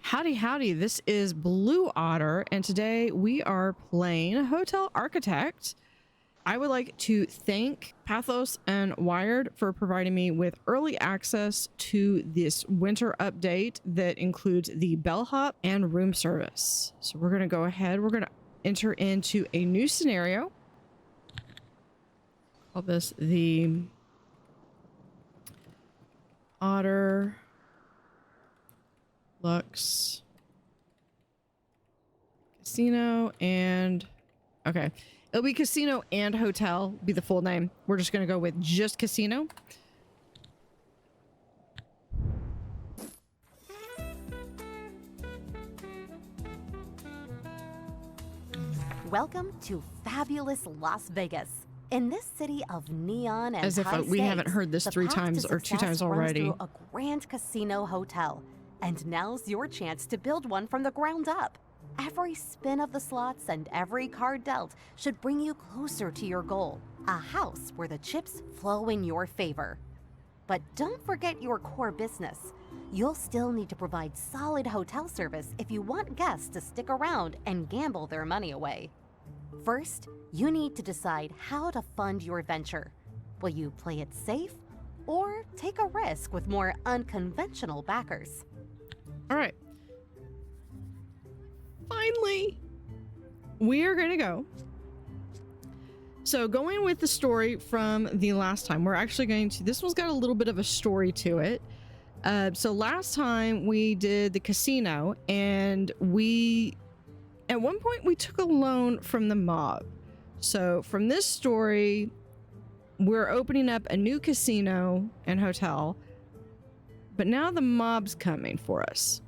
Howdy, howdy. This is Blue Otter, and today we are playing Hotel Architect. I would like to thank Pathos and Wired for providing me with early access to this winter update that includes the bellhop and room service. So we're going to go ahead. We're going to enter into a new scenario. Call this the Otter Luxe Casino and okay, it'll be casino and hotel be the full name. We're just gonna go with just casino. Welcome to fabulous Las Vegas. In this city of neon and as if high we stakes, haven't heard this the 3 path times to or 2 success times runs already. through a grand casino hotel, and now's your chance to build one from the ground up. Every spin of the slots and every card dealt should bring you closer to your goal, a house where the chips flow in your favor. But don't forget your core business. You'll still need to provide solid hotel service if you want guests to stick around and gamble their money away. First, you need to decide how to fund your venture. Will you play it safe or take a risk with more unconventional backers? All right. Finally, we are going to go. So going with the story from the last time, we're actually going to, this one's got a little bit of a story to it. So last time we did the casino and at one point we took a loan from the mob. So from this story, we're opening up a new casino and hotel, but now the mob's coming for us.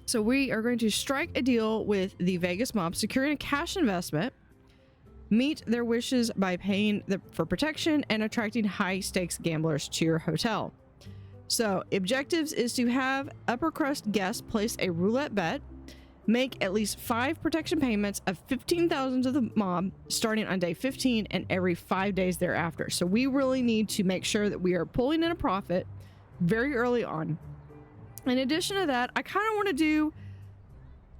So we are going to strike a deal with the Vegas mob, securing a cash investment, meet their wishes by paying for protection, and attracting high-stakes gamblers to your hotel. So objectives is to have upper crust guests place a roulette bet, make at least 5 protection payments of 15,000 to the mob starting on day 15 and every 5 days thereafter. So we really need to make sure that we are pulling in a profit very early on. In addition to that, I kind of want to do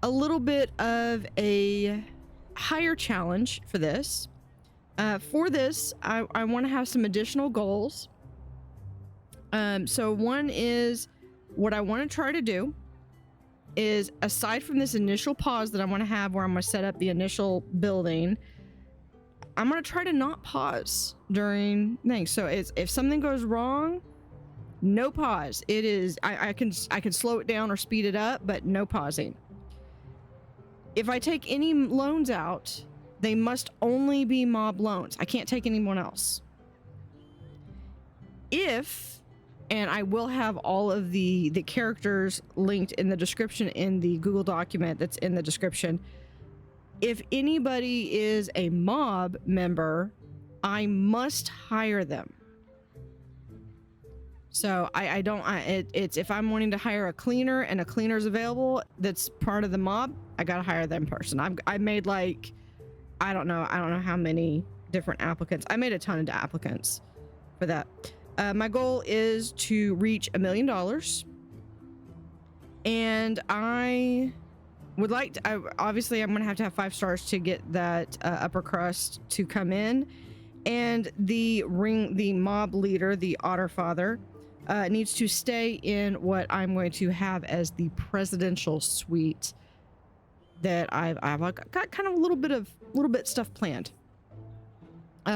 a little bit of a higher challenge for this. For this, I want to have some additional goals. So one is what I want to try to do is, aside from this initial pause that I want to have where I'm going to set up the initial building, I'm going to try to not pause during things. So if something goes wrong, no pause. It is, I can slow it down or speed it up, but no pausing. If I take any loans out, they must only be mob loans. I can't take anyone else. And I will have all of the characters linked in the description in the Google document that's in the description. If anybody is a mob member, I must hire them. So it's if I'm wanting to hire a cleaner and a cleaner's available that's part of the mob, I gotta hire them person. I made like, I don't know how many different applicants. I made a ton of applicants for that. My goal is to reach $1 million, and I would like to, obviously I'm gonna have to have 5 stars to get that upper crust to come in, and the mob leader, the Otter Father, needs to stay in what I'm going to have as the presidential suite that I've got kind of a little bit stuff planned.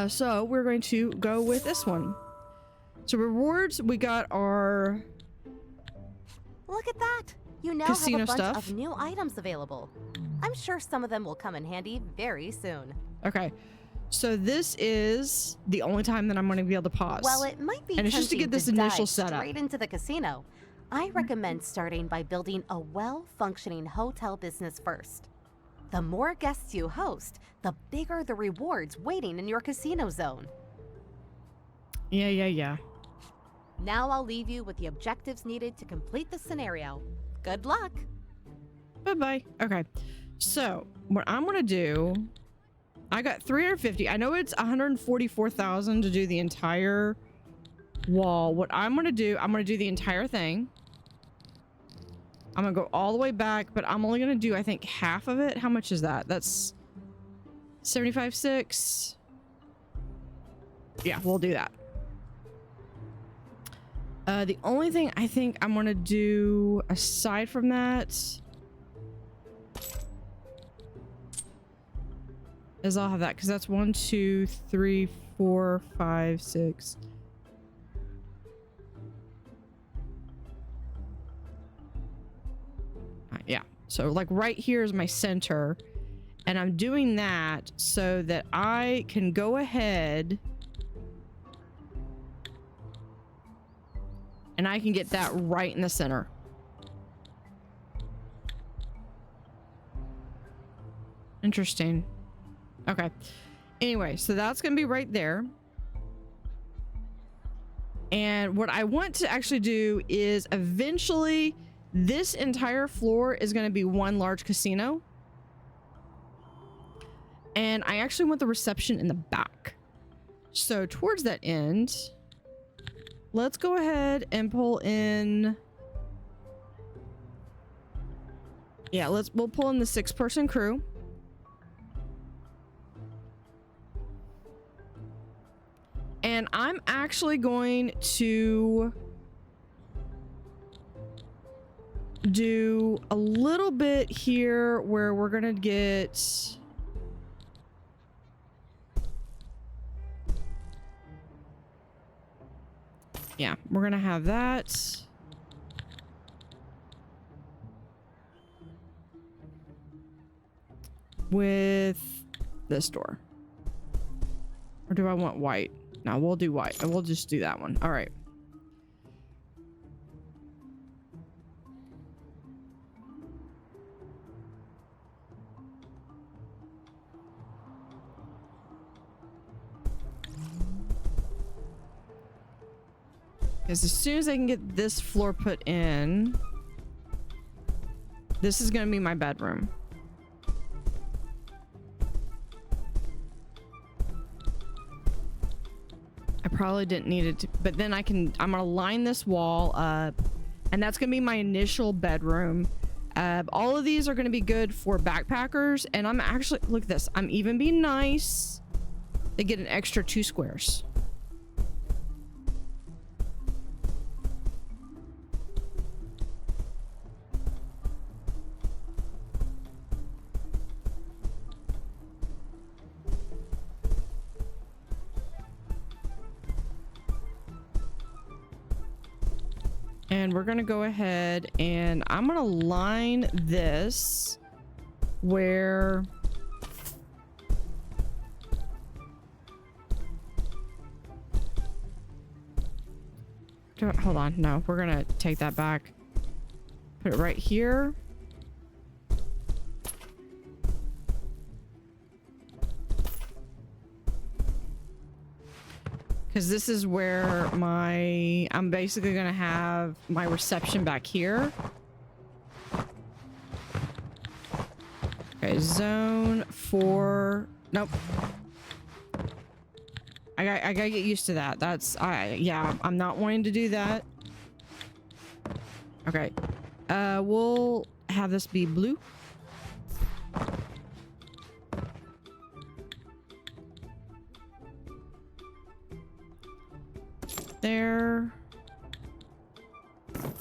So we're going to go with this one. So rewards, we got our Look at that! You now casino have a bunch stuff. of new items available. I'm sure some of them will come in handy very soon. Okay. So this is the only time that I'm going to be able to pause. Well, it might be and it's just to get tempting this initial dive setup. straight into the casino. I recommend starting by building a well-functioning hotel business first. The more guests you host, the bigger the rewards waiting in your casino zone. Yeah. Now I'll leave you with the objectives needed to complete the scenario. Good luck! Bye-bye. Okay. So what I'm going to do, I got 350. I know it's 144,000 to do the entire wall. What I'm going to do the entire thing. I'm gonna go all the way back, but I'm only gonna do, I think, half of it. How much is that? That's 75.6. Yeah, we'll do that. The only thing I think I'm gonna do aside from that is I'll have that, because that's 1, 2, 3, 4, 5, 6. Yeah, so like right here is my center, and I'm doing that so that I can go ahead and I can get that right in the center. Interesting. Okay. Anyway, so that's gonna be right there. And what I want to actually do is eventually this entire floor is going to be one large casino. And I actually want the reception in the back. So towards that end, let's go ahead and pull in. Yeah, we'll pull in the 6-person crew. And I'm actually going to do a little bit here where we're gonna get we're gonna have that with this door. Or do I want white? No, we'll do white. We'll just do that one. All right. Because as soon as I can get this floor put in, this is going to be my bedroom. I probably didn't need it to, but then I'm going to line this wall up, and that's going to be my initial bedroom. All of these are going to be good for backpackers, and I'm actually, look at this. I'm even being nice. They get an extra 2 squares. And we're going to go ahead and I'm going to line this where hold on. No, we're going to take that back. Put it right here. Because this is where I'm basically going to have my reception back here. Okay, zone 4. Nope. I gotta get used to that. Yeah, I'm not wanting to do that. Okay. We'll have this be blue. There.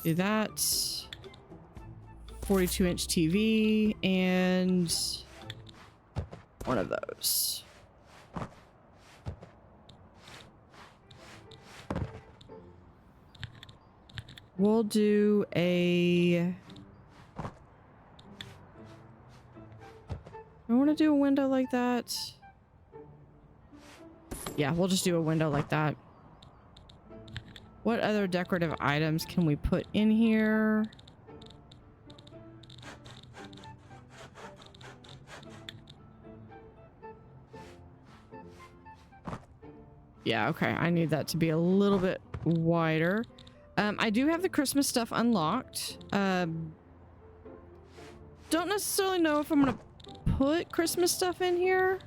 Do that. 42-inch TV and one of those. We'll do I want to do a window like that. Yeah, we'll just do a window like that. What other decorative items can we put in here? Yeah, okay. I need that to be a little bit wider. I do have the Christmas stuff unlocked. Don't necessarily know if I'm gonna put Christmas stuff in here,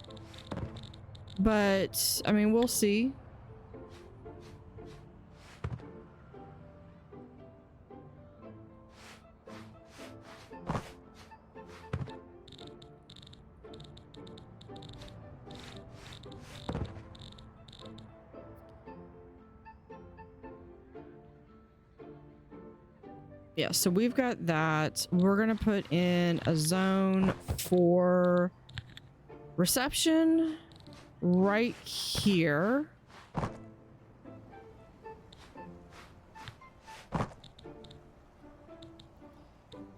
but I mean, we'll see. Yeah, so we've got that. We're gonna put in a zone for reception right here.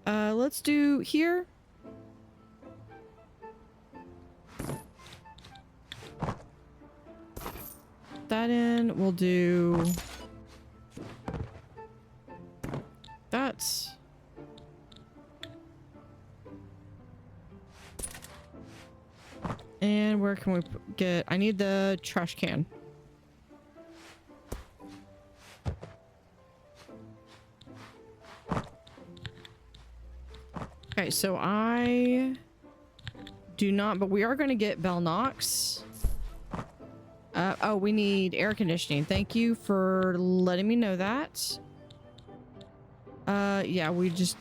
Let's do here. That in, we'll do that. And where can we get, I need the trash can. Okay, so I do not, but we are going to get Bell Knox. Oh, we need air conditioning. Thank you for letting me know that. Yeah, we just...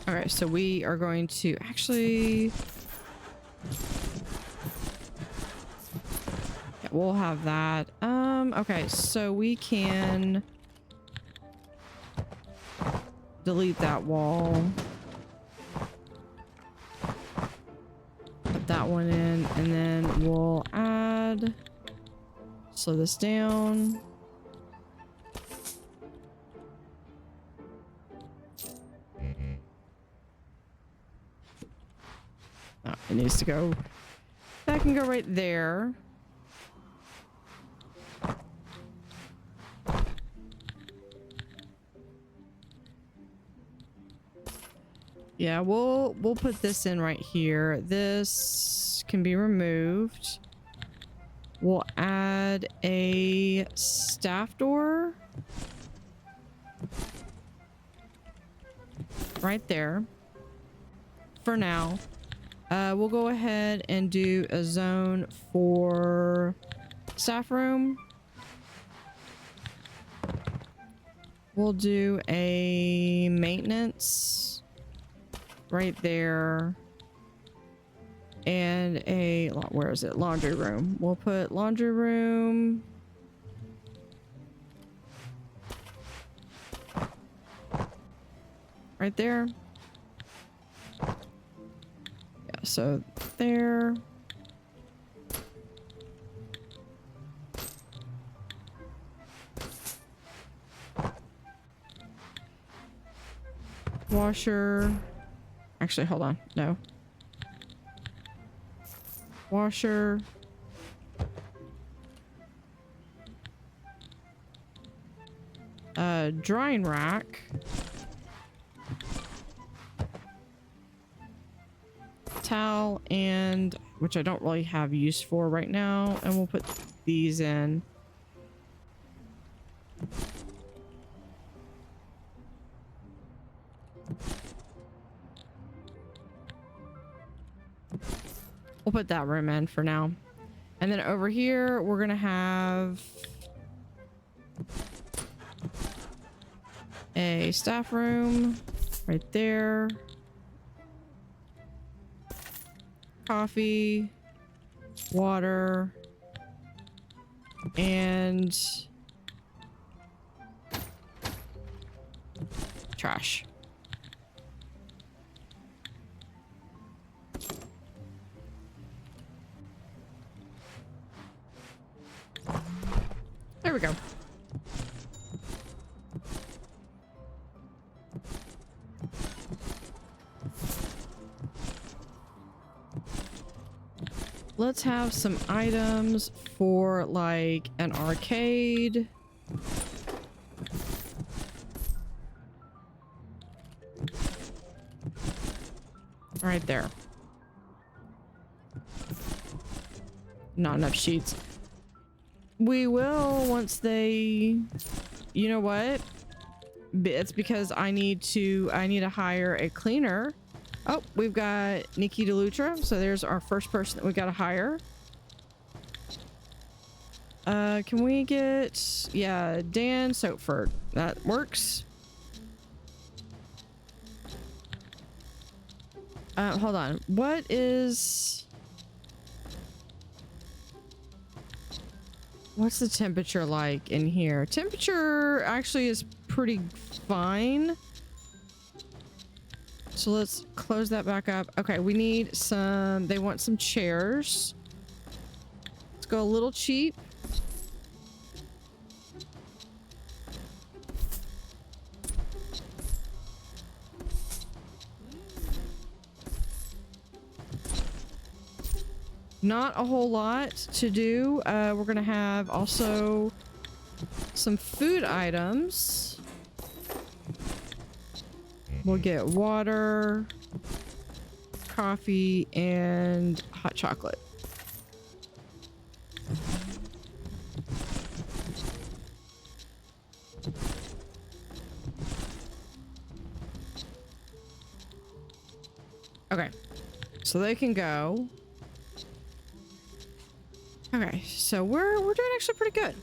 All right, so we are going to actually... Yeah, we'll have that. Okay, so we can delete that wall. Put that one in, and then we'll add... Slow this down. Oh, it needs to go. That can go right there. Yeah, we'll put this in right here. This can be removed. We'll add a staff door right there for now. We'll go ahead and do a zone for staff room. We'll do a maintenance right there. And a, where is it? Laundry room. We'll put laundry room. Right there. Yeah, so there. Washer. Actually, hold on. No. Washer. Drying rack. Towel, and which I don't really have use for right now, and we'll put these in. We'll put that room in for now. And then over here, we're gonna have a staff room right there. Coffee, water, and trash. There we go. Let's have some items for like an arcade. Right there. Not enough sheets. We will once they, you know what? It's because I need to hire a cleaner Oh, we've got Nikki DeLutra. So there's our first person that we got to hire. Can we get, yeah, Dan Soapford. That works. Hold on. What's the temperature like in here? Temperature actually is pretty fine. So let's close that back up. Okay, we need some, they want some chairs. Let's go a little cheap. Not a whole lot to do. We're gonna have also some food items. We'll get water, coffee, and hot chocolate. Okay, so they can go. Okay, so we're doing actually pretty good.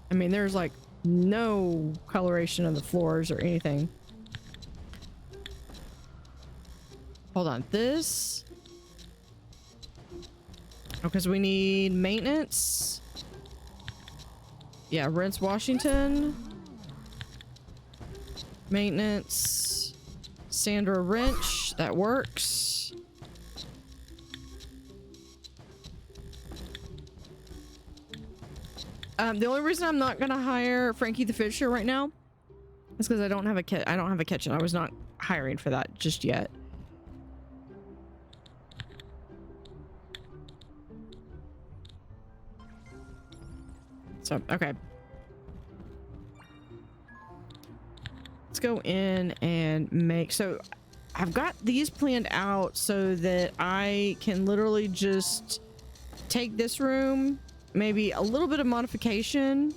I mean, there's like no coloration on the floors or anything. Hold on, this. Oh, because we need maintenance. Yeah, Rents Washington. Maintenance. Sandra Wrench, that works. The only reason I'm not gonna hire Frankie the Fisher right now is because I don't have a kitchen. I was not hiring for that just yet. So, okay. Let's go in and make, so I've got these planned out so that I can literally just take this room, maybe a little bit of modification.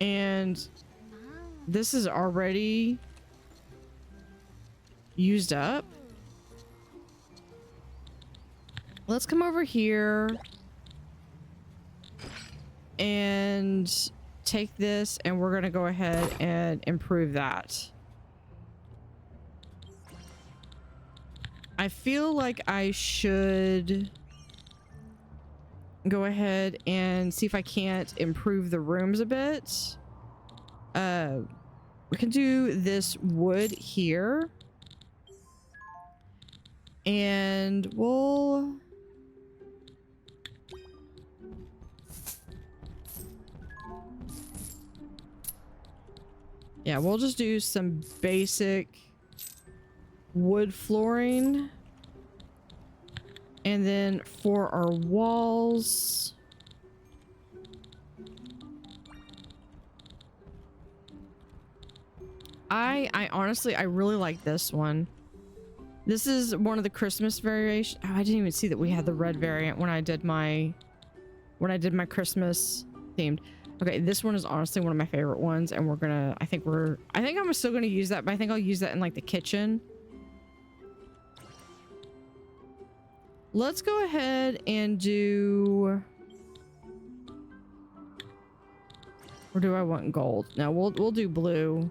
And this is already used up. Let's come over here and take this, and we're gonna go ahead and improve that. I feel like I should go ahead and see if I can't improve the rooms a bit. We can do this wood here. And we'll... yeah, we'll just do some basic wood flooring. And then for our walls, I honestly, I really like this one. This is one of the Christmas variations. Oh, I didn't even see that we had the red variant when I did my Christmas themed. Okay, this one is honestly one of my favorite ones, and we're gonna, I think I'm still gonna use that, but I think I'll use that in like the kitchen. Let's go ahead and do, or do I want gold? No, we'll do blue.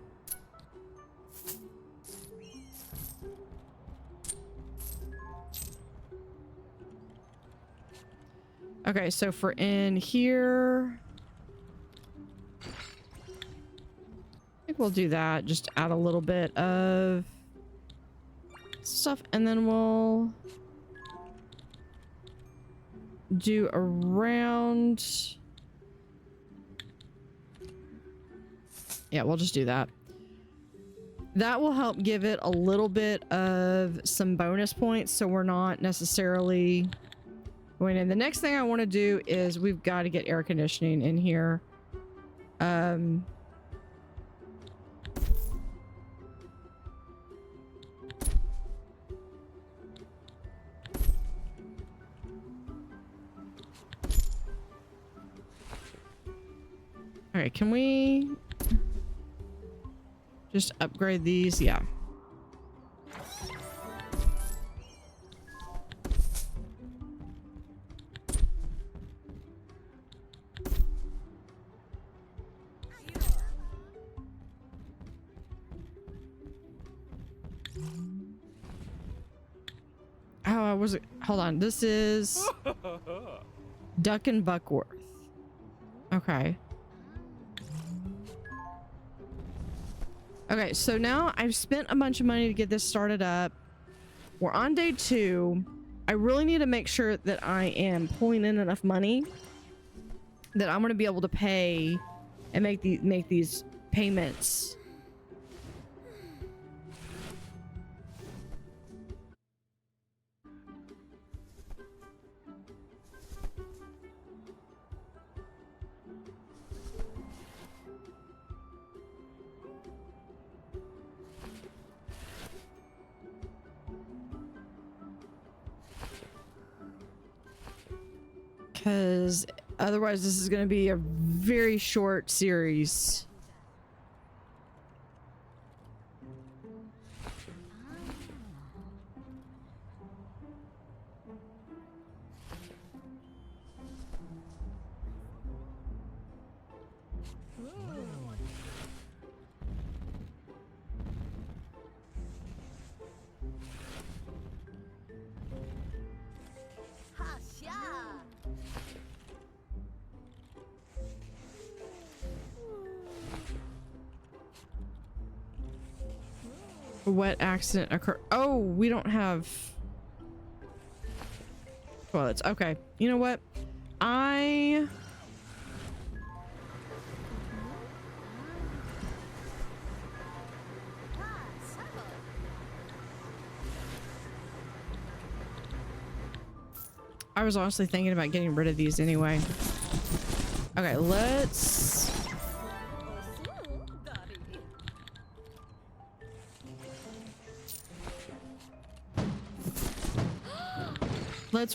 Okay, so for in here, I think we'll do that. Just add a little bit of stuff, and then we'll do around. Yeah, we'll just do that. That will help give it a little bit of some bonus points, so we're not necessarily going in. The next thing I want to do is we've got to get air conditioning in here. All right, can we just upgrade these? Yeah. Oh, I was, hold on. This is Duck and Buckworth. Okay. Okay, so now I've spent a bunch of money to get this started up. We're on day 2. I really need to make sure that I am pulling in enough money that I'm going to be able to pay and make these payments. Because otherwise this is going to be a very short series. What accident occurred? Oh, we don't have toilets. Okay. You know what? I was honestly thinking about getting rid of these anyway. Okay, let's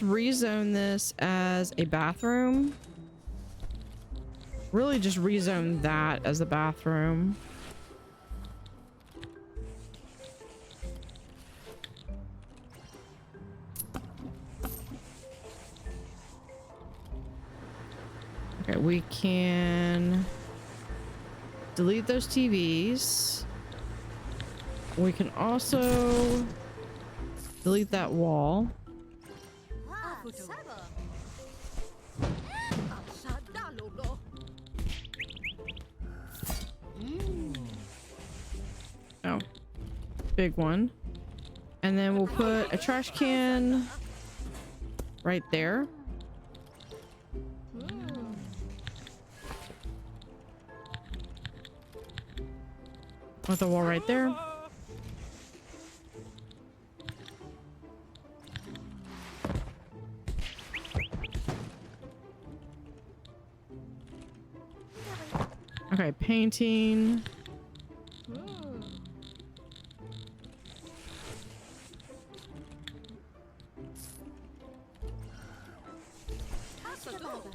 rezone this as a bathroom. Really just rezone that as a bathroom. Okay, we can delete those TVs. We can also delete that wall. Oh, big one. And then we'll put a trash can right there. With a wall right there. Okay, painting.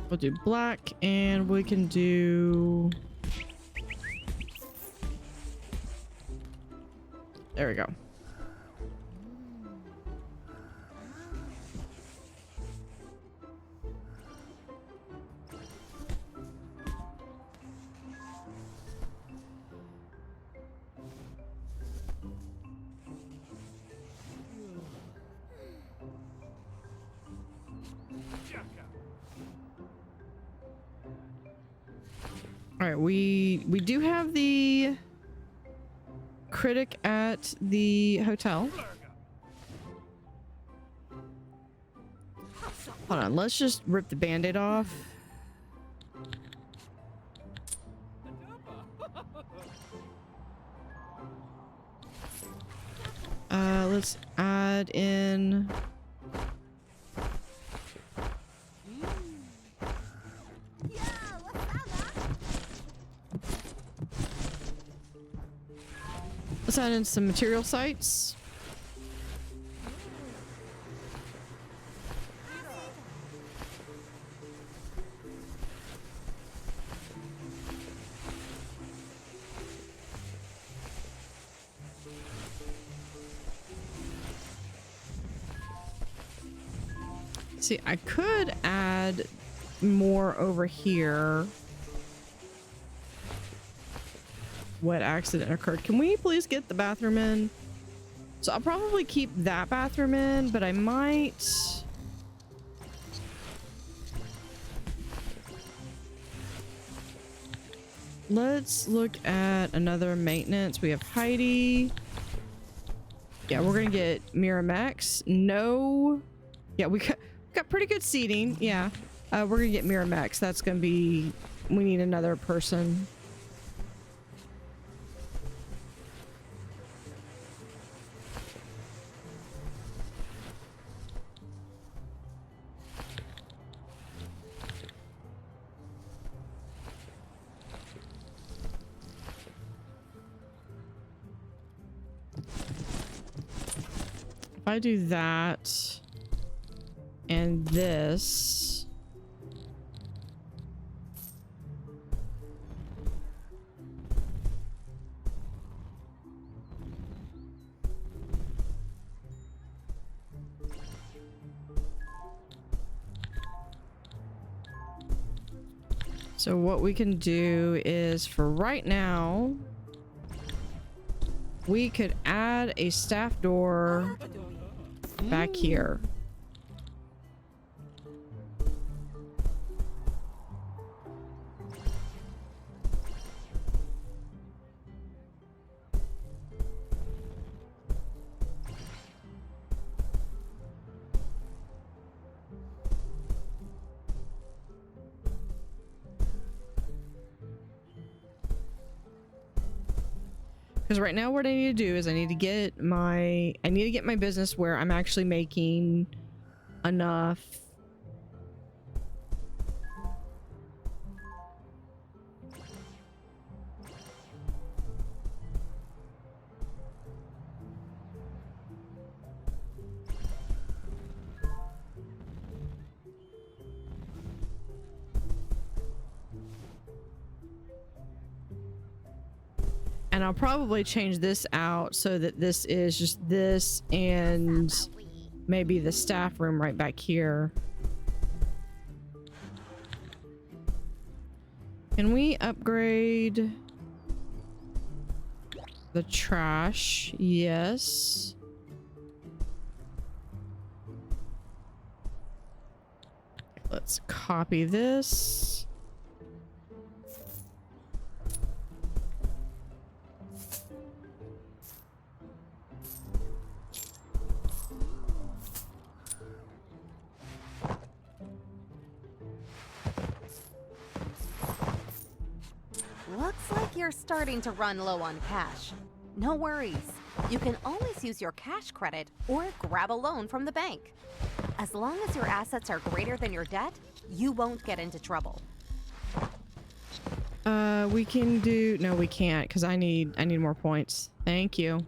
We'll do black, and we can do... There we go. All right, we do have the critic at the hotel. Hold on, let's just rip the band-aid off. Let's add in some material sites. See, I could add more over here. What accident occurred? Can we please get the bathroom in? So I'll probably keep that bathroom in, but I might... Let's look at another maintenance. We have Heidi. Yeah, we're gonna get Miramax. No. Yeah, we got pretty good seating. Yeah. We're gonna get Miramax. That's gonna be... We need another person. If I do that and this, so what we can do is, for right now, we could add a staff door back here. Because right now what I need to do is I need to get my business where I'm actually making enough. And I'll probably change this out so that this is just this and maybe the staff room right back here. Can we upgrade the trash? Yes. Let's copy this. Looks like you're starting to run low on cash. No worries. You can always use your cash credit or grab a loan from the bank. As long as your assets are greater than your debt, you won't get into trouble. We can do... No, we can't, because I need more points. Thank you.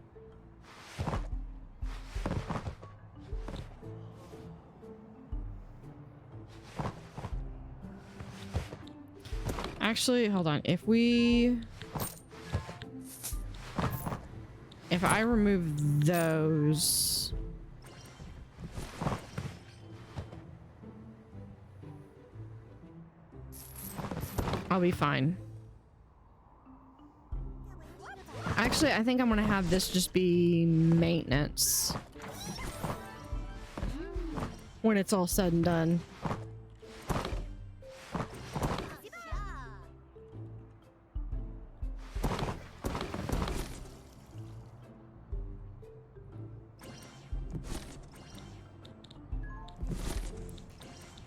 Actually, hold on. If I remove those, I'll be fine. Actually, I think I'm gonna have this just be maintenance when it's all said and done.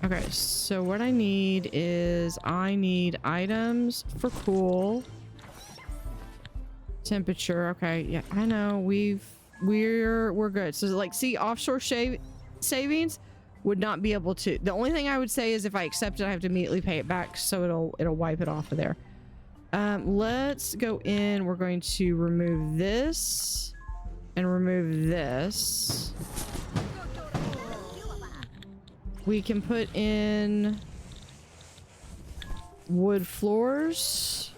Okay, so what I need is I need items for cool. Temperature, okay, yeah, I know we're good. So like, see, offshore savings would not be able to. The only thing I would say is if I accept it, I have to immediately pay it back, so it'll wipe it off of there. Let's go in. We're going to remove this and remove this. We can put in wood floors.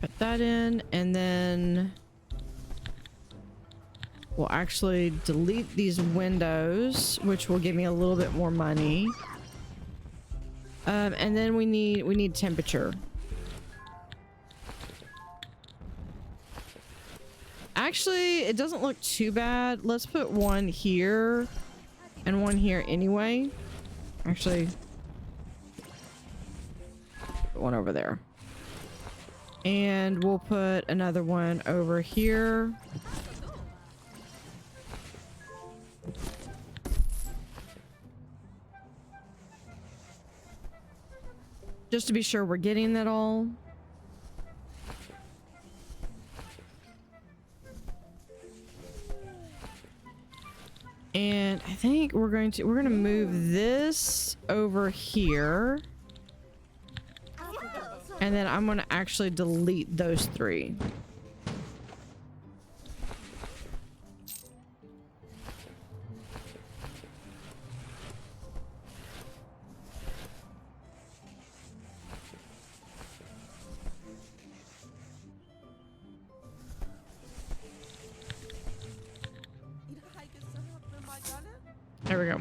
Put that in, and then we'll actually delete these windows, which will give me a little bit more money. And then we need temperature. Actually, it doesn't look too bad. Let's put one here and one here anyway. Actually, put one over there. And we'll put another one over here. Just to be sure we're getting that all. And I think we're gonna move this over here. And then I'm gonna actually delete those three. There we go.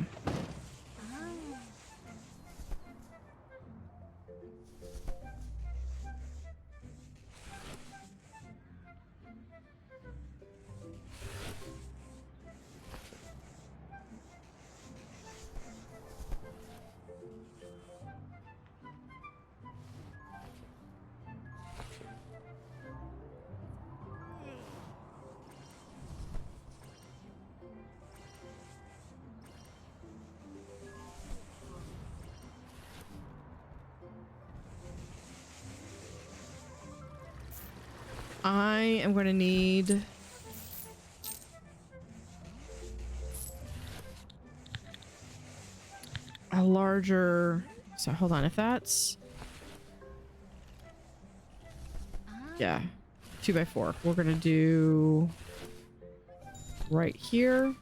I am going to need a larger, so hold on, if that's, yeah, 2x4, we're going to do right here.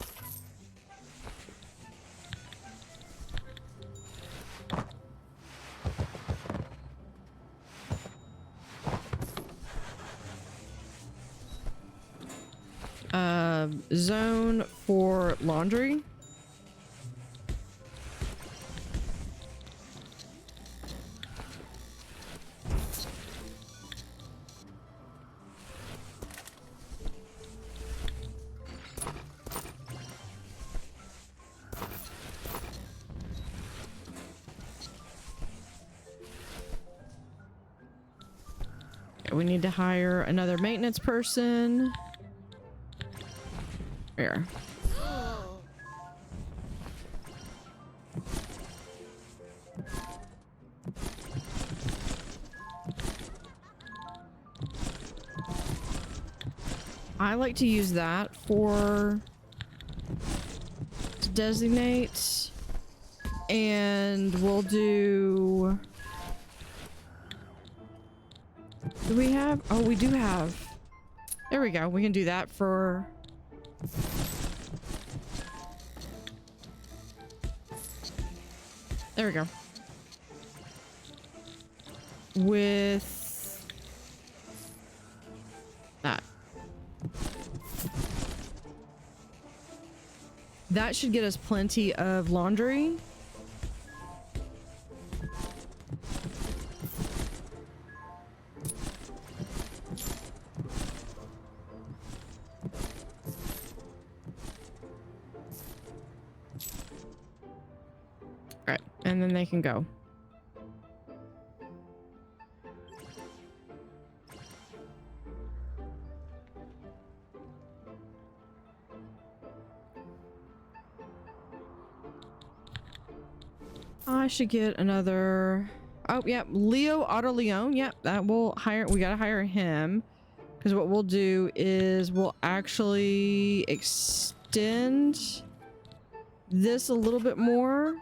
Zone for laundry. Okay, we need to hire another maintenance person. Here. I like to use that to designate, and we'll do we have? Oh, we do have. There we go. We can do that for there we go. With that. That should get us plenty of laundry. All right, and then they can go. I should get another. Oh, yeah, Leo Otter Leon. Yep, that will hire. We gotta hire him because what we'll do is we'll actually extend this a little bit more.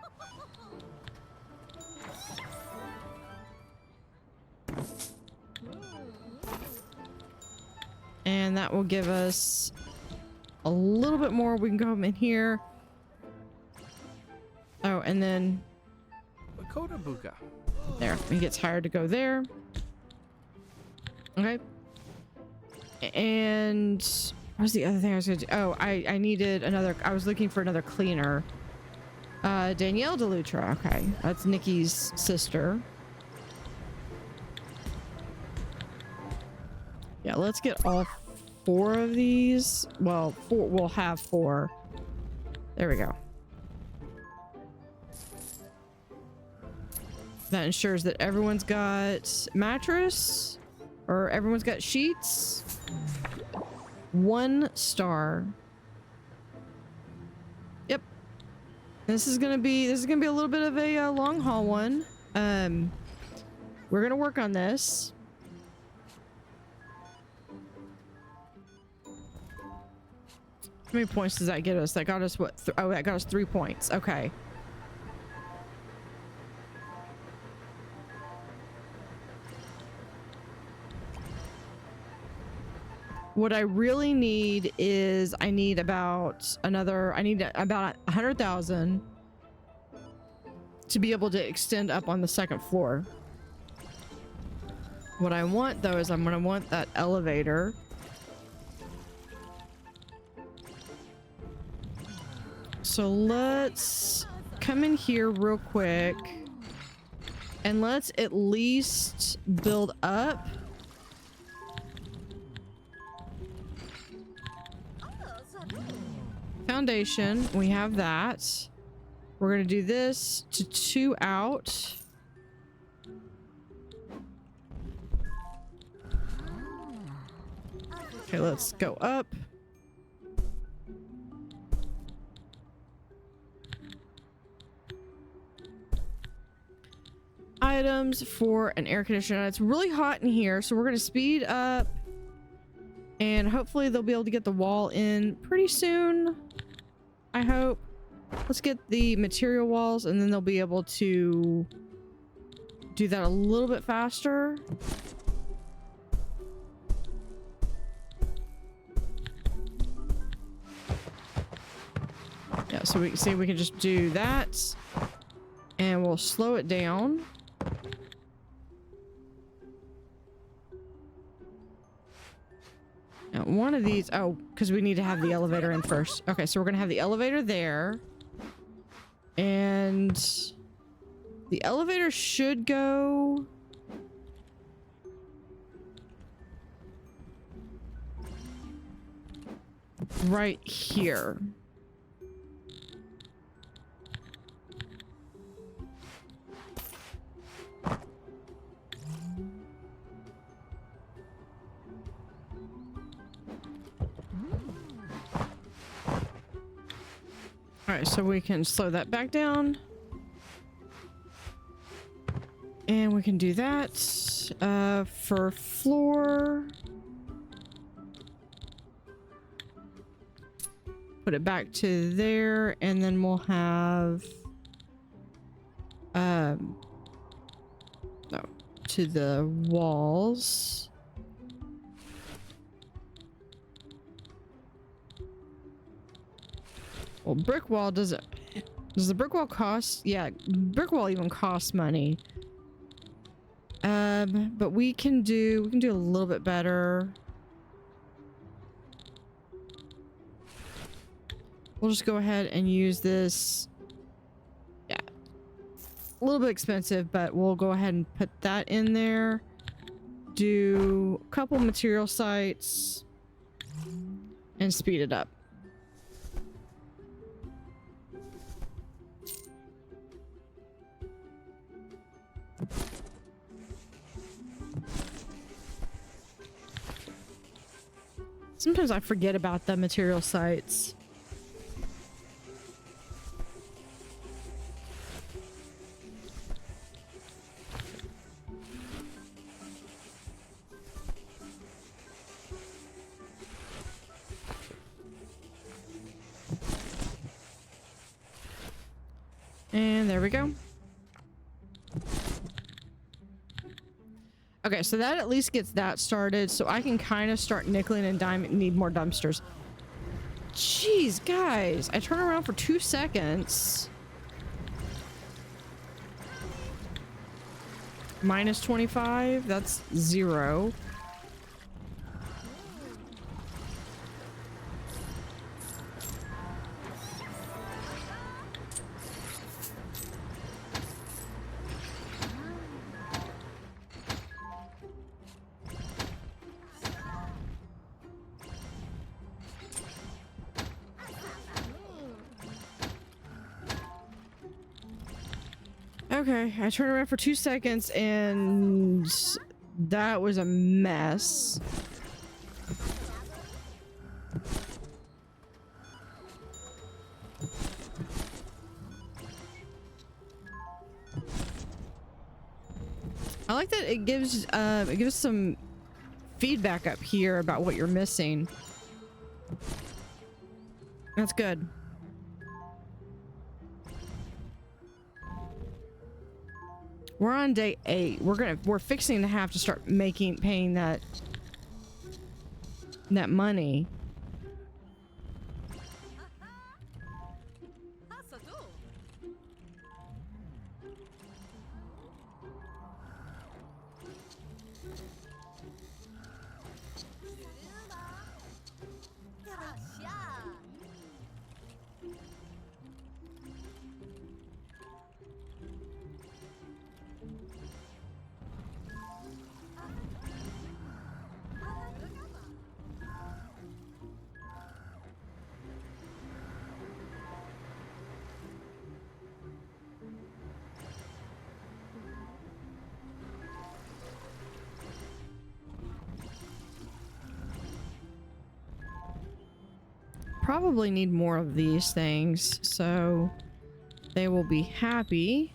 And that will give us a little bit more. We can go in here. Oh, and then there, he gets hired to go there. Okay. And what was the other thing I was gonna do? Oh, I needed another. I was looking for another cleaner. Danielle DeLutra. Okay, that's Nikki's sister. Yeah, let's get all 4 of these. Well, 4. We'll have 4. There we go. That ensures that everyone's got mattress, or everyone's got sheets. 1 star. Yep. This is gonna be a little bit of a long haul one. We're gonna work on this. How many points does that get us? That got us what? Oh, that got us 3 points. Okay. What I really need is I need about 100,000 to be able to extend up on the 2nd floor. What I want though is I'm gonna want that elevator. So let's come in here real quick and let's at least build up. Foundation, we have that. We're gonna do this to 2 out. Okay, let's go up. Items for an air conditioner. It's really hot in here, so we're gonna speed up and hopefully they'll be able to get the wall in pretty soon. I hope. Let's get the material walls and then they'll be able to do that a little bit faster. Yeah, so we can see we can just do that and we'll slow it down. Now, one of these, oh, because we need to have the elevator in first. Okay, so we're gonna have the elevator there. And the elevator should go right here. All right, so we can slow that back down. And we can do that for floor. Put it back to there, and then we'll have no, to the walls. Well, brick wall does the brick wall cost? Yeah, brick wall even costs money. But we can do a little bit better. We'll just go ahead and use this. Yeah, a little bit expensive, but we'll go ahead and put that in there. Do a couple material sites and speed it up. Sometimes I forget about the material sites. And there we go. Okay, so that at least gets that started, so I can kind of start nickeling and diming. Need more dumpsters. Jeez, guys, I turn around for 2 seconds. Minus 25, that's 0. Okay, I turned around for 2 seconds and that was a mess. I like that it gives some feedback up here about what you're missing. That's good. We're on day 8. We're fixing to have to start paying that money. Probably need more of these things, so they will be happy.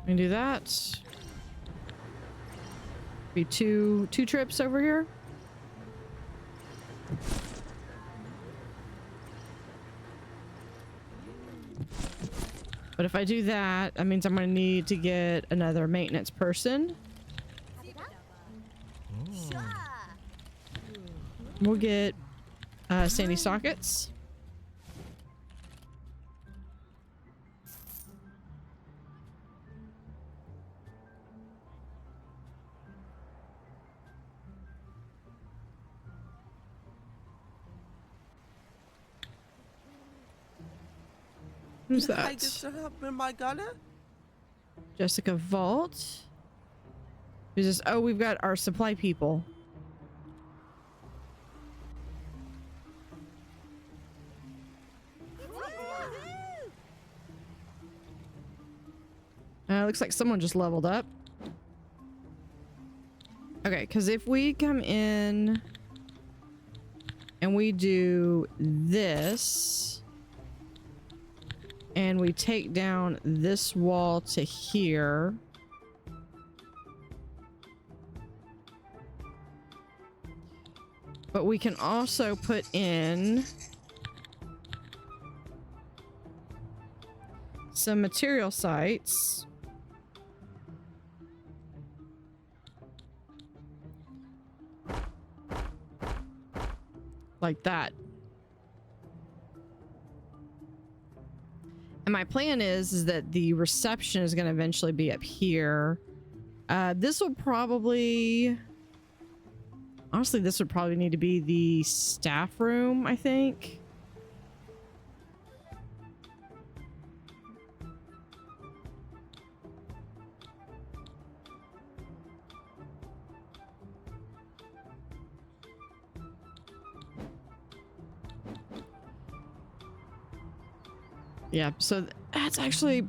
And do that. Be two trips over here. But if I do that, that means I'm going to need to get another maintenance person. We'll get sandy sockets. Who's that? Jessica Vault. Who's this? Oh, we've got our supply people. Looks like someone just leveled up. Okay, because if we come in and we do this and we take down this wall to here, but we can also put in some material sites. Like that. And my plan is that the reception is going to eventually be up here. This will probably... Honestly, this would probably need to be the staff room, I think. Yeah, so that's actually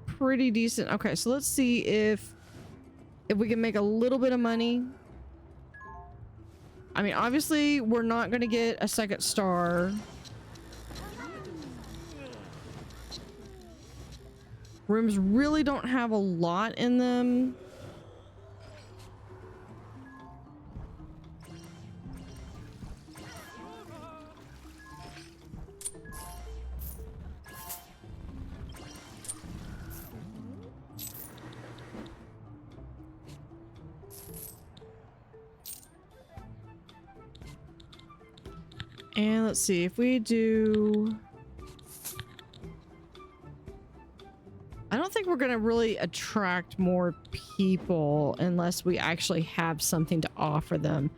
pretty decent. Okay, so let's see if we can make a little bit of money. I mean, obviously, we're not going to get a second star. Rooms really don't have a lot in them. And let's see if we do... I don't think we're going to really attract more people unless we actually have something to offer them,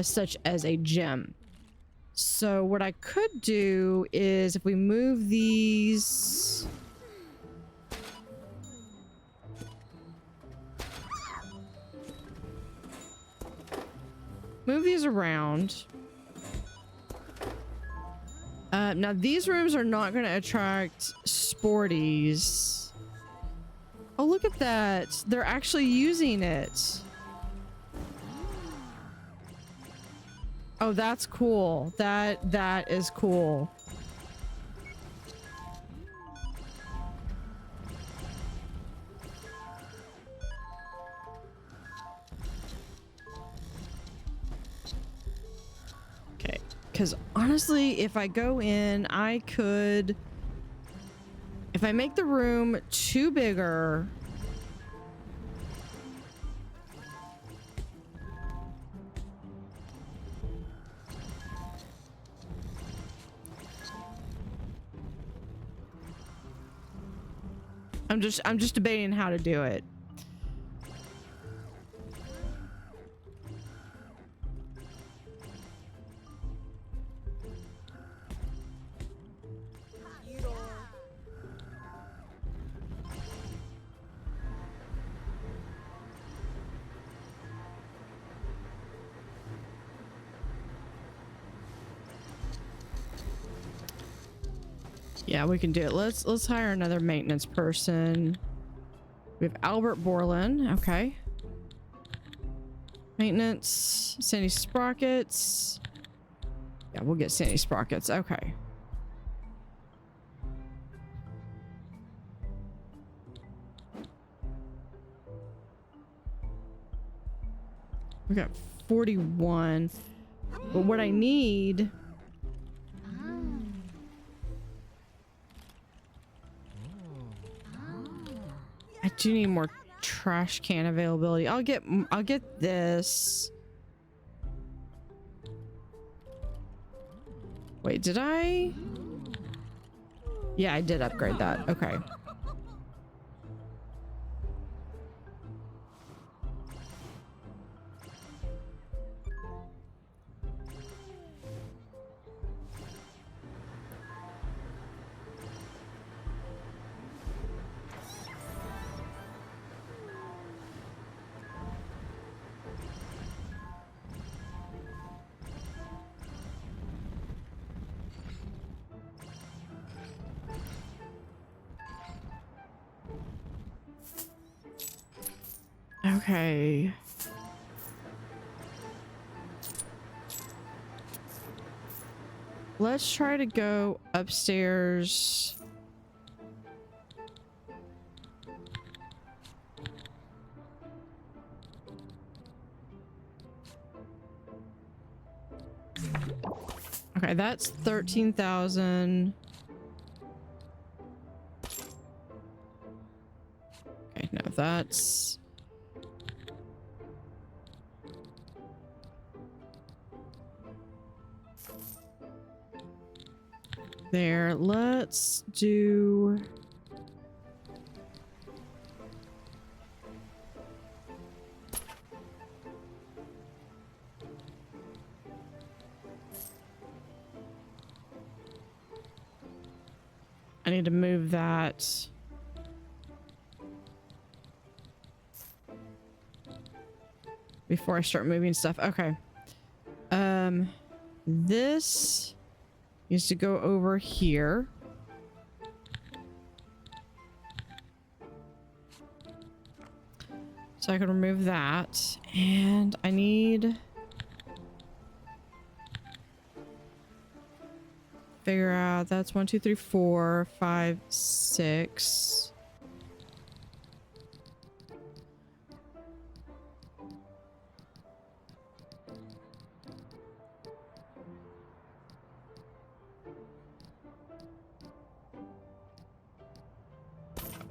such as a gym. So what I could do is if we move these... Move these around. Now these rooms are not going to attract sporties. Oh, look at that. They're actually using it. Oh, that's cool. That is cool. Okay, because honestly, if I go in, I could... If I make the room too bigger... I'm just debating how to do it. Yeah, we can do it. Let's hire another maintenance person. We have Albert Borland. Okay. Maintenance. Sandy Sprockets. Yeah, we'll get Sandy Sprockets. Okay. We got 41. But what I need... I do need more trash can availability. I'll get this. Wait, did I? Yeah, I did upgrade that. Okay. Okay. Let's try to go upstairs. Okay, that's 13,000. Okay, no, that's... There, let's do... I need to move that. Before I start moving stuff. Okay. This needs to go over here. So I can remove that. And I need... Figure out that's 1, 2, 3, 4, 5, 6.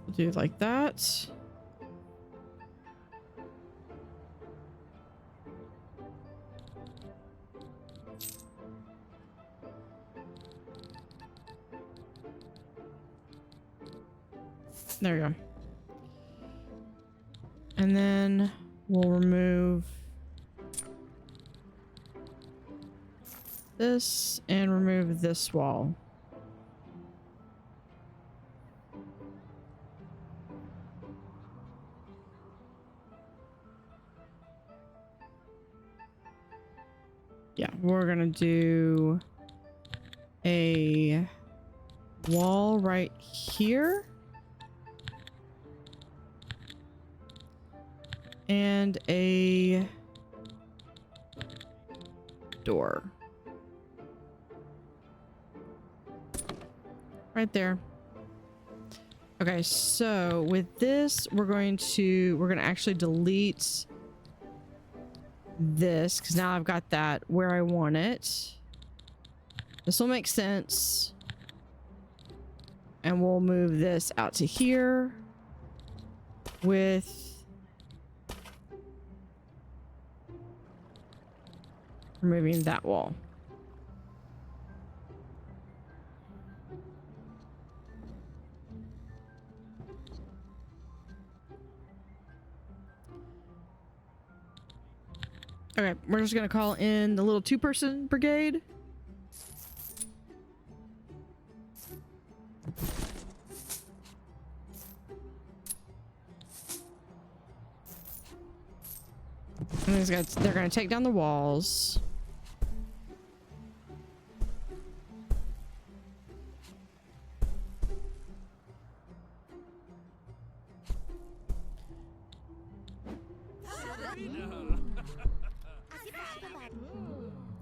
We'll do it like that. There we go. And then we'll remove this and remove this wall. Yeah, we're gonna do a wall right here. And a door. Right there. Okay, so with this, we're gonna actually delete this because now I've got that where I want it. This will make sense. And we'll move this out to here with removing that wall. Okay, we're just gonna call in the little 2-person brigade. And they're gonna take down the walls.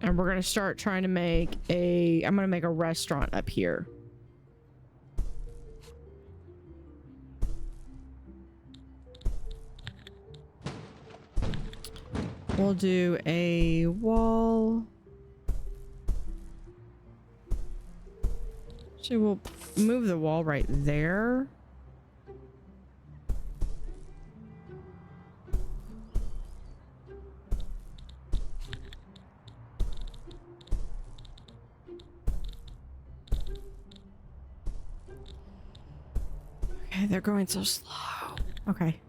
And we're gonna start trying to make I'm gonna make a restaurant up here. We'll do a wall. Actually, we'll move the wall right there. Okay, they're going so slow. Okay,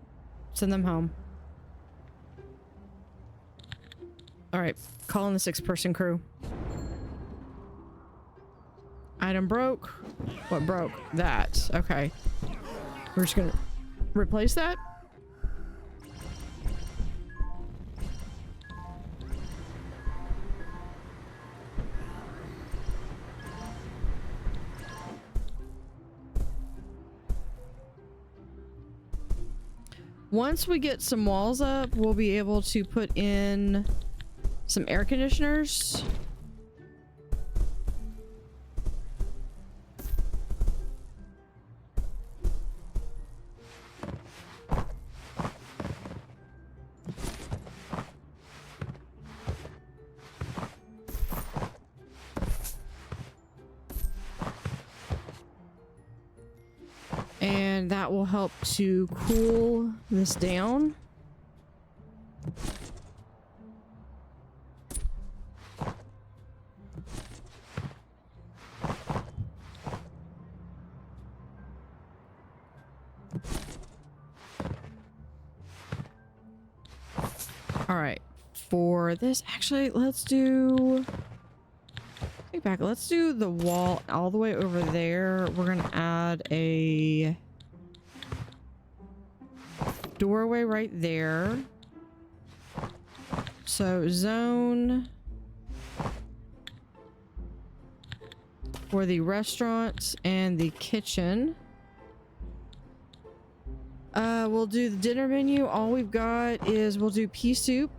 send them home. All right, call in the 6-person crew. Item broke. What broke? That. Okay. We're just gonna replace that. Once we get some walls up, we'll be able to put in some air conditioners. And that will help to cool this down. All right, for this, actually, let's do, take back, let's do the wall all the way over there. We're gonna add a doorway right there. So zone for the restaurant and the kitchen. We'll do the dinner menu. All we've got is we'll do pea soup.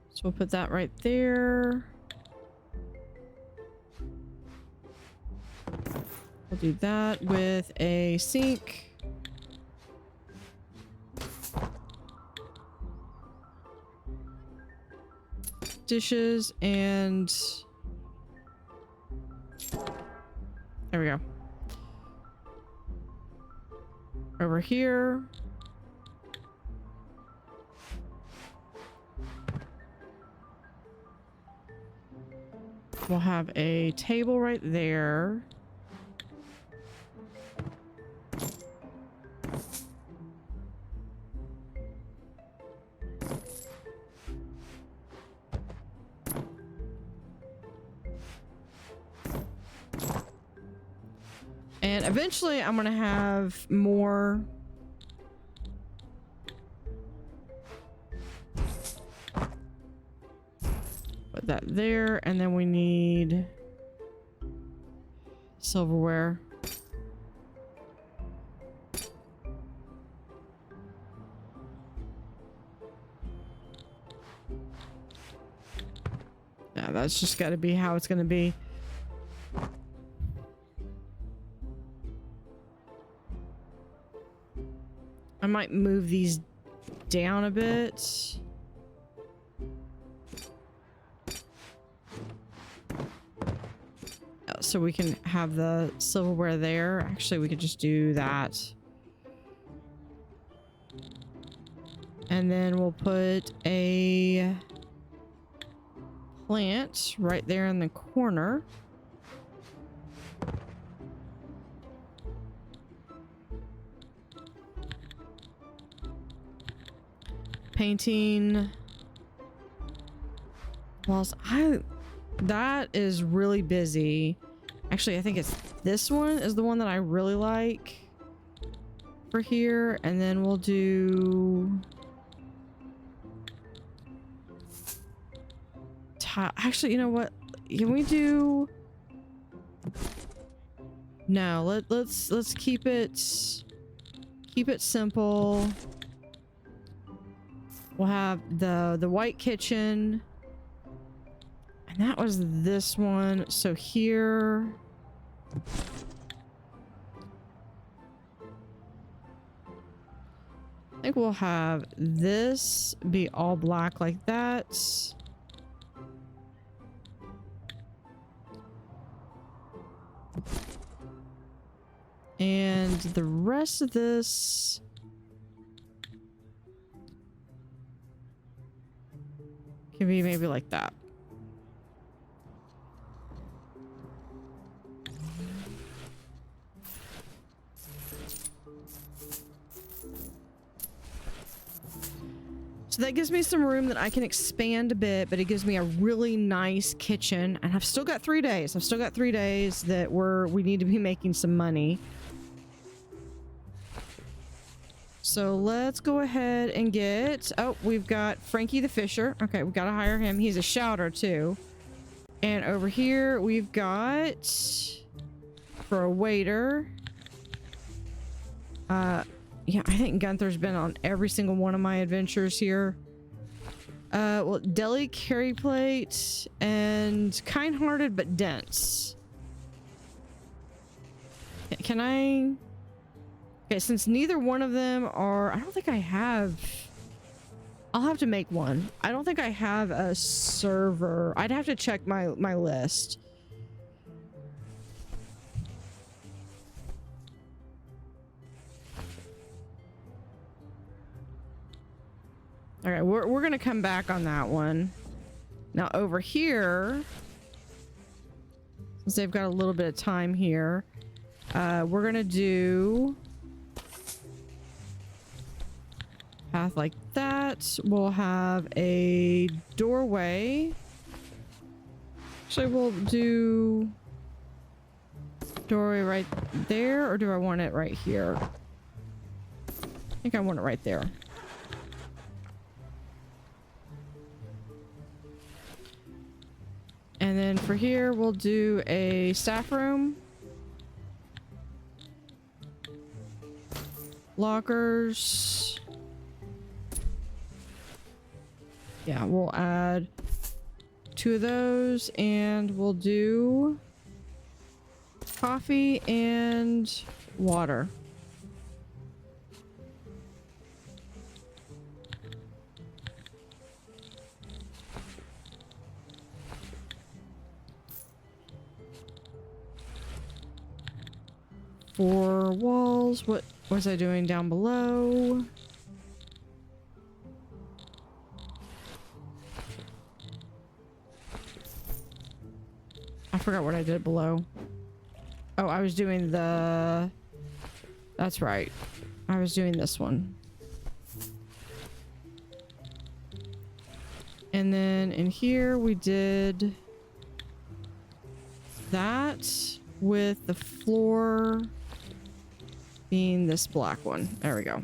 So we'll put that right there. We'll do that with a sink. Dishes and there we go. Over here. We'll have a table right there. And eventually I'm gonna have more Put that there, and then we need silverware. Yeah, that's just got to be how it's going to be. I might move these down a bit. So we can have the silverware there. Actually, we could just do that. And then we'll put a plant right there in the corner. Painting walls. That is really busy. Actually, I think it's this one is the one that I really like for here. And then we'll do tile. Actually, you know what? Can we do? No, let's keep it simple. We'll have the white kitchen. And that was this one. So here. I think we'll have this be all black like that. And the rest of this can be maybe like that. So that gives me some room that I can expand a bit, but it gives me a really nice kitchen. And I've still got 3 days. I've still got 3 days that we need to be making some money. So let's go ahead and get... Oh, we've got Frankie the Fisher. Okay, we've got to hire him. He's a shouter too. And over here we've got... For a waiter... Yeah, I think Gunther's been on every single one of my adventures here. Well, deli carry plate and kind-hearted but dense. Can I... Okay, since neither one of them are... I don't think I have... I'll have to make one. I don't think I have a server. I'd have to check my list. All right, we're gonna come back on that one. Now over here, since they've got a little bit of time here, we're gonna do path like that. We'll have a doorway. Actually, we'll do doorway right there, or do I want it right here? I think I want it right there. And then for here, we'll do a staff room. Lockers. Yeah, we'll add 2 of those, and we'll do coffee and water. For walls, what was I doing down below? I forgot what I did below. Oh, I was doing the... That's right. I was doing this one. And then in here we did that with the floor being this black one. There we go.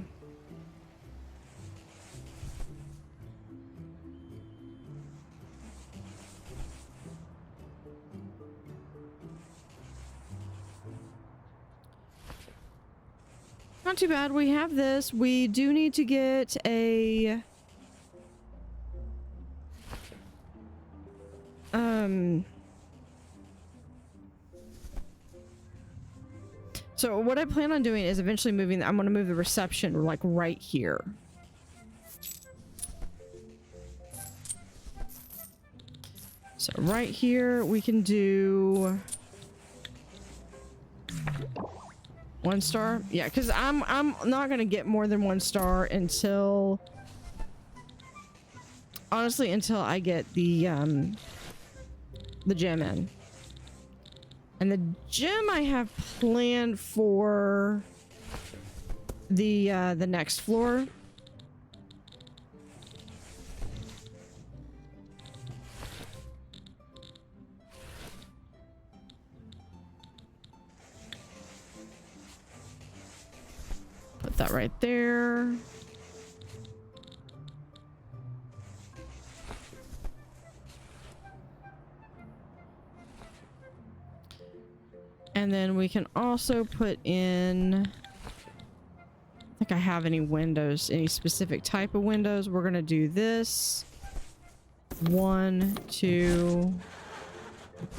not too bad. We have this. We do need to get a so what I plan on doing is eventually moving, I'm going to move the reception like right here. So right here we can do 1 star. Yeah, because I'm not gonna get more than 1 star until, honestly, until I get the gym in. And the gym I have planned for the next floor. Put that right there. And then we can also put in, I don't think I have any windows, any specific type of windows. We're gonna do this. 1, 2. If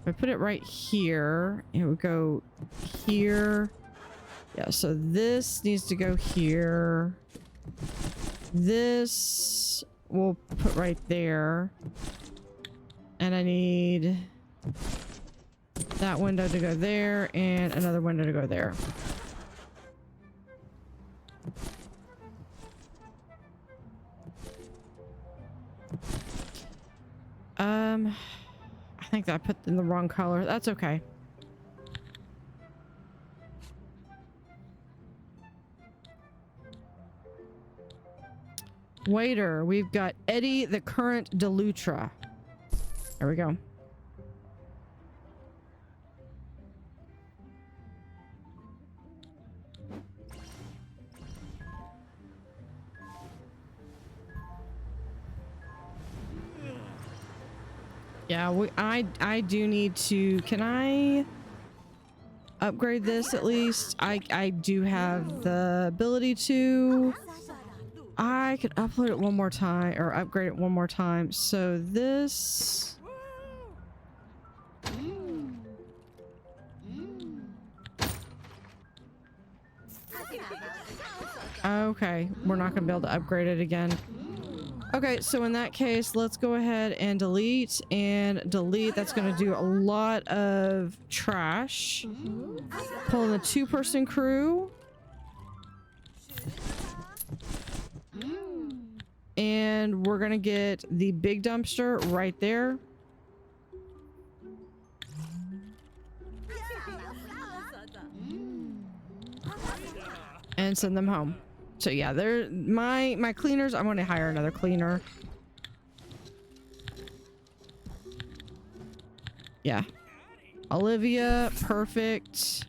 I put it right here, it would go here. Yeah, so this needs to go here. This we'll put right there. And I need that window to go there and another window to go there. I think that I put in the wrong color. That's okay. Waiter, we've got Eddie the Current Delutra. There we go. Yeah, I do need to, can I upgrade this at least? I do have the ability to. I could upload it one more time or upgrade it one more time. So this. Okay, we're not gonna be able to upgrade it again. Okay, so in that case, let's go ahead and delete and delete. That's gonna do a lot of trash. Pull in the 2-person crew. And we're gonna get the big dumpster right there. And send them home. So yeah, they're my cleaners. I'm gonna hire another cleaner. Yeah. Olivia, perfect.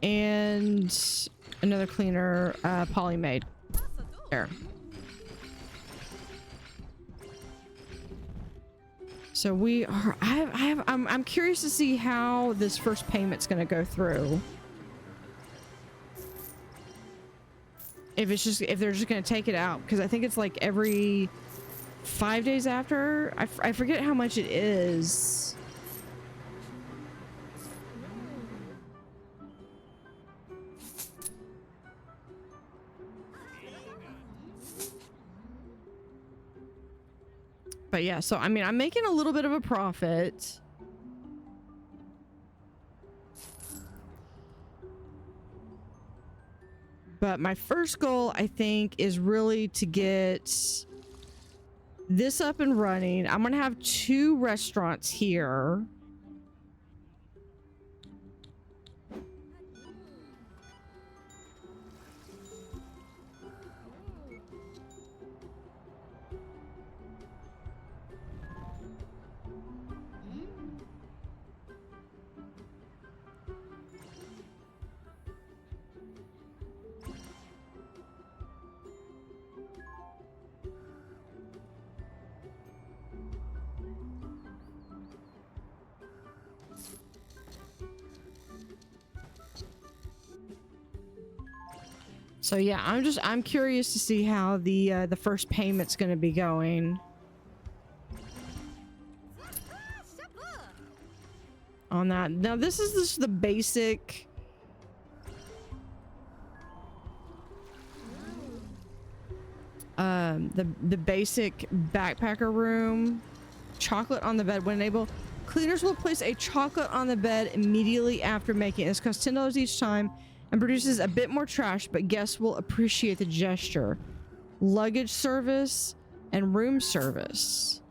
And another cleaner, Polly Maid. There. So we are, I'm curious to see how this first payment's gonna go through. If they're just gonna take it out, because I think it's like every 5 days after. I forget how much it is. But yeah, so I mean, I'm making a little bit of a profit. But my first goal, I think, is really to get this up and running. I'm gonna have 2 restaurants here. So yeah, I'm curious to see how the first payment's going to be going on that. Now this is just the basic the basic backpacker room. Chocolate on the bed when able. Cleaners will place a chocolate on the bed immediately after making it. This costs $10 each time and produces a bit more trash, but guests will appreciate the gesture. Luggage service and room service.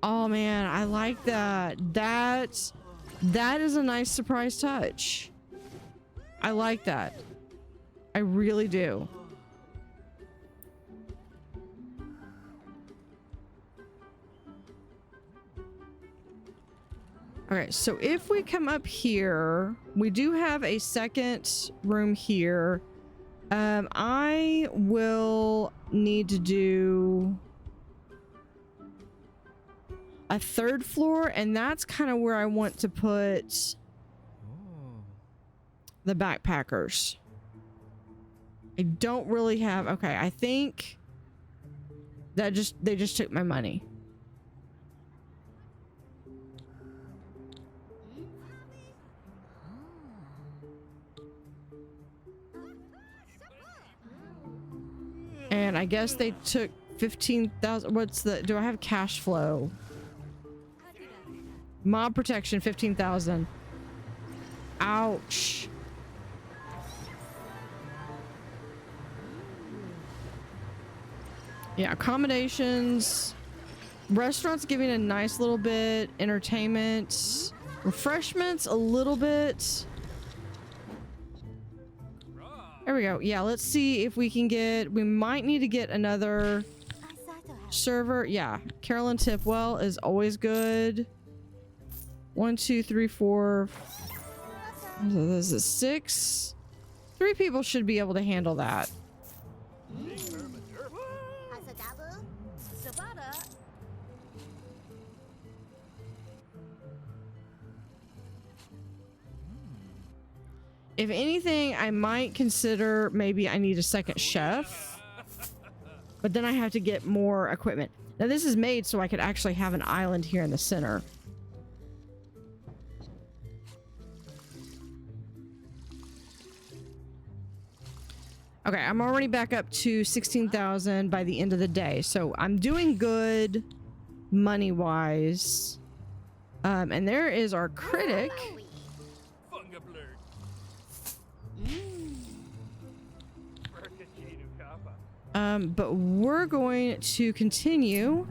Oh man, I like that. That is a nice surprise touch. I like that. I really do. Okay, so if we come up here, we do have a second room here. I will need to do a third floor, and that's kind of where I want to put the backpackers. I don't really have, okay, I think that they just took my money. And I guess they took 15,000. What's the, do I have cash flow? Mob protection, 15,000. Ouch. Yeah, accommodations. Restaurants giving a nice little bit. Entertainment. Refreshments, a little bit. There we go. Yeah, let's see if we can get, we might need to get another server. Yeah, Carolyn Tipwell is always good. 1, 2, 3, 4. This is 6. 3 people should be able to handle that. If anything, I might consider maybe I need a second chef, but then I have to get more equipment. Now this is made so I could actually have an island here in the center. Okay, I'm already back up to 16,000 by the end of the day, so I'm doing good money-wise. And there is our critic. But we're going to continue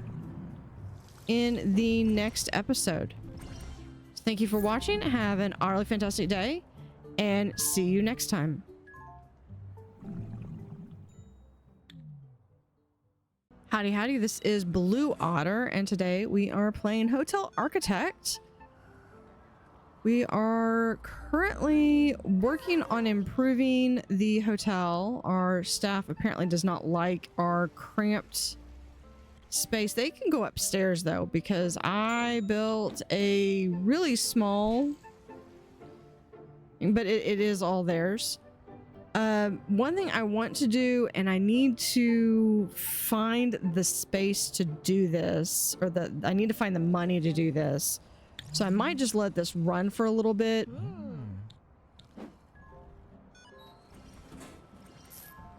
in the next episode. Thank you for watching. Have an utterly fantastic day, and see you next time. Howdy, howdy. This is Blue Otter, and today we are playing Hotel Architect. We are currently working on improving the hotel. Our staff apparently does not like our cramped space. They can go upstairs though, because I built a really small, but it is all theirs. One thing I want to do, and I need to find the space to do this, or I need to find the money to do this. So I might just let this run for a little bit.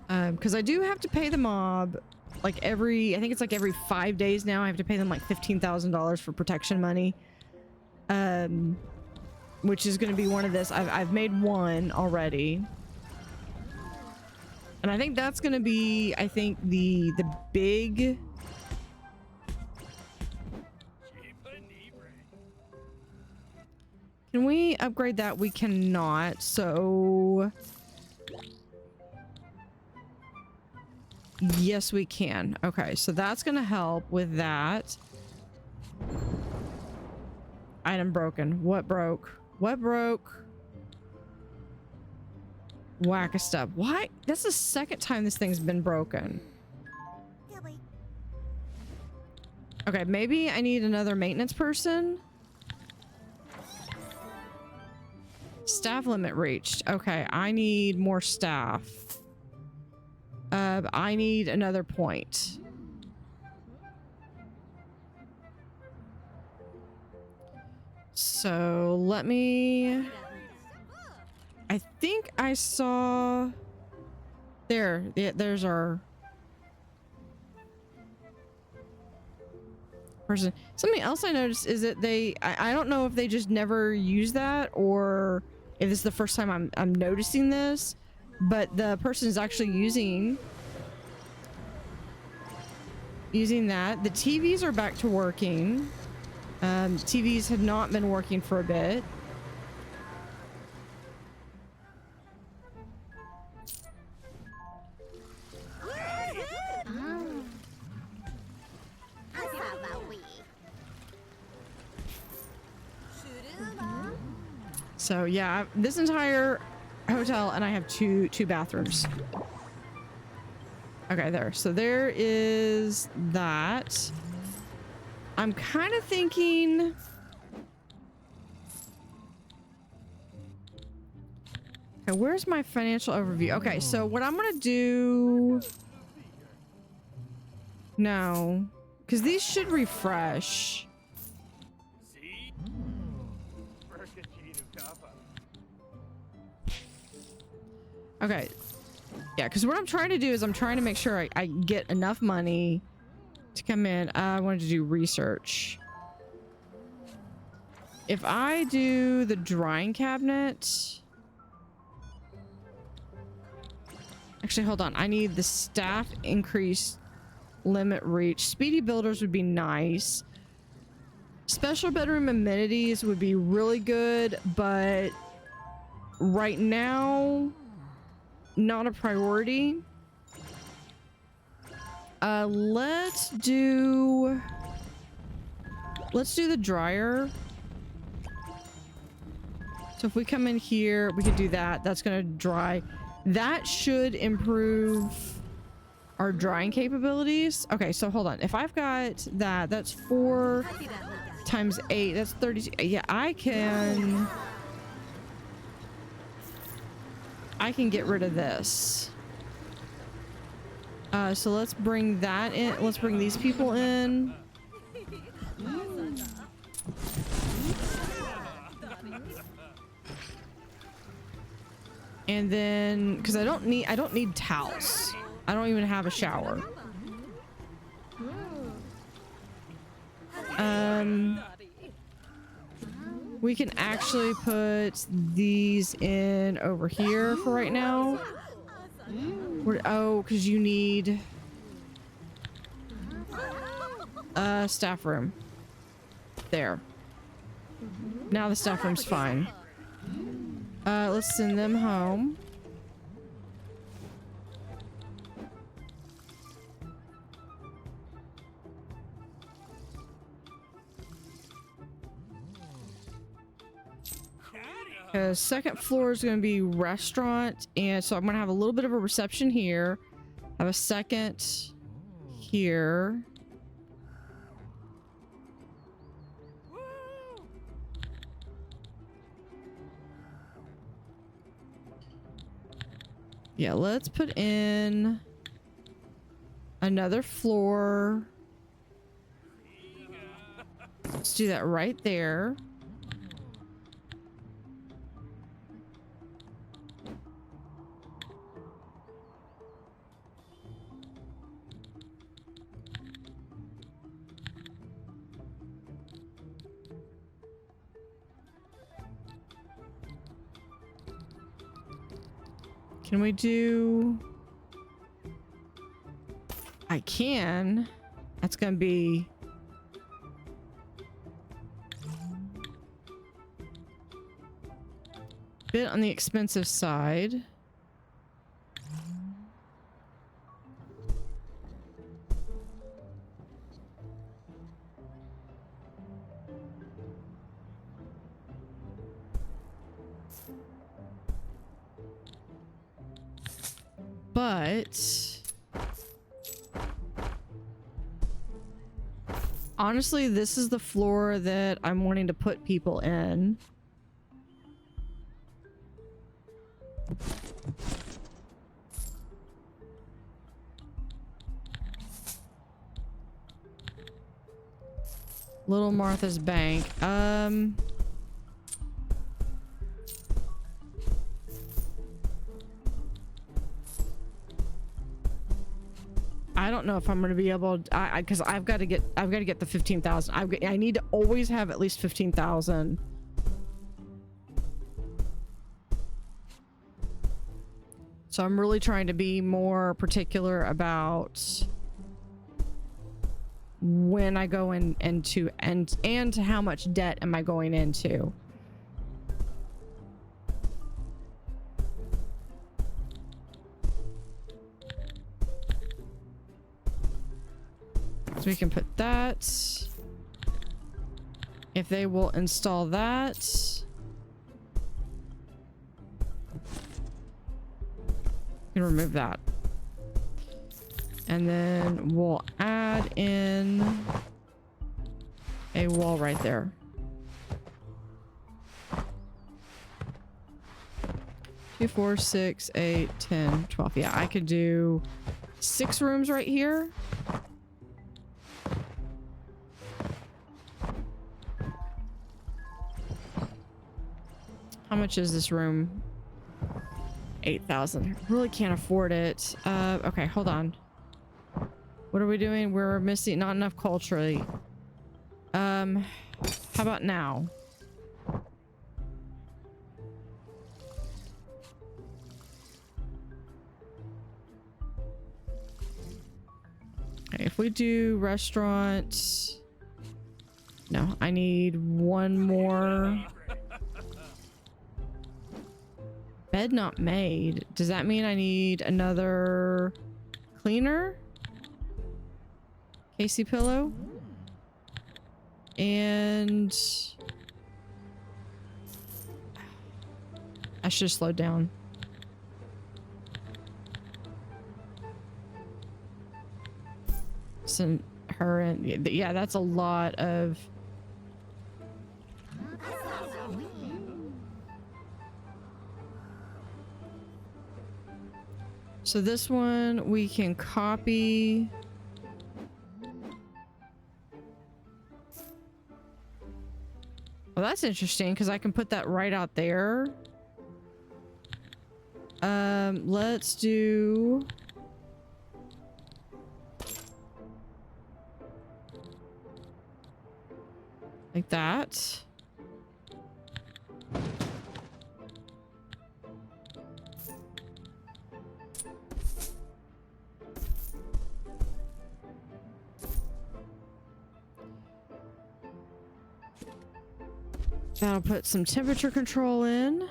Because I do have to pay the mob like I think it's like every 5 days now. I have to pay them like $15,000 for protection money. Which is going to be one of this. I've made one already. And I think that's going to be, I think, the big... Can we upgrade that? We cannot, so... Yes, we can. Okay, so that's gonna help with that. Item broken. What broke? What broke? Whack a step. Why? That's the second time this thing's been broken. Okay, maybe I need another maintenance person. Staff limit reached. Okay, I need more staff. I need another point. So let me... I think I saw... There, yeah, there's our... person. Something else I noticed is that I don't know if they just never use that or if this is the first time I'm noticing this, but the person is actually using that. The TVs are back to working. TVs had not been working for a bit. So yeah, this entire hotel, and I have two bathrooms. Okay, there. So there is that. I'm kind of thinking... Okay, where's my financial overview? Okay, so what I'm gonna do... No, because these should refresh. Okay. Yeah, because what I'm trying to do is I'm trying to make sure I get enough money to come in. I wanted to do research. If I do the drying cabinet... Actually, hold on. I need the staff increase limit reach. Speedy builders would be nice. Special bedroom amenities would be really good, but right now... not a priority. Let's do the dryer. So if we come in here, we could do that. That's gonna dry. That should improve our drying capabilities. Okay, so hold on. If I've got that, that's 4 times 8. That's 32. Yeah, I can get rid of this. So let's bring that in. Let's bring these people in. And then, because I don't need towels. I don't even have a shower. We can actually put these in over here for right now. Oh, because you need a staff room. There. Now the staff room's fine. Let's send them home. Second floor is going to be restaurant, and so I'm going to have a little bit of a reception here. Have a second here. Yeah, let's put in another floor. Let's do that right there. Can we do... I can. That's gonna be... a bit on the expensive side. But honestly, this is the floor that I'm wanting to put people in. Little Martha's Bank. I don't know if I'm going to be able to, because I've got to get the 15,000. I need to always have at least 15,000. So I'm really trying to be more particular about when I go into and how much debt am I going into. So we can put that. If they will install that. You can remove that. And then we'll add in a wall right there. 2, 4, 6, 8, 10, 12. Yeah, I could do 6 rooms right here. How much is this room? 8,000. Really can't afford it. Okay, hold on. What are we doing? We're missing not enough culturally. How about now? Okay, if we do restaurant, no, I need one more. Bed not made. Does that mean I need another cleaner? Casey pillow? And I should have slowed down. Send her in. Yeah, that's a lot of. So this one we can copy. Well, that's interesting because I can put that right out there. Let's do like that. That'll put some temperature control in.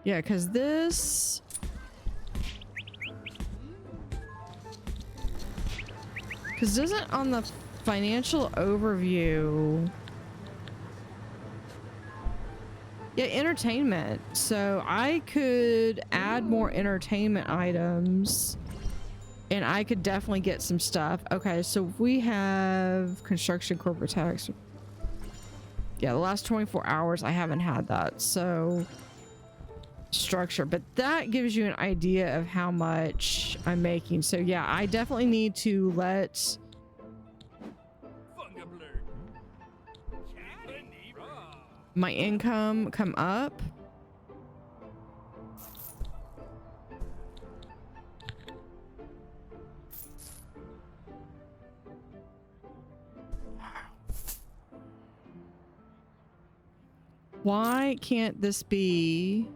Yeah, because this... Because doesn't on the financial overview... Yeah, entertainment. So I could add more entertainment items and I could definitely get some stuff. Okay, so if we have construction corporate tax. Yeah, the last 24 hours I haven't had that. So structure, but that gives you an idea of how much I'm making. So yeah, I definitely need to let my income come up. Why can't this be?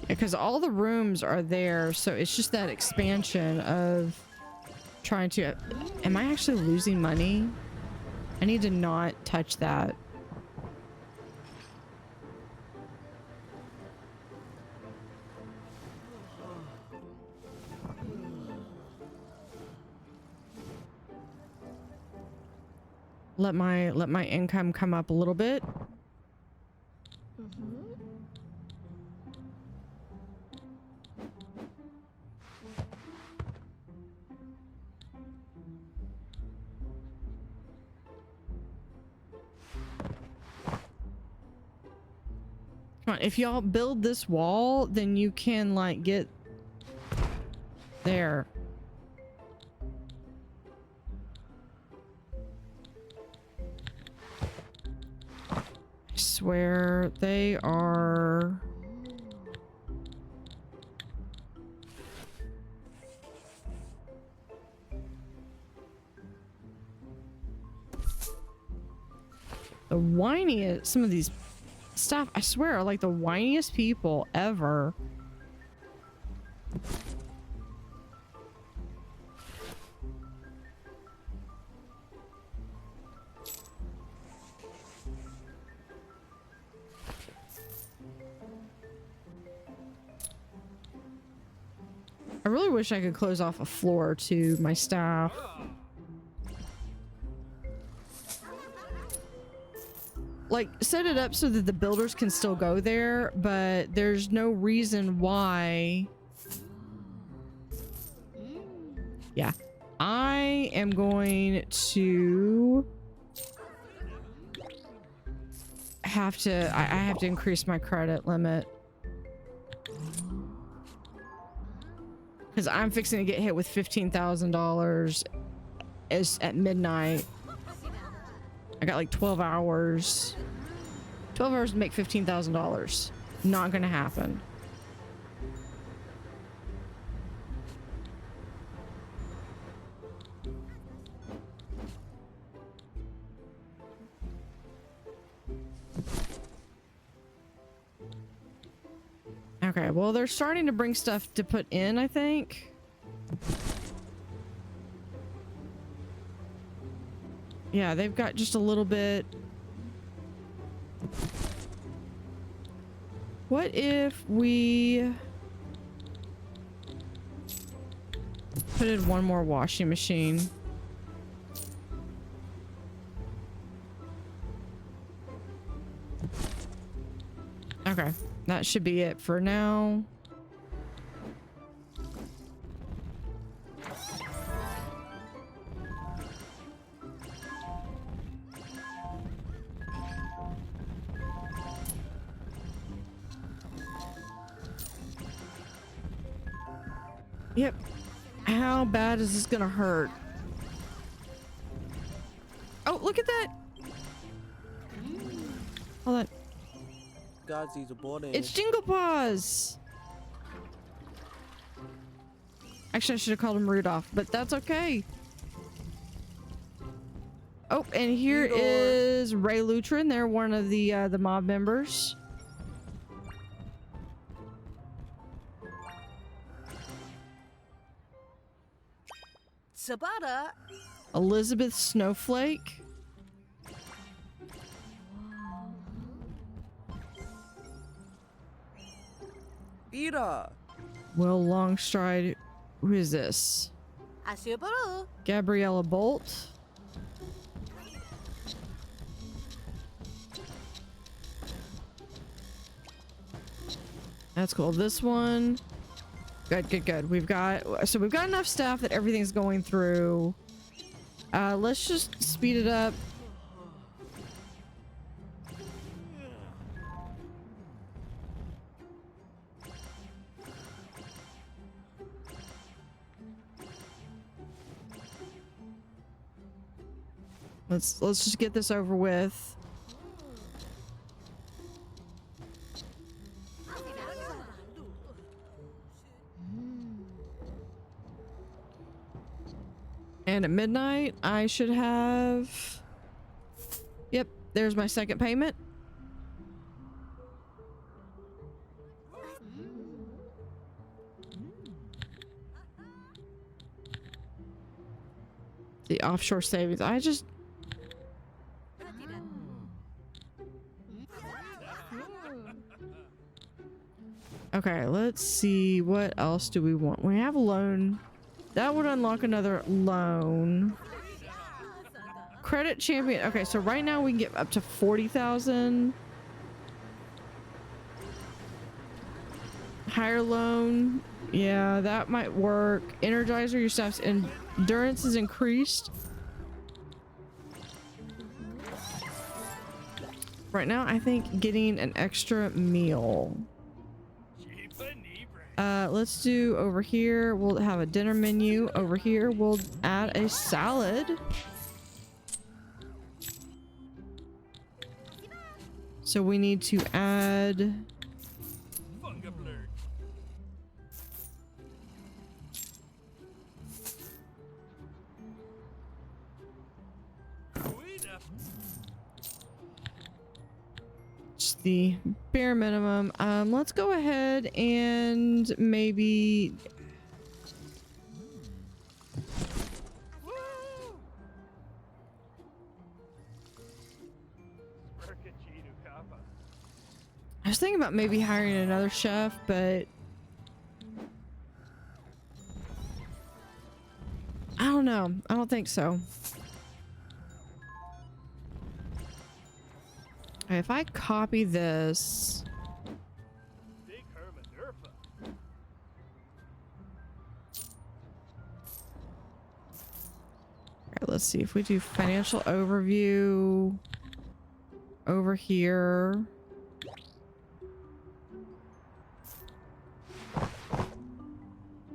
Because all the rooms are there, so it's just that expansion of trying to... Am I actually losing money? I need to not touch that. let my income come up a little bit. Come on, if y'all build this wall, then you can like get there. I swear they are. The whiniest, some of these staff, I swear, are like the whiniest people ever. I really wish I could close off a floor to my staff. Like, set it up so that the builders can still go there, but there's no reason why. Yeah. I am going to have to, I have to increase my credit limit. Because I'm fixing to get hit with $15,000 at midnight. I got like 12 hours. 12 hours to make $15,000. Not gonna happen. Okay, well, they're starting to bring stuff to put in, I think. Yeah, they've got just a little bit. What if we put in one more washing machine? Okay, that should be it for now. Yep. How bad is this gonna hurt? Oh, look at that! Hold on. It's Jingle Paws! Actually, I should have called him Rudolph, but that's okay. Oh, and here is Ray Lutrin. They're one of the mob members. Sabata. Elizabeth Snowflake. Ira. Will Longstride. Who is this? Asiabaru. Gabriella Bolt. That's cool. This one. Good, good, good. We've got enough staff that everything's going through. Let's just speed it up. Let's just get this over with. And at midnight, I should have... Yep, there's my second payment. The offshore savings. I just... Okay, let's see. What else do we want? We have a loan. That would unlock another loan. credit champion. Okay, so right now we can get up to 40,000. Higher loan. Yeah, that might work. Energizer, your staff's endurance is increased. Right now, I think getting an extra meal. Let's do over here. We'll have a dinner menu. Over here, we'll add a salad. So we need to add... the bare minimum. Let's go ahead and maybe I was thinking about maybe hiring another chef, but I don't know. I don't think so. If I copy this, alright, let's see if we do financial overview over here.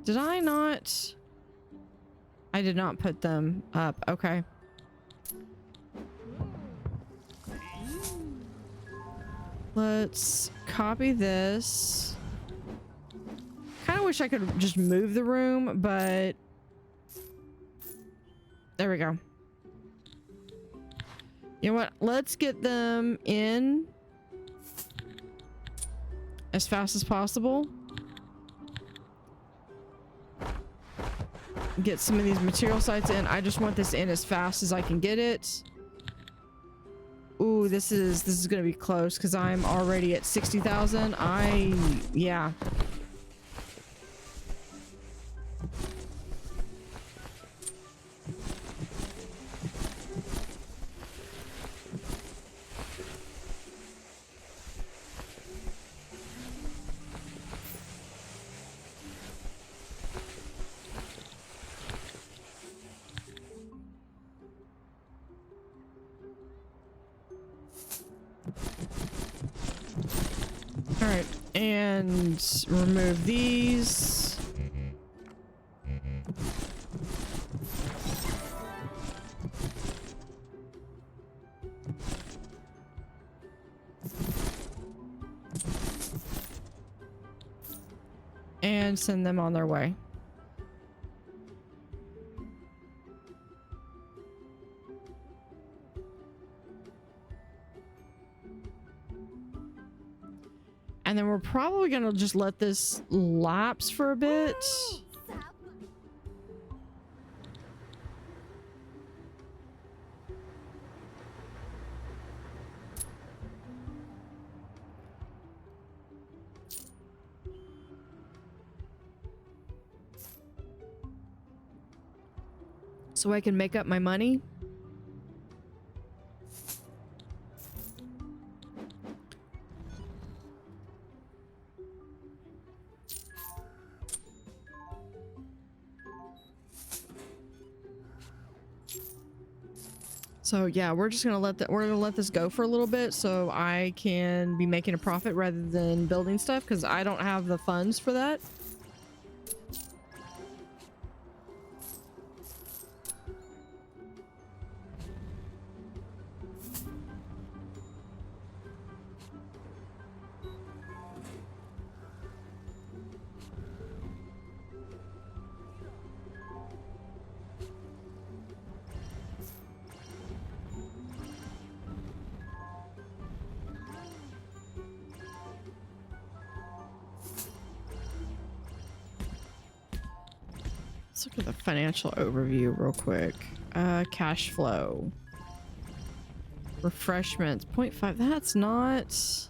Did I not? I did not put them up. Okay. Let's copy this. Kind of wish I could just move the room, but there we go. You know what? Let's get them in as fast as possible. Get some of these material sites in. I just want this in as fast as I can get it. Ooh, this is gonna be close because I'm already at 60,000. Yeah. Alright, and remove these. And send them on their way. And then we're probably gonna just let this lapse for a bit. So I can make up my money. So yeah, we're just gonna let this go for a little bit so I can be making a profit rather than building stuff because I don't have the funds for that. Let's look at the financial overview real quick. Cash flow. Refreshments, 0.5. That's not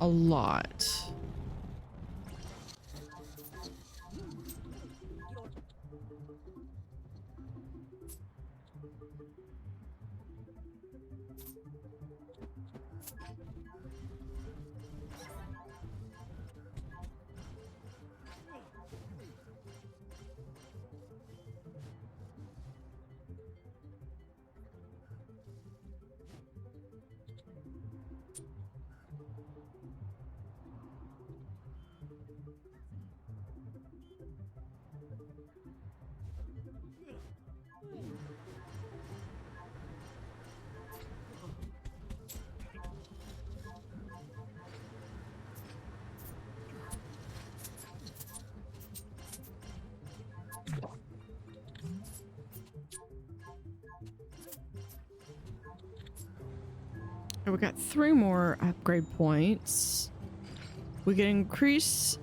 a lot. We got 3 more upgrade points. We can increase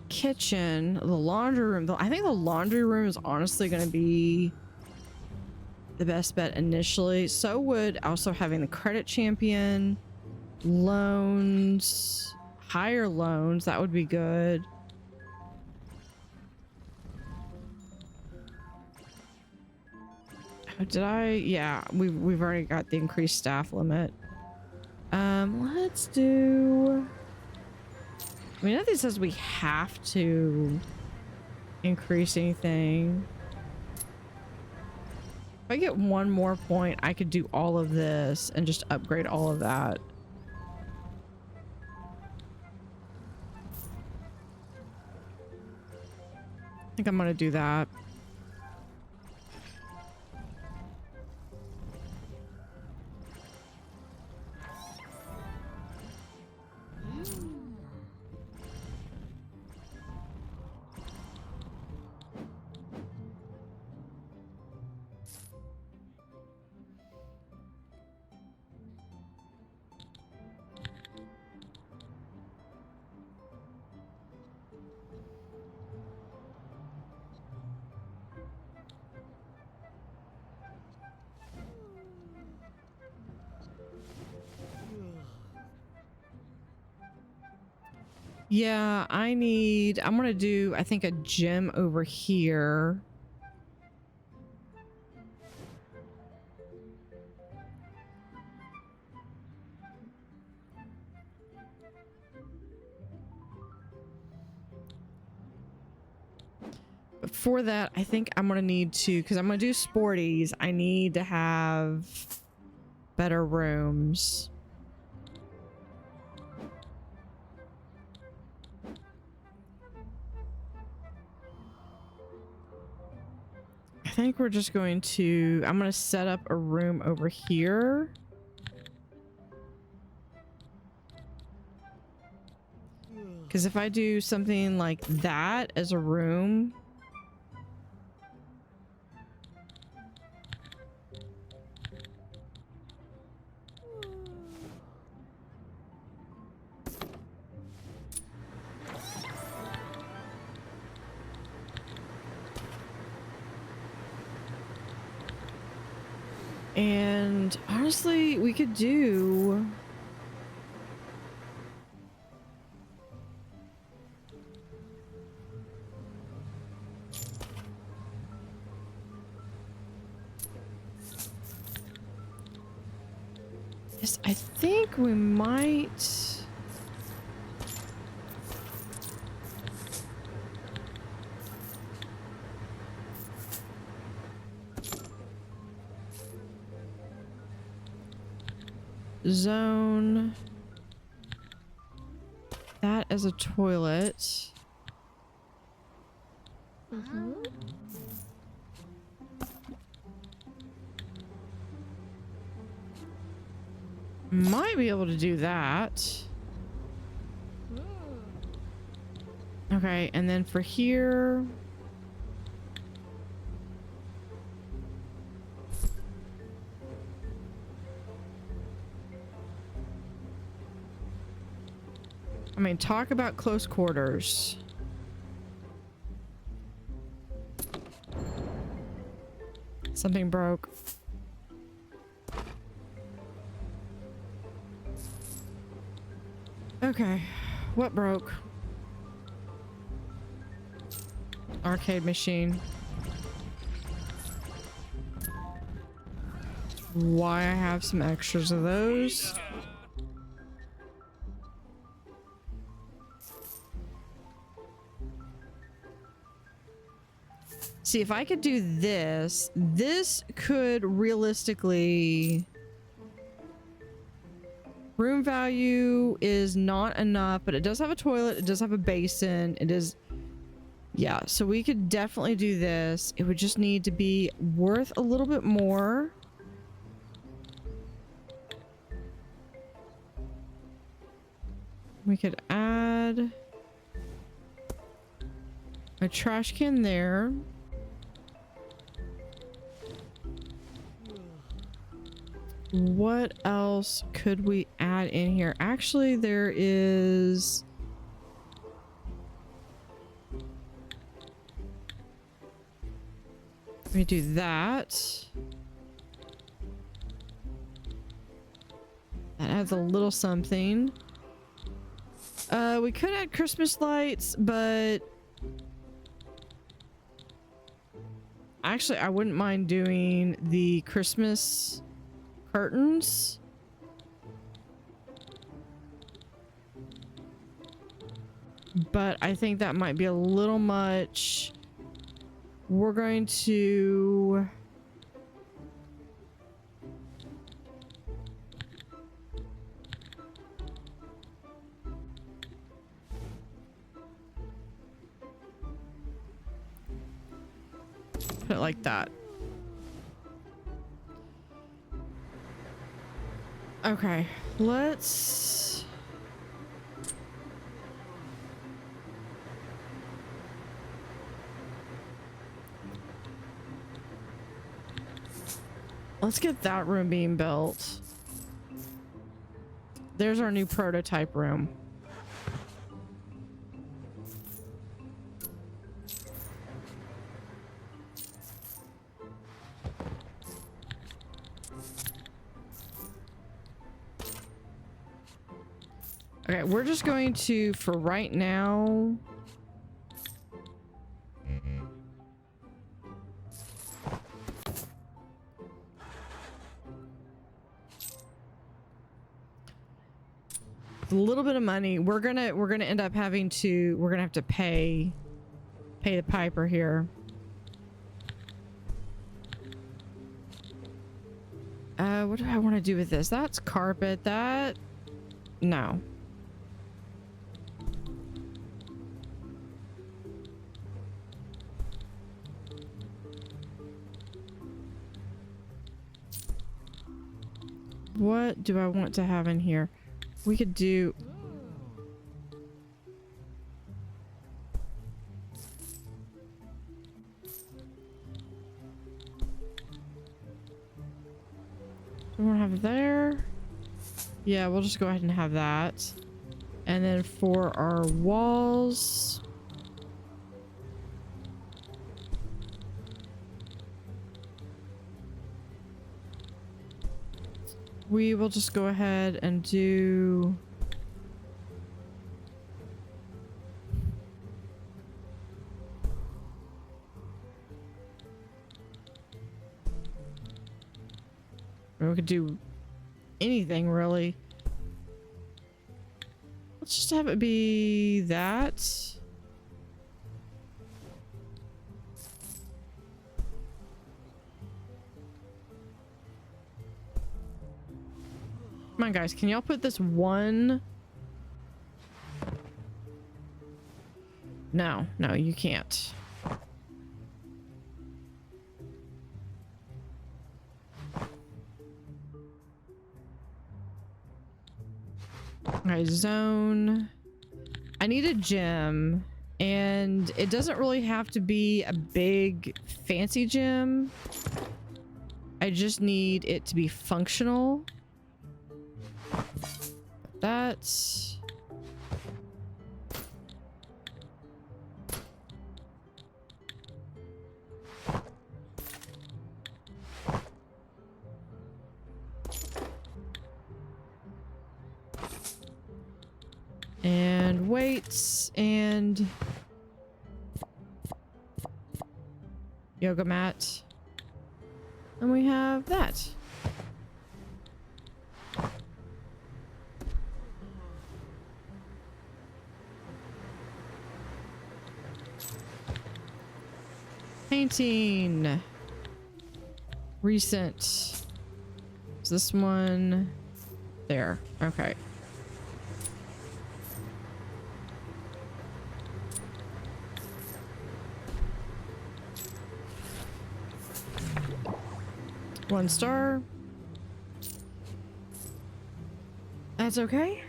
kitchen, the laundry room. I think the laundry room is honestly going to be the best bet initially. So would also having the credit champion, loans, higher loans. That would be good. Did I? Yeah, we've already got the increased staff limit. Let's do. I mean, nothing says we have to increase anything. If I get 1 more point, I could do all of this and just upgrade all of that. I think I'm gonna do that. Yeah, I'm gonna do, I think, a gym over here. But for that, I think I'm gonna need to, because I'm gonna do sporties, I need to have better rooms. I think we're just going to, I'm going to set up a room over here. Because if I do something like that as a room, and honestly, we could do yes, I think we might zone that as a toilet. Might be able to do that. Okay, and then for here, I mean, talk about close quarters. Something broke. Okay, what broke? Arcade machine. Why I have some extras of those. See, if I could do this, this could realistically... Room value is not enough, but it does have a toilet, it does have a basin, it is... Yeah, so we could definitely do this. It would just need to be worth a little bit more. We could add a trash can there. What else could we add in here? Actually, there is... Let me do that. That adds a little something. We could add Christmas lights, but actually I wouldn't mind doing the Christmas curtains. But I think that might be a little much. We're going to... put it like that. Okay, let's... let's get that room being built. There's our new prototype room. Okay, we're just going to, for right now... a little bit of money. We're gonna end up having to, we're gonna have to pay the piper here. What do I want to do with this? That's carpet. That... no. What do I want to have in here? We could do... we want to have it there. Yeah, we'll just go ahead and have that. And then for our walls... we will just go ahead and do... we could do anything really. Let's just have it be that. Come on, guys. Can y'all put this one? No, no, you can't. Alright, zone. I need a gym, and it doesn't really have to be a big, fancy gym. I just need it to be functional. That's... and weights and yoga mat, and we have that. Painting. Recent. Is this one there? Okay. One star. That's okay.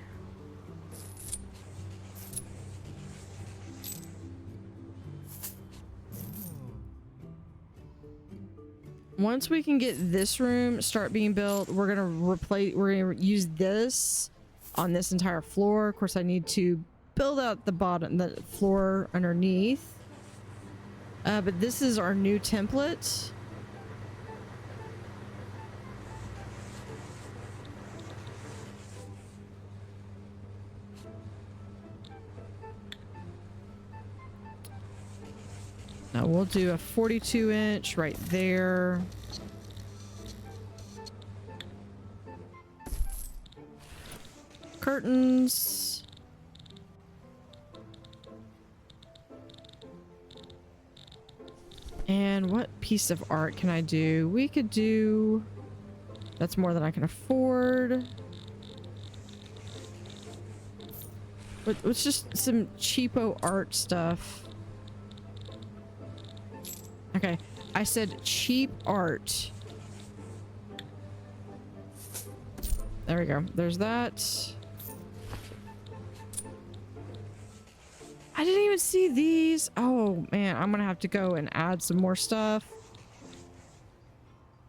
once we can get this room start being built, we're gonna use this on this entire floor. Of course, I need to build out the floor underneath. But this is our new template. Now we'll do a 42-inch right there. Curtains. And what piece of art can I do? We could do... That's more than I can afford. But it's just some cheapo art stuff. Okay, I said cheap art. There we go. There's that. I didn't even see these. Oh man, I'm gonna have to go and add some more stuff.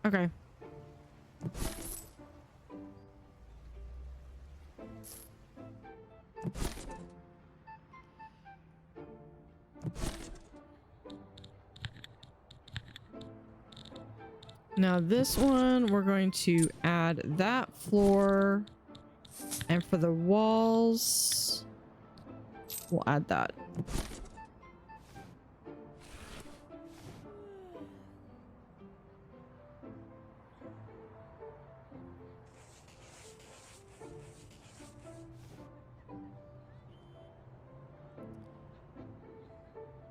Okay. Now this one, we're going to add that floor, and for the walls, we'll add that.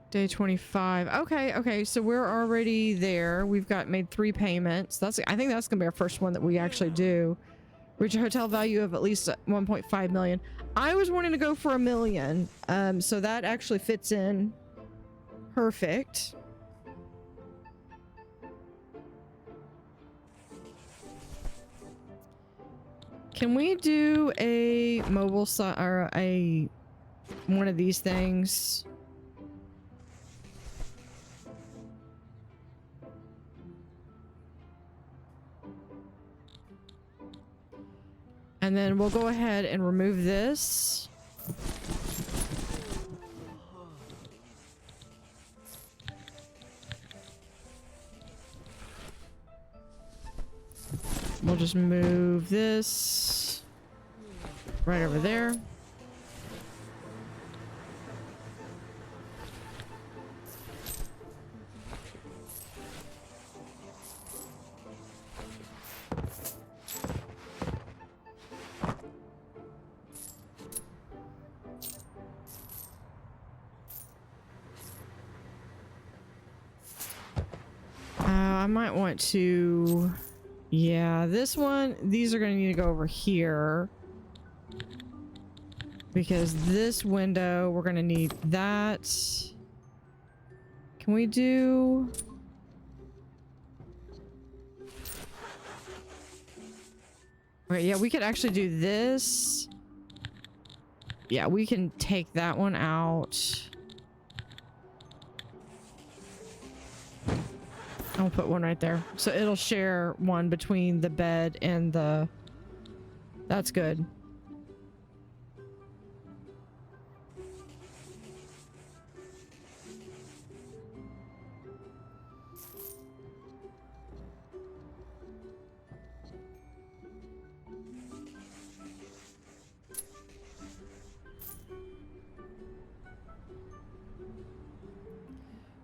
Day 25. Okay, so we're already there. We've made 3 payments. I think that's gonna be our first one that we actually do. Reach a hotel value of at least 1.5 million. I was wanting to go for $1 million. So that actually fits in perfect. Can we do a mobile or one of these things? And then we'll go ahead and remove this. We'll just move this right over there. I might want to... Yeah, this one, these are going to need to go over here. Because this window, we're going to need that. Can we do... Right, yeah, we could actually do this. Yeah, we can take that one out. I'll put one right there. So it'll share one between the bed and the... That's good.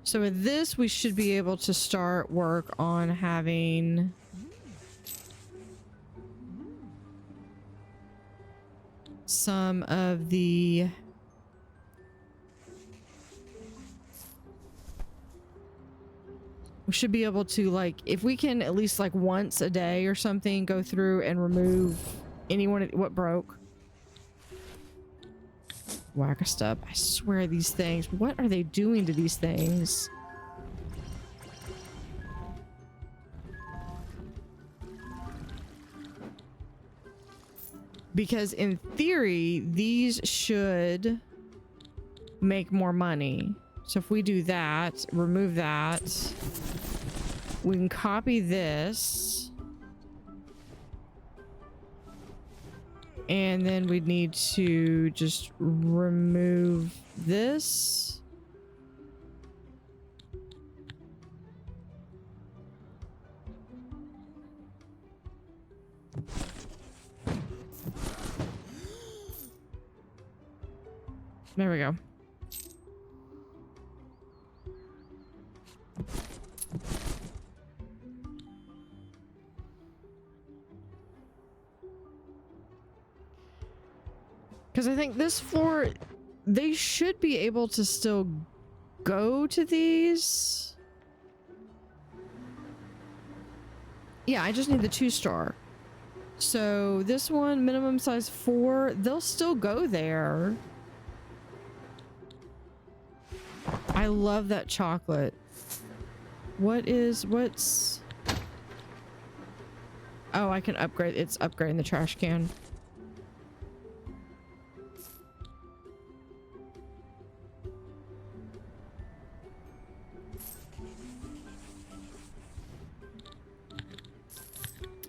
So with this, we should be able to start work on having some of the we should be able to, like, if we can at least like once a day or something go through and remove anyone what broke. Whack a stub. I swear these things. What are they doing to these things? Because in theory, these should make more money. So if we do that, remove that, we can copy this. And then we'd need to just remove this. There we go. Because I think this floor, they should be able to still go to these. Yeah, I just need the 2-star. So this one, minimum size 4, they'll still go there. I love that chocolate. What's... Oh, I can upgrade. It's upgrading the trash can.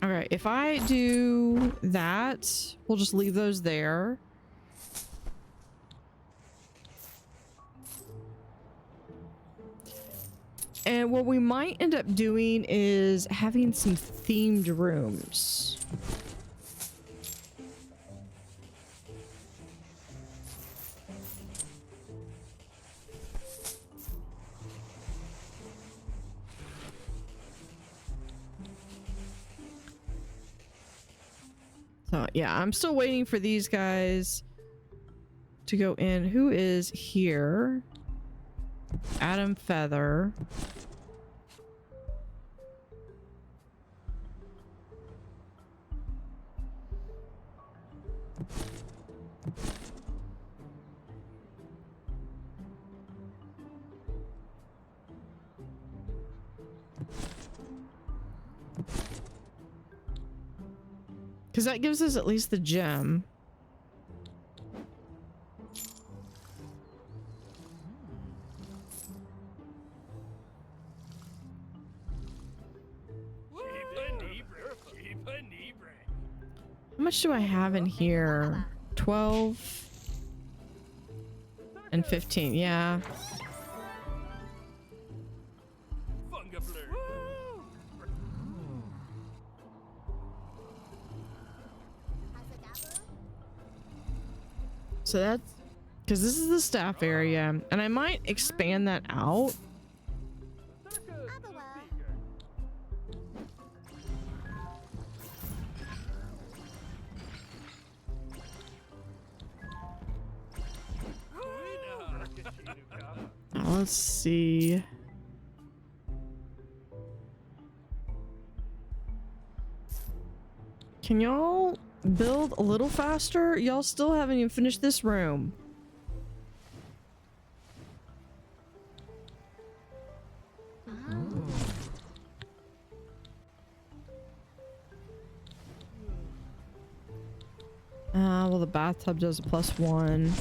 Okay, if I do that, we'll just leave those there. And what we might end up doing is having some themed rooms. So yeah, I'm still waiting for these guys to go in. Who is here? Adam Feather. Because that gives us at least the gem. How much do I have in here? 12 and 15, yeah. So that's because this is the staff area, and I might expand that out. Let's see. Can y'all build a little faster? Y'all still haven't even finished this room. Well, the bathtub does a +1.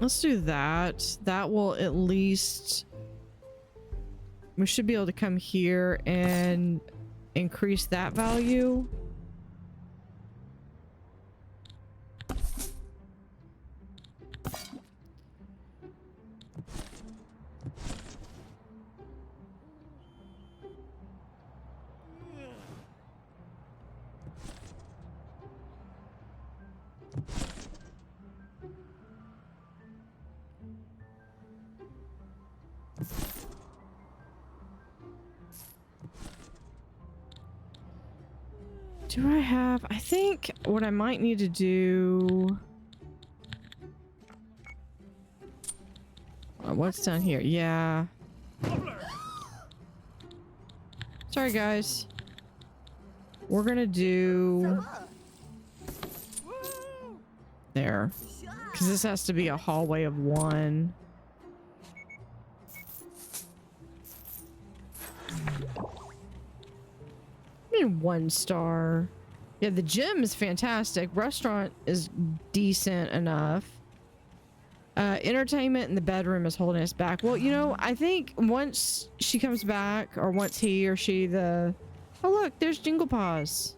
Let's do that. That will at least... We should be able to come here and increase that value. Do I have... I think what I might need to do... what's down here? Yeah. Sorry, guys. We're gonna do... There. Because this has to be a hallway of 1. I mean, 1 star. Yeah, the gym is fantastic. Restaurant is decent enough. Entertainment in the bedroom is holding us back. Well, you know, I think once she comes back, or once he or she, oh look, there's Jingle Paws.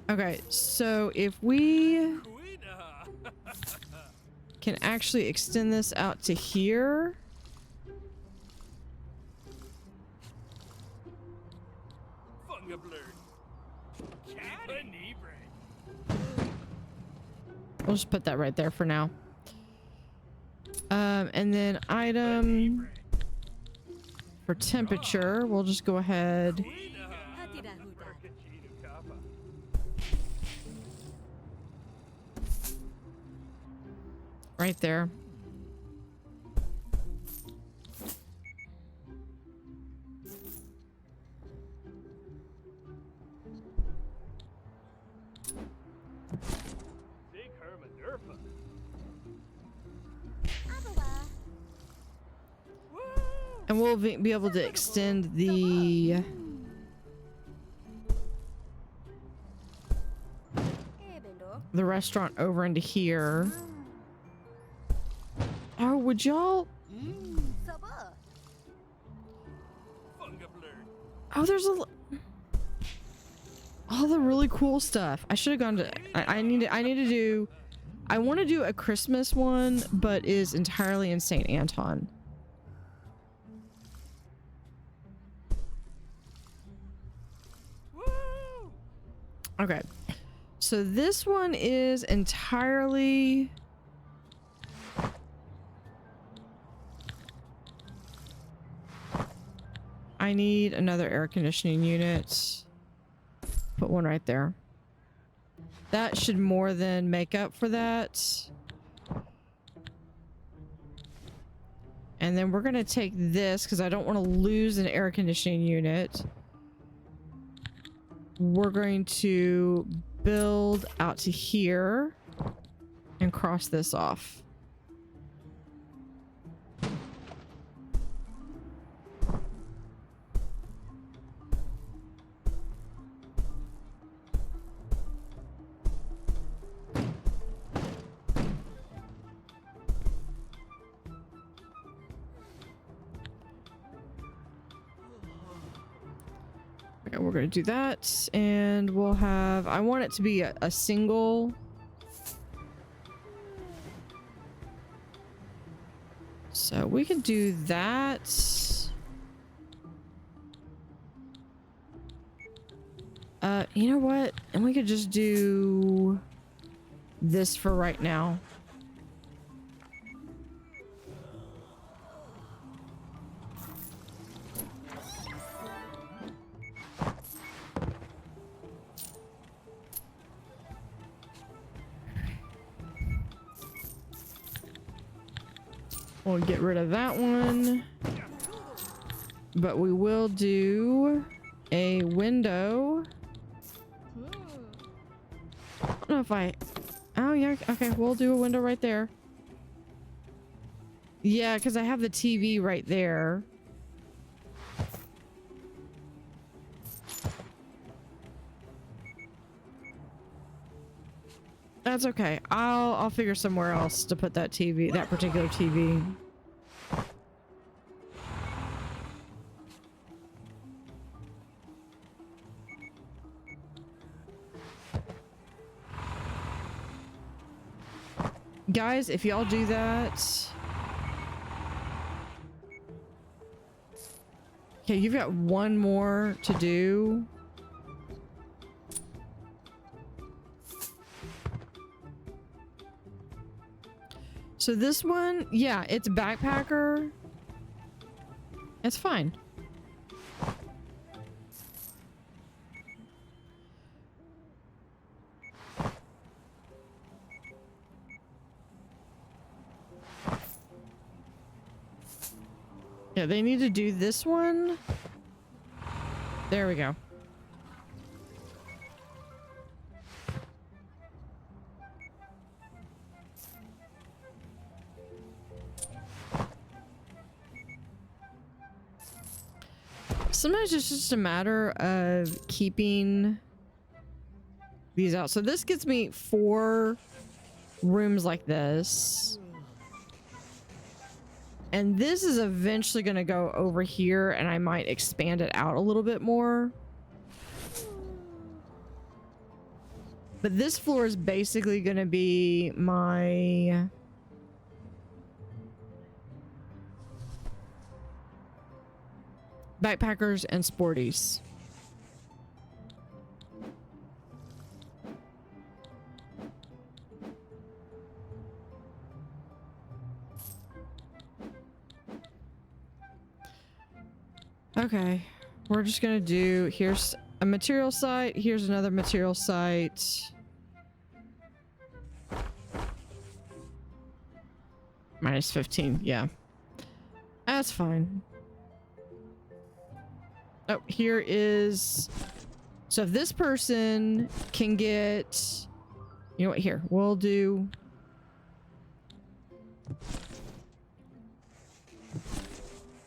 Okay, so if we can actually extend this out to here. We'll just put that right there for now. And then item for temperature, we'll just go ahead. Right there. And we'll be able to extend the restaurant over into here. Oh, would y'all? Oh, there's all the really cool stuff. I should have gone to. I need to do. I want to do a Christmas one, but is entirely in St. Anton. Okay, so this one is entirely. I need another air conditioning unit. Put one right there. That should more than make up for that. And then we're gonna take this because I don't want to lose an air conditioning unit. We're going to build out to here and cross this off. Okay, we're gonna do that, and we'll have. I want it to be a single. So we can do that. You know what? And we could just do this for right now. We'll get rid of that one. But we will do a window. I don't know if I... Oh, yeah. Okay, we'll do a window right there. Yeah, because I have the TV right there. That's okay. I'll figure somewhere else to put that TV, that particular TV. Guys, if y'all do that. Okay, you've got one more to do. So this one, yeah, it's backpacker. It's fine. Yeah, they need to do this one. There we go. Sometimes it's just a matter of keeping these out. So this gets me 4 rooms like this. And this is eventually going to go over here, and I might expand it out a little bit more. But this floor is basically going to be my... backpackers and sporties. Okay, we're just gonna do, here's a material site, here's another material site. Minus 15, yeah. That's fine. Oh, here is... So if this person can get... You know what, here, we'll do...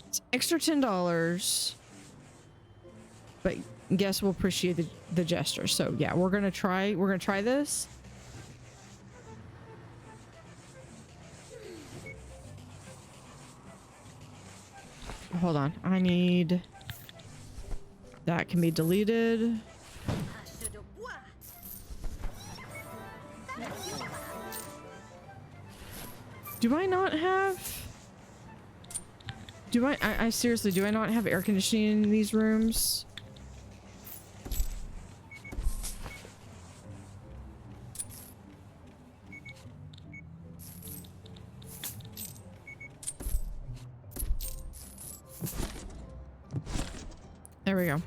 It's extra $10. But guess we'll appreciate the gesture. So yeah, we're gonna try this. Hold on, I need... That can be deleted. Do I not have... Do I seriously, do I not have air conditioning in these rooms? There we go.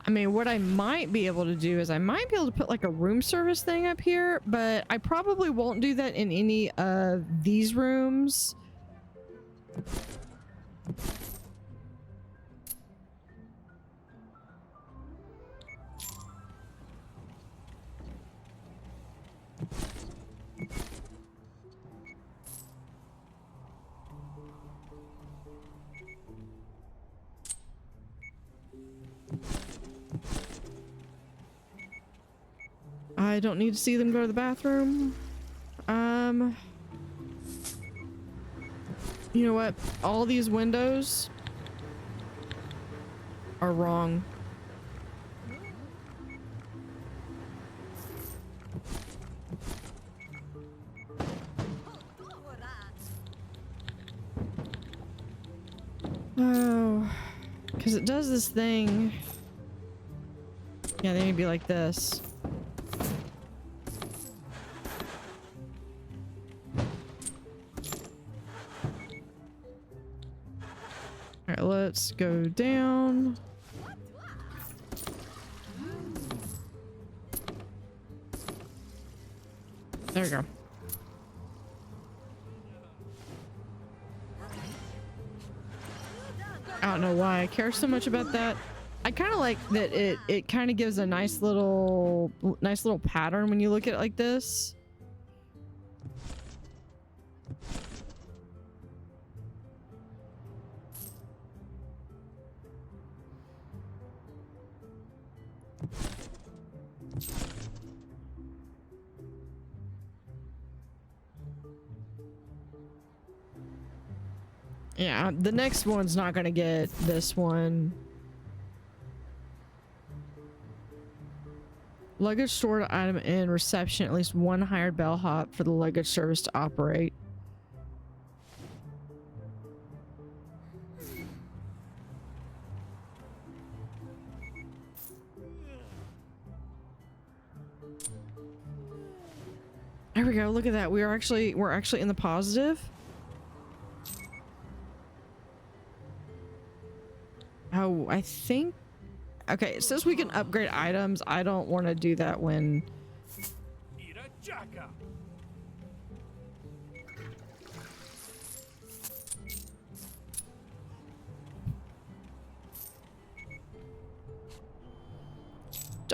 I mean, what I might be able to do is I might be able to put like a room service thing up here, but I probably won't do that in any of these rooms. I don't need to see them go to the bathroom. You know what? All these windows are wrong. Oh, because it does this thing. Yeah, they need to be like this. Alright, let's go down. There we go. I don't know why I care so much about that. I kind of like that it kind of gives a nice little pattern when you look at it like this. Yeah, the next one's not gonna get this one. Luggage stored item in reception, at least one hired bellhop for the luggage service to operate. There we go, look at that. We're actually in the positive. Oh, I think... Okay, it says we can upgrade items. I don't want to do that when...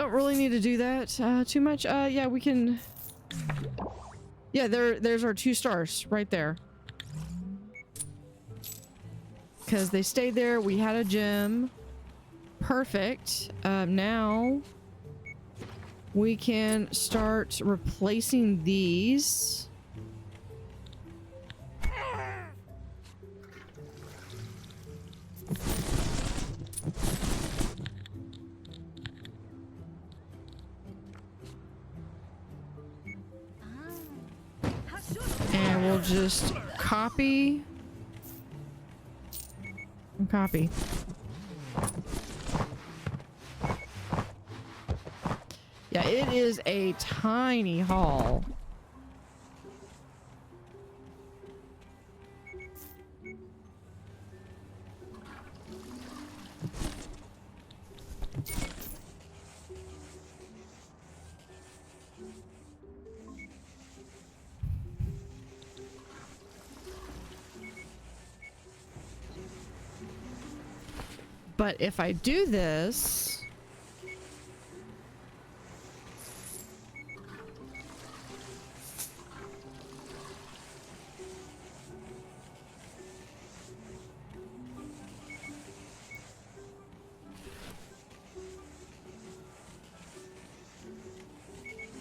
Don't really need to do that too much. Yeah, we can. Yeah, there's our 2 stars right there. Because they stayed there. We had a gym. Perfect. Now we can start replacing these. And we'll just copy and copy. Yeah, it is a tiny hall. But if I do this,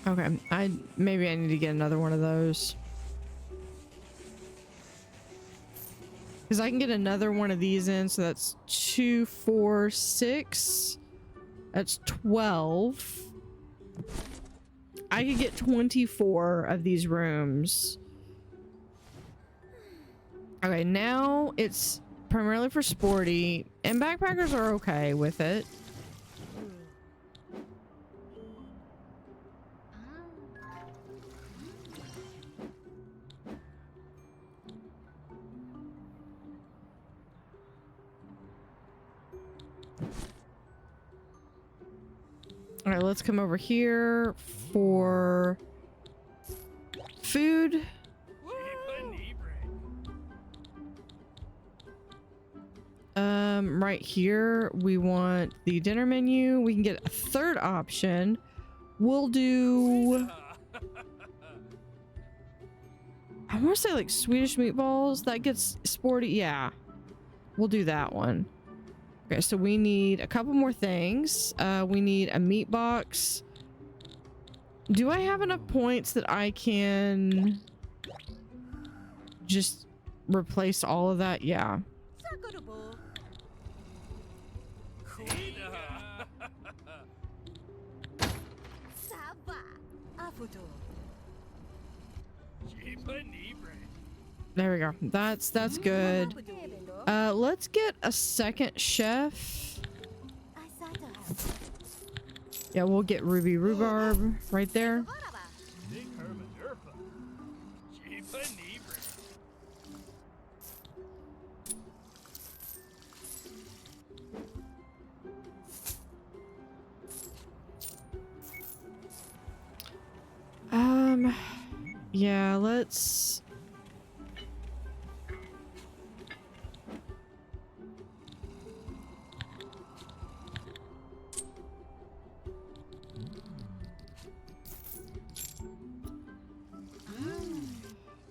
okay, maybe I need to get another one of those. Because I can get another one of these in, so that's 2, 4, 6. That's 12. I could get 24 of these rooms. Okay, now it's primarily for sporty, and backpackers are okay with it. All right, let's come over here for food. Right here, we want the dinner menu. We can get a third option. We'll do, I want to say like Swedish meatballs. That gets sporty. Yeah, we'll do that one. Okay, so we need a couple more things. We need a meat box. Do I have enough points that I can just replace all of that? Yeah. There we go. That's good. Let's get a second chef. Yeah, we'll get Ruby Rhubarb right there. Yeah, let's...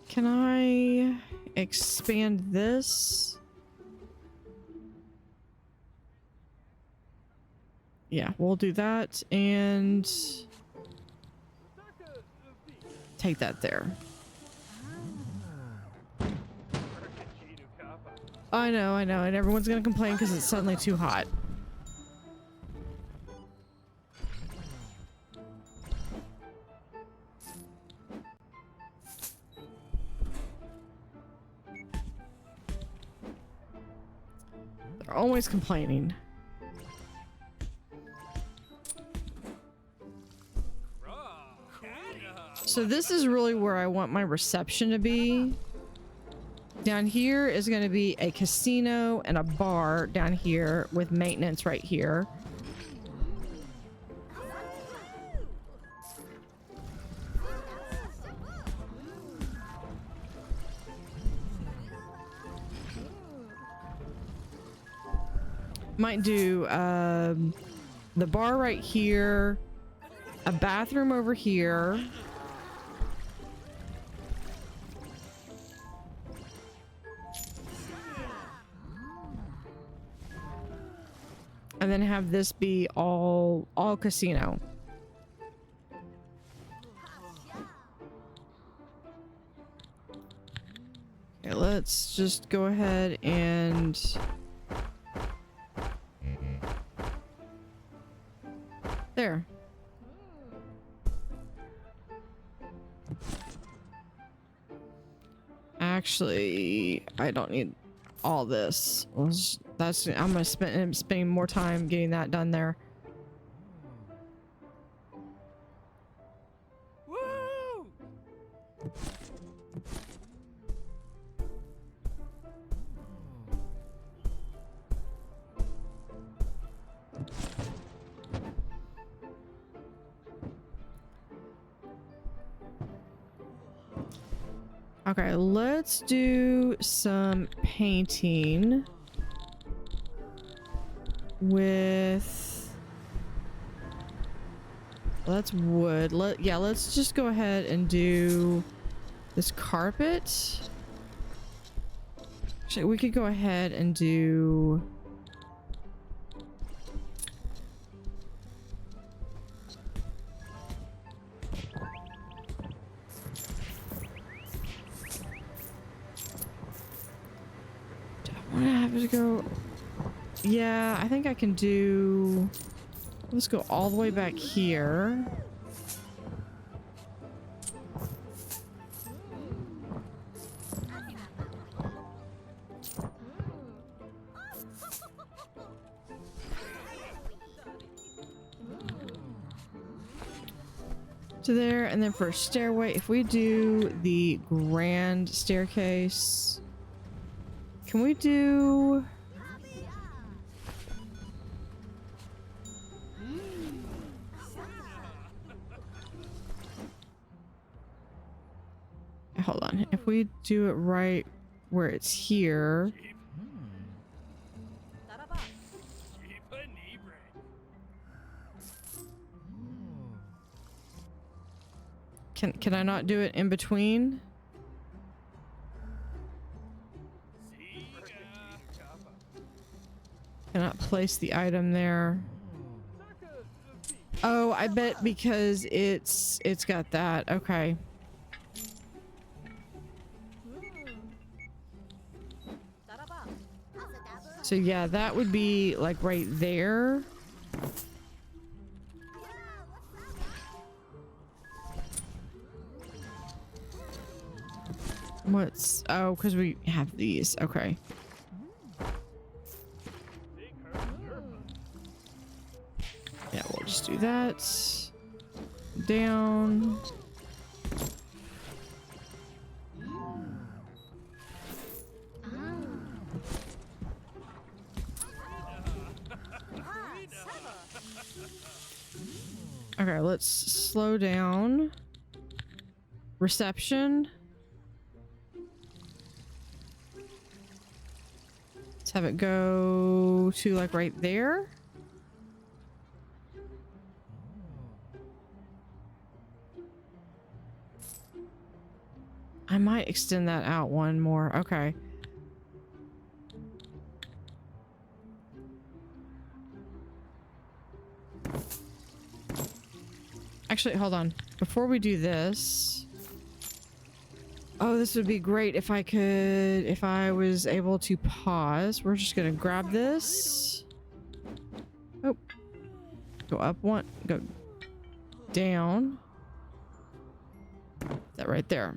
Can I expand this? Yeah, we'll do that and take that there. I know, and everyone's gonna complain because it's suddenly too hot. They're always complaining. So this is really where I want my reception to be. Down here is going to be a casino and a bar down here with maintenance right here. Might do the bar right here, a bathroom over here. And then have this be all casino. Okay, let's just go ahead and there. Actually, I don't need all this. I'm gonna spend more time getting that done there. Woo! Okay, let's do some painting with, that's wood. Let's just go ahead and do this carpet. Actually, we could go ahead and do I have to go. Yeah, I think I can do. Let's go all the way back here. To there, and then for a stairway, if we do the grand staircase, can we do? Hold on. If we do it right where it's here. Can I not do it in between? Cannot place the item there. Oh, I bet because it's got that. Okay. So yeah, that would be like right there. What's, oh, because we have these. Okay. Yeah, we'll just do that. Down. Okay, let's slow down. Reception. Let's have it go to like right there. I might extend that out one more. Okay. Actually, hold on. Before we do this. Oh, this would be great if I was able to pause. We're just gonna grab this. Oh. Go up one, go down. That right there.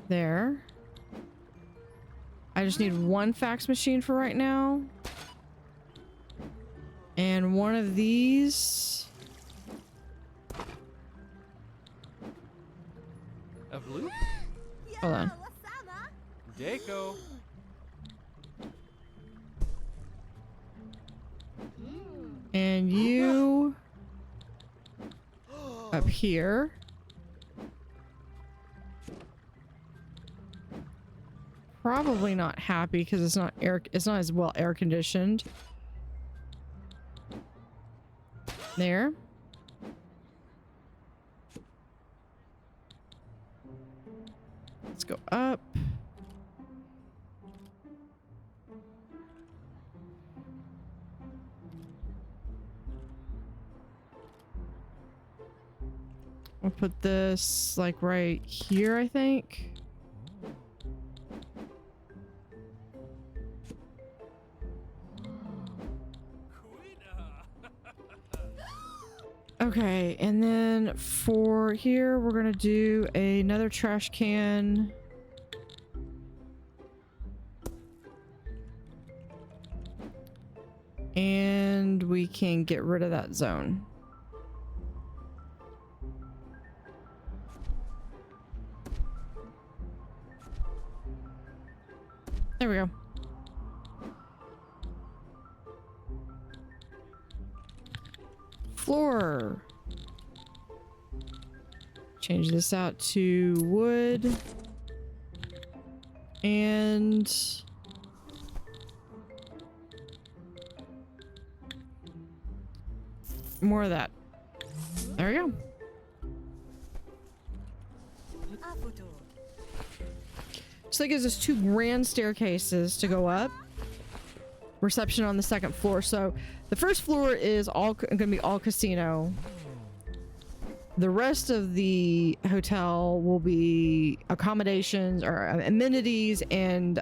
There. I just need one fax machine for right now. And one of these. A blue? Hold on. Deco. And you up here. probably not happy because it's not as well air conditioned. There. Let's go up. I'll put this like right here, I think. Okay, and then for here, we're gonna do another trash can. And we can get rid of that zone. There we go. Floor. Change this out to wood. And more of that. There we go. So that gives us 2 grand staircases to go up. Reception on the 2nd floor. So the 1st floor is all gonna be all casino. The rest of the hotel will be accommodations or amenities and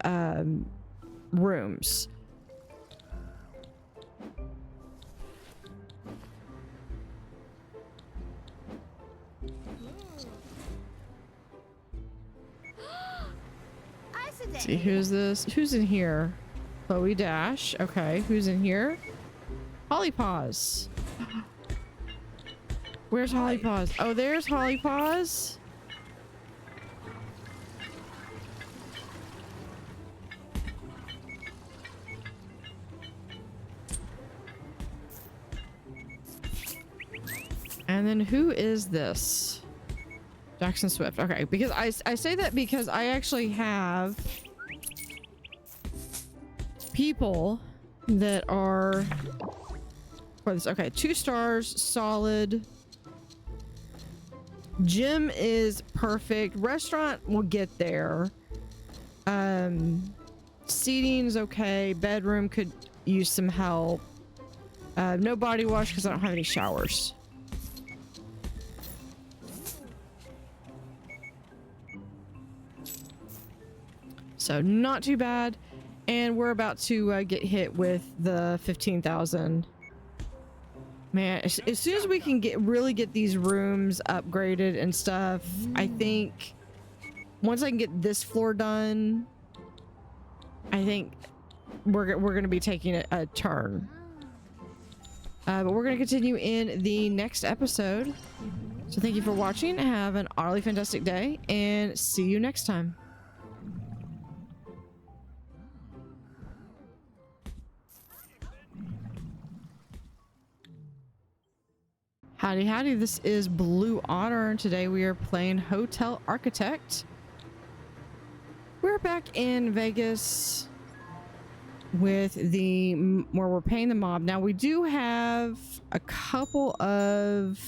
rooms. Let's see, who's this? Who's in here? Chloe Dash. Okay, who's in here? Holly Paws. Where's Holly Paws? Oh, there's Holly Paws. And then who is this? Jackson Swift. Okay, because I say that because I actually have people that are for this. Okay, 2 stars, solid. Gym is perfect. Restaurant will get there. Seating is okay. Bedroom could use some help. No body wash because I don't have any showers. So not too bad. And we're about to get hit with the 15,000. Man, as soon as we can really get these rooms upgraded and stuff, I think once I can get this floor done, I think we're gonna be taking a turn. But we're gonna continue in the next episode. So thank you for watching. Have an utterly fantastic day and see you next time. Howdy howdy, this is Blue Otter and today we are playing Hotel Architect. We're back in Vegas with where we're paying the mob. Now we do have a couple of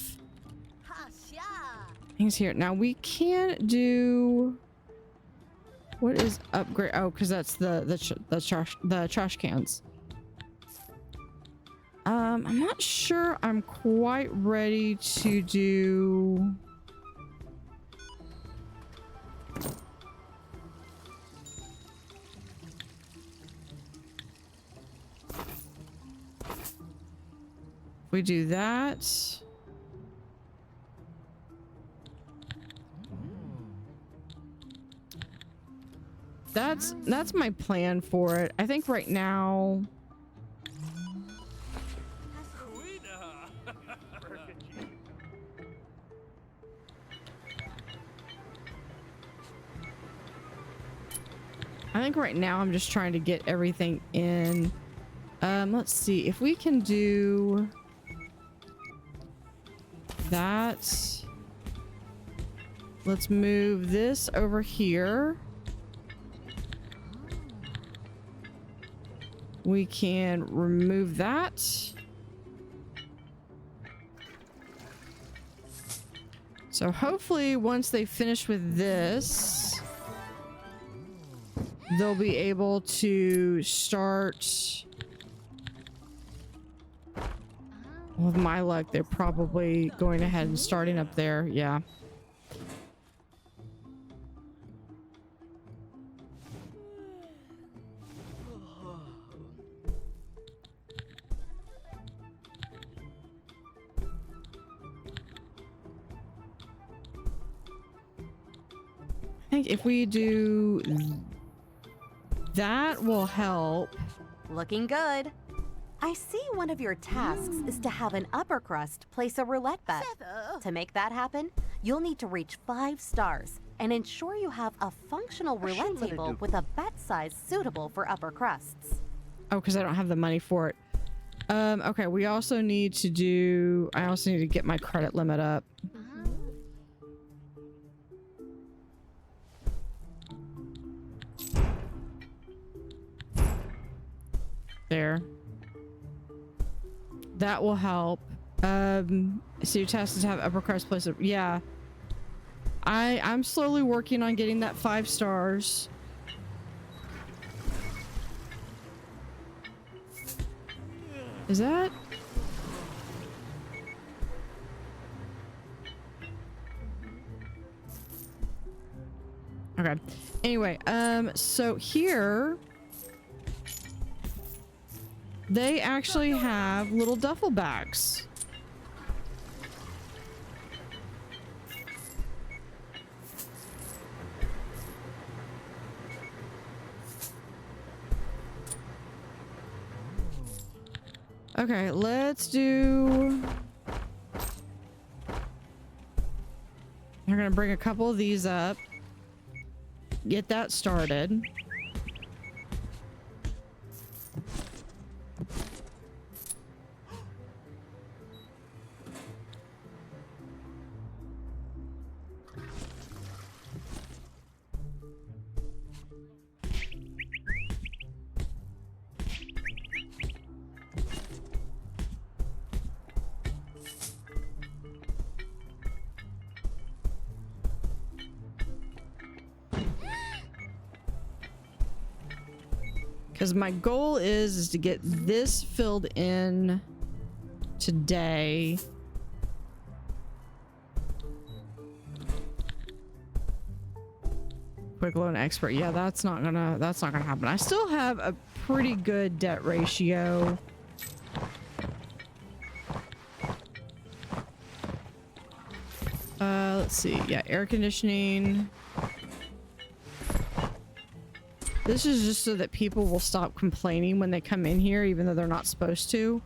things here. Now we can do, what is upgrade? Oh, because that's the trash cans. I'm not sure I'm quite ready to do we do that. That's my plan for it. I think right now I'm just trying to get everything in. Let's see if we can do that. Let's move this over here. we can remove that. So hopefully once they finish with this, they'll be able to start. With my luck, they're probably going ahead and starting up there. Yeah. I think if we do that will help. Looking good. I see one of your tasks is to have an upper crust place a roulette bet. To make that happen, you'll need to reach 5 stars and ensure you have a functional roulette table with a bet size suitable for upper crusts. Oh, because I don't have the money for it. Okay, we also need to do... I also need to get my credit limit up. There. That will help. So your task is to have upper crust place. Yeah. I'm slowly working on getting that 5 stars. Is that? Okay. Anyway, so here they actually have little duffel bags. Okay, let's do... We're gonna bring a couple of these up. Get that started. Because my goal is to get this filled in today. Quick loan expert. Yeah, that's not gonna happen. I still have a pretty good debt ratio. Let's see. Yeah, air conditioning. This is just so that people will stop complaining when they come in here, even though they're not supposed to.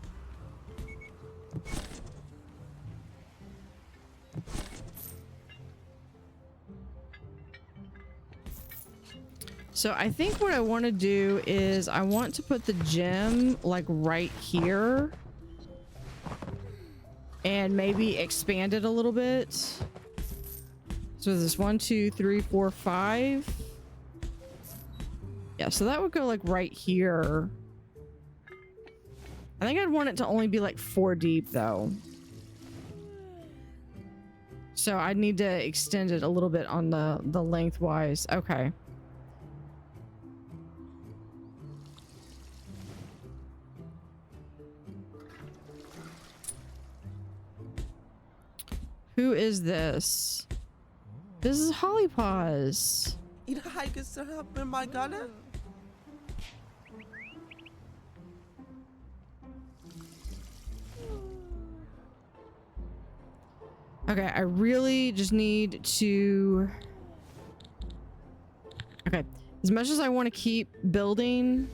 So I think what I want to do is I want to put the gym like right here and maybe expand it a little bit. So this 1, 2, 3, 4, 5. Yeah, so that would go like right here. I think I'd want it to only be like 4 deep though. So I'd need to extend it a little bit on the lengthwise. Okay. Who is this? This is Holly Paws. این هایگه سرها به مگانه؟ Okay, I really just need to... Okay, as much as I want to keep building...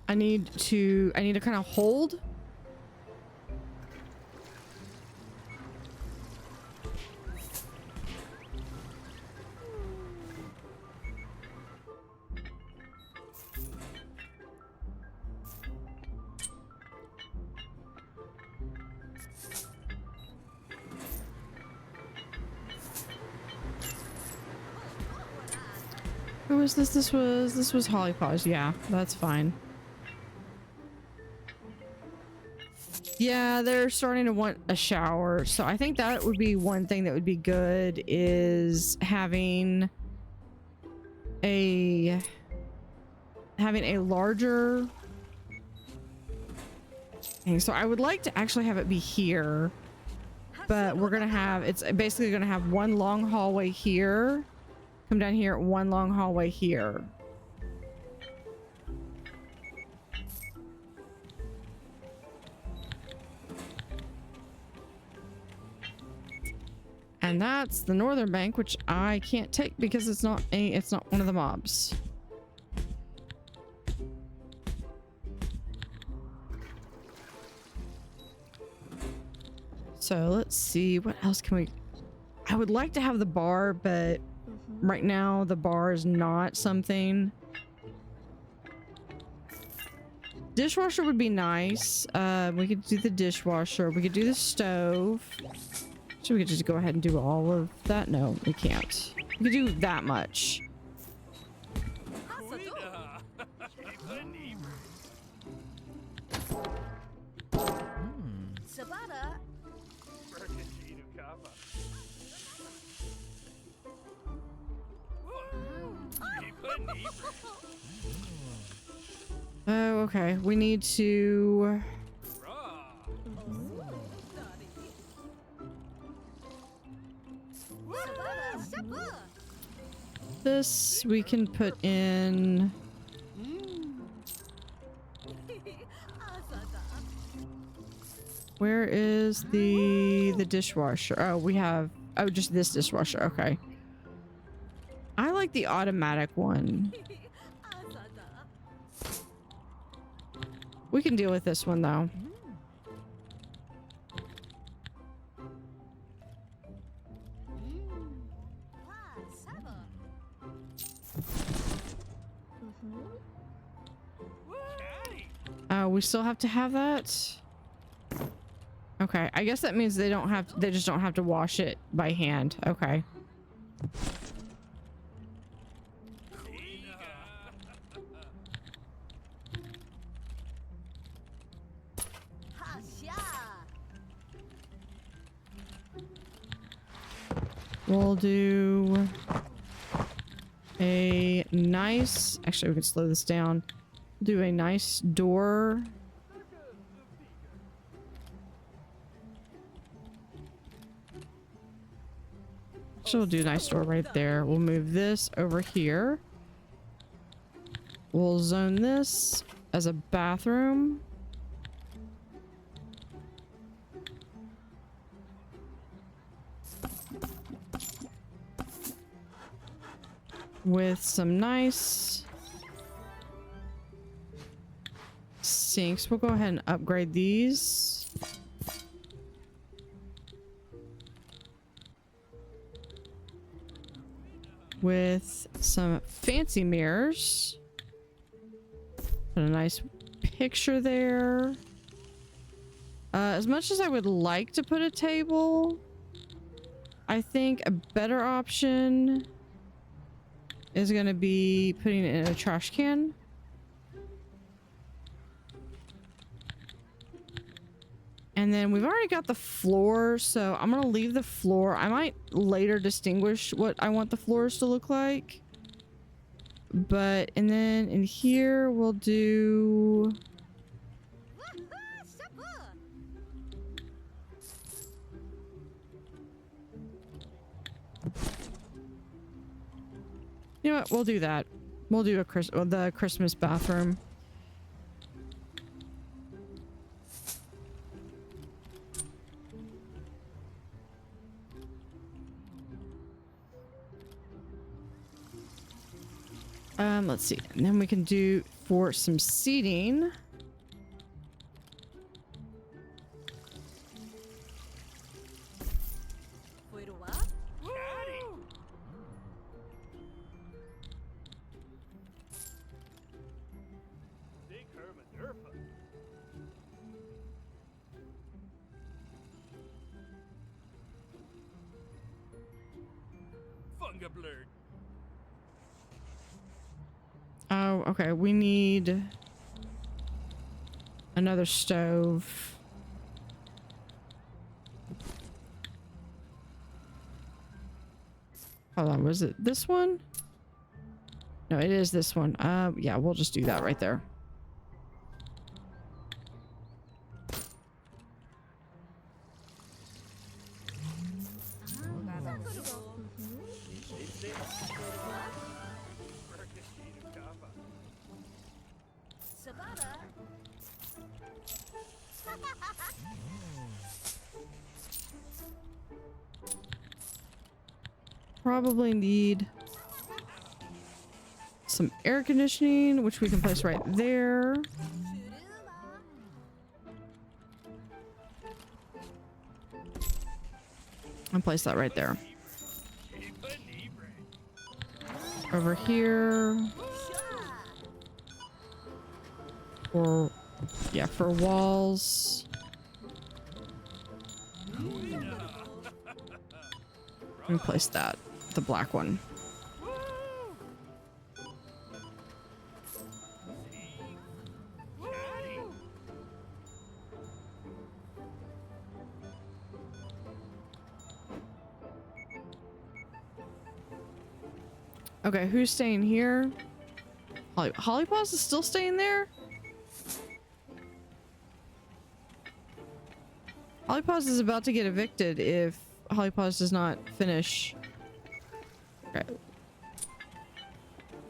I need to kind of hold. Who was this? This was Holly Paws. Yeah, that's fine. Yeah, they're starting to want a shower. So I think that would be one thing that would be good is having a larger thing. So I would like to actually have it be here, but we're gonna have, it's basically gonna have one long hallway here, come down here, one long hallway here. And that's the northern bank, which I can't take because it's not one of the mobs. So let's see, what else can we... I would like to have the bar, but right now the bar is not something. Dishwasher would be nice. We could do the dishwasher. We could do the stove. So we could just go ahead and do all of that. No, we can't. We could do that much. Oh, okay. We need to... This we can put in... Where is the dishwasher? Oh, we have... Oh, just this dishwasher. Okay. I like the automatic one. We can deal with this one though. We still have to have that. Okay, I guess that means they just don't have to wash it by hand. Okay. We'll do a nice, actually we can slow this down. Do a nice door. Actually, we'll do a nice door right there. We'll move this over here. We'll zone this as a bathroom. With some nice sinks. We'll go ahead and upgrade these. With some fancy mirrors. Put a nice picture there. As much as I would like to put a table, I think a better option is going to be putting it in a trash can. And then we've already got the floor, so I'm going to leave the floor. I might later distinguish what I want the floors to look like. But, and then in here we'll do... You know what? We'll do that. We'll do the Christmas bathroom. Let's see. And then we can do for some seating. stove. Okay, we need another stove. Hold on, was it this one? No, it is this one. Yeah, we'll just do that right there. Probably need some air conditioning, which we can place right there. And place that right there. Over here. Or, yeah, for walls. And place that, the black one. Okay, who's staying here? Holly Paws is still staying there? Holly Paws is about to get evicted if Holly Paws does not finish. Okay.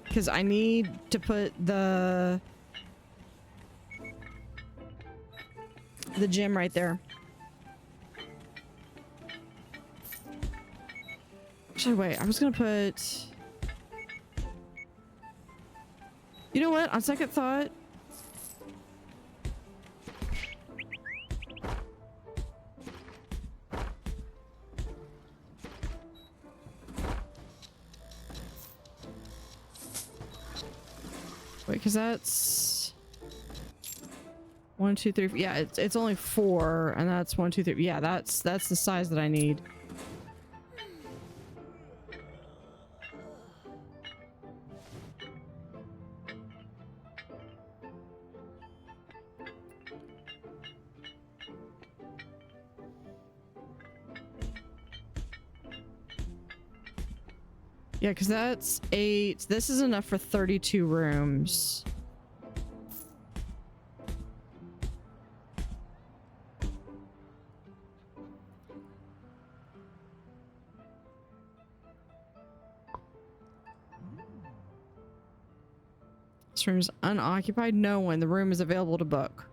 Because I need to put the gym right there. Actually, wait, I was gonna put... You know what? On second thought... Wait, because that's... 1, 2, 3... Yeah, it's only 4, and that's 1, 2, 3... Yeah, that's the size that I need. Yeah, because that's 8. This is enough for 32 rooms. This room is unoccupied. No one. The room is available to book.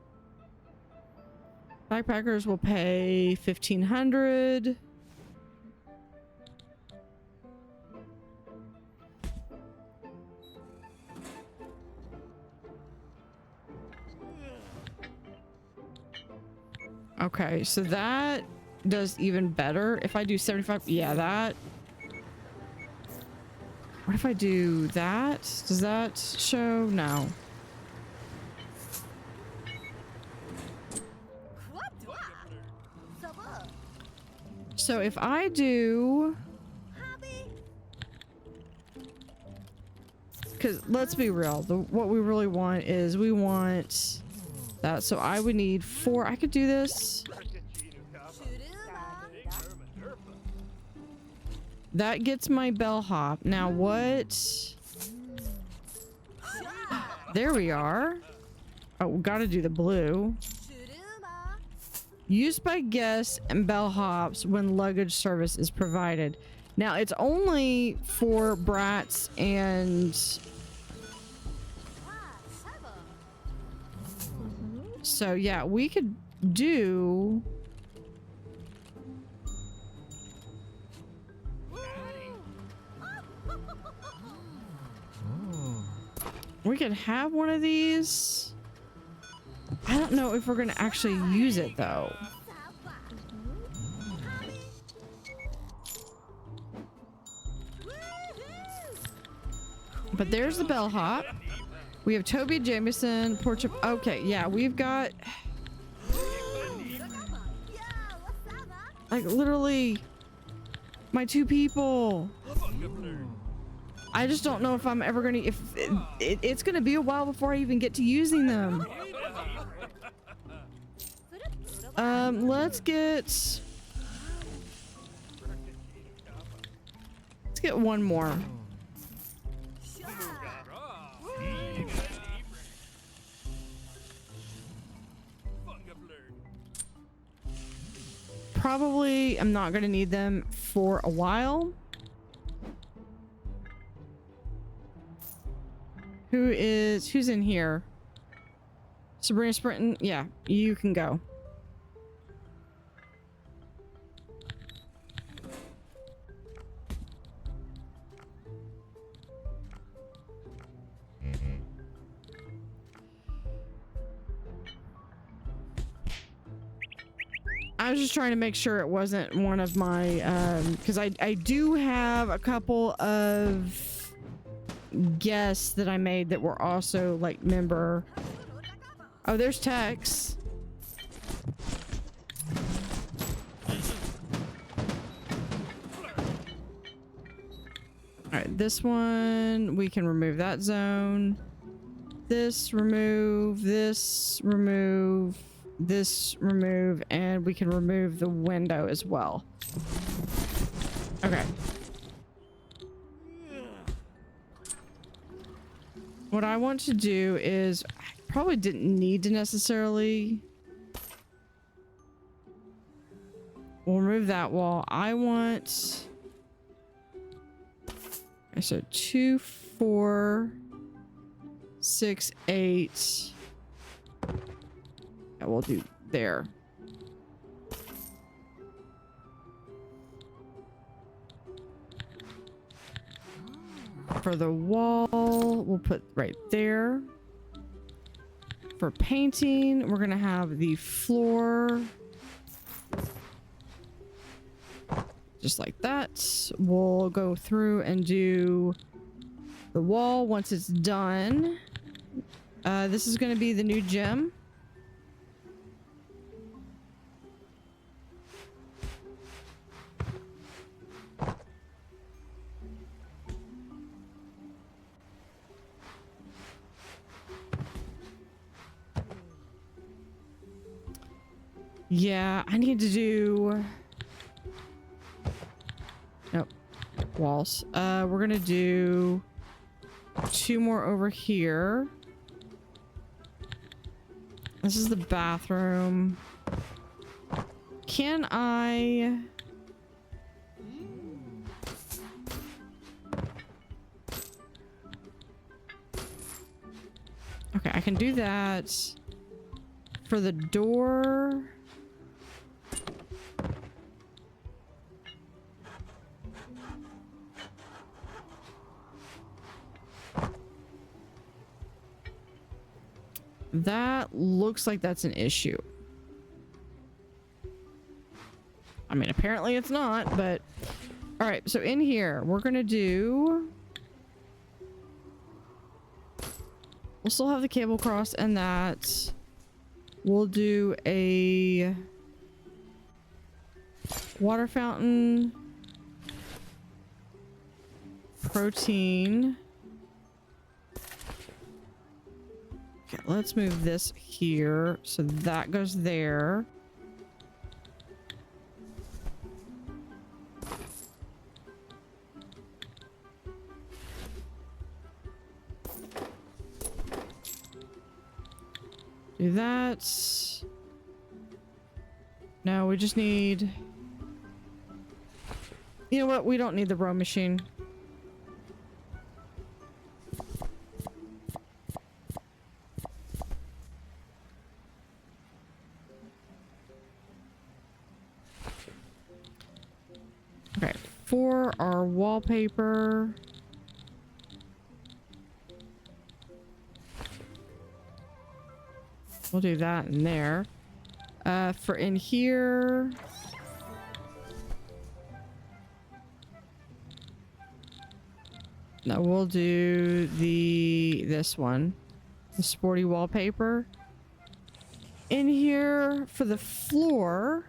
Backpackers will pay 1,500. Okay, so that does even better. If I do 75, yeah, that. What if I do that? Does that show? No. So if I do... Because let's be real, what we really want is we want that. So I would need 4. I could do this. That gets my bellhop. Now what? There we are. Oh, we gotta do the blue. Used by guests and bellhops when luggage service is provided. Now it's only for brats and... So yeah, we could do... We could have one of these. I don't know if we're gonna actually use it though. But there's the bellhop. We have Toby Jameson, Porch. Okay, yeah, we've got like literally my 2 people. I just don't know if I'm ever gonna, if it's gonna be a while before I even get to using them. Let's get one more. Probably I'm not gonna need them for a while. Who's in here? Sabrina Sprinton? Yeah, you can go. I was just trying to make sure it wasn't one of my, because I do have a couple of guests that I made that were also like member. Oh, there's Tex. All right, this one, we can remove that zone. This remove, this remove, this remove, and we can remove the window as well. Okay. What I want to do is, I probably didn't need to necessarily. We'll remove that wall. I want. Okay, so 2, 4, 6, 8. Yeah, we'll do there. For the wall, we'll put right there. For painting, we're gonna have the floor just like that. We'll go through and do the wall once it's done. This is gonna be the new gym. Yeah, I need to do... Nope. Walls. We're gonna do 2 more over here. This is the bathroom. Can I... Okay, I can do that. For the door... That looks like that's an issue. I mean, apparently it's not, but... Alright, so in here, we're gonna do... We'll still have the cable cross and that. We'll do a... water fountain. Protein. Okay, let's move this here. So that goes there. Do that. No, we just need... You know what? We don't need the row machine. Okay, for our wallpaper... We'll do that in there. For in here... No, we'll do this one. The sporty wallpaper. In here, for the floor...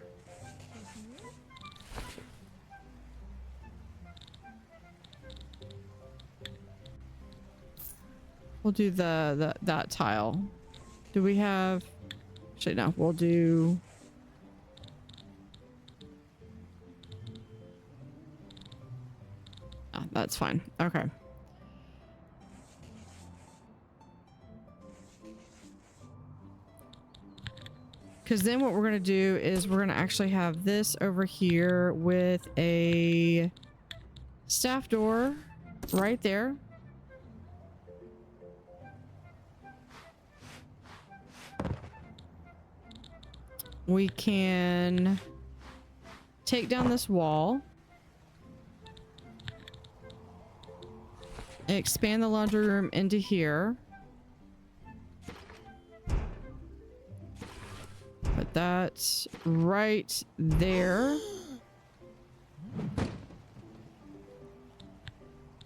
We'll do that tile. Do we have... Actually, no. We'll do... Ah, that's fine. Okay. Because then what we're going to do is we're going to actually have this over here with a staff door right there. We can take down this wall. Expand the laundry room into here. Put that right there.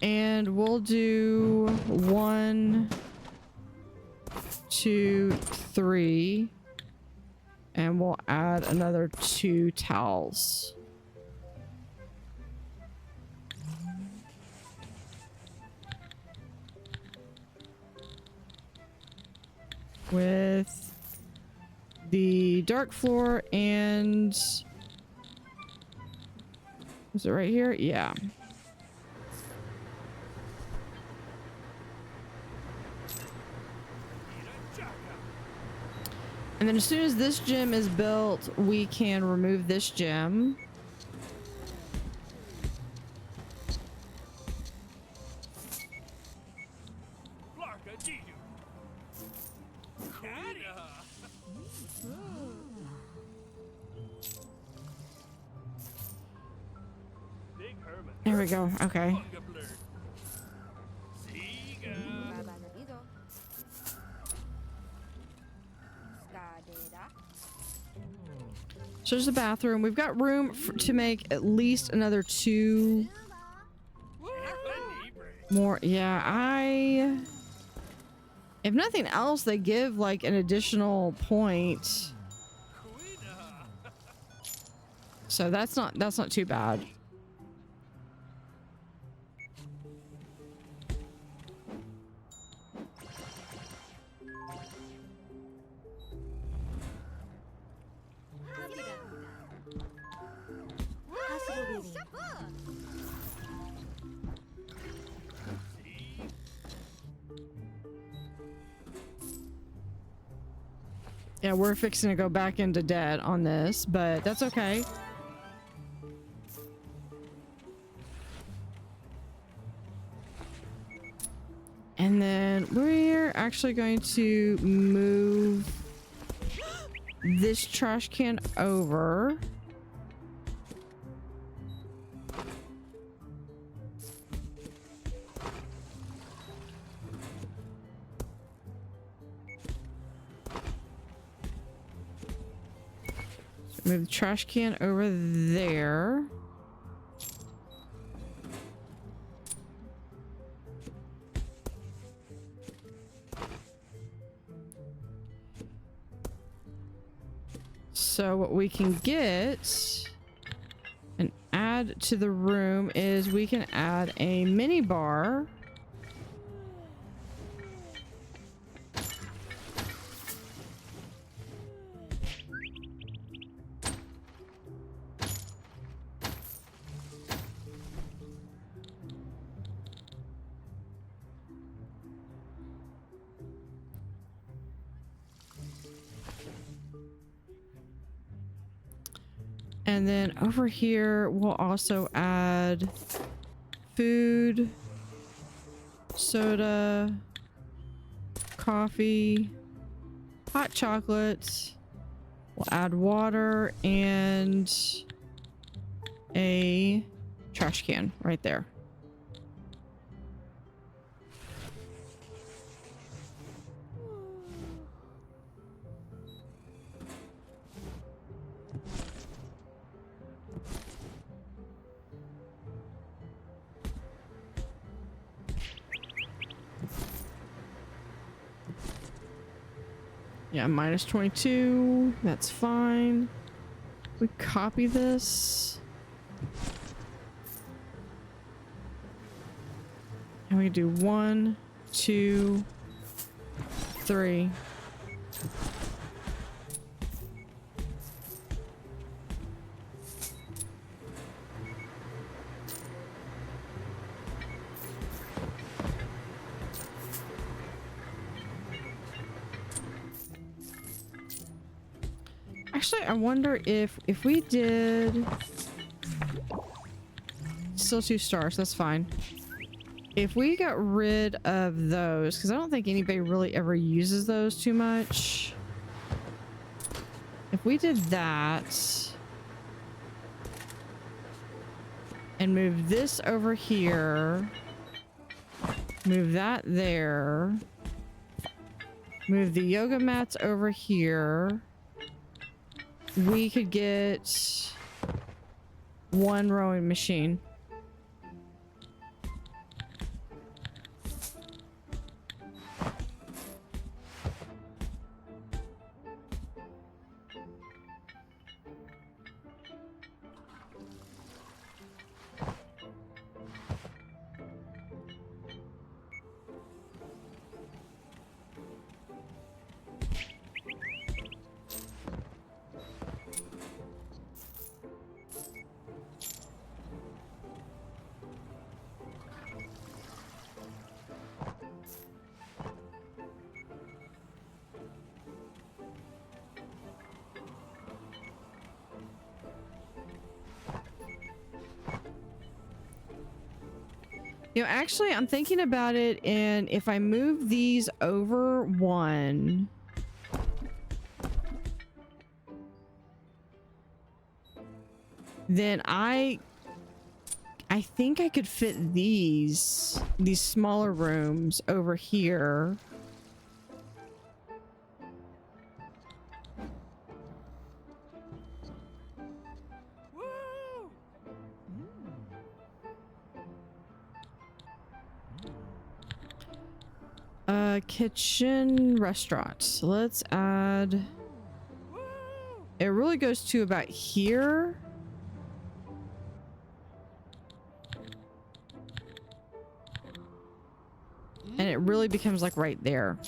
And we'll do 1, 2, 3. And we'll add another 2 towels. With the dark floor and... Is it right here? Yeah. And then as soon as this gym is built, we can remove this gym. There we go. Okay. So there's a bathroom. We've got room to make at least another 2 more. Yeah, if nothing else, they give like an additional point. So that's not too bad. Yeah, we're fixing to go back into debt on this, but that's okay. And then we're actually going to move this trash can over. Move the trash can over there. So what we can get and add to the room is we can add a mini bar. And then over here, we'll also add food, soda, coffee, hot chocolate. We'll add water and a trash can right there. Yeah, minus 22. That's fine. We copy this. And we do 1, 2, 3. Actually, I wonder if we did still 2 stars, that's fine. If we got rid of those, because I don't think anybody really ever uses those too much. If we did that and move this over here, move that there, move the yoga mats over here, we could get 1 rowing machine. You know, actually, I'm thinking about it, and if I move these over 1, then I think I could fit these smaller rooms over here. Kitchen restaurant. So let's add. It really goes to about here. And it really becomes like right there.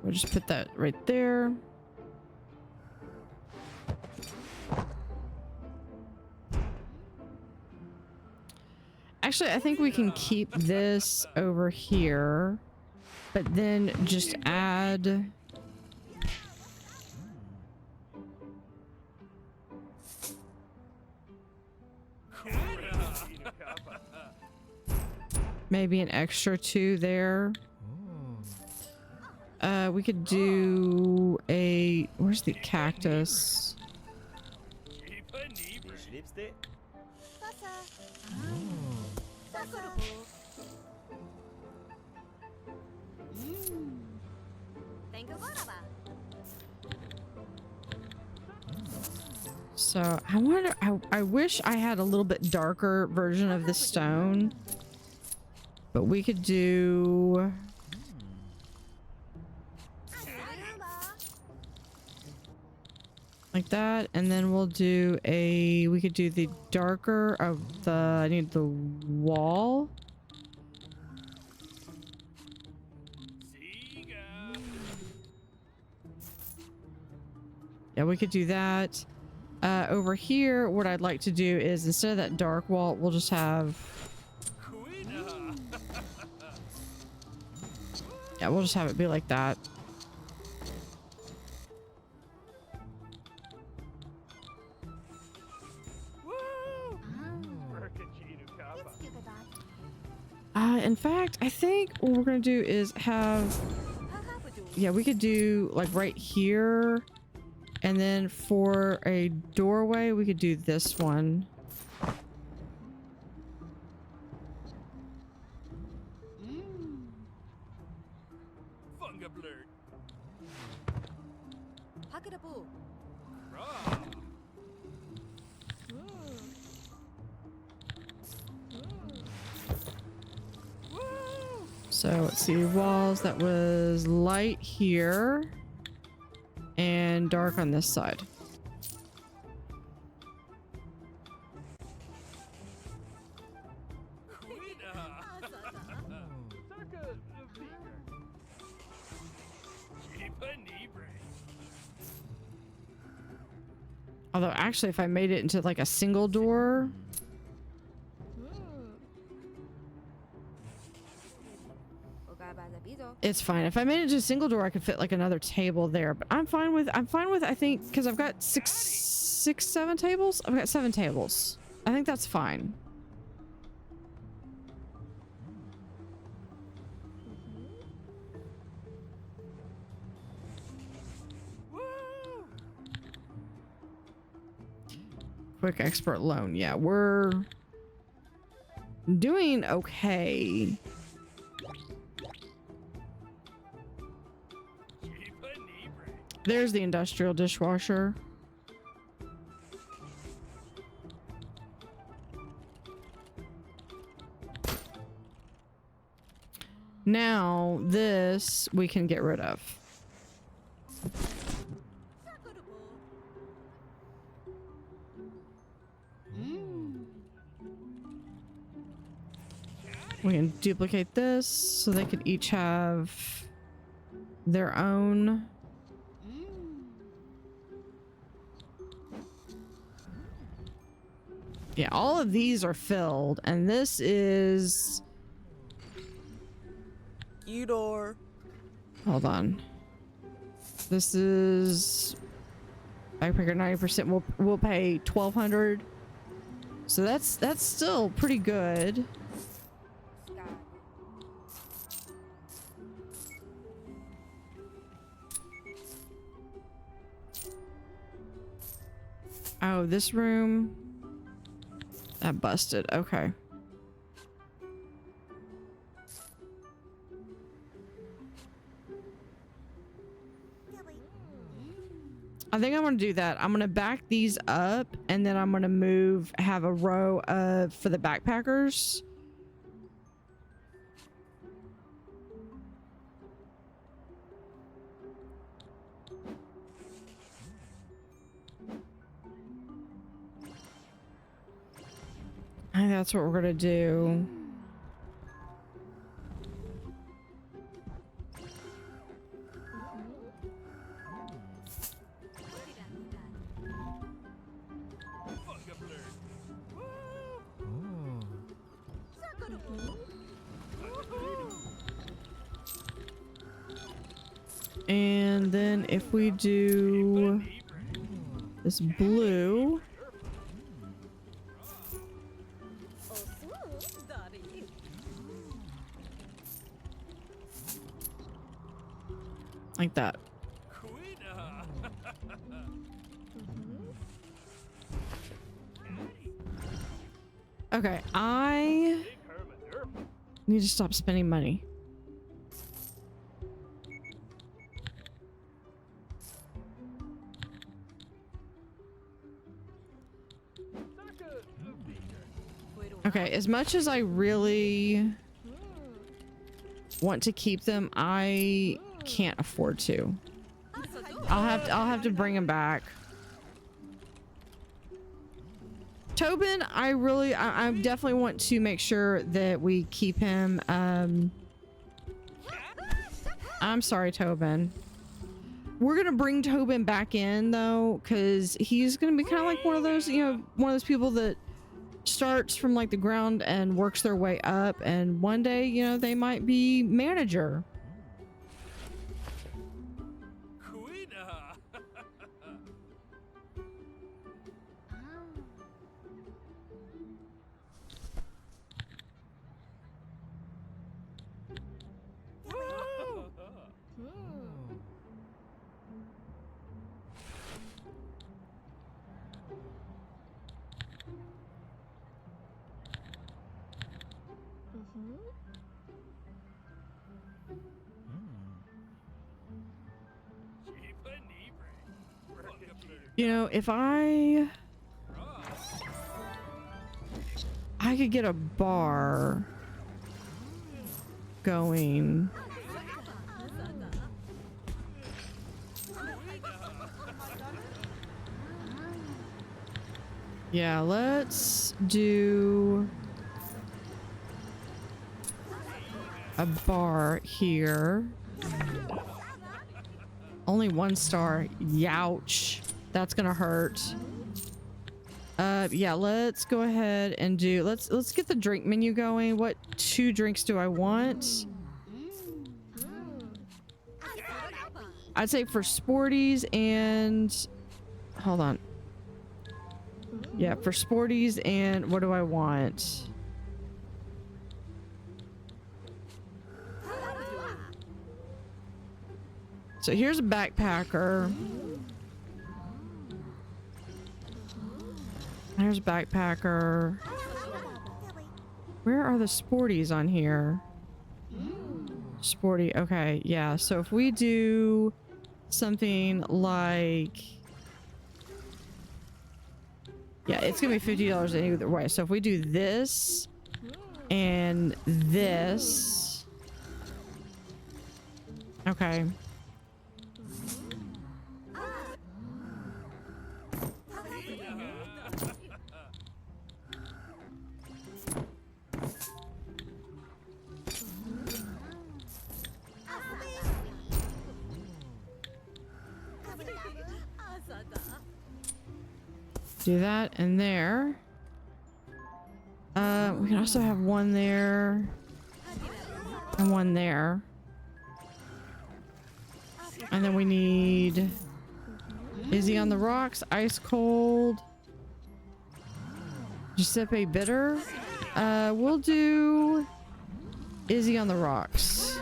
We'll just put that right there. Actually, I think we can keep this over here, but then just add maybe an extra 2 there. We could do a... Where's the cactus? So I wonder, I wish I had a little bit darker version of the stone, but we could do like that, and then we'll do a, we could do the darker of the, I need the wall. Yeah, we could do that. Over here, what I'd like to do is, instead of that dark wall, we'll just have... Yeah, we'll just have it be like that. In fact, I think what we're gonna do is have... Yeah, we could do like right here. And then for a doorway, we could do this one. So let's see, walls, that was light here. and dark on this side. Although actually if I made it into like a single door, it's fine. If I made it into a single door, I could fit like another table there, but I'm fine with I think because I've got seven tables. I've got 7 tables. I think that's fine. Quick expert loan. Yeah, we're doing okay. There's the industrial dishwasher. Now this we can get rid of. We can duplicate this so they could each have their own. Yeah, all of these are filled, and this is... Eudor. Hold on. This is... Backpacker 90%. We'll pay 1,200. So that's still pretty good. Oh, this room that busted. Okay. I think I'm gonna do that. I'm gonna back these up and then I'm gonna have a row of for the backpackers. I think that's what we're gonna do. And then if we do this blue, like that. Okay, I need to stop spending money. Okay, as much as I really want to keep them, I can't afford to. I'll have to bring him back. Tobin, I definitely want to make sure that we keep him. I'm sorry, Tobin. We're gonna bring Tobin back in though, because he's gonna be kind of like one of those, one of those people that starts from like the ground and works their way up, and one day, they might be manager. If I could get a bar going. Yeah, let's do a bar here. Only 1 star. Youch. That's gonna hurt. Yeah, let's go ahead and do, let's get the drink menu going. What 2 drinks do I want? I'd say for sporties and hold on. Yeah, for sporties and what do I want? So here's a backpacker. There's a backpacker. Where are the sporties on here? Sporty. Okay, yeah. So if we do something like, yeah, it's gonna be $50 either way. So if we do this and this, okay. Do that in there. We can also have 1 there and 1 there. And then we need Izzy on the rocks, ice cold, Giuseppe bitter. We'll do Izzy on the rocks.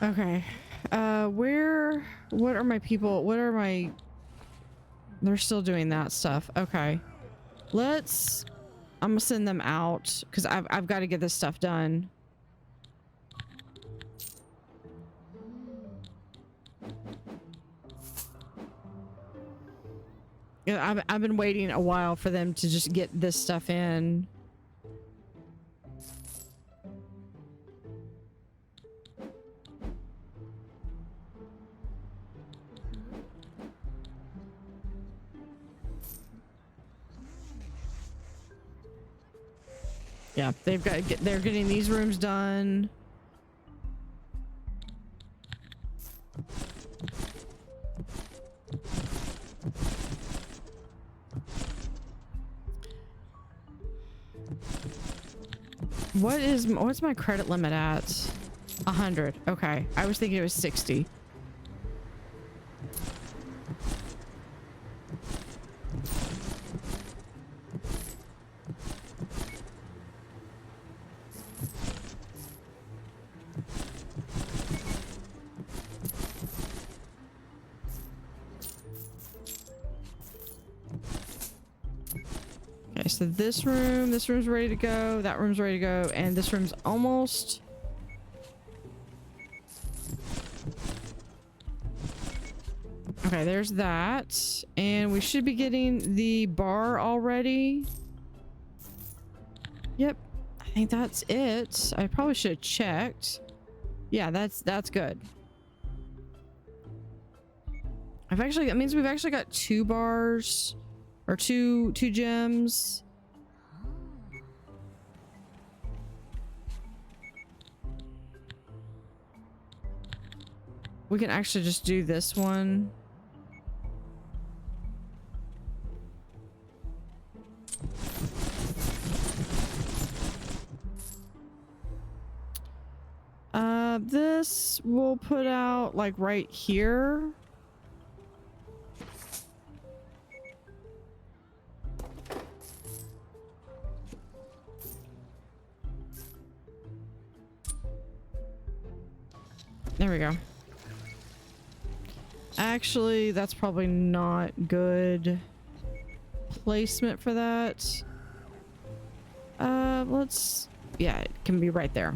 Okay. What are my people? What are my... They're still doing that stuff. Okay. I'm gonna send them out because I've got to get this stuff done. Yeah, I've been waiting a while for them to just get this stuff in. Yeah, they're getting these rooms done. What's my credit limit at? 100. Okay. I was thinking it was 60. So this room's ready to go, that room's ready to go, and this room's almost. Okay, there's that. And we should be getting the bar already. Yep, I think that's it. I probably should have checked. Yeah, that's good. That means we've actually got 2 bars or two gems. We can actually just do this one. This we'll put out like right here. There we go. Actually, that's probably not good placement for that. Yeah, it can be right there.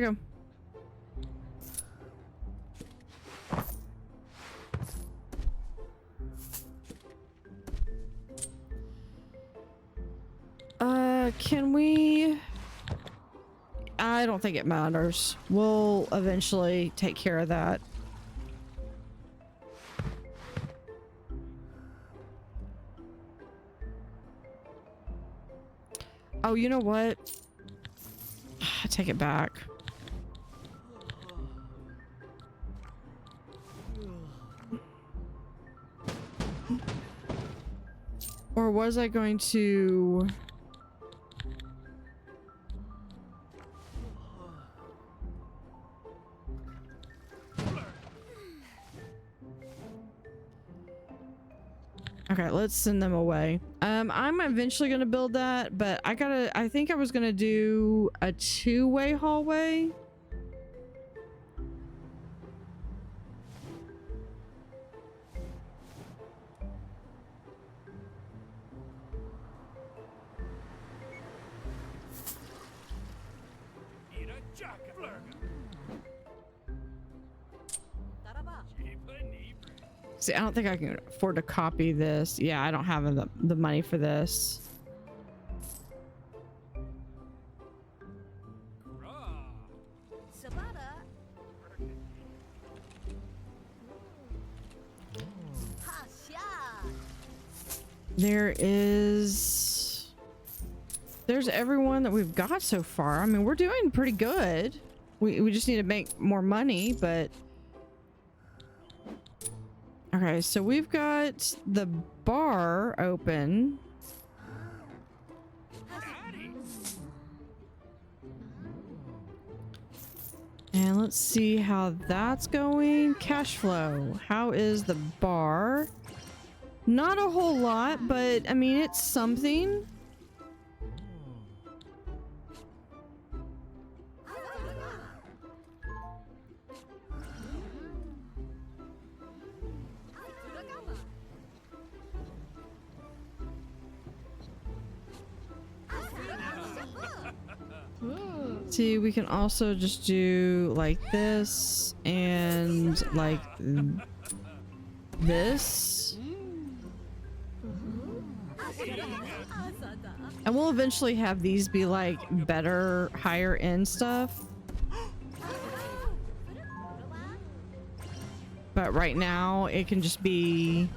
There you go. Can we... I don't think it matters. We'll eventually take care of that. Oh, you know what? I take it back. Or was I going to... Okay, let's send them away. I'm eventually gonna build that, but I think I was gonna do a two-way hallway. See, I don't think I can afford to copy this. Yeah, I don't have the money for this. There's everyone that we've got so far. I mean, we're doing pretty good. We just need to make more money, but... Okay, so we've got the bar open. And let's see how that's going. Cash flow. How is the bar? Not a whole lot, but I mean, it's something. See, we can also just do like this and like this. And we'll eventually have these be like better, higher end stuff. But right now it can just be...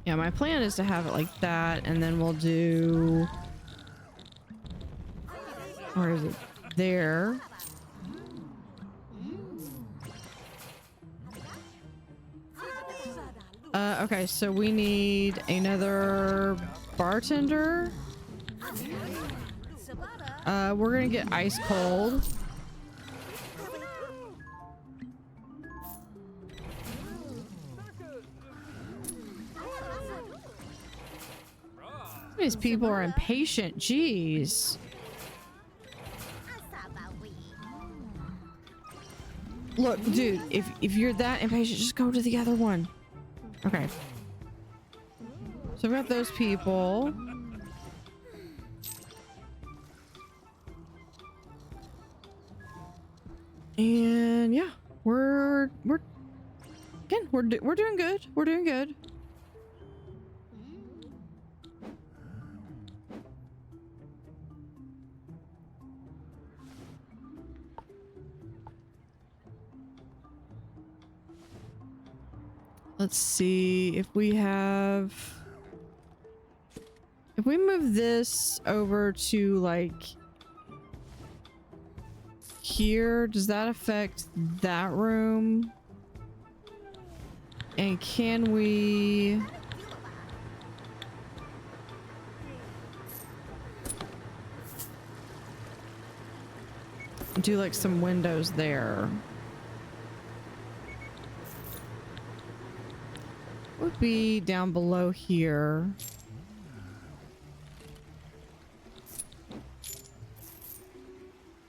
Yeah, my plan is to have it like that, and then we'll do... Where is it? There. Okay, so we need another bartender. We're gonna get ice cold. These people are impatient. Jeez. Look, dude, if you're that impatient, just go to the other one. Okay. So we got those people. And yeah, we're doing good. We're doing good. Let's see if we move this over to like here, does that affect that room? And can we do like some windows there? Would be down below here.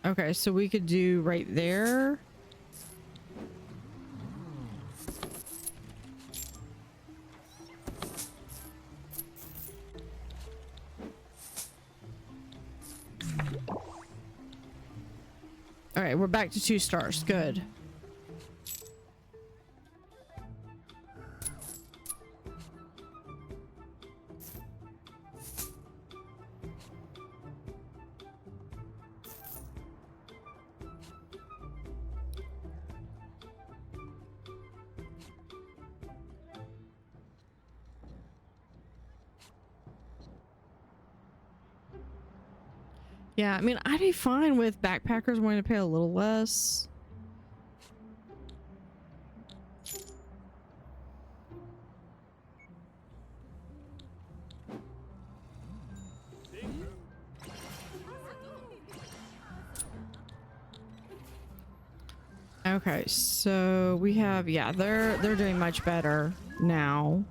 Okay, so we could do right there. All right, we're back to 2 stars. Good. Yeah, I mean, I'd be fine with backpackers wanting to pay a little less. Okay, so we have, yeah, they're doing much better now.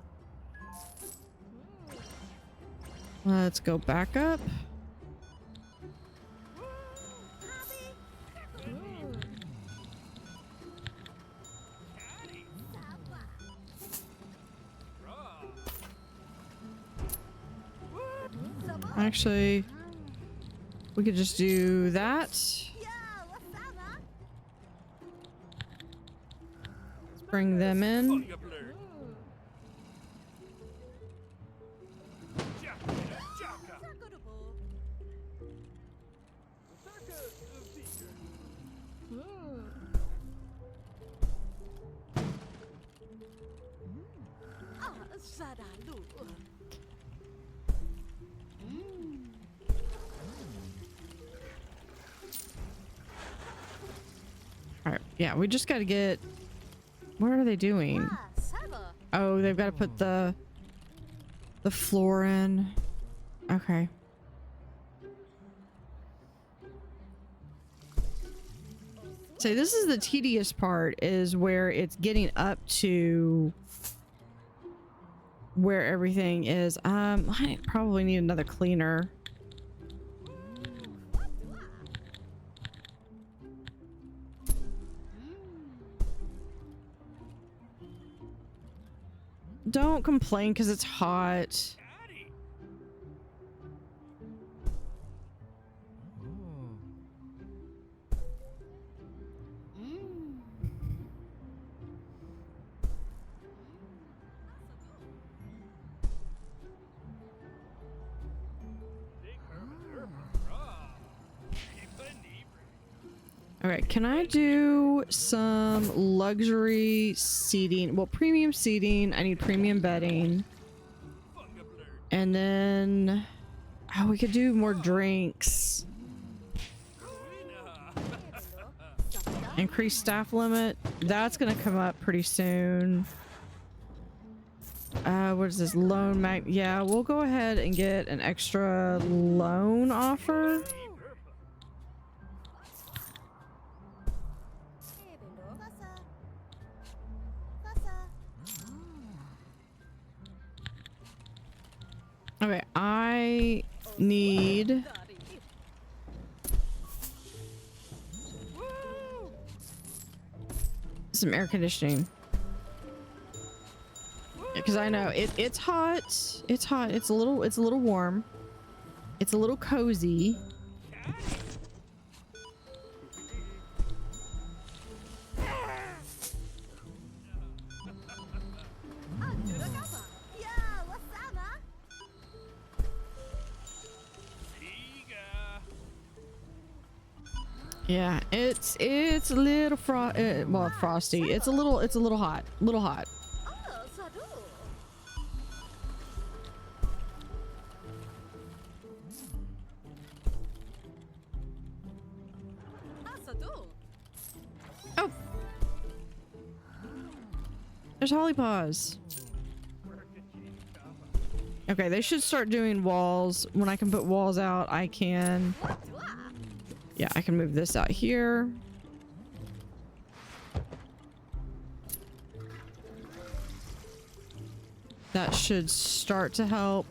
Let's go back up. Actually, we could just do that. Let's bring them in. Alright, yeah, we just gotta get... What are they doing? Oh, they've got to put the floor in. Okay. So this is the tedious part, is where it's getting up to where everything is. I probably need another cleaner. Don't complain because it's hot. Okay, can I do some luxury seating? Well, premium seating. I need premium bedding. And then... Oh, we could do more drinks. Increase staff limit. That's gonna come up pretty soon. What is this? Loan mag... Yeah, we'll go ahead and get an extra loan offer. Okay, I need some air conditioning. Because I know it's hot. It's hot. It's a little warm. It's a little cozy. Yeah, it's a little well, frosty. It's a little hot. Oh, there's Holly Paws. Okay, they should start doing walls. When I can put walls out, I can. Yeah, I can move this out here. That should start to help.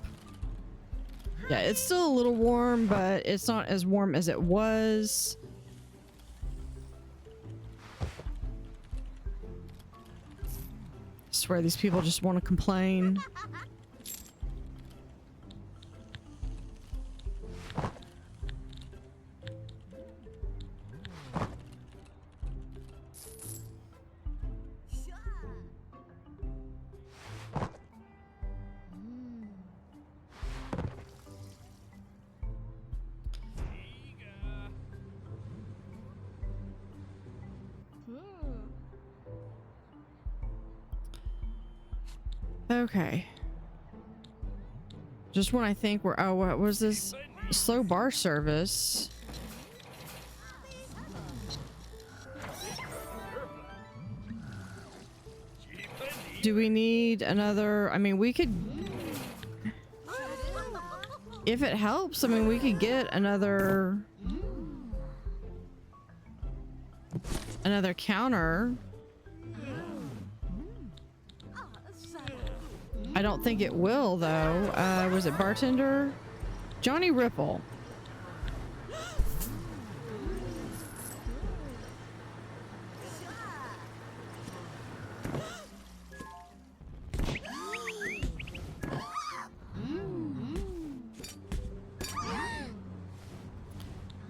Yeah, it's still a little warm, but it's not as warm as it was. swear these people just want to complain. Okay. Just when I think we're... Oh, what was this? Slow bar service. Do we need another... I mean, we could... If it helps, I mean, we could get another counter. I don't think it will, though. Was it bartender? Johnny Ripple.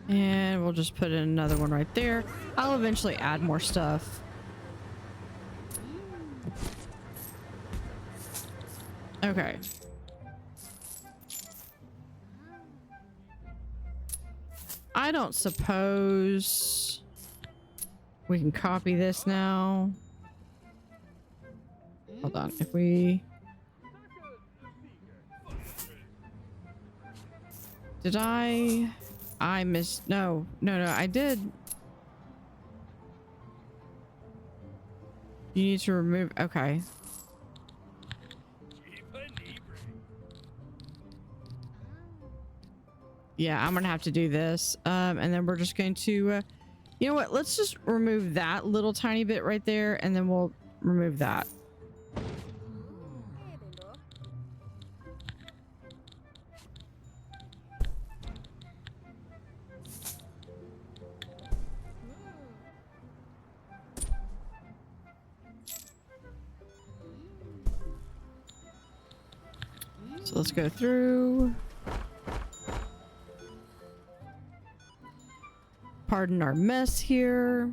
And we'll just put in another one right there. I'll eventually add more stuff. Okay. I don't suppose we can copy this now. Hold on. If we... Did I missed... No, I did. You need to remove... Okay. Yeah, I'm gonna have to do this. And then we're just going to... you know what? Let's just remove that little tiny bit right there, and then we'll remove that. So let's go through. Pardon our mess here.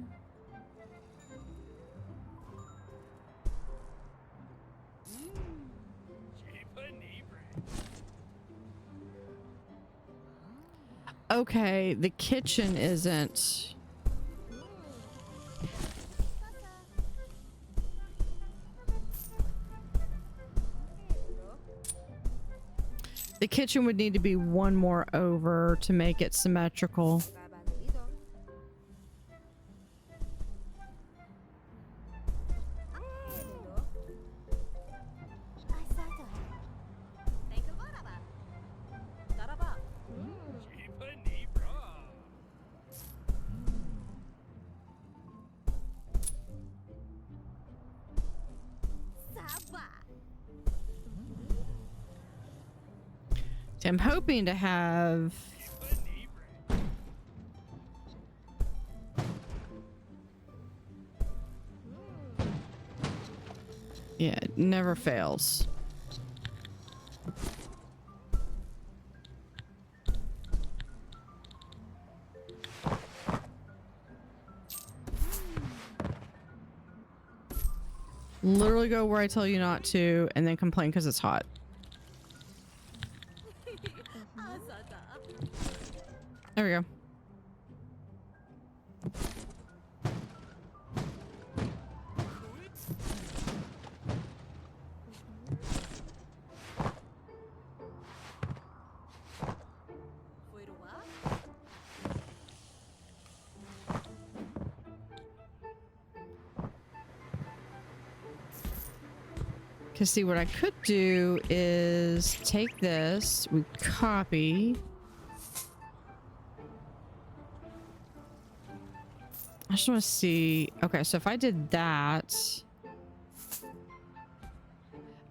Okay, the kitchen isn't. The kitchen would need to be one more over to make it symmetrical. I'm hoping to have... Yeah, it never fails. Literally go where I tell you not to and then complain because it's hot. There we go. Because see, what I could do is take this, we copy. I just want to see. Okay, so if I did that.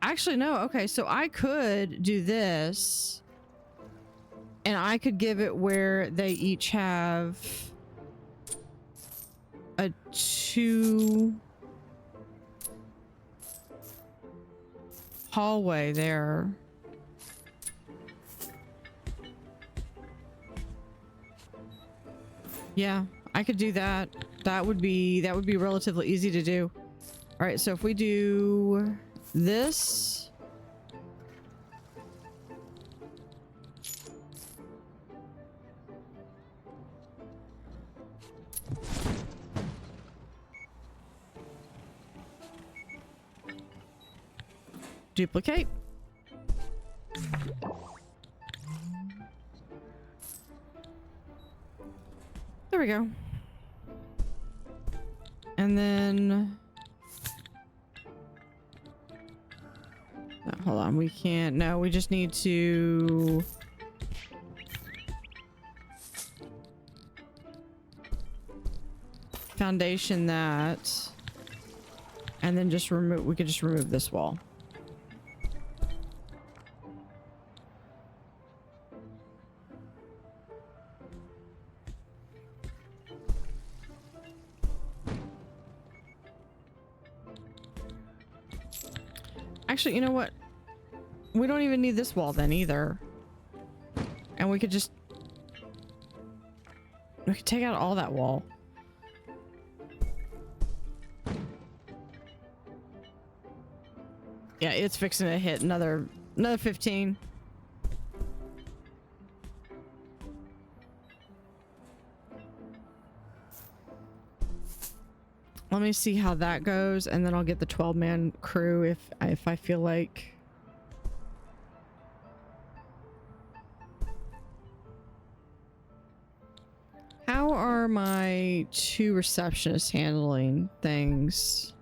Actually, no. Okay, so I could do this. And I could give it where they each have a 2. hallway there. Yeah, I could do that. That would be relatively easy to do. All right, so if we do this, duplicate. There we go. And then oh, hold on, we can't. No, we just need to foundation that, and then just remove. We could just remove this wall. Actually, you know what? We don't even need this wall then either. And we could take out all that wall. Yeah, it's fixing to hit another 15. Let me see how that goes, and then I'll get the 12-man crew if I feel like. How are my 2 receptionists handling things?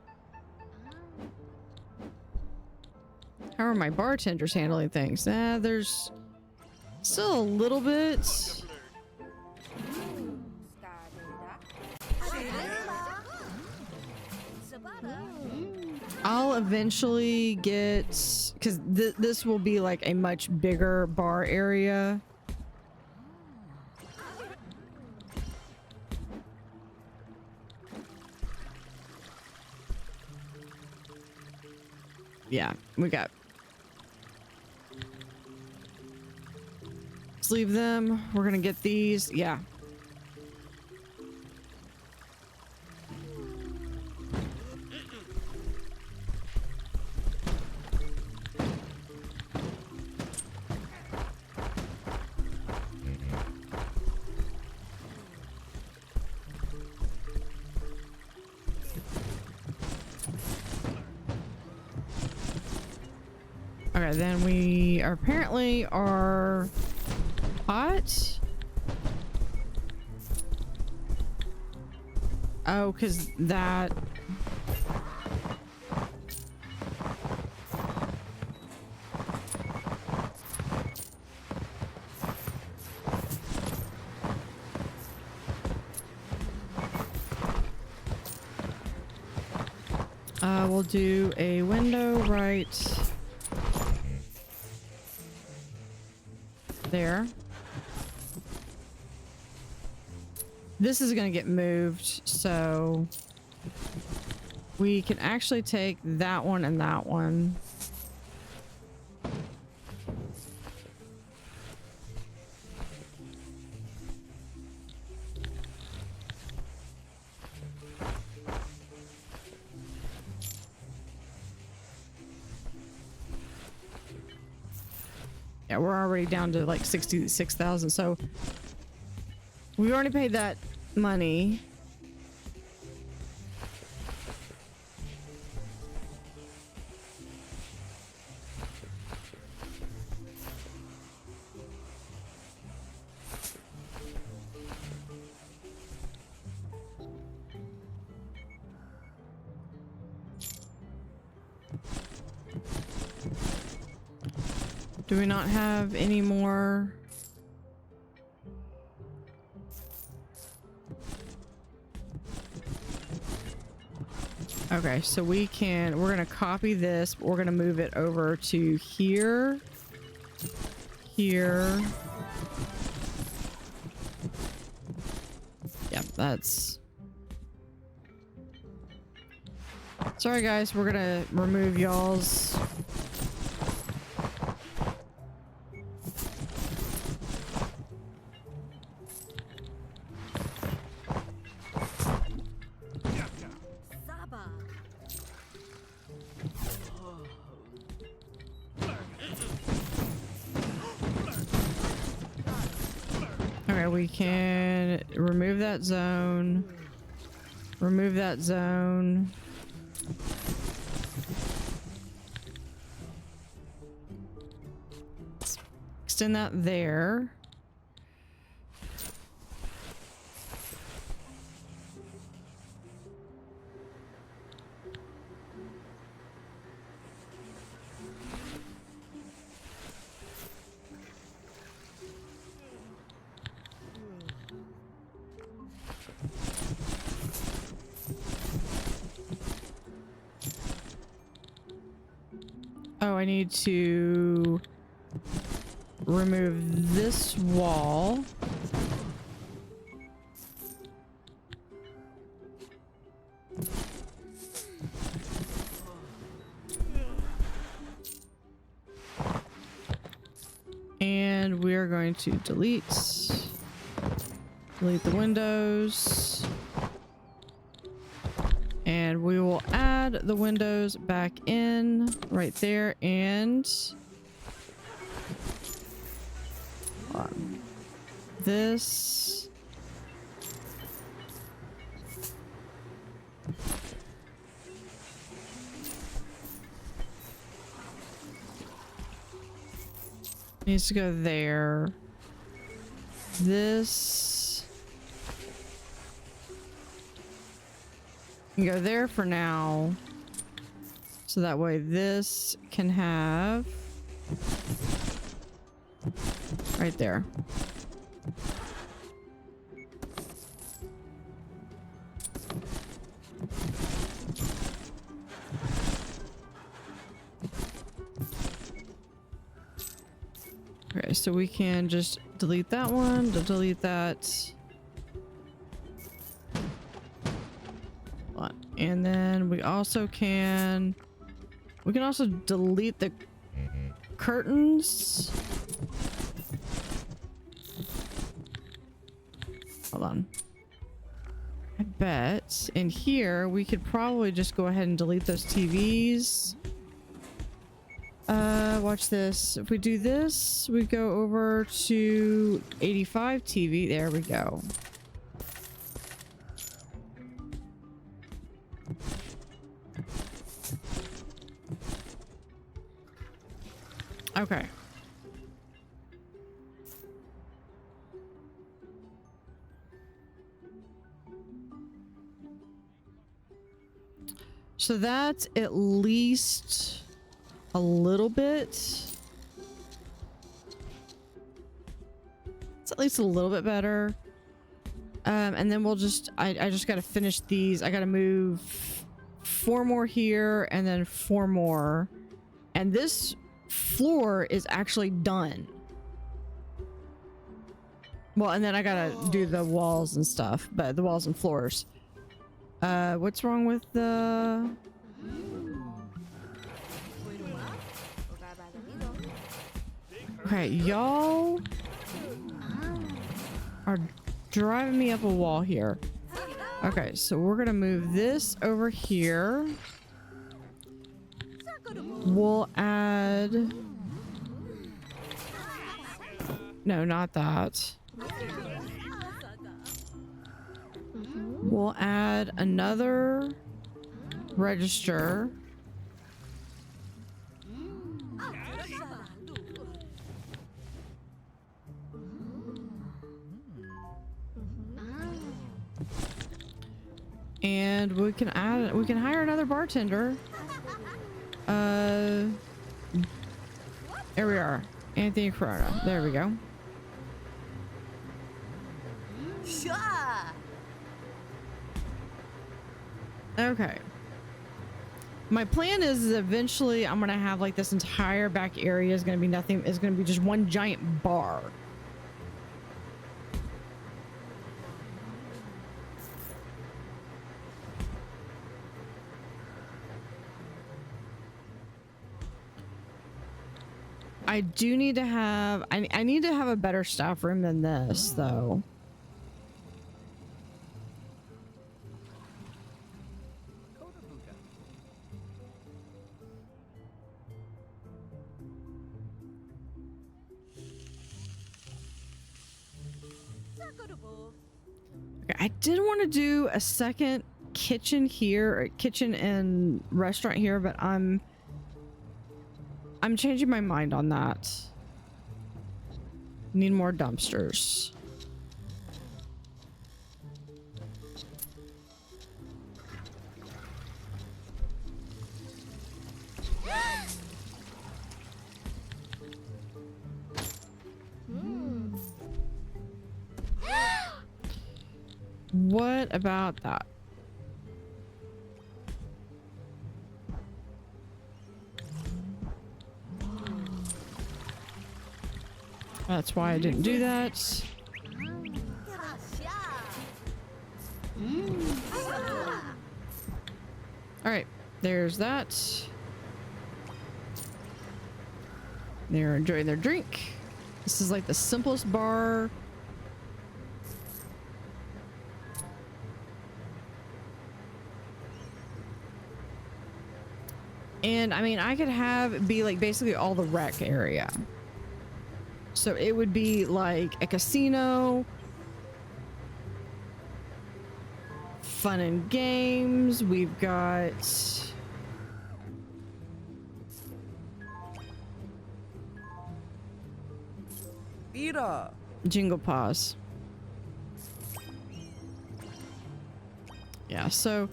How are my bartenders handling things? There's still a little bit. I'll eventually get, because this will be like a much bigger bar area. Yeah, we got. Let's leave them. We're gonna get these. Yeah. Okay, then we apparently are hot. Oh, because that. We'll do a window right there. This is going to get moved, so we can actually take that one and that one. Yeah, we're already down to like 66,000, so we already paid that money. Do we not have any more? Okay, so we're gonna copy this. We're gonna move it over to here. Here. Yep, that's... Sorry guys, we're gonna remove y'all's Okay, we can remove that zone. Remove that zone. Extend that there. Oh, I need to remove this wall. And we're going to delete the windows. And we will add the windows back in right there, and this. Needs to go there. This can go there for now. So that way this can have right there. Okay, so we can just delete that one, delete that. And then we also can also delete the curtains. Hold on. I bet in here we could probably just go ahead and delete those TVs. Watch this. If we do this, we go over to 85 TV. There we go. Okay. So that's at least a little bit. It's at least a little bit better. And then we'll just, I just got to finish these. I got to move 4 more here and then 4 more. And this floor is actually done. Well, and then I gotta do the walls and stuff, but the walls and floors. What's wrong with the... Okay, y'all are driving me up a wall here. Okay, so we're gonna move this over here. We'll add... No, not that. We'll add another register. And we can hire another bartender. There we are. Anthony Corona. There we go. Okay. My plan is eventually I'm gonna have like this entire back area is gonna be nothing. It's gonna be just one giant bar. I do need to have, I need to have a better staff room than this, though. Okay, I did want to do a second kitchen here, or kitchen and restaurant here, but I'm changing my mind on that. Need more dumpsters. What about that? That's why I didn't do that. All right, there's that. They're enjoying their drink. This is like the simplest bar. And I mean, I could have be like basically all the rec area. So it would be like a casino, fun and games. We've got Ira. Jingle Paws. Yeah, so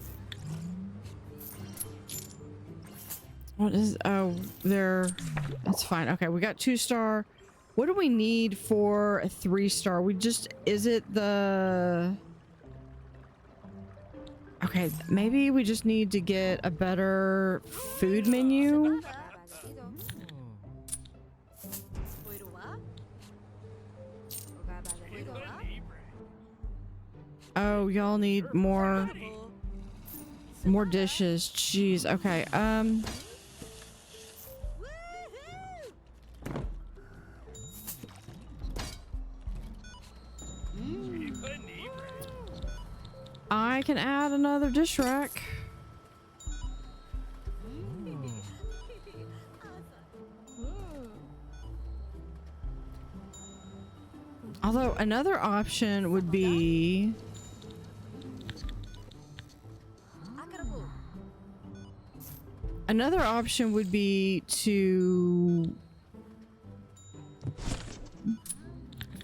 what is, oh, there, that's fine. Okay, we got 2-star. What do we need for a 3-star? We just, is it the, okay, maybe we just need to get a better food menu. Oh, y'all need more dishes. Jeez. Okay. I can add another dish rack. Although another option would be to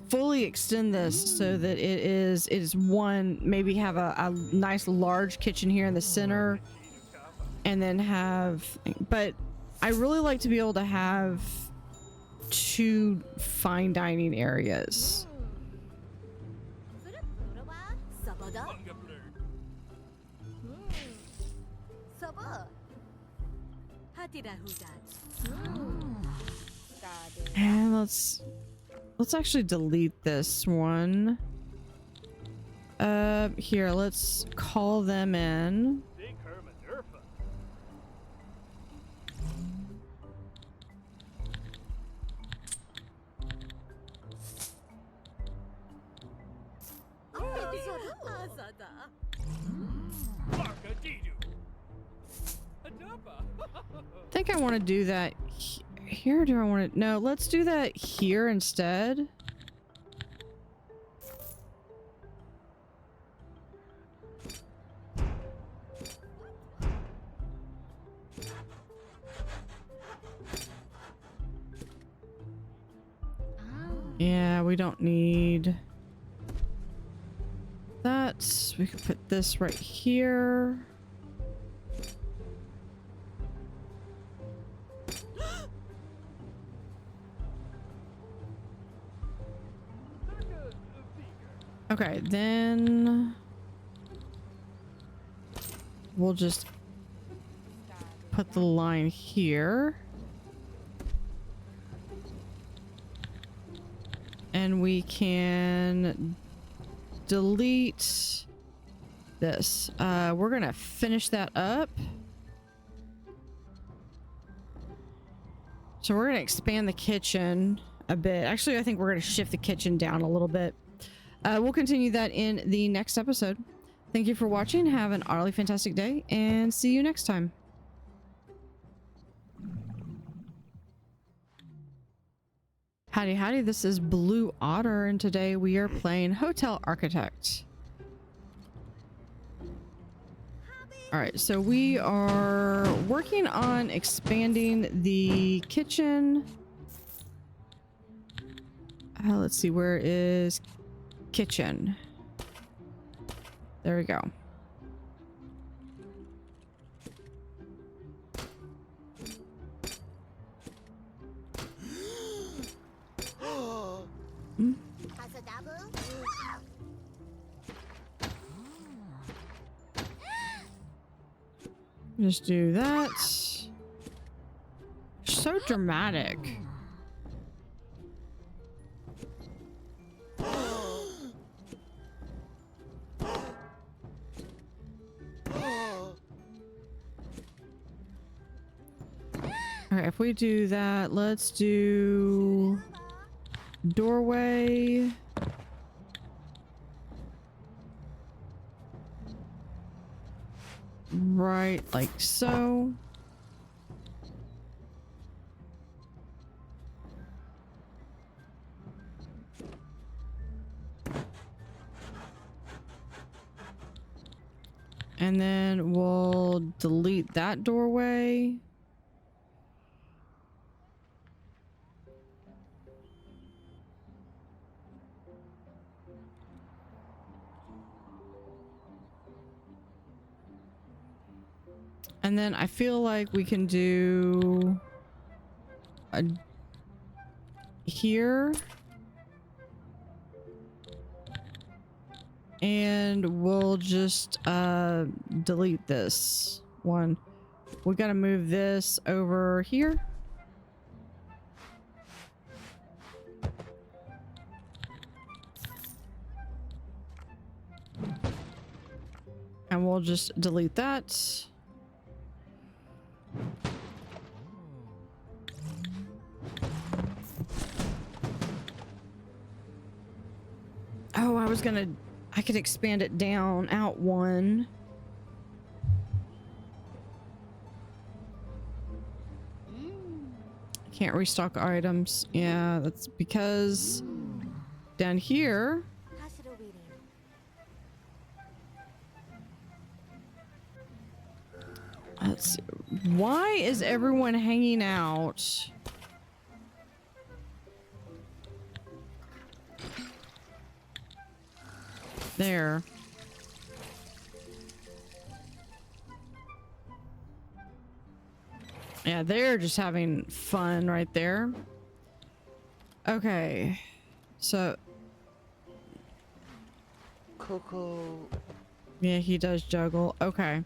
fully extend this so that it is one, maybe have a nice large kitchen here in the center, and then have, but I really like to be able to have 2 fine dining areas. And let's actually delete this one. Here, let's call them in. I think I want to do that here. Do I want to? No, let's do that here instead. Yeah, we don't need that. We could put this right here. Okay, then we'll just put the line here. And we can delete this. We're gonna finish that up. So we're gonna expand the kitchen a bit. Actually, I think we're gonna shift the kitchen down a little bit. We'll continue that in the next episode. Thank you for watching. Have an utterly fantastic day, and see you next time. Howdy, howdy. This is Blue Otter, and today we are playing Hotel Architect. Alright, so we are working on expanding the kitchen. Let's see, where is kitchen? There we go. Just do that. So dramatic. Alright, if we do that, let's do doorway. Right, like so. And then we'll delete that doorway. And then I feel like we can do a here. And we'll just delete this one. We gotta move this over here. And we'll just delete that. Oh, I could expand it down, out one. Can't restock items. Yeah, that's because down here. Let's see. Why is everyone hanging out? There. Yeah, they're just having fun right there. Okay. So. Coco. Yeah, he does juggle. Okay.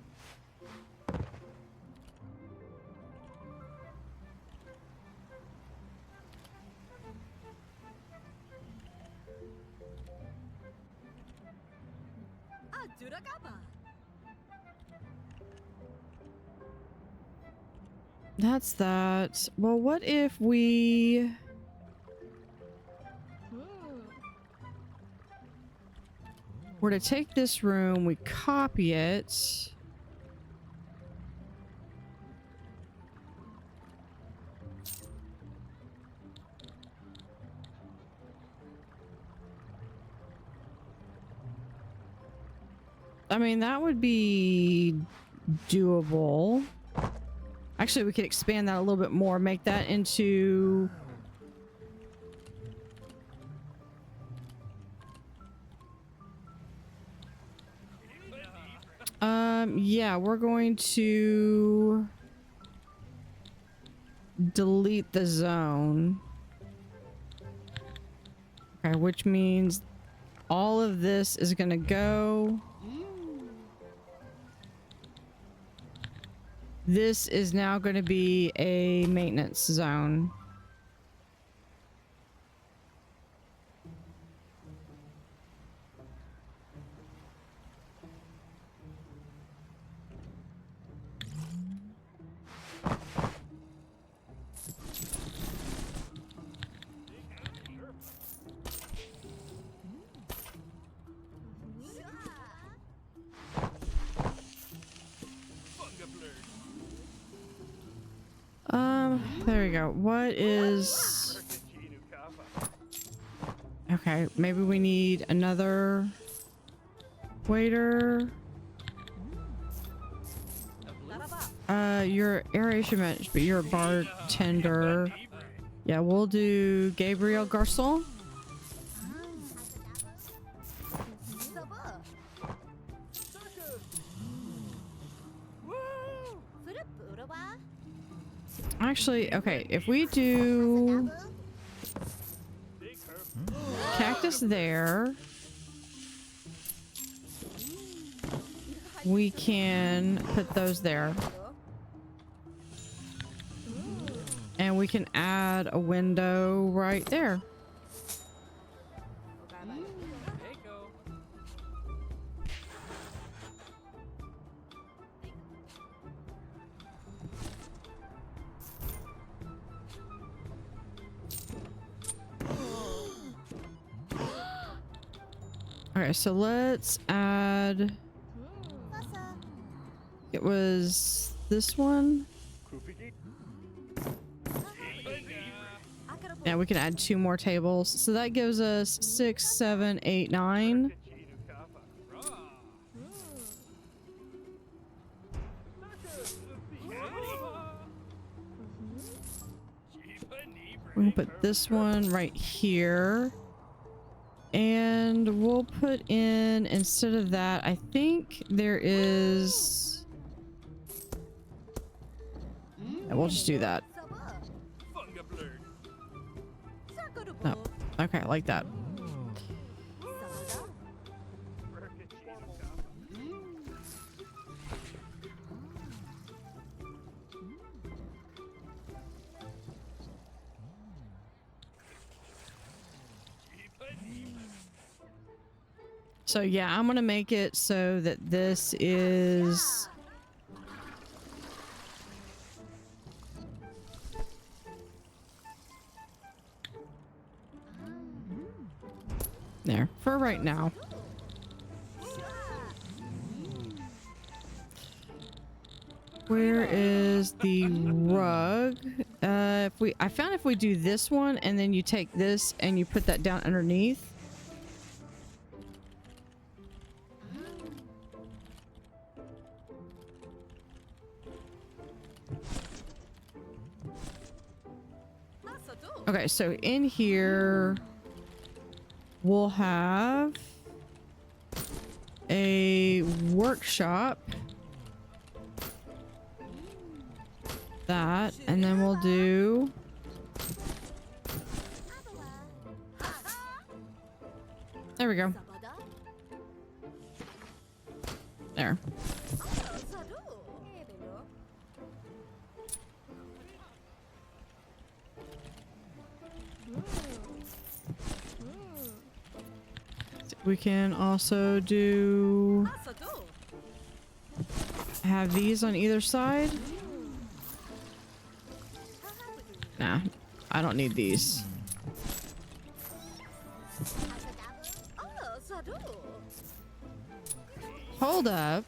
That's that. Well, what if we were to take this room, we copy it. I mean, that would be doable. Actually, we could expand that a little bit more, make that into yeah, we're going to delete the zone. Okay, which means all of this is gonna go. This is now going to be a maintenance zone. There we go. What is Okay, maybe we need another waiter. You're aeration match, but you're a bartender. Yeah, we'll do Gabriel Garçon. Actually, okay, if we do cactus there, we can put those there. And we can add a window right there. Deco. Okay, so let's add. It was this one. Yeah, we can add 2 more tables. So that gives us 6, 7, 8, 9. We can put this one right here. And we'll put in, instead of that, I think there is... Yeah, we'll just do that. No. Okay, like that. So yeah, I'm gonna make it so that this is there for right now. Where is the rug? I found if we do this one and then you take this and you put that down underneath. Okay, so in here we'll have a workshop. That, and then we'll do there we go. There. We can also do have these on either side. Nah, I don't need these. Hold up.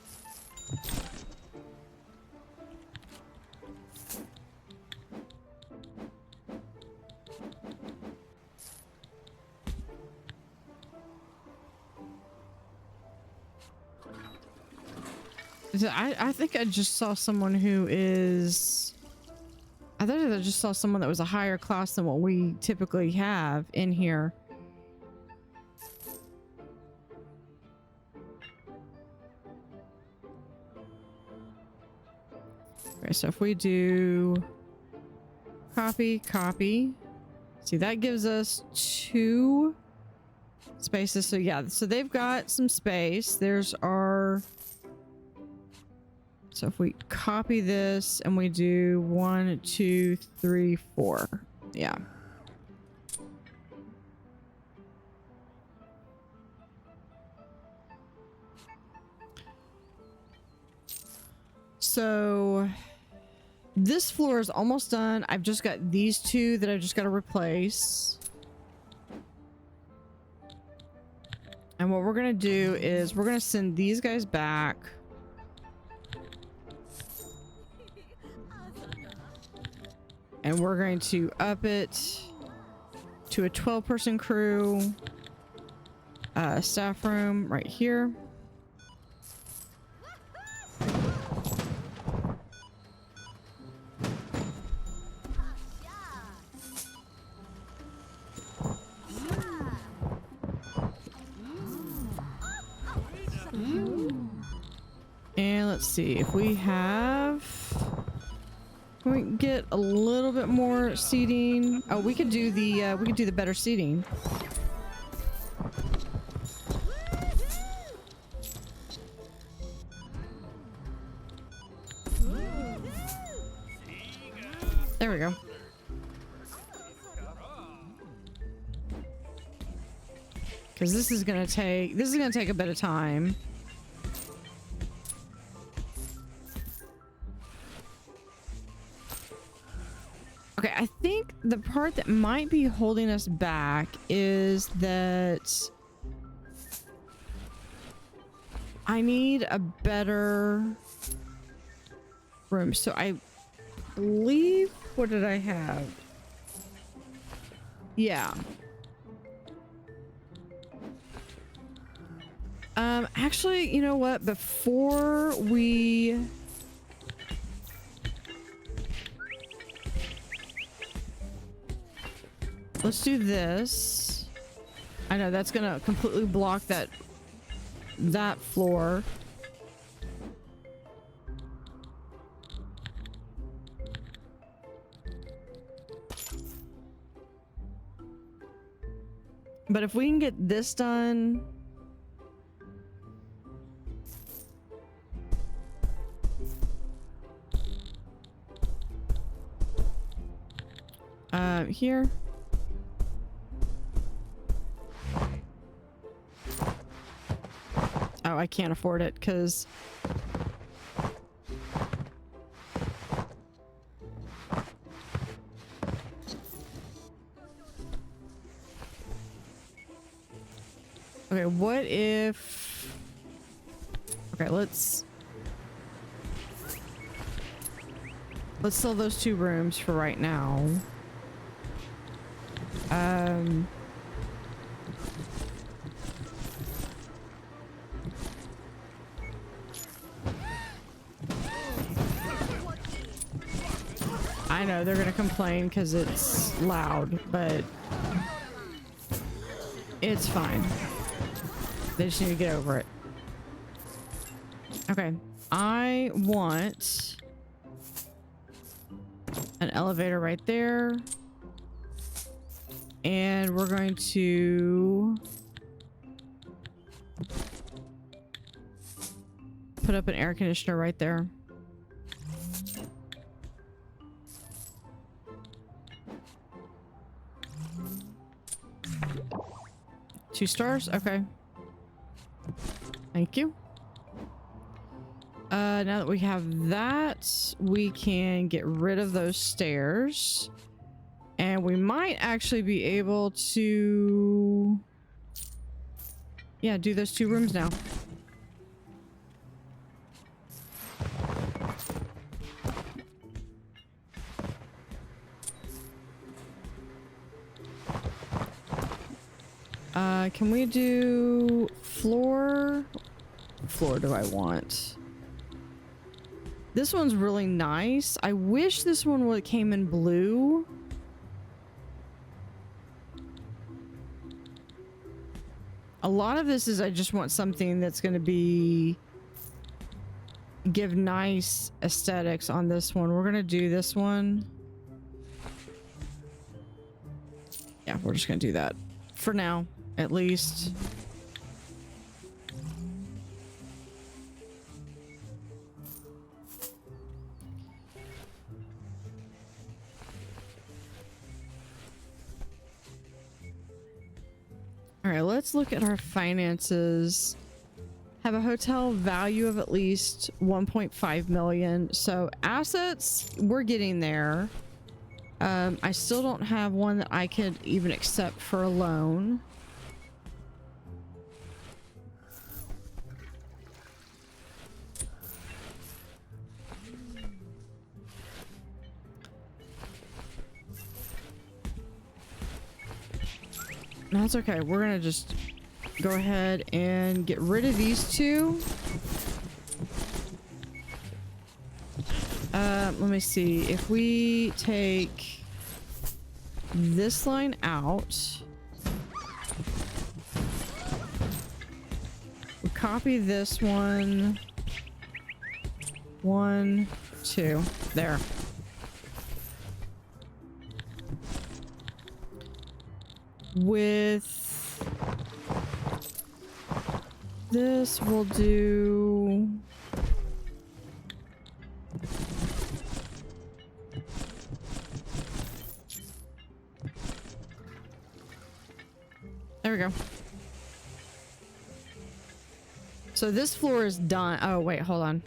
I think I just saw someone who is... I thought I just saw someone that was a higher class than what we typically have in here. Okay, so if we do copy, copy. See, that gives us 2 spaces. So yeah, so they've got some space. There's our... So if we copy this and we do 1, 2, 3, 4. Yeah. So this floor is almost done. I've just got these 2 that I've just got to replace. And what we're going to do is we're going to send these guys back. And we're going to up it to a 12-person crew. Staff room right here. And let's see if we have. Can we get a little bit more seating? Oh, we could do the better seating. There we go. Because this is gonna take a bit of time. Okay, I think the part that might be holding us back is that I need a better room. So I believe, what did I have? Yeah. Actually, you know what? Before we... Let's do this. I know that's gonna completely block that floor. But if we can get this done, here. Oh, I can't afford it because okay, what if... Okay, let's sell those 2 rooms for right now. I know they're gonna complain because it's loud, but it's fine. They just need to get over it. Okay, I want an elevator right there. And we're going to put up an air conditioner right there. Two stars? Okay. Thank you. Now that we have that, we can get rid of those stairs. And we might actually be able to... Yeah, do those 2 rooms now. Can we do floor? What floor do I want? This one's really nice. I wish this one would came in blue. A lot of this is I just want something that's going to be give nice aesthetics on this one. We're going to do this one. Yeah, we're just going to do that for now, at least. All right, let's look at our finances. Have a hotel value of at least 1.5 million. So assets, we're getting there. I still don't have one that I could even accept for a loan. That's okay. We're gonna just go ahead and get rid of these two. Let me see. If we take this line out, we copy this one. 1, 2. There. With this, we'll do... There we go. So this floor is done. Oh, wait, hold on.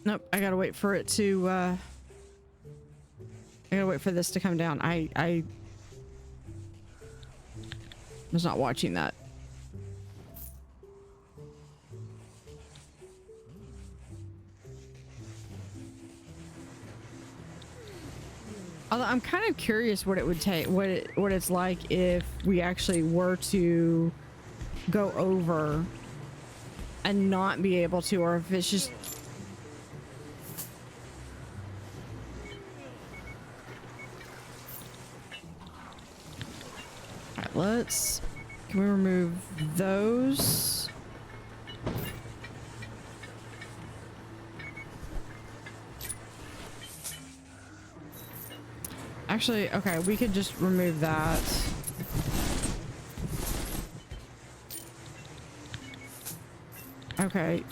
Nope, I gotta wait for it to, I gotta wait for this to come down. I was not watching that. Although I'm kind of curious what it would take, what it's like if we actually were to go over and not be able to, or if it's just... Alright, let's... Can we remove those? Actually, okay, we could just remove that. Okay,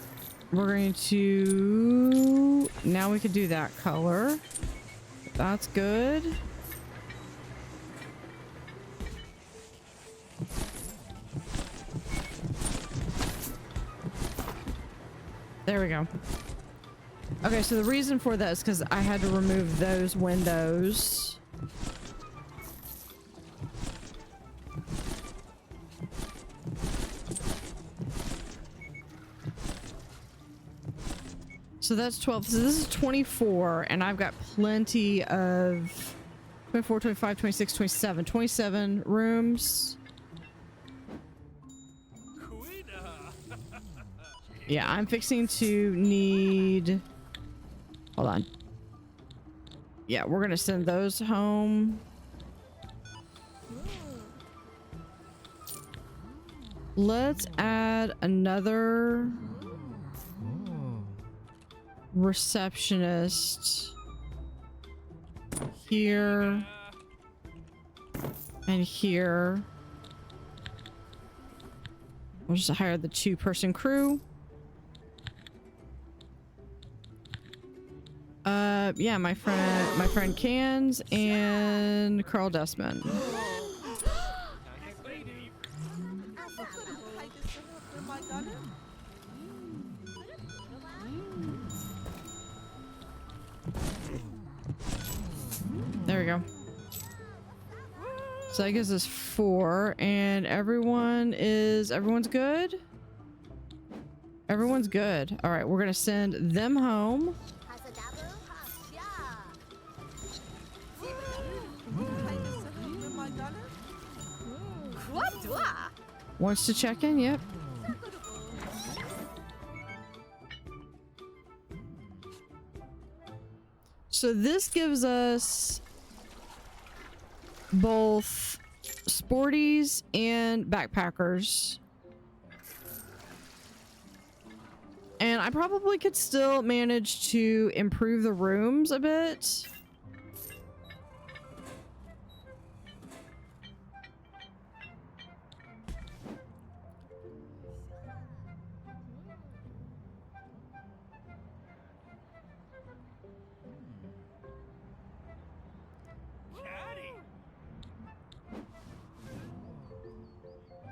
we're going to... Now we could do that color. That's good. There we go. Okay, so the reason for that is because I had to remove those windows. So that's 12. So this is 24, and I've got plenty of 24, 25, 26, 27. 27 rooms. Yeah, I'm fixing to need... Hold on. Yeah, we're gonna send those home. Let's add another receptionist here and here. We'll just hire the 2-person crew. Yeah, my friend Cans and Carl Dustman. There we go. So that gives us 4, and everyone's good? Everyone's good. All right, we're gonna send them home. Wants to check in? Yep. So this gives us both sporties and backpackers. And I probably could still manage to improve the rooms a bit.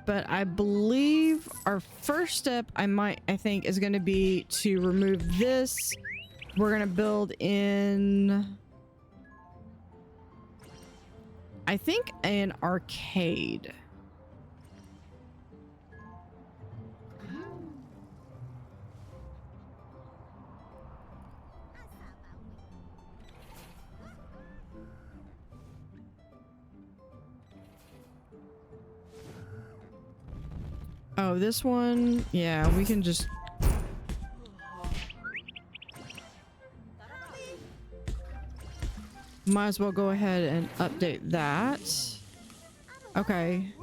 But I believe our first step, I think, is going to be to remove this. We're going to build in... I think an arcade. Oh, this one, yeah, we can just... Might as well go ahead and update that. Okay.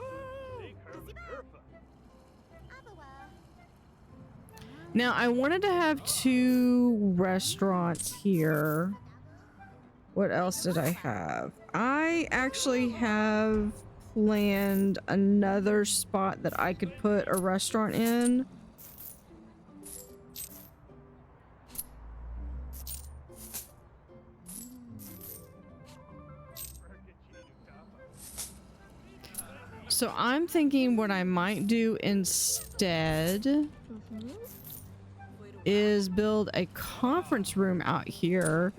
Now, I wanted to have 2 restaurants here. What else did I have? I actually have planned another spot that I could put a restaurant in. So I'm thinking what I might do instead is build a conference room out here.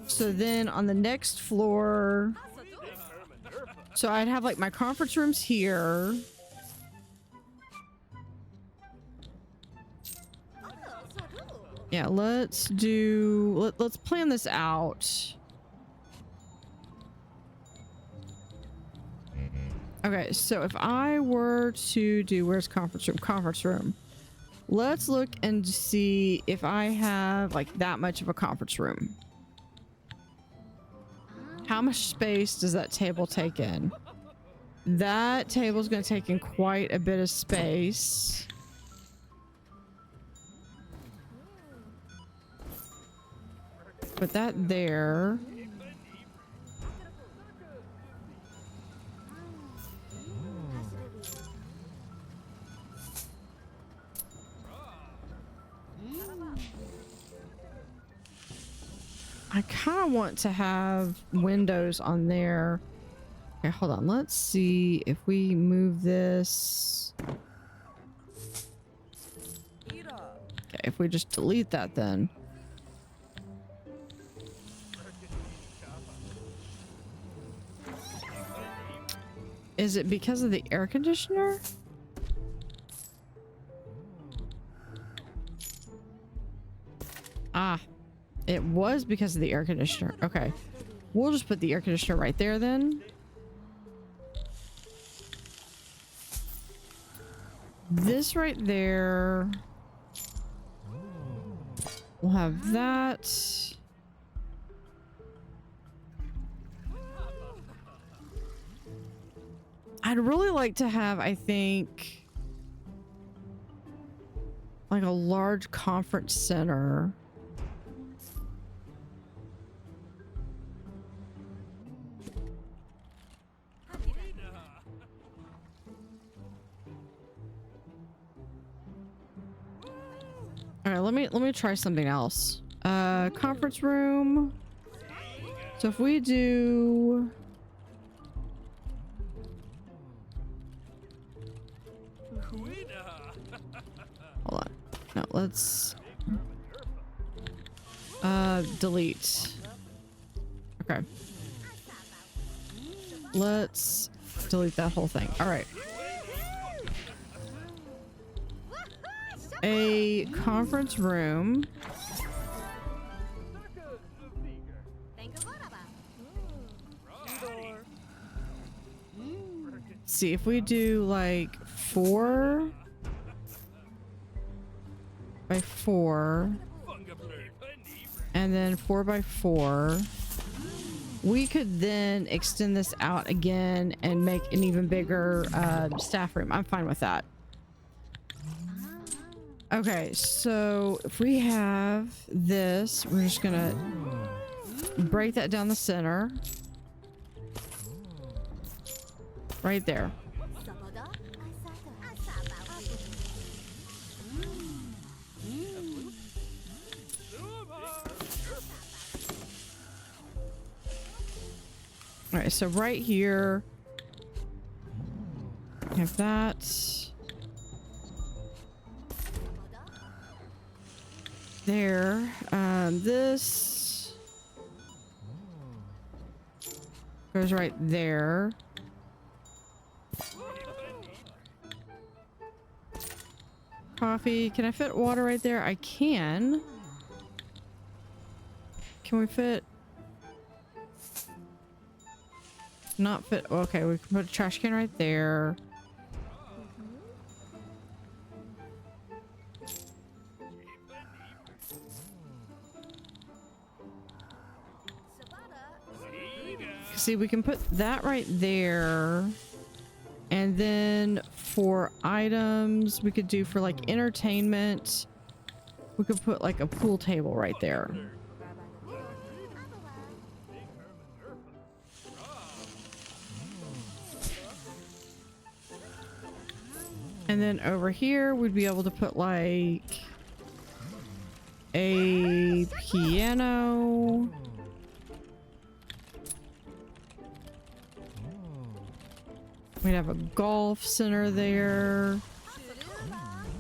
So then on the next floor, so I'd have like my conference rooms here. Yeah, let's plan this out. Okay, so if I were to do, where's conference room? Conference room. Let's look and see if I have like that much of a conference room. How much space does that table take in? That table's going to take in quite a bit of space. Put that there. I kind of want to have windows on there. Okay, hold on. Let's see if we move this. Okay, if we just delete that then. Is it because of the air conditioner? Ah. It was because of the air conditioner. Okay. We'll just put the air conditioner right there then. This right there. We'll have that. I'd really like to have, I think, like a large conference center. All right, let me try something else. Conference room. So if we do, hold on. No, let's delete. Okay. Let's delete that whole thing. All right. A conference room. See if we do like 4 by 4 and then 4 by 4. We could then extend this out again and make an even bigger staff room. I'm fine with that. Okay, so if we have this, we're just gonna break that down the center. Right there. All right, so right here, we have that. There, this. Goes right there. Coffee. Can I fit water right there? I can. Can we fit? Not fit. Okay, we can put a trash can right there. See, we can put that right there. And then for items, we could do for like entertainment, we could put like a pool table right there. And then over here, we'd be able to put like a piano. We'd have a golf center there.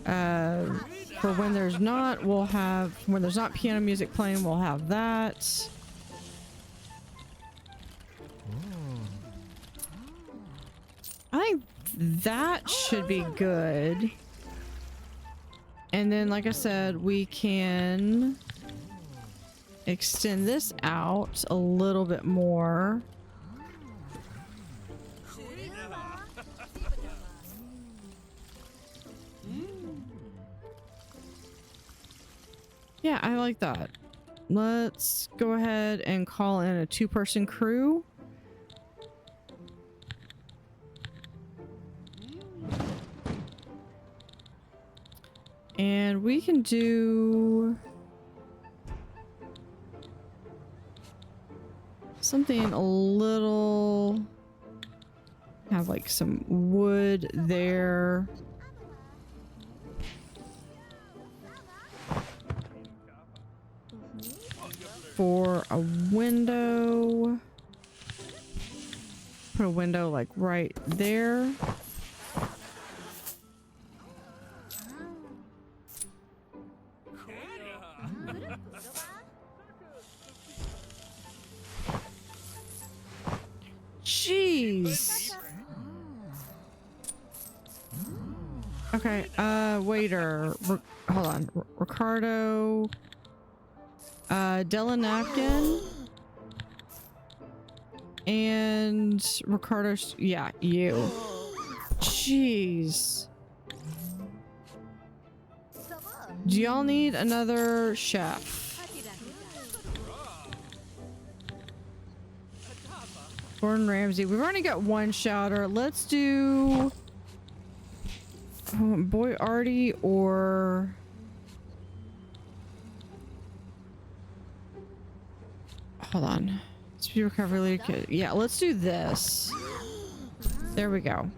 For when there's not, we'll have, when there's not piano music playing, we'll have that. I think that should be good. And then, like I said, we can extend this out a little bit more. Yeah, I like that. Let's go ahead and call in a 2-person crew. And we can do something a little, have like some wood there. For a window, put a window like right there. Jeez. Okay, waiter, hold on, Ricardo. Della napkin and Ricardo. Yeah, you. Jeez. Do y'all need another chef? Gordon Ramsay. We've already got one shouter. Let's do Boy Artie or hold on. Speed recovery. Yeah, let's do this. There we go.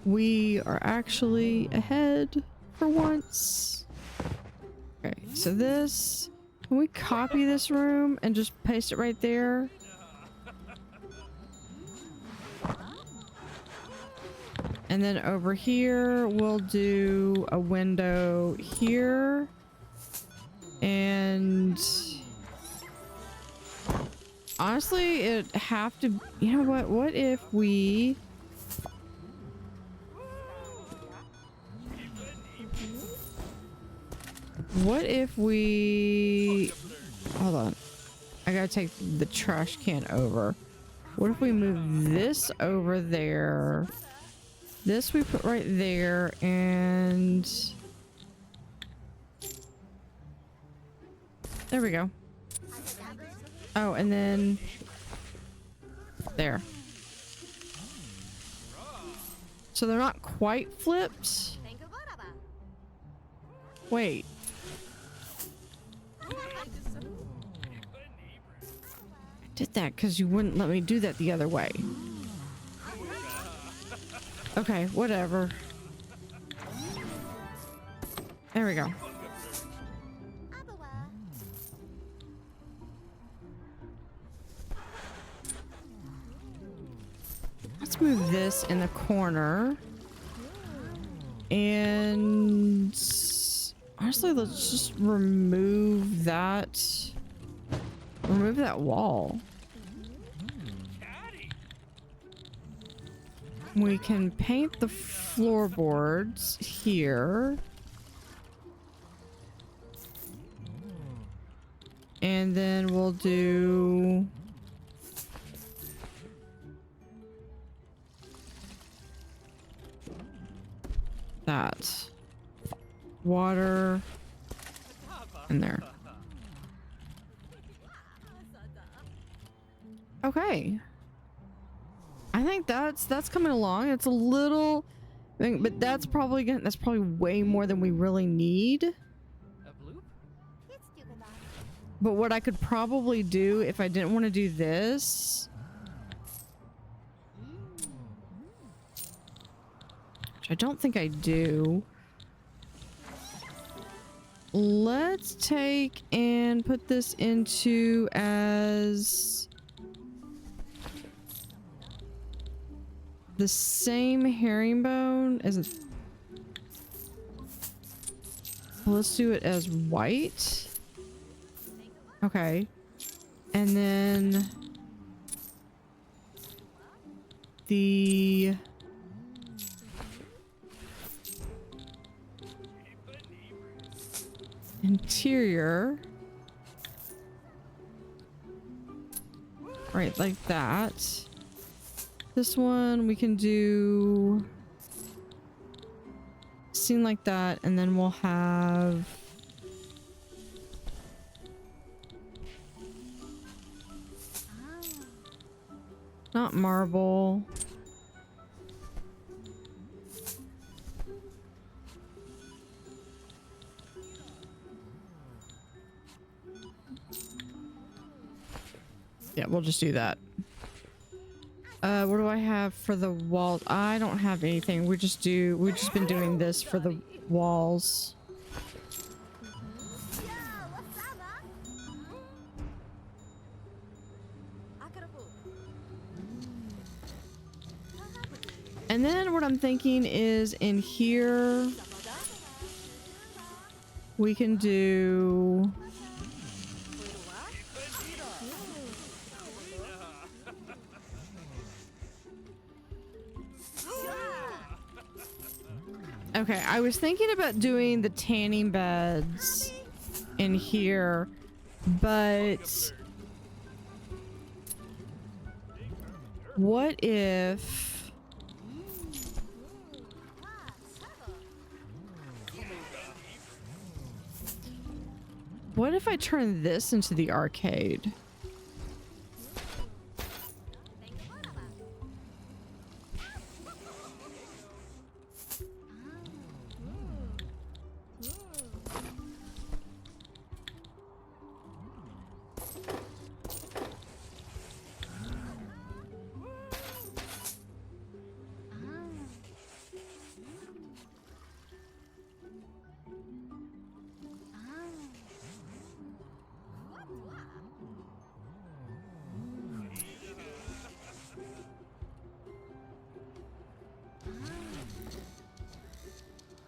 We are actually ahead for once. Okay, so this, can we copy this room and just paste it right there? And then over here, we'll do a window here. And honestly, it'd have to, you know what if we hold on, I gotta take the trash can over. What if we move this over there, this we put right there, and there we go. Oh, and then there. So they're not quite flipped. Wait. I did that because you wouldn't let me do that the other way. Okay, whatever. There we go. move this in the corner. And honestly, let's just remove that. Remove that wall. We can paint the floorboards here. And then we'll do that. Water in there. Okay. I think that's coming along. It's a little, but that's probably way more than we really need. A bloop? But what I could probably do if I didn't want to do this, which I don't think I do. Let's take and put this into as the same herringbone as it. Let's do it as white. Okay. And then the interior, right, like that. This one we can do scene like that, and then we'll have not marble. Yeah, we'll just do that. What do I have for the walls? I don't have anything. We've just been doing this for the walls. And then what I'm thinking is in here we can do okay, I was thinking about doing the tanning beds in here, but what if I turn this into the arcade?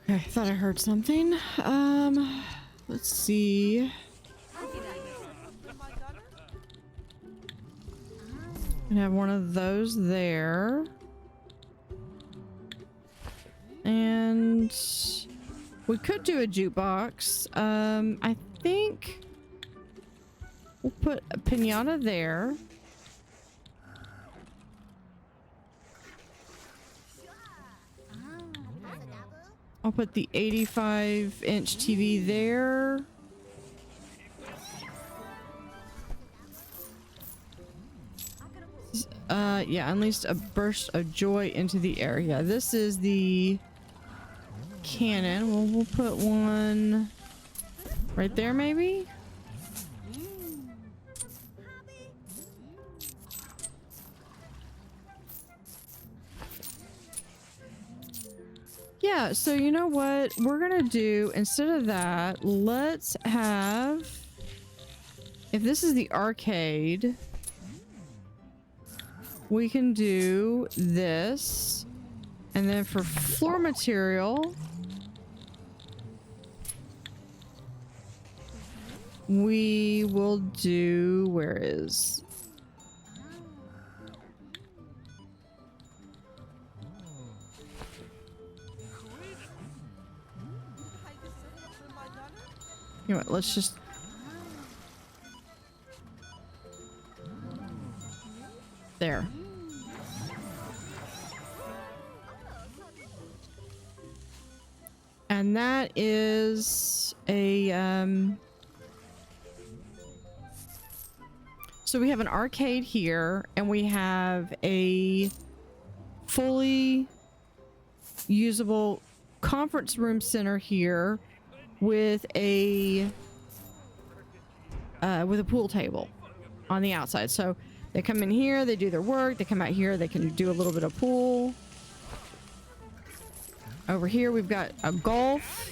Okay, I thought I heard something. Let's see. And have one of those there. And we could do a jukebox. I think we'll put a piñata there. I'll put the 85-inch TV there. Yeah, unleashed a burst of joy into the air. Yeah, this is the cannon. Well, we'll put one right there, maybe? Yeah, so you know what we're gonna do instead of that, let's have, if this is the arcade, we can do this. And then for floor material, we will do, where is? You know what, let's just... There. And that is a, so we have an arcade here, and we have a fully usable conference room center here with a pool table on the outside. So they come in here, they do their work, they come out here, they can do a little bit of pool. Over here we've got a golf,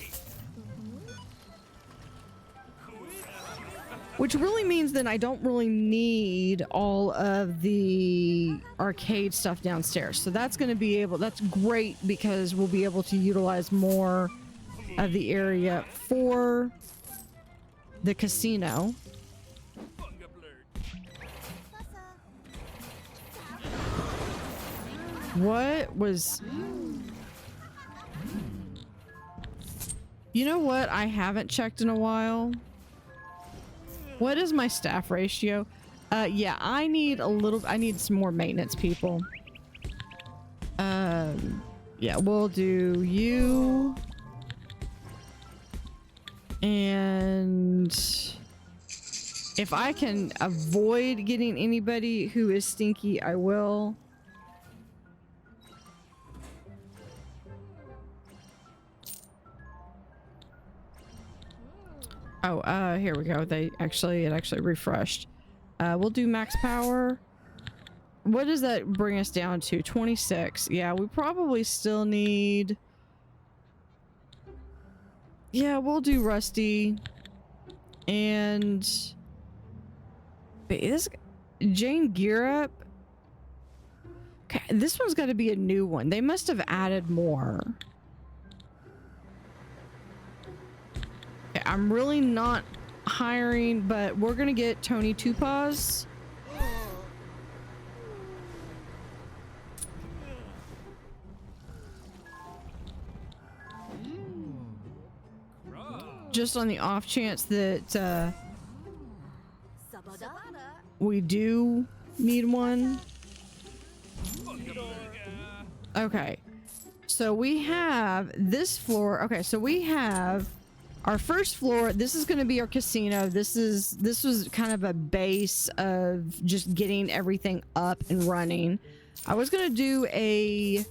which really means that I don't really need all of the arcade stuff downstairs. So that's going to be able, that's great because we'll be able to utilize more of the area for the casino. What was... You know what I haven't checked in a while? What is my staff ratio? Yeah, I need some more maintenance people. Yeah, we'll do you. And if I can avoid getting anybody who is stinky, I will. Oh, here we go. It actually refreshed. We'll do max power. What does that bring us down to? 26. Yeah, we probably still need... Yeah, we'll do Rusty. And... This... Jane Gear Up. Okay, this one's got to be a new one. They must have added more. Okay, I'm really not hiring, but we're gonna get Tony Two Paws. Just on the off chance that we do need one. Okay, so we have this floor. Okay, so we have our first floor. This is going to be our casino. This was kind of a base of just getting everything up and running. I was going to do a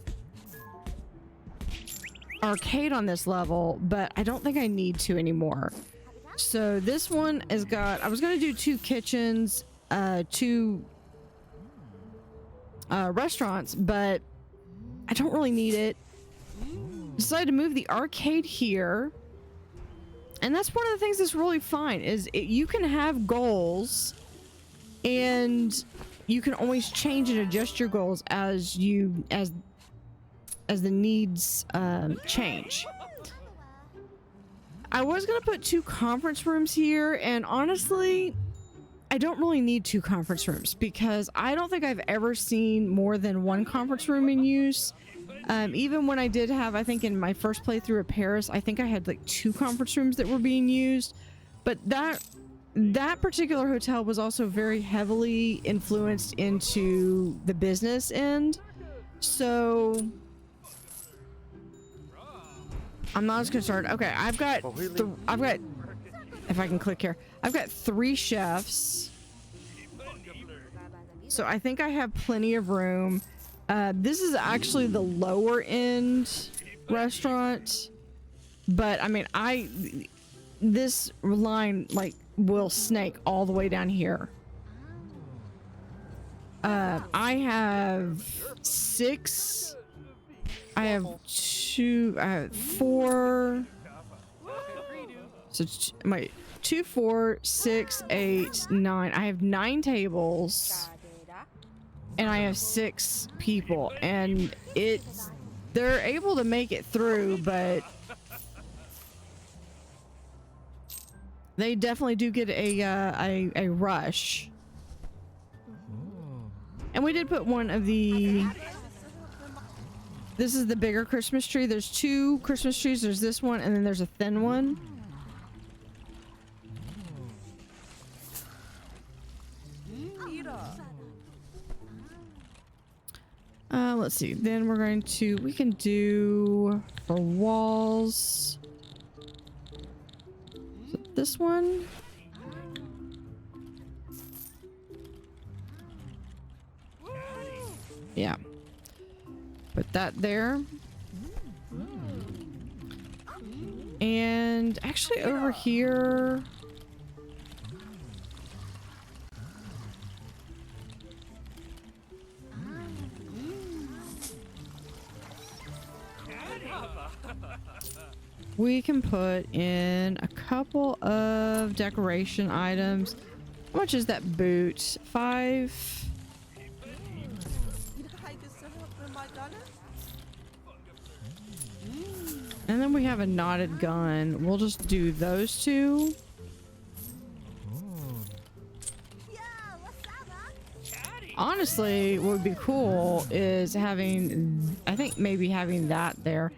arcade on this level, but I don't think I need to anymore. So this one has got, I was going to do 2 kitchens, 2 restaurants, but I don't really need it. Decided to move the arcade here. And that's one of the things that's really fine is you can have goals and you can always change and adjust your goals as the needs change. I was gonna put 2 conference rooms here, and honestly, I don't really need 2 conference rooms because I don't think I've ever seen more than 1 conference room in use. Even when I did have, I think in my first playthrough of Paris, I think I had like 2 conference rooms that were being used. But that particular hotel was also very heavily influenced into the business end. So I'm not as concerned. Okay, I've got, if I can click here, I've got 3 chefs. So I think I have plenty of room. This is actually the lower end restaurant, but I mean, this line like will snake all the way down here. I have 6. I have 2. I have 4. So my 2, 4, 6, 8, 9. I have 9 tables. and I have 6 people, and they're able to make it through, but they definitely do get a rush. And we did put one of the, this is the bigger Christmas tree. There's 2 Christmas trees. There's this one, and then there's a thin one. Let's see. Then we're going to, we can do for walls. So this one. Yeah. Put that there. And actually over here. We can put in a couple of decoration items. How much is that boot? 5. And then we have a knotted gun. We'll just do those 2. Honestly, what would be cool is having, I think maybe having that there.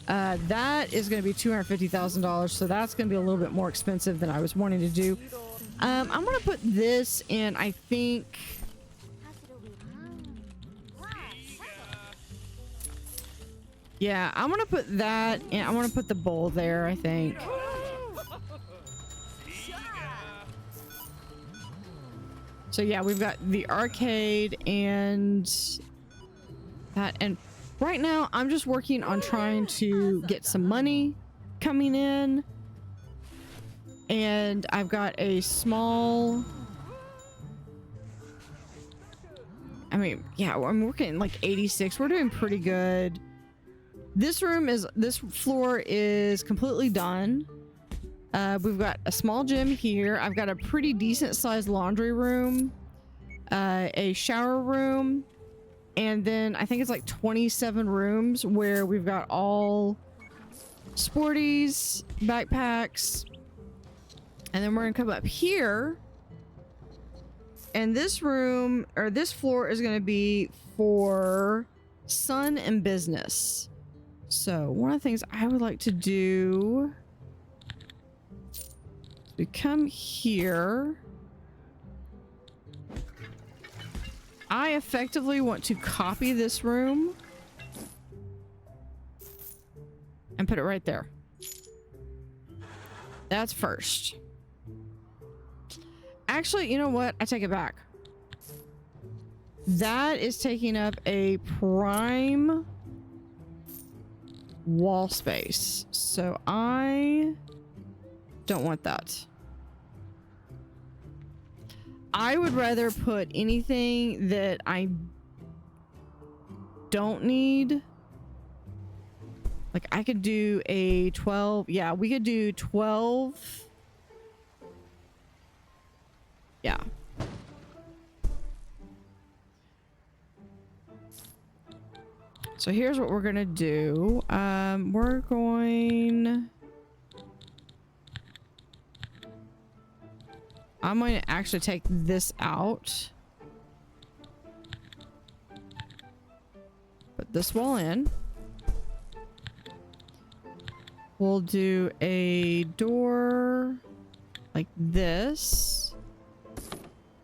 That is going to be $250,000, so that's going to be a little bit more expensive than I was wanting to do. I'm going to put this in, I think. Yeah, I'm going to put that in. I want to put the bowl there, I think. So yeah, we've got the arcade and that, and right now I'm just working on trying to get some money coming in, and I've got a small, I mean, yeah, I'm working like 86. We're doing pretty good. This floor is completely done. We've got a small gym here. I've got a pretty decent sized laundry room, a shower room, and then I think it's like 27 rooms where we've got all sporties, backpacks, and then we're gonna come up here, and this room, or this floor, is gonna be for sun and business. So one of the things I would like to do, we come here. I effectively want to copy this room and put it right there. That's first. Actually, you know what? I take it back. That is taking up a prime wall space. So I don't want that. I would rather put anything that I don't need. Like I could do a 12. Yeah, we could do 12. Yeah. So here's what we're gonna do. We're going, I'm going to actually take this out. Put this wall in. We'll do a door like this.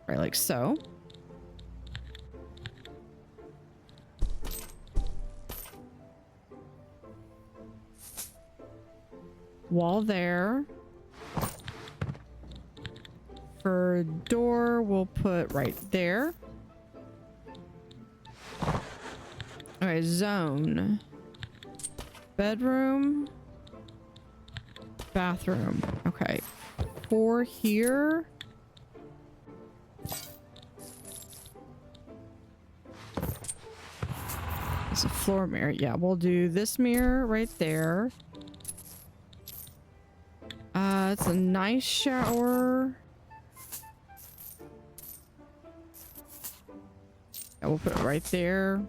Right, like so. Wall there. For door, we'll put right there. Okay, zone. Bedroom. Bathroom. Okay. For here. It's a floor mirror. Yeah, we'll do this mirror right there. It's a nice shower. And we'll put it right there.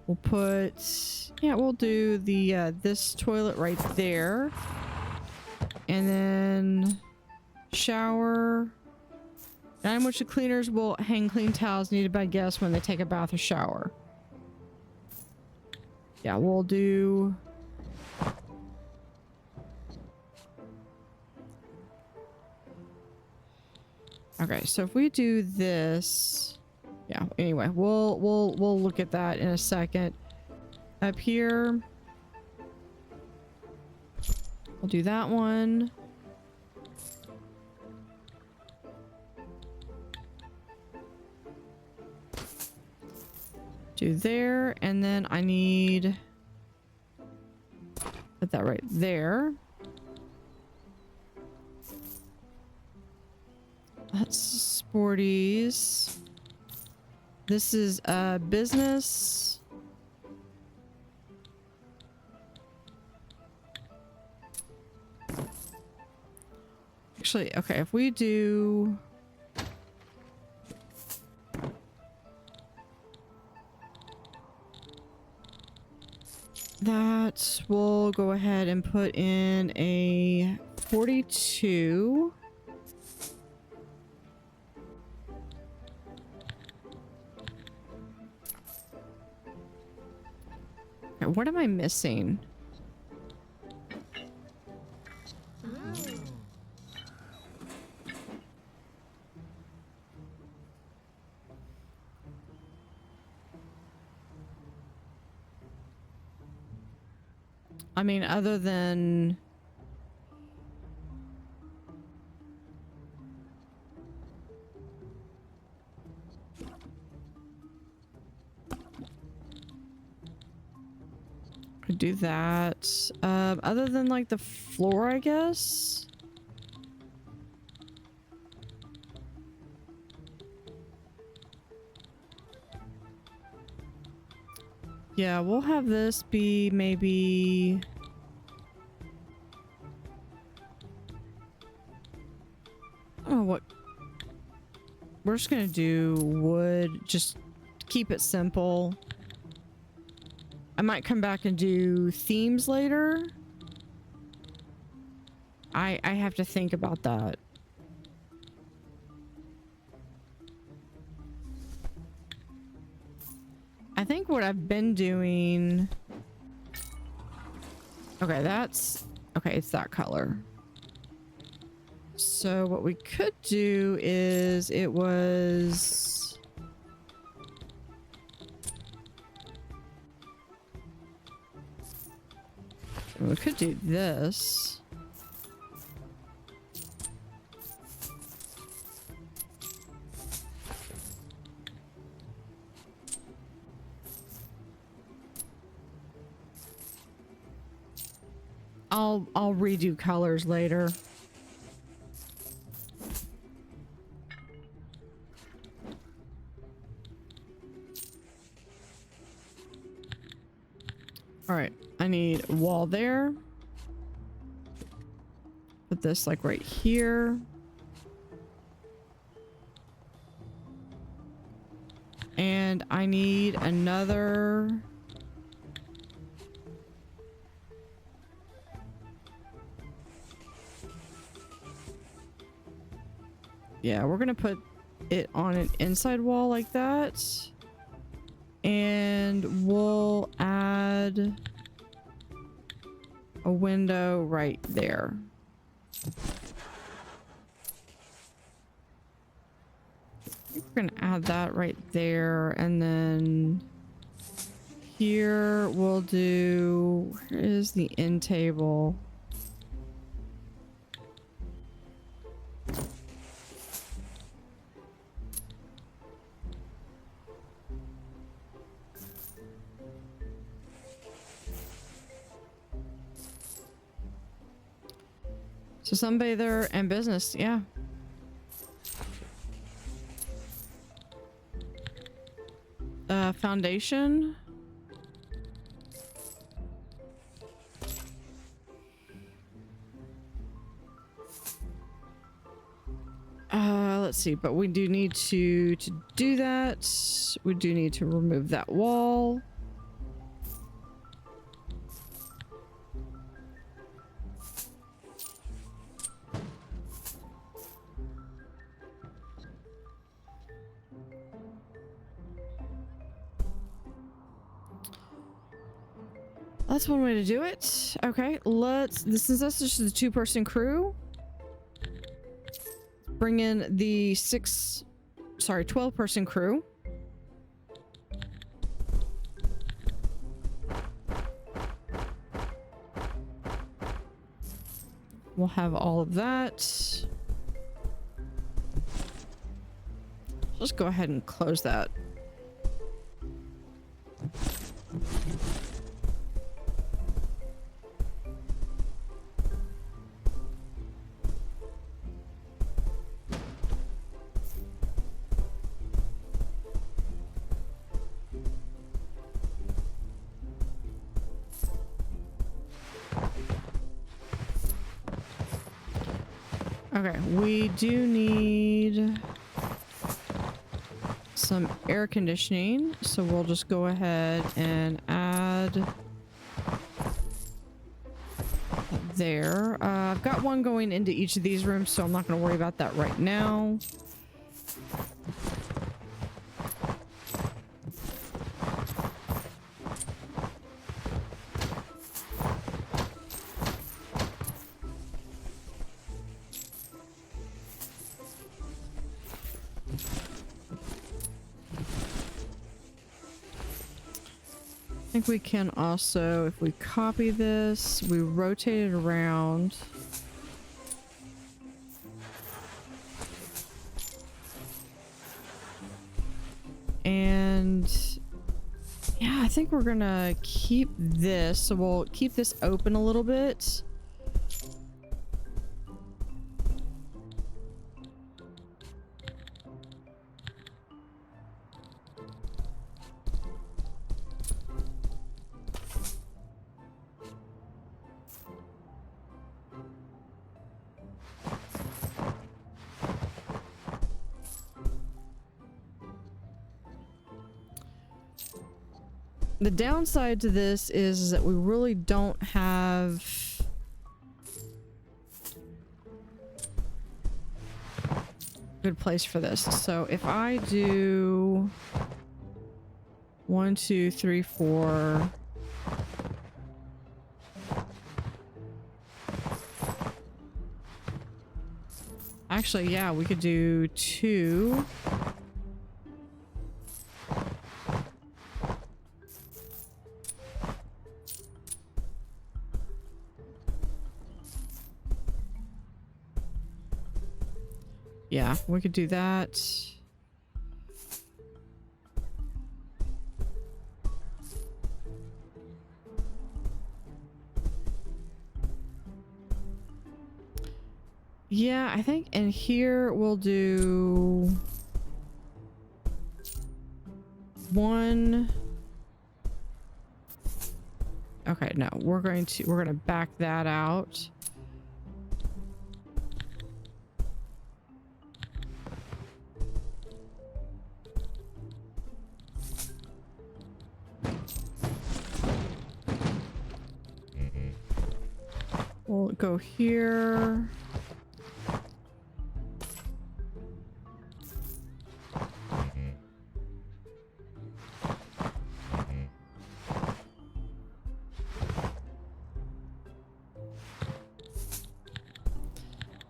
We'll put, yeah, we'll do the this toilet right there. And then shower. Time in which the cleaners will hang clean towels needed by guests when they take a bath or shower. Yeah, we'll do... Okay, so if we do this... Yeah, anyway, we'll look at that in a second. Up here... We'll do that one. Do there, and then I need... Put that right there. That's sporties. This is business. Actually, okay, if we do... That, we'll go ahead and put in a 42. Okay, what am I missing? I mean, other than... Could do that. Other than like the floor, I guess? Yeah, we'll have this be maybe... Oh, what? We're just gonna do wood. Just keep it simple. I might come back and do themes later. I have to think about that. I think what I've been doing... Okay, that's... Okay, it's that color. So what we could do is it was... We could do this. I'll redo colors later. All right, I need a wall there. Put this like right here. And I need another... Yeah, we're gonna put it on an inside wall like that. And we'll add a window right there. We're gonna add that right there, and then here we'll do... Where is the end table? So sunbather and business, yeah. Foundation. Let's let's see, but we do need to do that. We do need to remove that wall. That's one way to do it. Okay, this is us just the 2-person crew. Bring in the 12-person crew. We'll have all of that. Let's go ahead and close that. Okay, we do need some air conditioning, so we'll just go ahead and add there. I've got one going into each of these rooms, so I'm not going to worry about that right now. I think we can also, if we copy this, we rotate it around. And yeah, I think we're gonna keep this. So we'll keep this open a little bit. The downside to this is that we really don't have a good place for this. So if I do 1, 2, 3, 4. Actually, yeah, we could do 2. Yeah, we could do that. Yeah, I think in here we'll do 1. Okay, no, we're gonna back that out. We'll go here.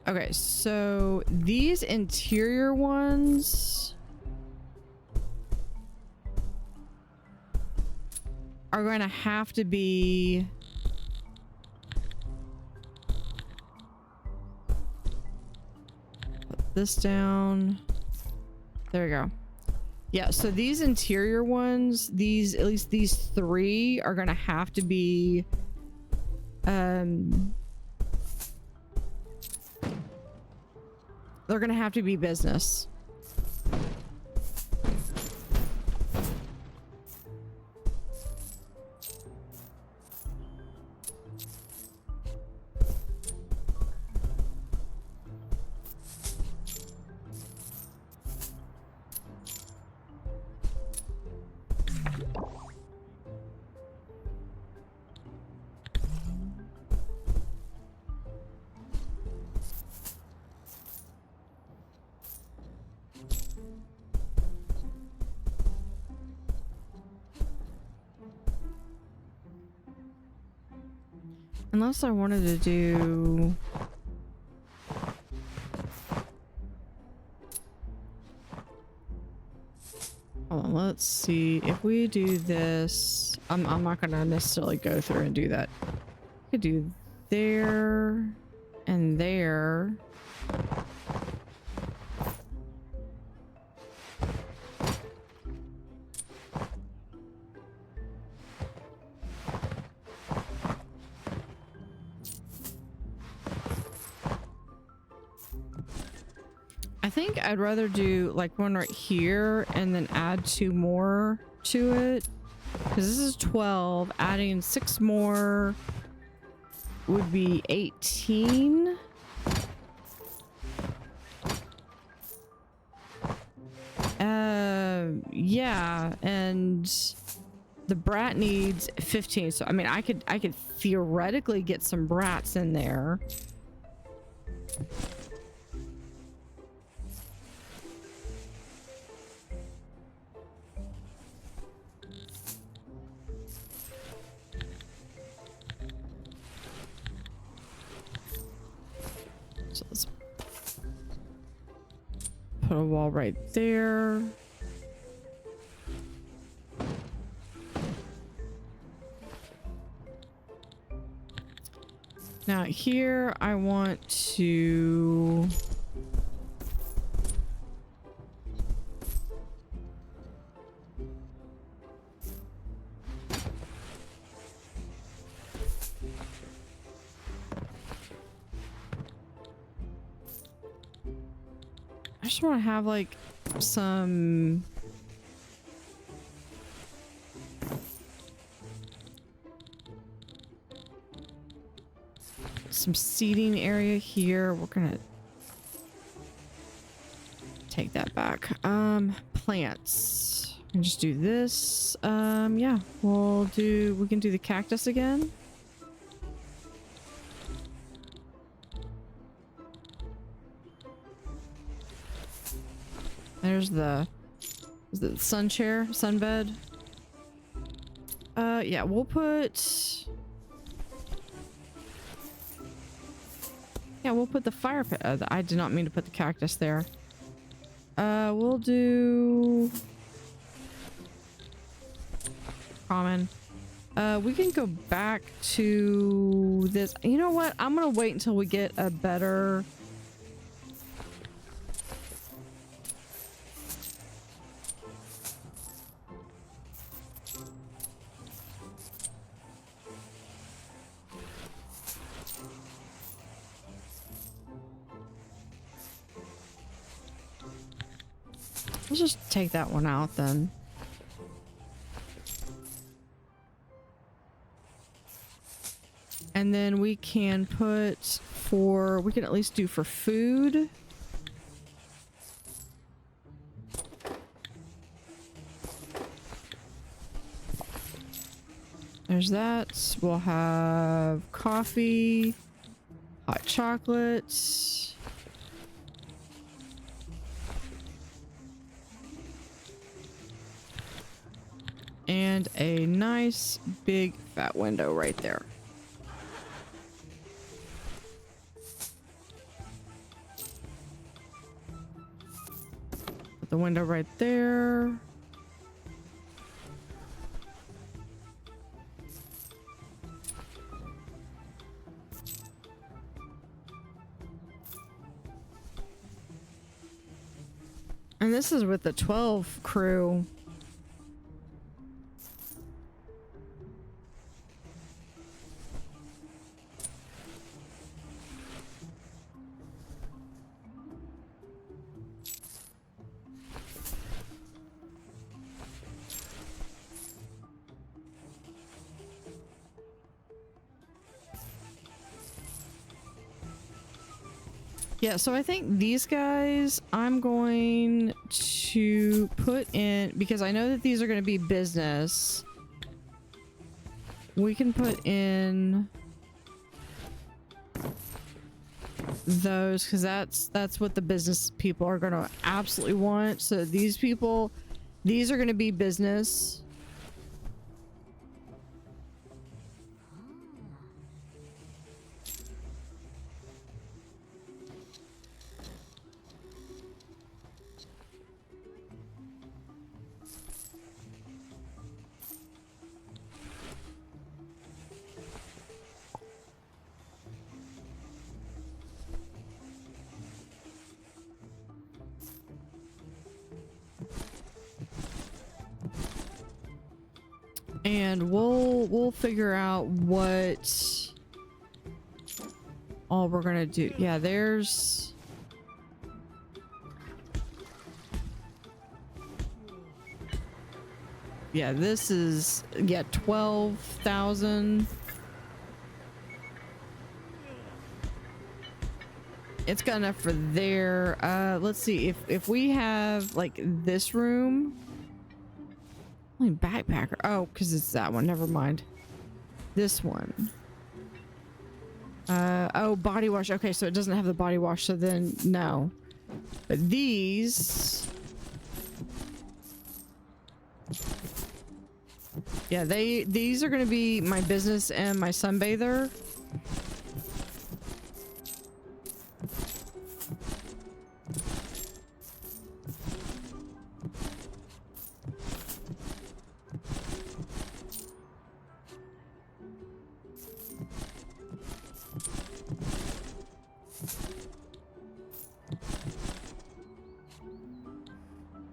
Okay, so these interior ones are going to have to be put this down. There we go. Yeah, so these interior ones, at least these 3 are going to have to be they're gonna have to be business. Unless I wanted to do... Hold on, let's see. If we do this... I'm not going to necessarily go through and do that. We could do there and there. I think I'd rather do like one right here and then add 2 more to it, because this is 12. Adding 6 more would be 18. Yeah, and the brat needs 15. So I mean, I could theoretically get some brats in there. So let's put a wall right there. Now here I want to I just want to have like some seating area here. We're gonna take that back. Plants. And just do this. Yeah, we can do the cactus again. There's the sun chair, sunbed. Yeah, we'll put the fire pit. I did not mean to put the cactus there. We'll do common. We can go back to this. You know what? I'm gonna wait until we get a better. Let's just take that one out then. And then we can put we can at least do for food. There's that. We'll have coffee, hot chocolate. And a nice big fat window right there. Put the window right there. And this is with the 12 crew. Yeah, so I think these guys I'm going to put in, because I know that these are going to be business. We can put in those, because that's what the business people are going to absolutely want. So these people, these are going to be business. And we'll figure out what all we're gonna do. Yeah, there's yeah, this is 12,000. It's got enough for there. Let's see if we have like this room. Only backpacker. Oh, because it's that one. Never mind. This one. Oh, body wash. Okay, so it doesn't have the body wash, so then no. But these. Yeah, these are gonna be my business and my sunbather.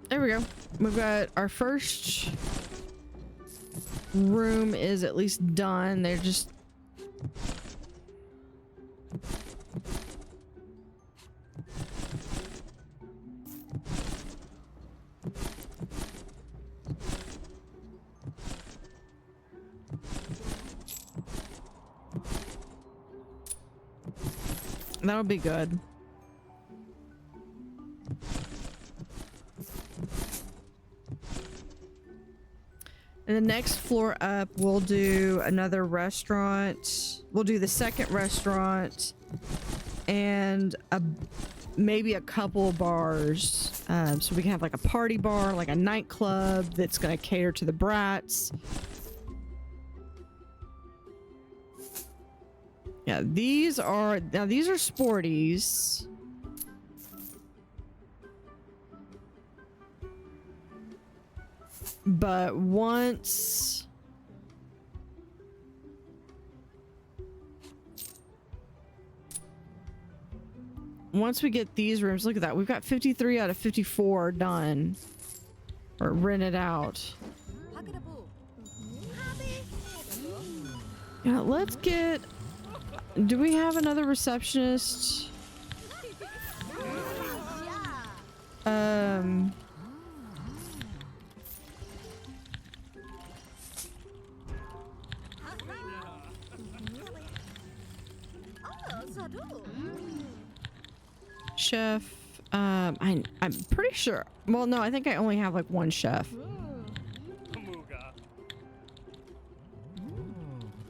There we go. We've got our first room is at least done. They're just that'll be good. And the next floor up, we'll do another restaurant. We'll do the second restaurant and maybe a couple of bars. So we can have like a party bar, like a nightclub that's going to cater to the brats. Yeah, these are sporties. But once we get these rooms, look at that. We've got 53 out of 54 done or rented out. Yeah, let's get. Do we have another receptionist? Chef. I'm pretty sure. Well, no, I think I only have like one chef.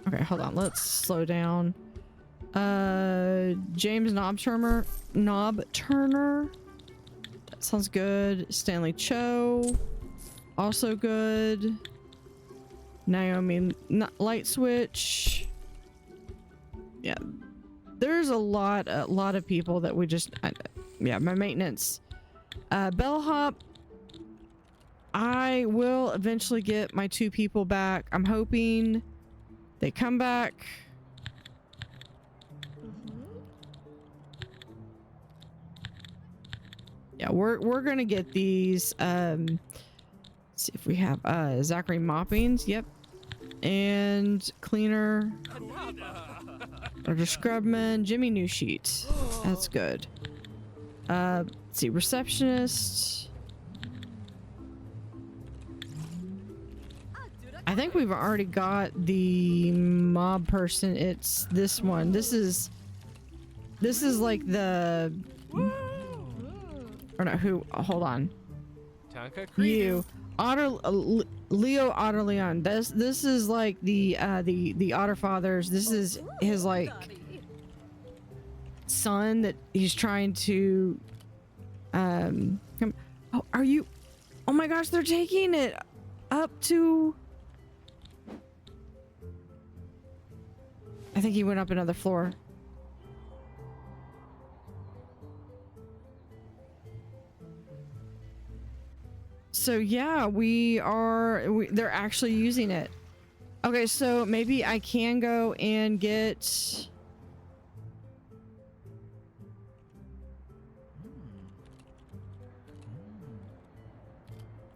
Okay, hold on. Let's slow down. James Knob Turner. That sounds good. Stanley Cho. Also good. Naomi Light Switch. Yeah. There's a lot of people that we just yeah, my maintenance. Bellhop. I will eventually get my 2 people back. I'm hoping they come back. Yeah, we're gonna get these. Let's see if we have Zachary Moppings. Yep. And cleaner. Or scrubman. Jimmy New Sheet. That's good. Let's see, receptionist. I think we've already got the mob person. It's this one. This is like the or no, who? Hold on. You, Otter, Leo Otter Leon. This is like the Otter fathers. This is his like son that he's trying to come. Oh, are you? Oh my gosh, they're taking it up to. I think he went up another floor. So yeah, they're actually using it. Okay, so maybe I can go and get.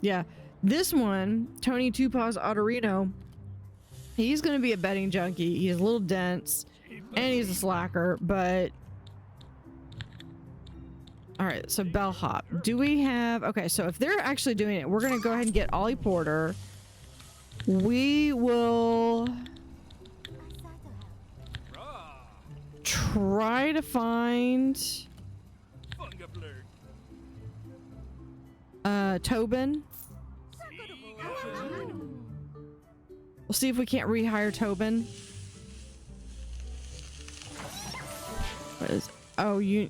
Yeah, this one, Tony Tupaz Otterino, He's gonna be a betting junkie. He's a little dense and he's a slacker, but all right, so bellhop. Do we have, okay, so if they're actually doing it, we're gonna go ahead and get Ollie Porter. We will try to find Tobin. We'll see if we can't rehire Tobin. What is, oh, you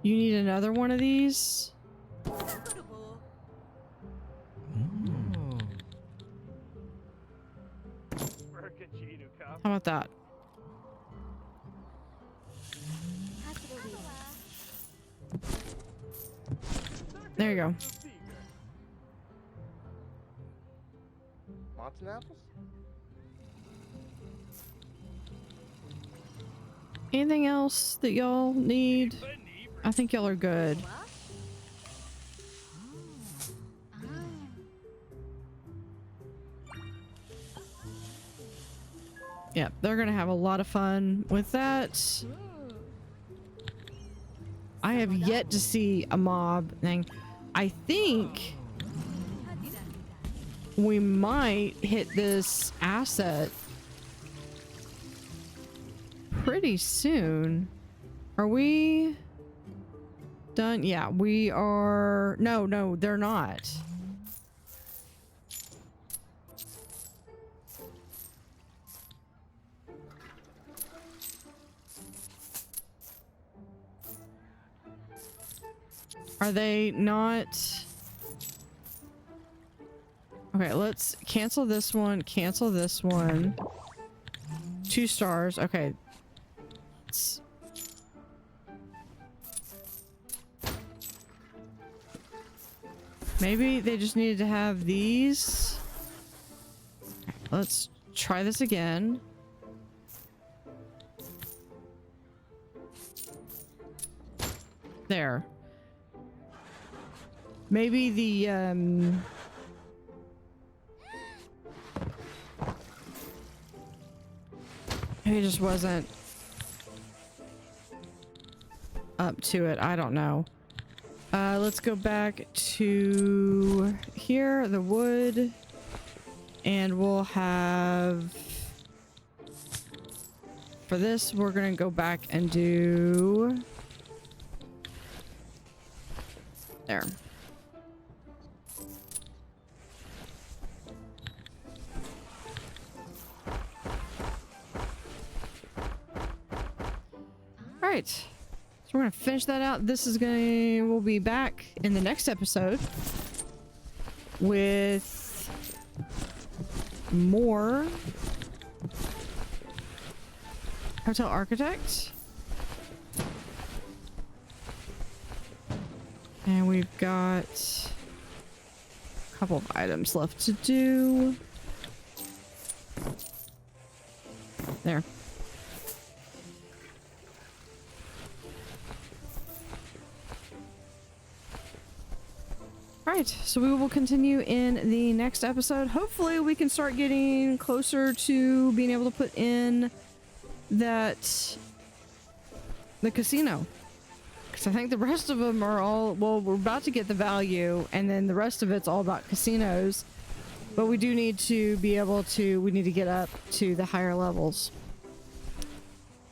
need another one of these? How about that? There you go. Martin apples? Anything else that y'all need? I think y'all are good. Yeah, they're gonna have a lot of fun with that. I have yet to see a mob thing. I think we might hit this asset pretty soon. Are we done? Yeah, we are. No, they're not. Are they not? Okay, let's cancel this one, cancel this one. 2 stars. Okay. Maybe they just needed to have these. Okay, let's try this again. There. Maybe the maybe it just wasn't up to it. I don't know. Let's go back to here, the wood, and we'll have, for this, we're gonna go back and do there. All right, so we're gonna finish that out. We'll be back in the next episode with more hotel architect. And we've got a couple of items left to do. There. Alright, so we will continue in the next episode. Hopefully we can start getting closer to being able to put in the casino. Because I think the rest of them are all, well, we're about to get the value, and then the rest of it's all about casinos. But we do need to be able to, we need to get up to the higher levels.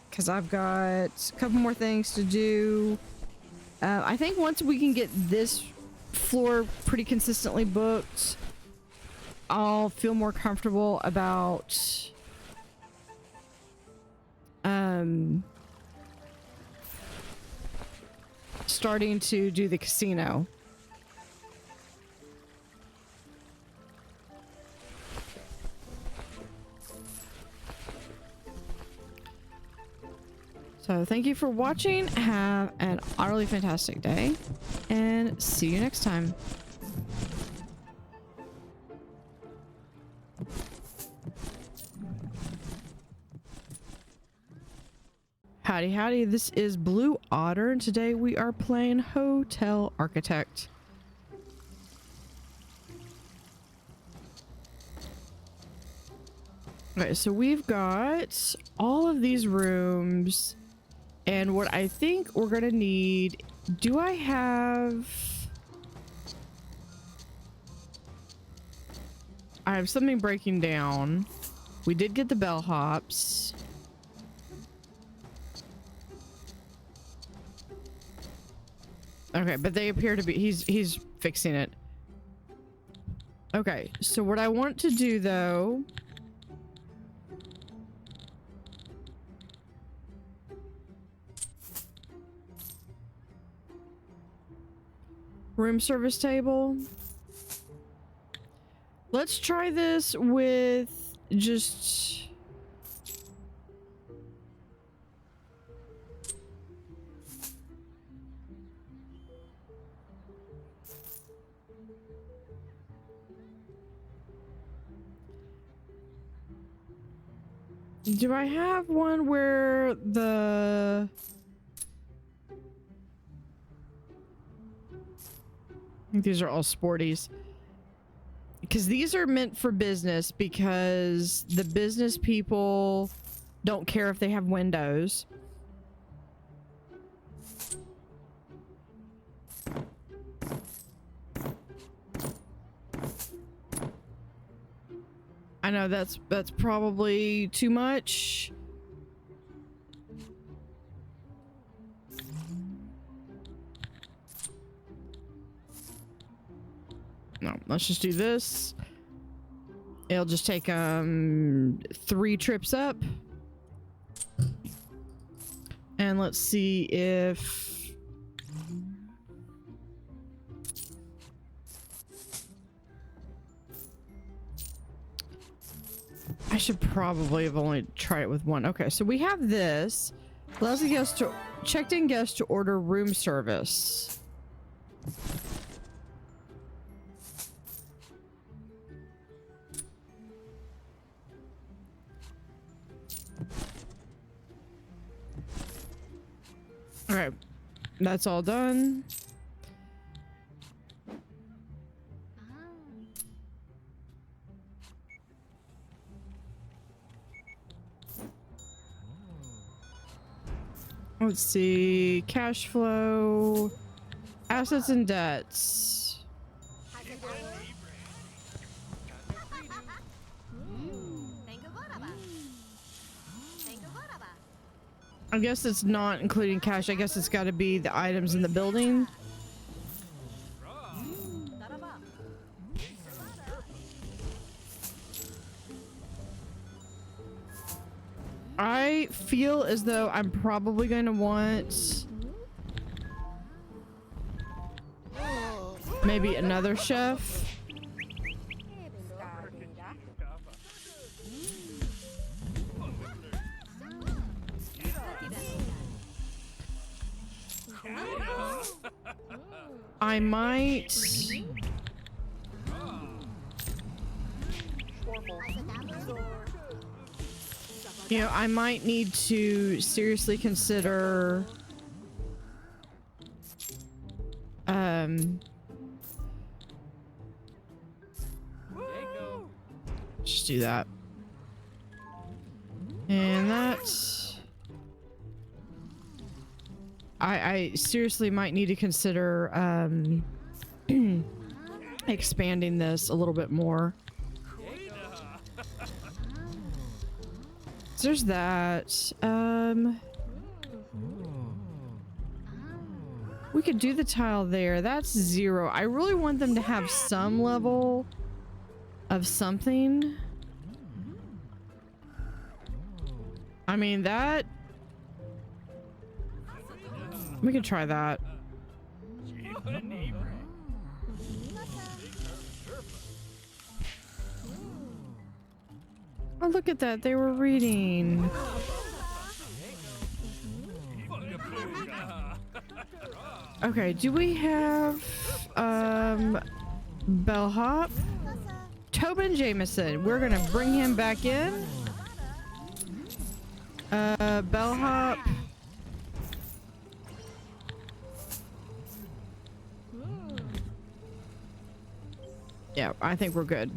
Because I've got a couple more things to do. I think once we can get this floor pretty consistently booked, I'll feel more comfortable about starting to do the casino. So thank you for watching. Have an utterly fantastic day and see you next time. Howdy howdy, this is Blue Otter and today we are playing Hotel Architect. Okay, so we've got all of these rooms, and what I think we're gonna need, do I have something breaking down. We did get the bellhops. Okay, but they appear to be, he's fixing it. Okay, so what I want to do though, room service table. Let's try this with just do I have one where the I think these are all sporties. Because these are meant for business, because the business people don't care if they have windows. I know that's probably too much. No, let's just do this. It'll just take 3 trips up. And let's see if I should probably have only tried it with one. Okay, so we have this. Allows the guest to checked in guest to order room service. All right, that's all done. Let's see, cash flow, assets and debts. I guess it's not including cash. I guess it's got to be the items in the building. I feel as though I'm probably going to want maybe another chef. I might... You know, I might need to seriously consider just do that. And that's... I seriously might need to consider expanding this a little bit more. So there's that. We could do the tile there. That's 0. I really want them to have some level of something. I mean, that... We can try that. Oh, look at that. They were reading. Okay, do we have bellhop? Tobin Jameson. We're gonna bring him back in. Bellhop. Yeah, I think we're good.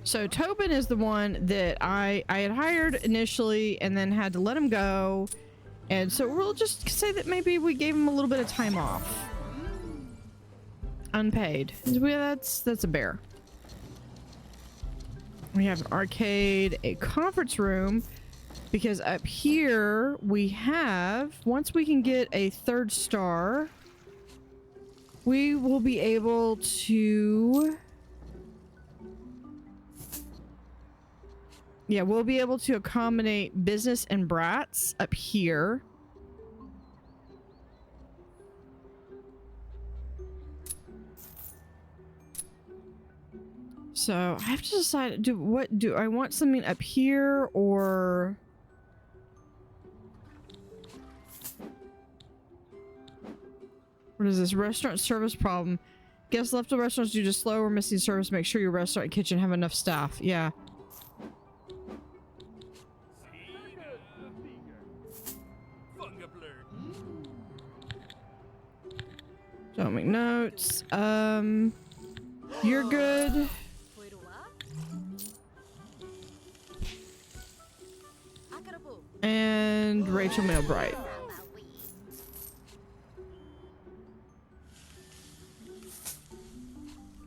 So Tobin is the one that I had hired initially and then had to let him go. And so we'll just say that maybe we gave him a little bit of time off. Unpaid. That's a bear. We have an arcade, a conference room, because up here we have, once we can get a 3rd star, we will be able to... Yeah, we'll be able to accommodate business and brats up here. So I have to decide, do I want something up here or... What is this? Restaurant service problem. Guests left the restaurants due to slow or missing service. Make sure your restaurant and kitchen have enough staff. Yeah. Don't make notes. You're good. And Rachel Mailbright.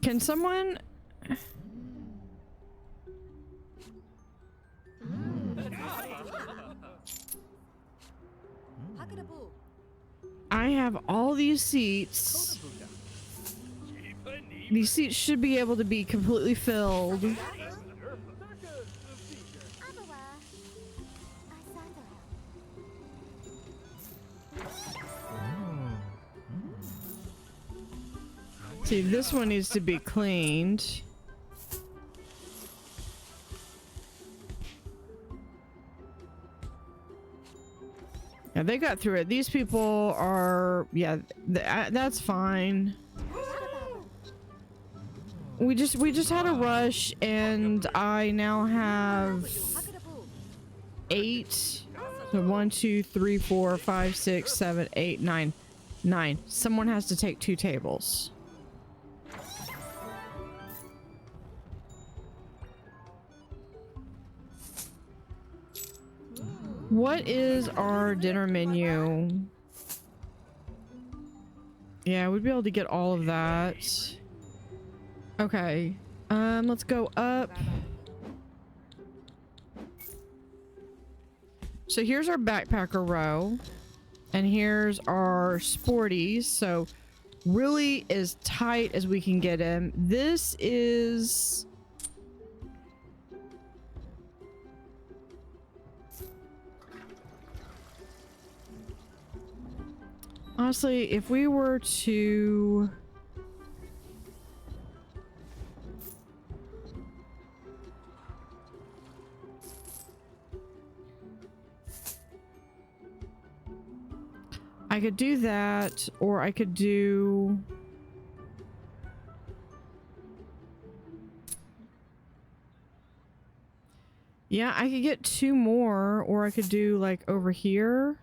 Can someone... I have all these seats. These seats should be able to be completely filled. See, this one needs to be cleaned. Yeah, they got through it. These people are, yeah, that's fine. We just had a rush, and I now have 8. So 1, 2, 3, 4, 5, 6, 7, 8, 9. 9. Someone has to take 2 tables. What is our dinner menu? Yeah, we'd be able to get all of that. Okay. Let's go up. So here's our backpacker row. And here's our sporties. So really as tight as we can get him. This is... Honestly, if we were to... I could do that, or I could do... Yeah, I could get 2 more, or I could do like over here.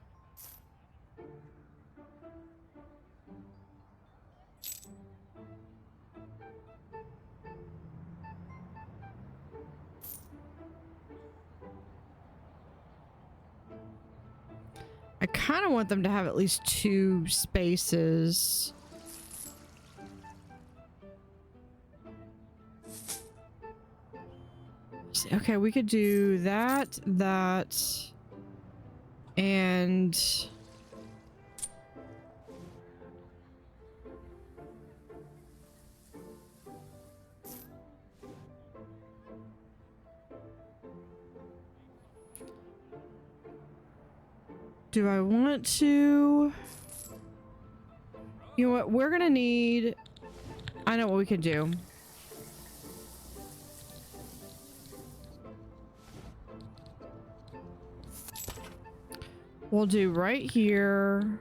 I kind of want them to have at least 2 spaces. Okay, we could do that, and... Do I want to... You know what? We're gonna need... I know what we can do. We'll do right here.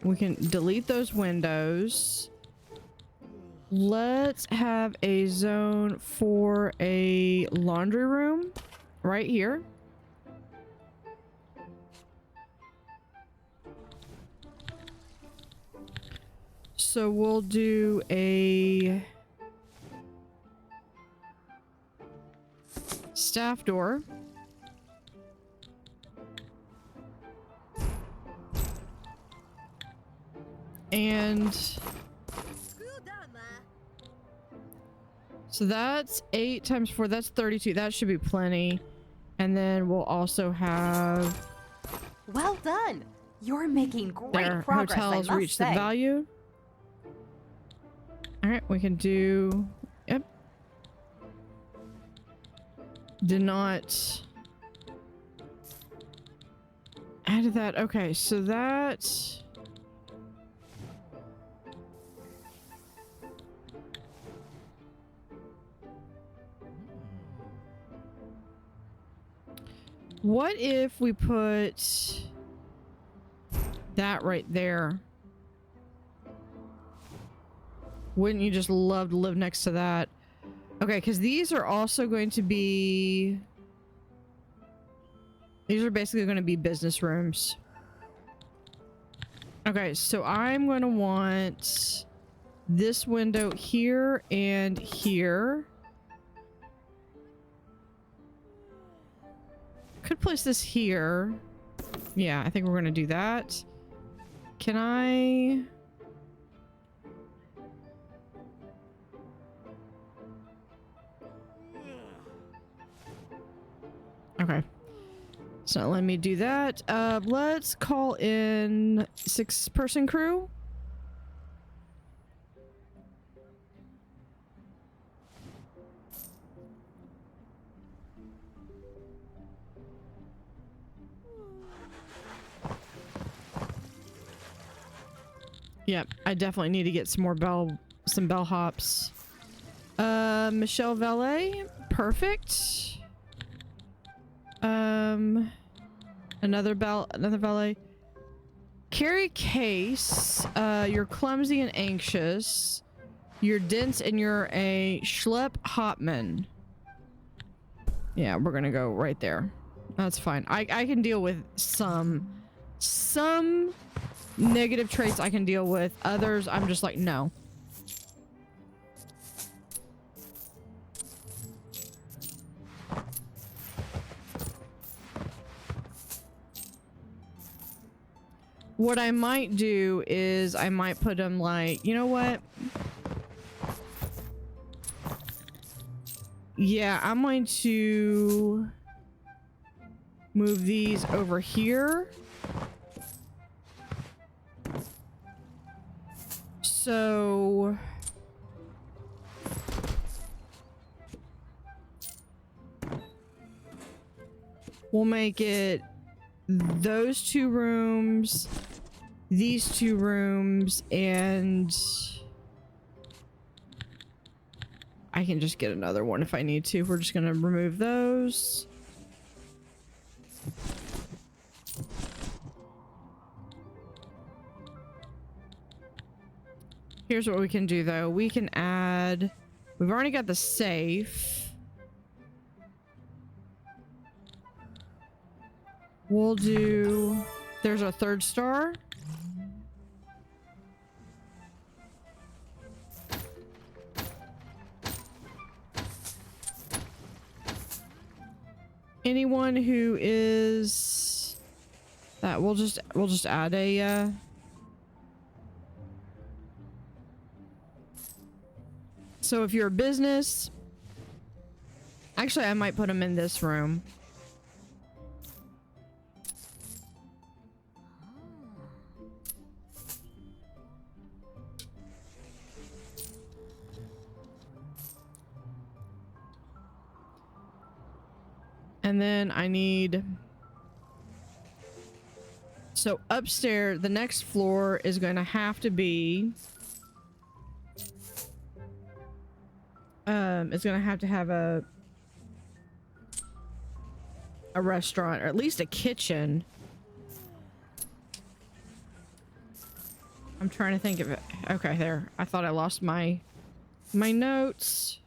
We can delete those windows. Let's have a zone for a laundry room right here. So we'll do a... staff door. And so that's 8 times 4. That's 32. That should be plenty. And then we'll also have Well done. You're making great their progress, I hotels must reach say. the value. All right, we can do. Yep. Did not add that. Okay, so that. What if we put that right there? Wouldn't you just love to live next to that? Okay, because these are also going to be... These are basically going to be business rooms. Okay, so I'm going to want this window here and here. Could place this here. Yeah, I think we're gonna do that. Can I... Okay. It's not letting me do that. Let's call in 6-person crew. Yep, I definitely need to get some more some bellhops. Michelle Valet, perfect. Another valet. Carry Case, you're clumsy and anxious. You're dense and you're a schlep hopman. Yeah, we're gonna go right there. That's fine. I can deal with some negative traits I can deal with. Others, I'm just like, no. What I might do is I might put them like, you know what? Yeah, I'm going to move these over here. So we'll make it those 2 rooms, these 2 rooms, and I can just get another one if I need to. We're just gonna remove those. Here's what we can do though. We can add, we've already got the safe. We'll do, there's our 3rd star. Anyone who is that, we'll just add a so if you're a business, actually I might put them in this room. And then I need, so upstairs, the next floor is going to have to be, it's going to have a restaurant, or at least a kitchen. I'm trying to think of it. Okay, there. I thought I lost my notes.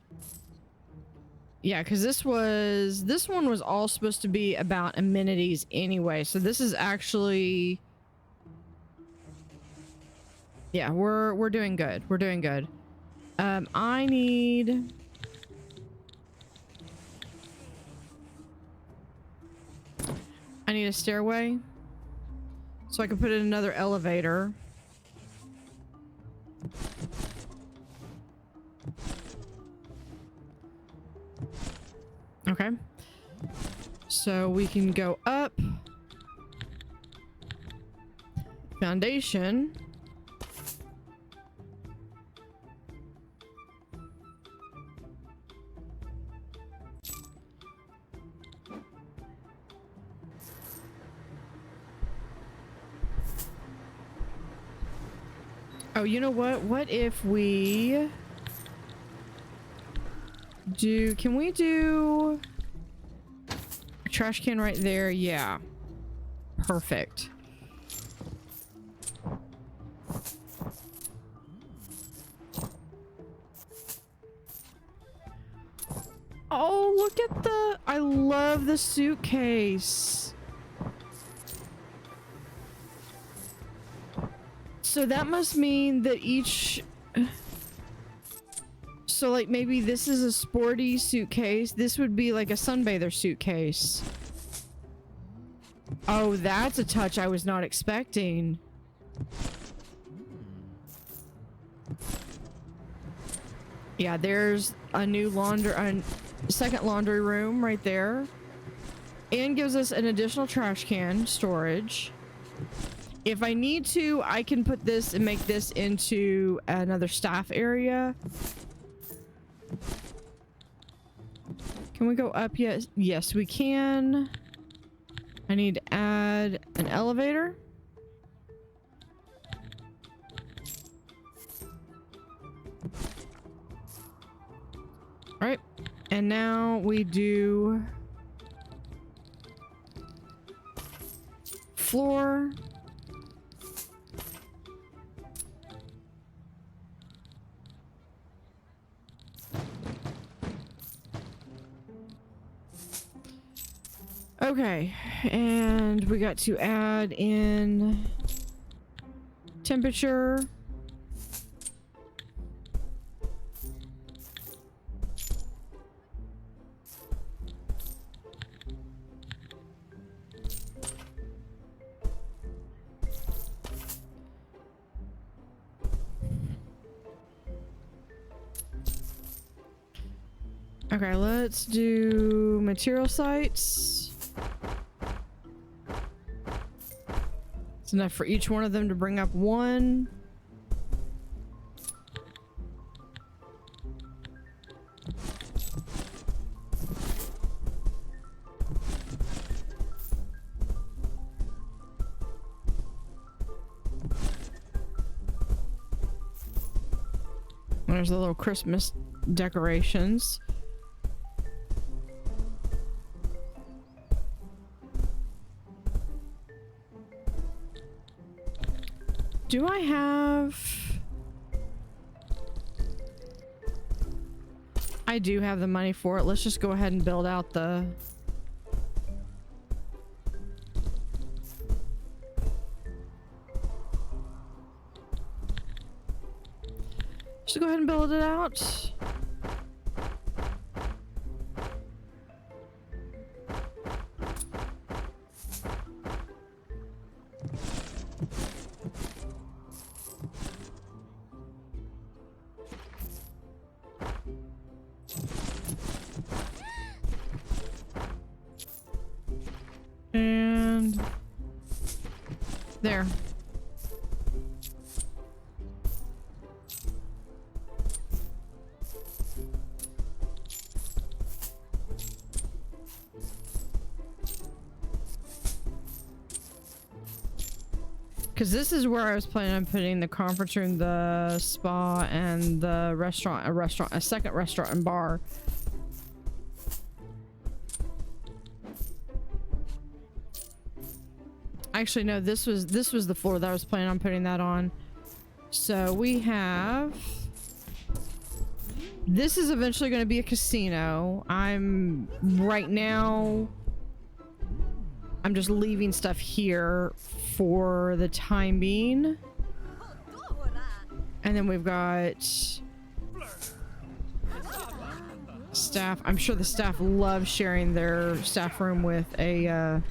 Yeah, because this one was all supposed to be about amenities anyway. So this is actually, yeah, we're doing good. We're doing good. I need I need a stairway so I can put in another elevator. Okay. So we can go up. Foundation. Oh, you know what? What if we do... Can we do a trash can right there? Yeah. Perfect. Oh, look at the... I love the suitcase. So that must mean that each... So like maybe this is a sporty suitcase. This would be like a sunbather suitcase. Oh, that's a touch I was not expecting. Yeah, there's a new second laundry room right there. And gives us an additional trash can storage. If I need to, I can put this and make this into another staff area. Can we go up yet? Yes, we can. I need to add an elevator. All right, and now we do floor. Okay, and we got to add in temperature. Okay, let's do material sites. It's enough for each one of them to bring up one. There's the little Christmas decorations. Do I have... I do have the money for it. Let's just go ahead and build out the... Just go ahead and build it out. And there. Because this is where I was planning on putting the conference room, the spa, and the restaurant, a second restaurant and bar. Actually, no, this was the floor that I was planning on putting that on. So we have... This is eventually going to be a casino. Right now... I'm just leaving stuff here for the time being. And then we've got... staff. I'm sure the staff love sharing their staff room with a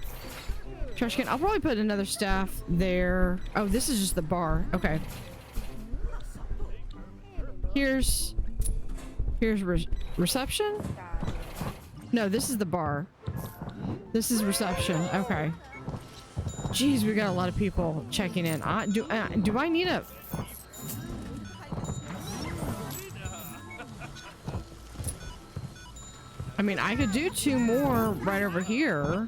Trash can. I'll probably put another staff there. Oh, this is just the bar. Okay. Here's reception? No, this is the bar. This is reception. Okay. Jeez, we got a lot of people checking in. Do I need a... I mean, I could do 2 more right over here.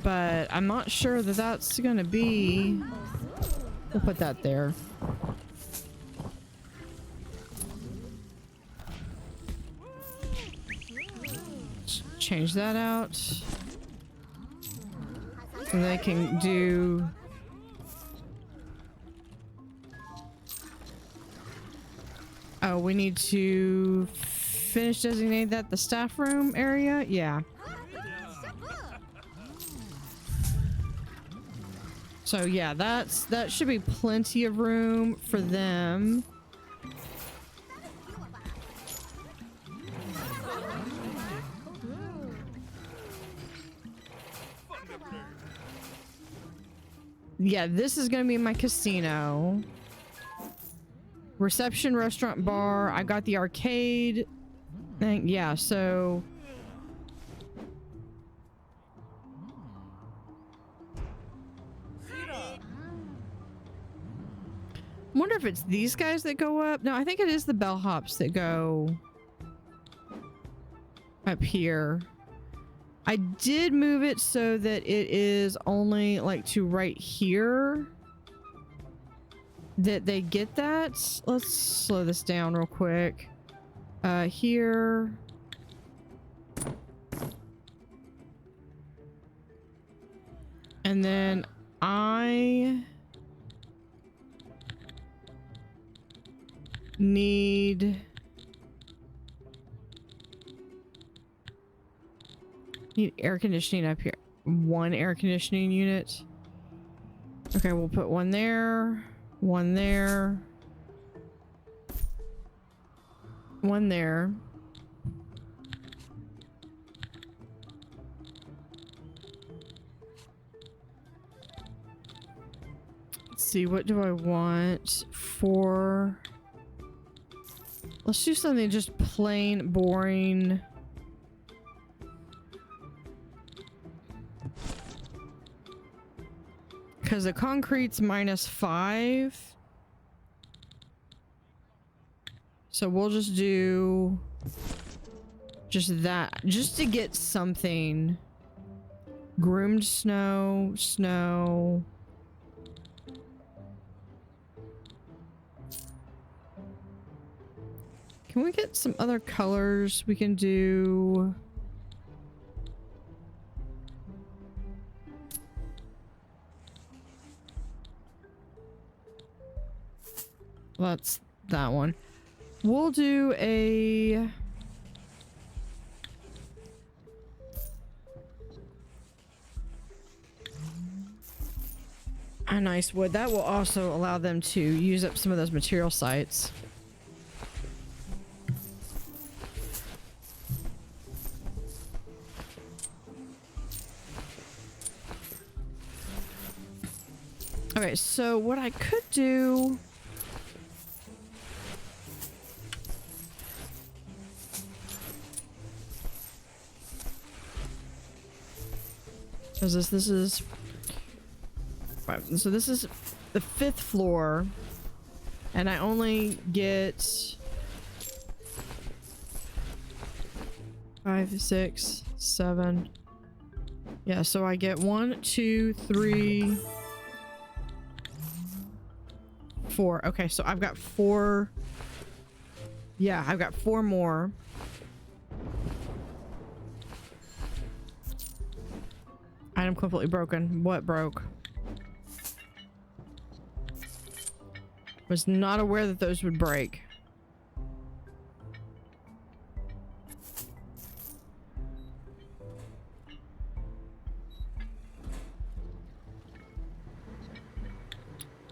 But I'm not sure that that's gonna be... We'll put that there. Change that out. So they can do... Oh, we need to finish designate that the staff room area? Yeah. So yeah, that should be plenty of room for them. Yeah, this is gonna be my casino. Reception, restaurant, bar. I got the arcade thing. Yeah, so... I wonder if it's these guys that go up. No, I think it is the bellhops that go up here. I did move it so that it is only like to right here that they get that. Let's slow this down real quick. Here. And then I need air conditioning up here. 1 air conditioning unit. Okay, we'll put 1 there, 1 there, 1 there. Let's see, what do I want for... Let's do something just plain boring. Because the concrete's -5. So we'll just do just that. Just to get something. Groomed snow, snow. Can we get some other colors? We can do... That's that one. We'll do a... nice wood. That will also allow them to use up some of those material sites. Okay, so what I could do... This is... So this is the 5th floor, and I only get 5, 6, 7. Yeah, so I get 1, 2, 3, 4. Okay, so I've got 4. Yeah, I've got 4 more. Item completely broken. What broke? Was not aware that those would break.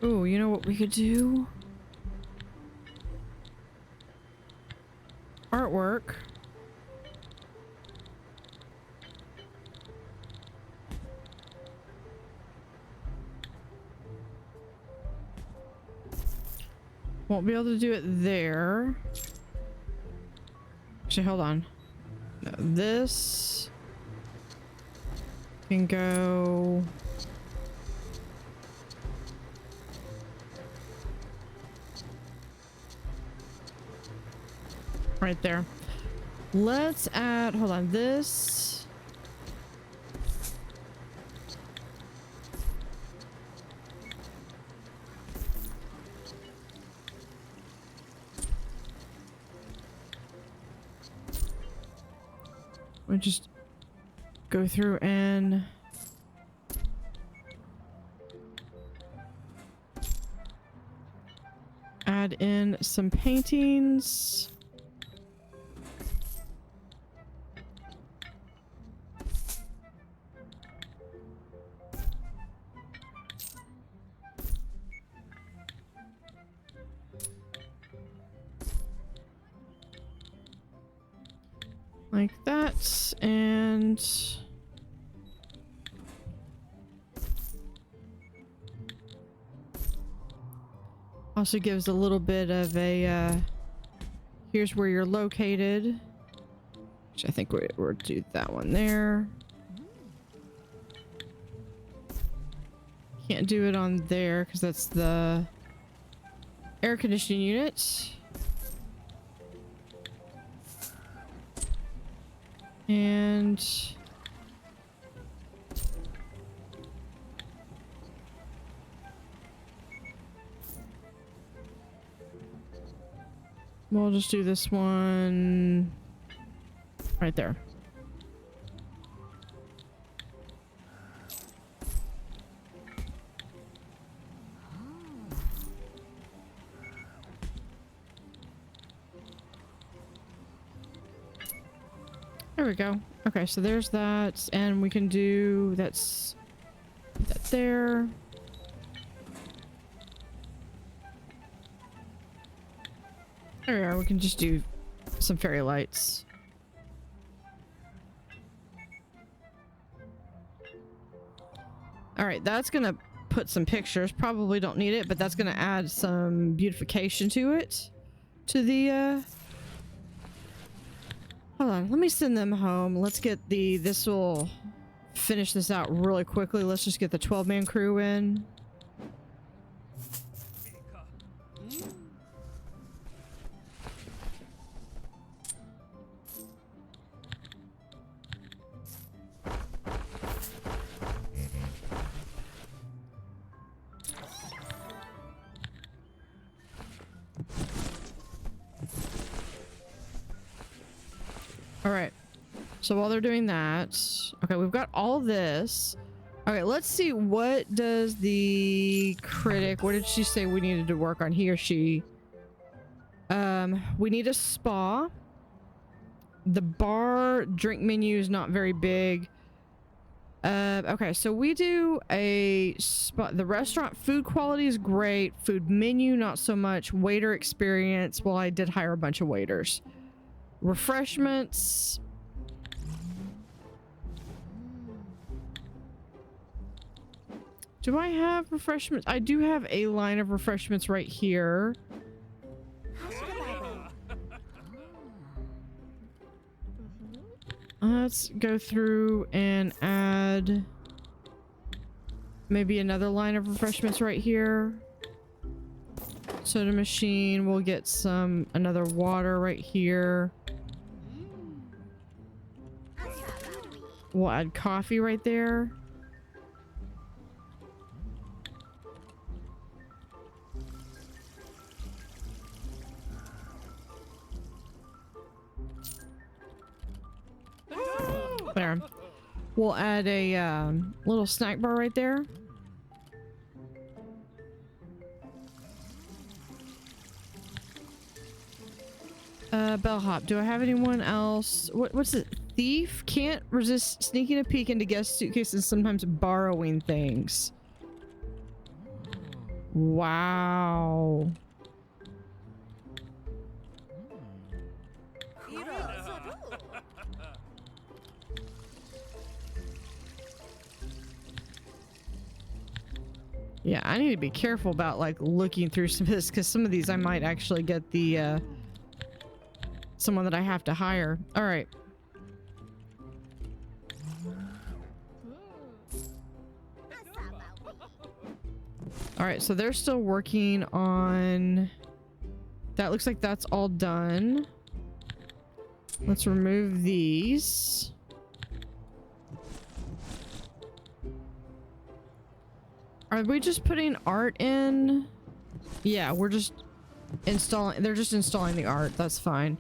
Ooh, you know what we could do? Artwork. Won't be able to do it there. Actually, hold on. No, this can go... right there. Let's add, hold on, this. We just go through and add in some paintings. Like that, and also gives a little bit of a here's where you're located, which I think we'll do that one there. Can't do it on there because that's the air conditioning unit. And we'll just do this one right there. There we go. Okay, so there's that, and we can do that's that there. There we are. We can just do some fairy lights. All right, that's gonna put some pictures. Probably don't need it, but that's gonna add some beautification to it. To the hold on, let me send them home. Let's get this will finish this out really quickly. Let's just get the 12-man crew in. All right, so while they're doing that, okay, we've got all this. Okay, let's see, what does the critic, what did she say we needed to work on, he or she? We need a spa. The bar drink menu is not very big. Okay, so we do a spa. The restaurant food quality is great. Food menu, not so much. Waiter experience, well, I did hire a bunch of waiters. Refreshments. Do I have refreshments? I do have a line of refreshments right here. Let's go through and add maybe another line of refreshments right here. Soda machine, we'll get another water right here. We'll add coffee right there. There. We'll add a little snack bar right there. Bellhop, do I have anyone else? What's it? Thief? Can't resist sneaking a peek into guest suitcases and sometimes borrowing things. Wow. Yeah, I need to be careful about like looking through some of this because some of these I might actually get the someone that I have to hire. All right. All right, so they're still working on that. Looks like that's all done. Let's remove these. Are we just putting art in? Yeah, we're just installing. They're just installing the art. That's fine.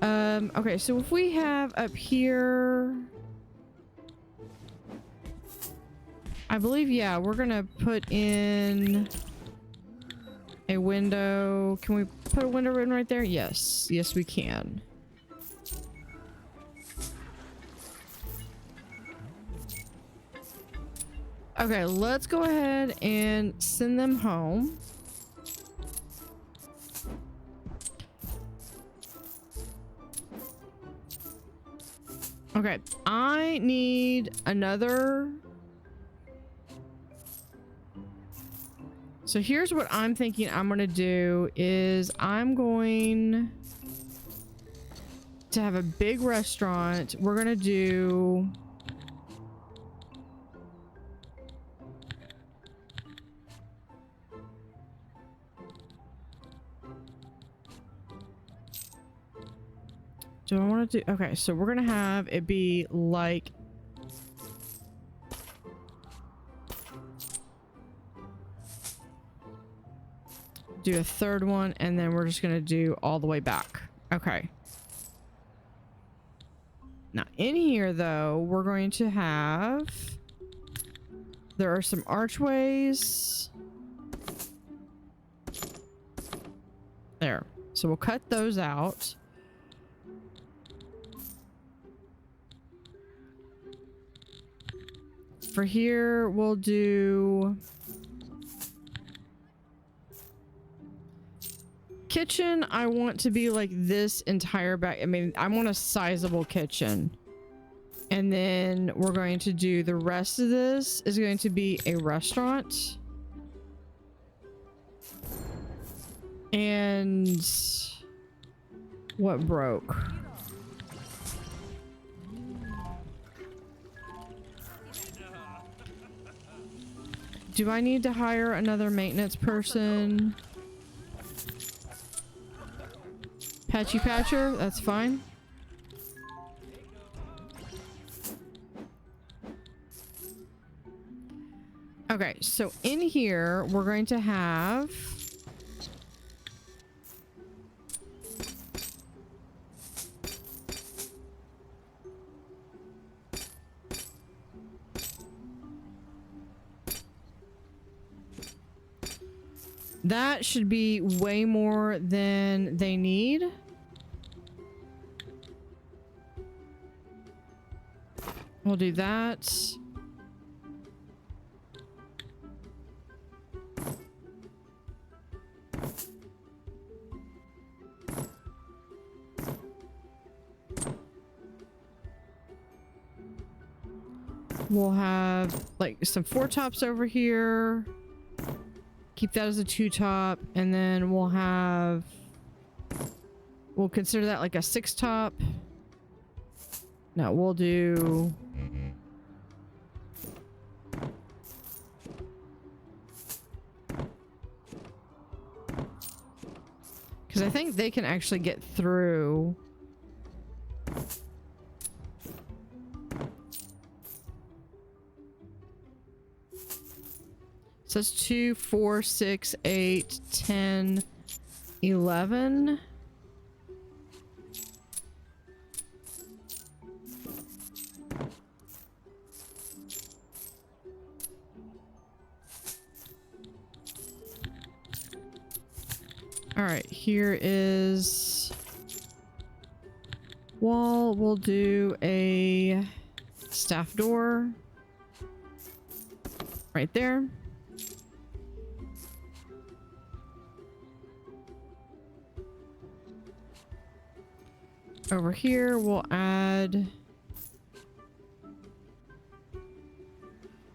Okay, so if we have up here, I believe, yeah, we're gonna put in a window. Can we put a window in right there? Yes. Yes, we can. Okay, let's go ahead and send them home. Okay, I need another. So here's what I'm thinking I'm gonna do is I'm going to have a big restaurant. We're gonna do I want to do okay, so we're gonna have it be like do a third one, and then we're just gonna do all the way back. Okay. Now in here though, we're going to have, there are some archways there, so we'll cut those out. For here, we'll do kitchen. I want to be like this entire back. I mean, I want a sizable kitchen. And then we're going to do the rest of this is going to be a restaurant. And what broke? Do I need to hire another maintenance person? Patchy Patcher, that's fine. Okay, so in here, we're going to have that should be way more than they need. We'll do that. We'll have like some 4 tops over here. Keep that as a 2 top, and then we'll have, we'll consider that like a 6 top. No, we'll do because I think they can actually get through. So it's 2, 4, 6, 8, 10, 11. All right, here is wall. We'll do a staff door right there. Over here, we'll add...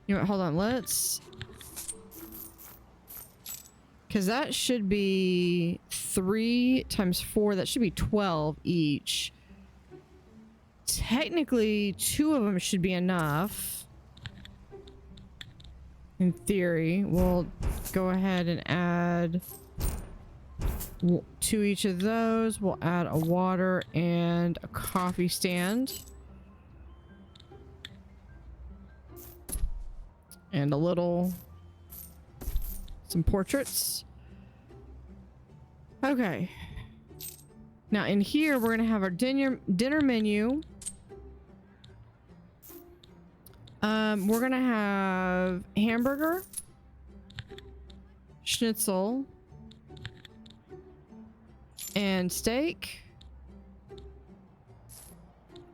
You know what, hold on, let's... Because that should be 3 times 4. That should be 12 each. Technically, 2 of them should be enough. In theory, we'll go ahead and add to each of those. We'll add a water and a coffee stand. And a little... some portraits. Okay. Now in here, we're gonna have our dinner menu. We're gonna have hamburger, schnitzel, and steak. I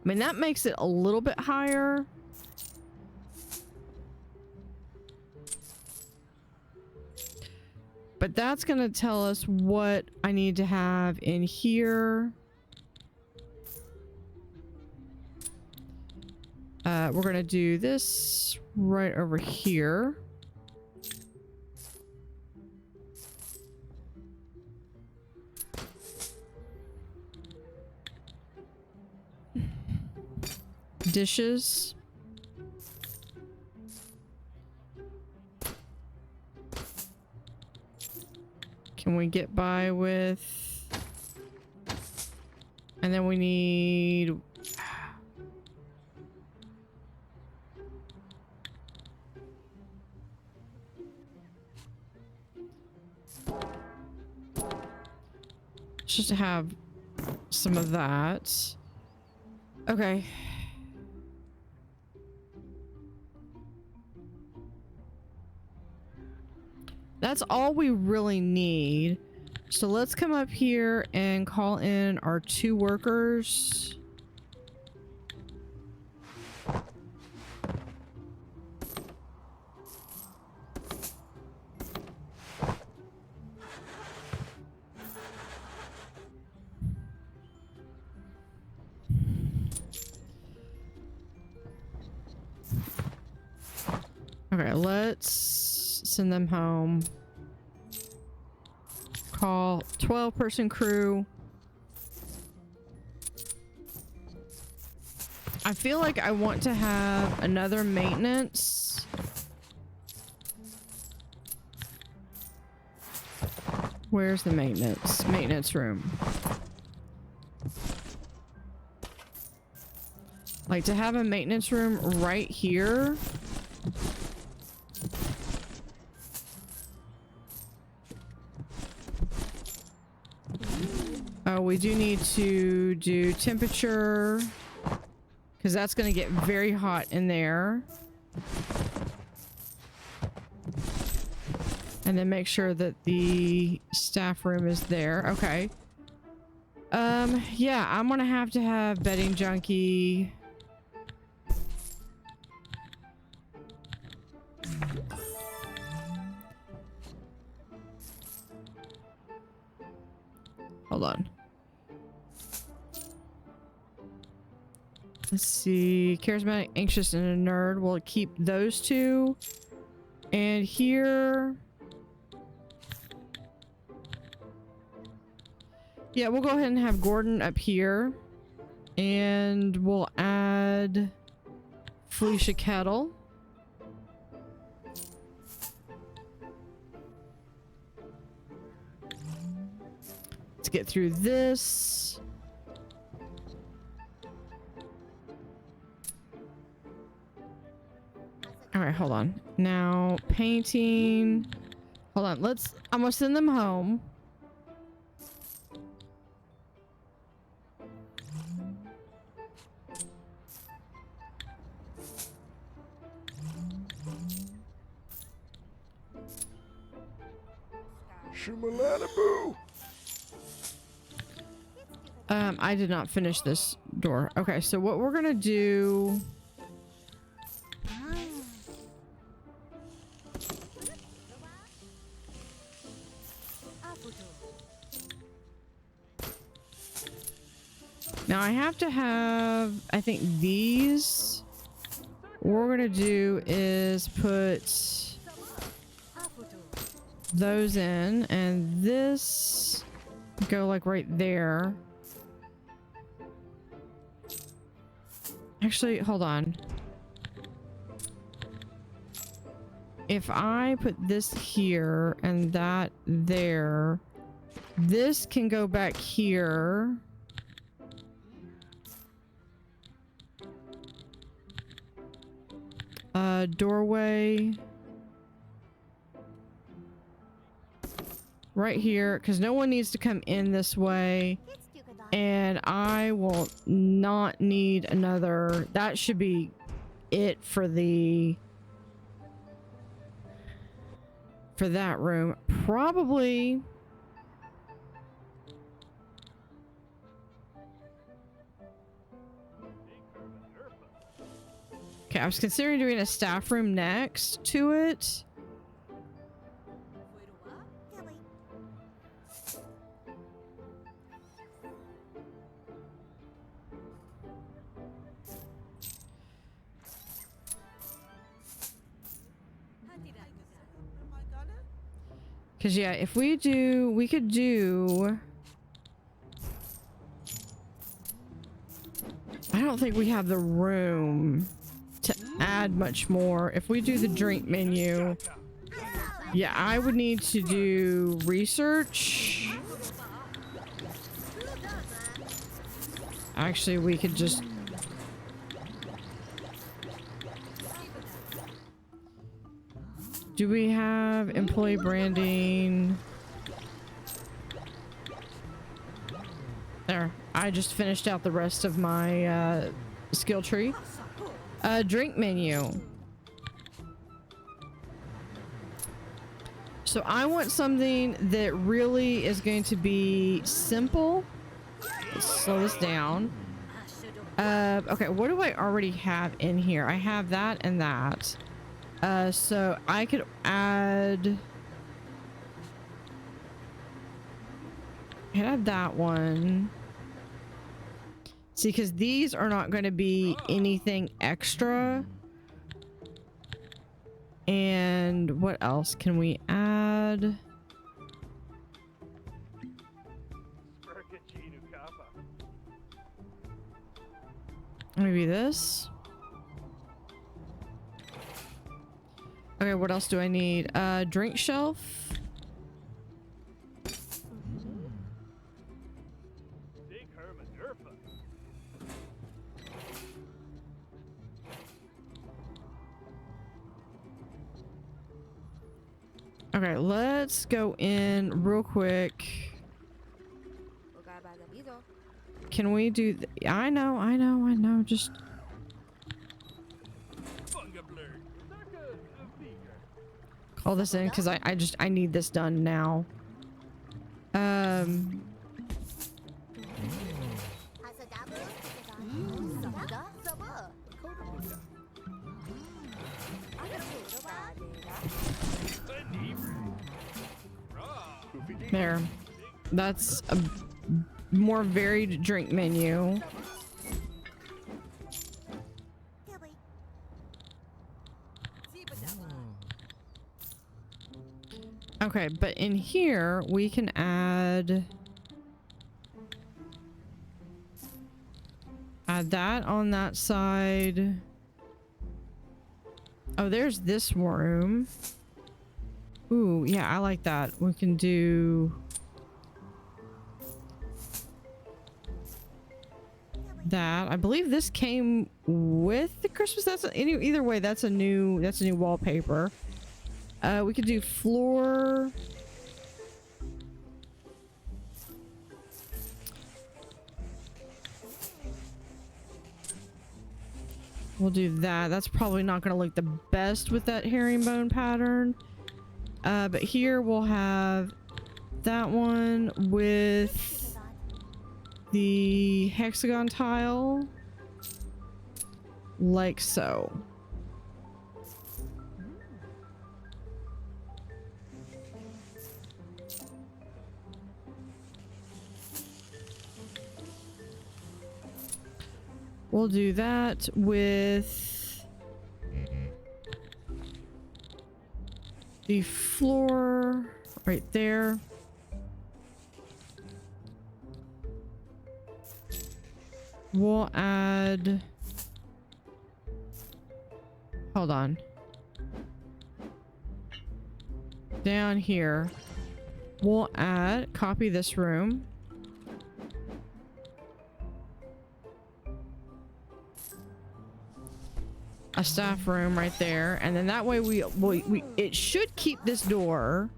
mean, that makes it a little bit higher. But that's gonna tell us what I need to have in here. We're gonna do this right over here. Dishes. Can we get by with... and then we need... just to have some of that. Okay. That's all we really need. So let's come up here and call in our 2 workers. Okay, let's send them home. Call 12-person crew. I feel like I want to have another maintenance. Where's the maintenance room? Like to have a maintenance room right here. Oh, we do need to do temperature because that's going to get very hot in there. And then make sure that the staff room is there. Okay. Yeah, I'm going to have bedding junkie. Hold on. Let's see. Charismatic, anxious, and a nerd. We'll keep those 2. And here... yeah, we'll go ahead and have Gordon up here. And we'll add Felicia Kettle. Let's get through this. All right, hold on. Now, painting. Hold on. I'm gonna send them home. Shumalanabu. I did not finish this door. Okay, so what we're gonna do... now I have to have, I think these. What we're gonna do is put those in, and this go like right there. Actually, hold on. If I put this here and that there, this can go back here. Doorway right here, because no one needs to come in this way, and I will not need another. That should be it for that room. Probably okay, I was considering doing a staff room next to it. Because yeah, if we could do, I don't think we have the room to add much more. If we do the drink menu, yeah, I would need to do research. Actually, we could just do we have employee branding? There. I just finished out the rest of my skill tree. Drink menu. So I want something that really is going to be simple. Let's slow this down. Okay, what do I already have in here? I have that and that. So I could add that one. See, because these are not going to be anything extra. And what else can we add? Maybe this. Okay, what else do I need? Drink shelf. Okay, let's go in real quick. Can we do I know, just call this in because I need this done now. There. That's a more varied drink menu. Okay, but in here we can add that on that side. Oh, there's this room. Ooh, yeah, I like that. We can do that. I believe this came with the Christmas. That's either way. That's a new wallpaper. We could do floor. We'll do that. That's probably not going to look the best with that herringbone pattern. But here we'll have that one with the hexagon tile, like so. We'll do that with the floor. right there. We'll add... Hold on. Down here. We'll add... Copy this room. A staff room right there. And then that way we it should keep this door...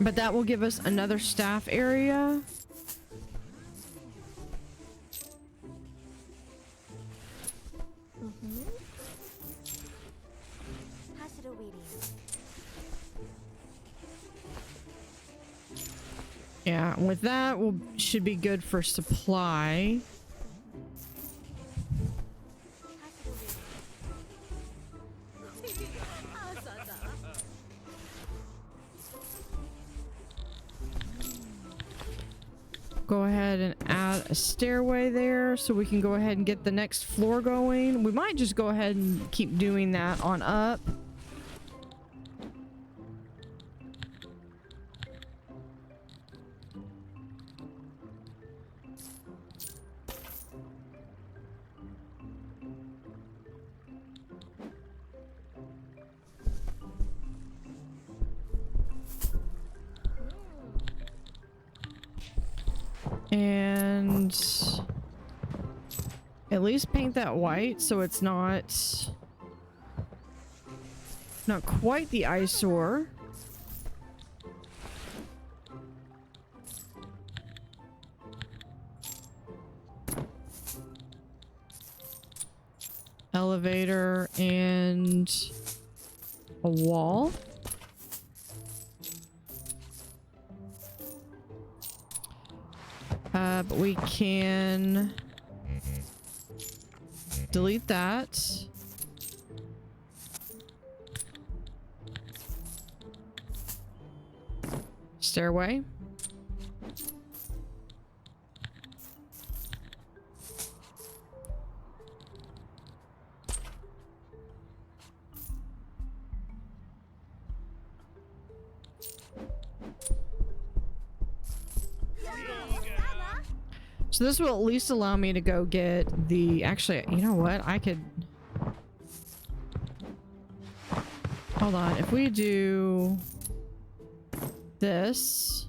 But that will give us another staff area. Yeah, with that, we'll should be good for supply. Go ahead and add a stairway there so we can go ahead and get the next floor going. We might just go ahead and keep doing that on up. And at least paint that white so it's not quite the eyesore. Elevator and a wall. But we can delete that. Stairway. So this will at least allow me to go get the... Actually, you know what? I could... Hold on. If we do this...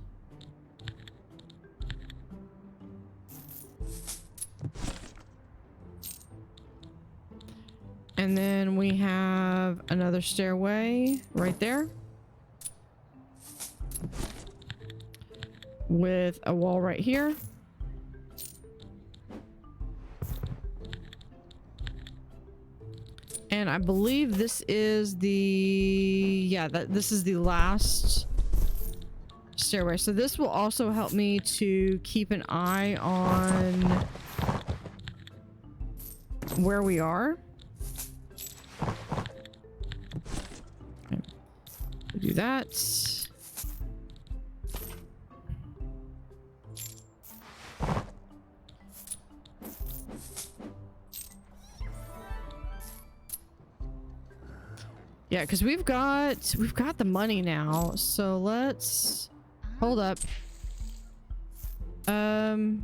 And then we have another stairway right there. With a wall right here. And I believe this is the... Yeah, this is the last stairway. So this will also help me to keep an eye on where we are. Okay. Do that. Yeah, because we've got the money now, so let's hold up. Who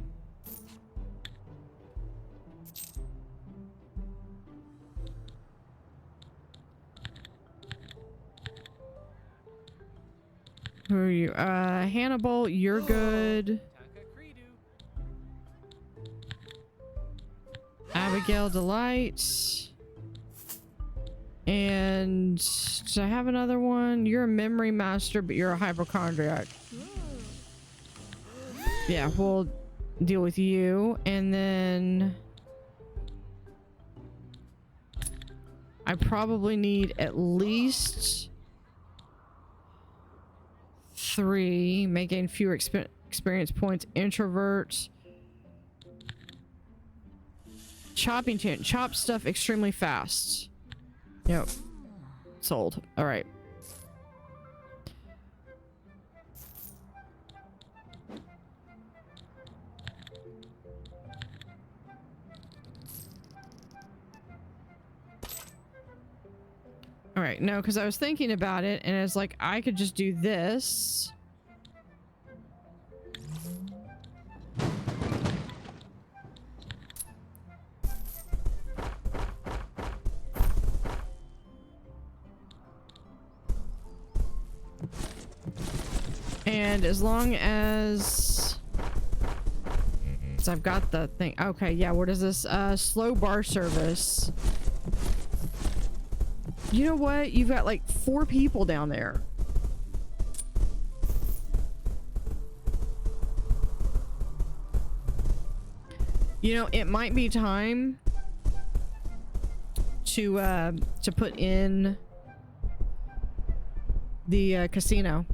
are you? Hannibal, you're good. Abigail Delight. And do I have another one? You're a memory master, but you're a hypochondriac. Yeah, we'll deal with you. And then I probably need at least 3. May gain fewer experience points. Introvert. Chopping chain. Chop stuff extremely fast. Yep. Sold. All right. All right, no, because I was thinking about it and it's like I could just do this. And as long as I've got the thing. Okay, yeah, what is this? Slow bar service. You know what? You've got like 4 people down there. You know, it might be time to put in the casino.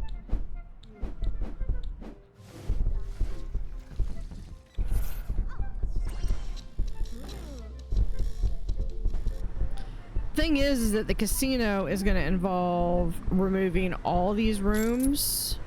Thing is that the casino is going to involve removing all these rooms.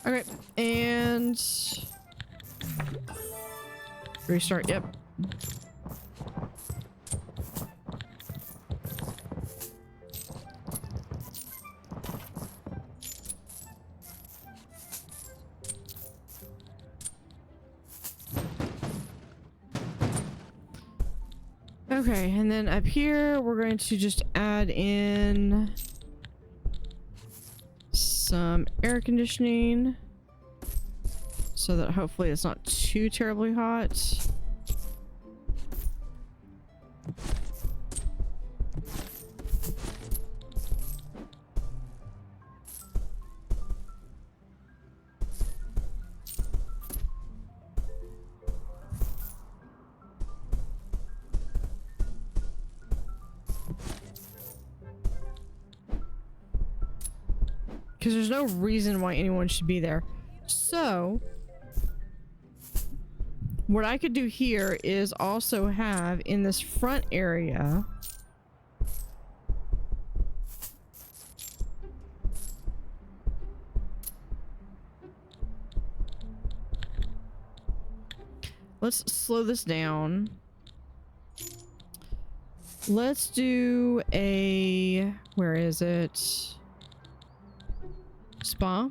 Okay, and restart, yep. Okay, and then up here, we're going to just add in some air conditioning so that hopefully it's not too terribly hot. Because there's no reason why anyone should be there. So, what I could do here is also have in this front area let's slow this down. Let's do a, where is it? Spa.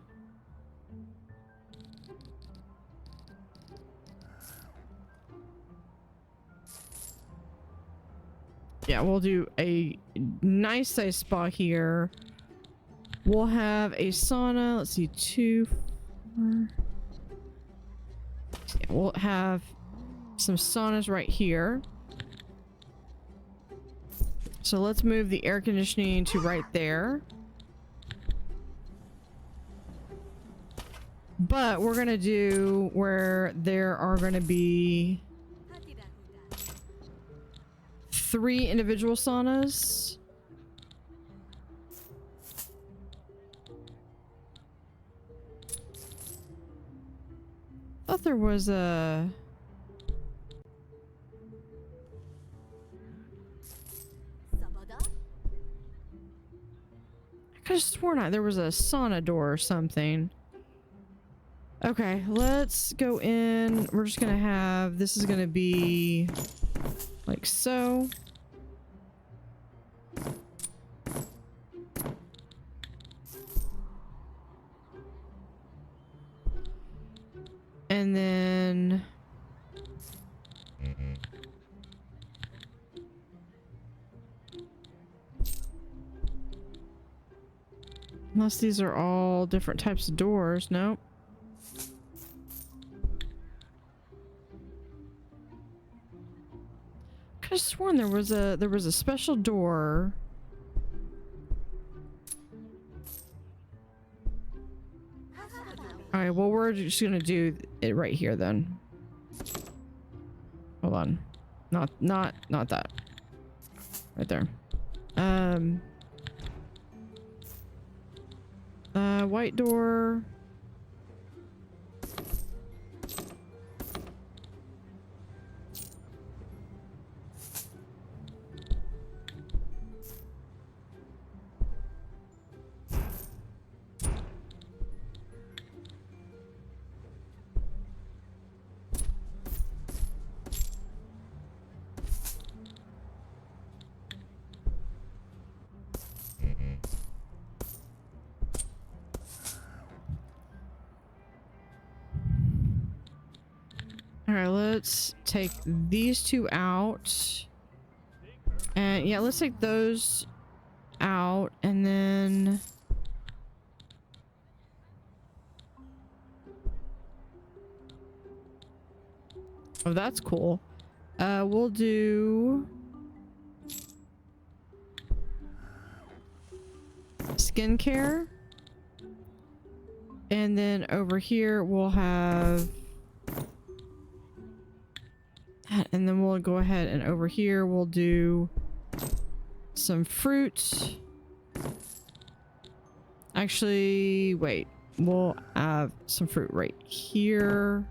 Yeah, we'll do a nice size spa here. We'll have a sauna. Let's see, 2, 4. Yeah, we'll have some saunas right here. So let's move the air conditioning to right there. But we're gonna do where there are gonna be 3 individual saunas. Thought there was a... I could have sworn there was a sauna door or something. Okay, let's go in. We're just gonna have, this is gonna be like so. And then unless these are all different types of doors, nope. Could have sworn there was a special door. All right, well, we're just gonna do it right here then. Hold on, not that. Right there. White door. let's take these two out. And yeah, let's take those out, and then oh, that's cool. We'll do skincare, and then over here we'll have that, and then we'll go ahead and over here we'll do some fruit. Actually, wait, we'll have some fruit right here.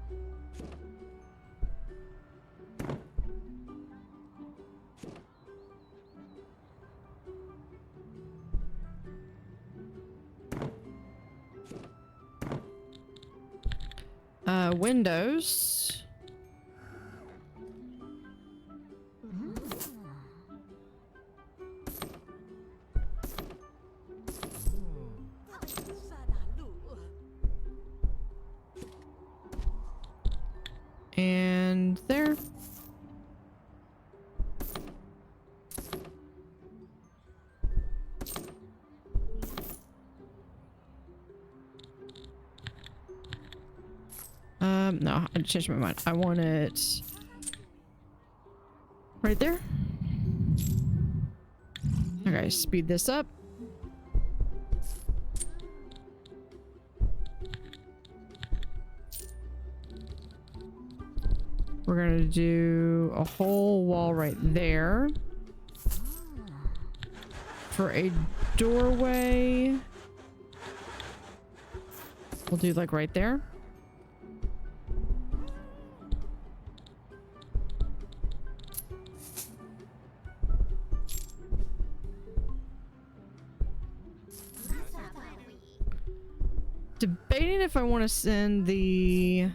Windows. And there. No, I changed my mind. I want it right there. Okay, speed this up. We're gonna do a whole wall right there for a doorway. We'll do like right there. Debating if I want to send that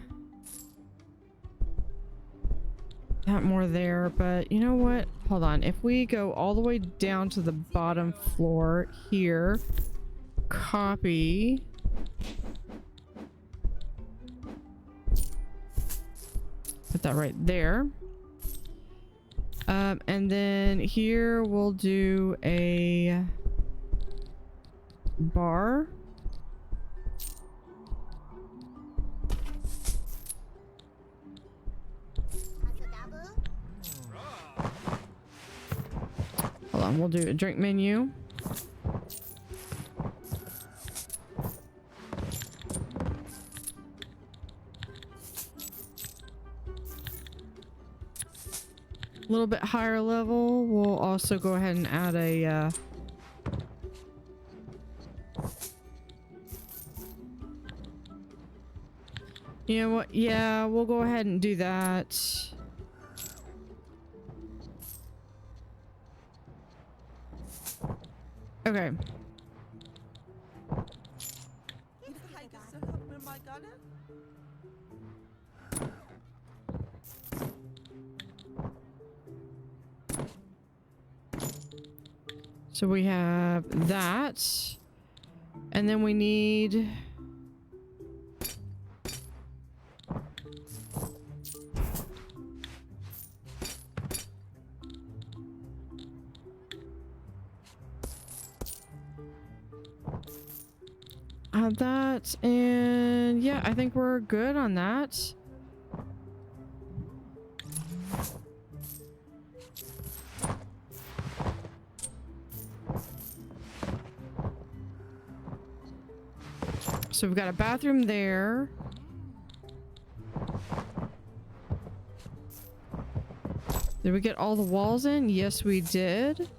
more there, but you know what? Hold on. If we go all the way down to the bottom floor here, copy. Put that right there. And then here we'll do a bar. Hold on, we'll do a drink menu. A little bit higher level, we'll also go ahead and add a you know what? Yeah, we'll go ahead and do that. Okay. So we have that. And then we need that, and yeah, I think we're good on that. So we've got a bathroom there. Did we get all the walls in? Yes, we did.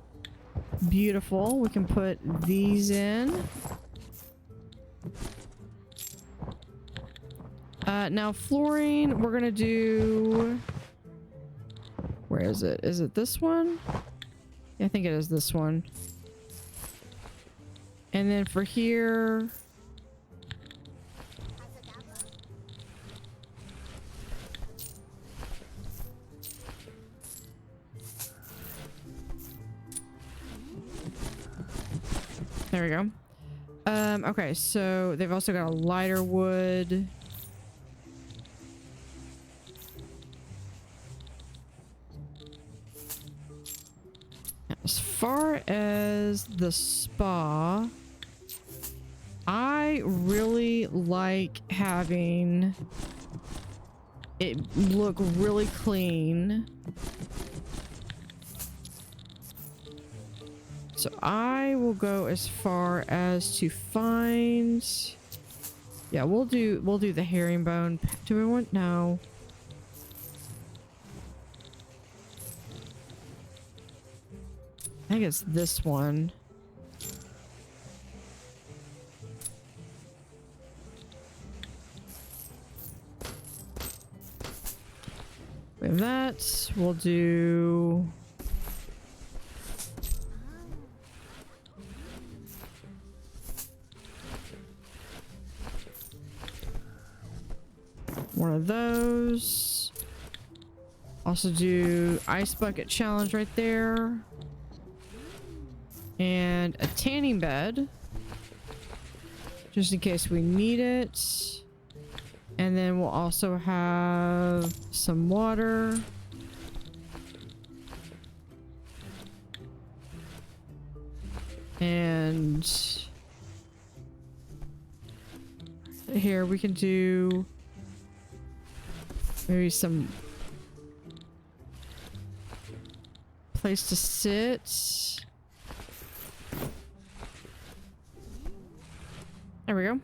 Beautiful. We can put these in. Now flooring, we're gonna do... Where is it? Is it this one? Yeah, I think it is this one. And then for here... There we go. Okay, so they've also got a lighter wood. far as the spa, I really like having it look really clean. So I will go as far as to find, yeah, we'll do the herringbone. Do we want, no. I think it's this one. We have that. We'll do one of those. Also do ice bucket challenge right there. And a tanning bed. Just in case we need it. And then we'll also have some water. And here we can do maybe some place to sit. There we go.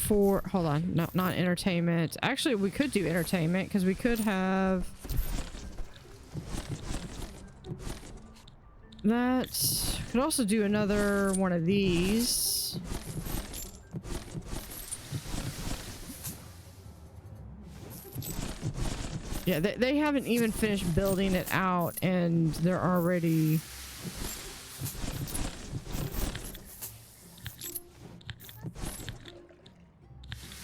Hold on, no, not entertainment. Actually, we could do entertainment because we could have that. Could also do another one of these. Yeah, they haven't even finished building it out and they're already...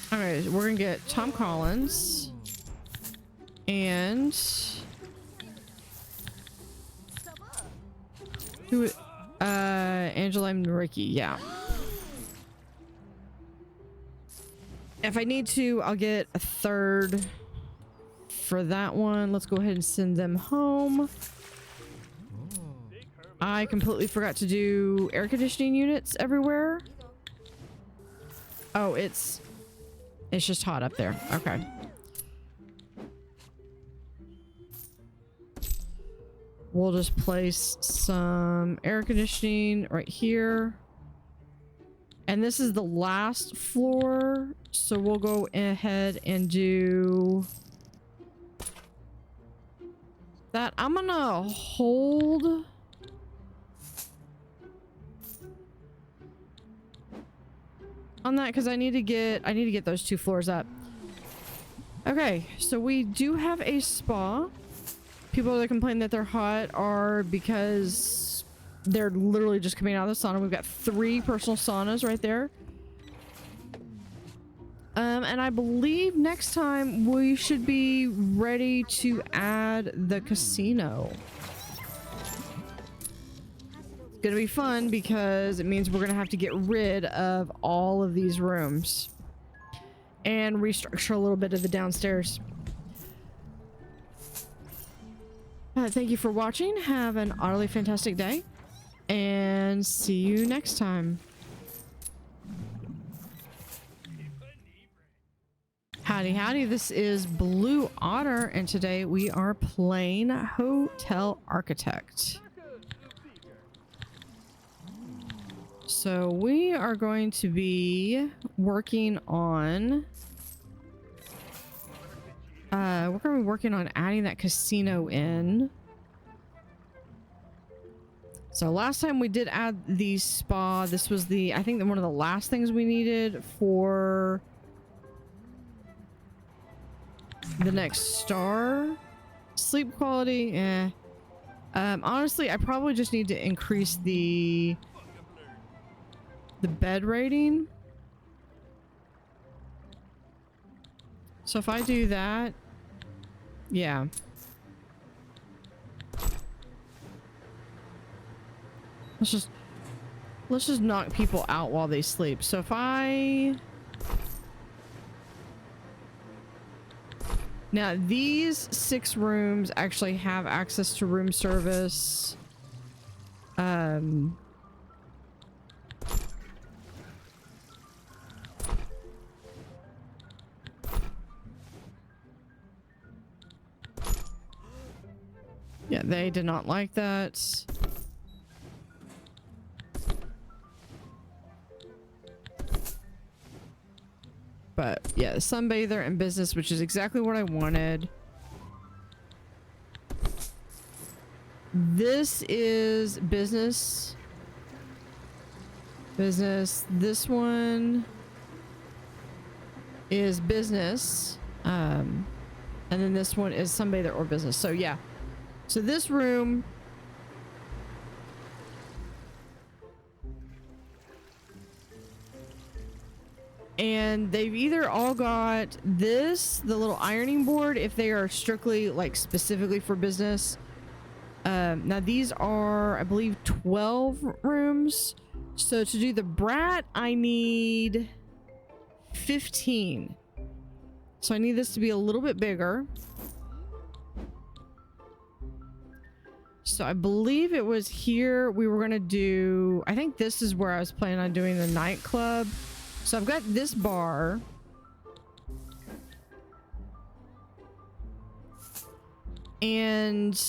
Alright, we're gonna get Tom Collins and who Angela and Ricky, yeah. If I need to, I'll get a third for that one. Let's go ahead and send them home. I completely forgot to do air conditioning units everywhere. Oh, it's just hot up there. Okay. We'll just place some air conditioning right here. And this is the last floor, so we'll go ahead and do that. I'm gonna hold on that because I need to get those 2 floors up. Okay, so we do have a spa. People that complain that they're hot are because they're literally just coming out of the sauna. We've got 3 personal saunas right there. And I believe next time we should be ready to add the casino. It's gonna be fun because it means we're gonna have to get rid of all of these rooms and restructure a little bit of the downstairs. Thank you for watching. Have an utterly fantastic day and see you next time. Howdy howdy, this is Blue Otter and today we are playing Hotel Architect. So we are going to be working on adding that casino in. So last time we did add the spa. This was I think one of the last things we needed for the next star. Sleep quality, honestly, I probably just need to increase the bed rating. So if I do that, yeah. Let's just knock people out while they sleep. So if I Now, these 6 rooms actually have access to room service. Yeah, they did not like that. But yeah, sunbather and business, which is exactly what I wanted. This is business. Business. This one is business. And then this one is sunbather or business. So yeah. So this room, and they've either all got this, the little ironing board, if they are strictly like specifically for business. Now these are, I believe, 12 rooms. So to do the brat, I need 15. So I need this to be a little bit bigger. So I believe it was here we were gonna do, I think this is where I was planning on doing the nightclub. So I've got this bar. And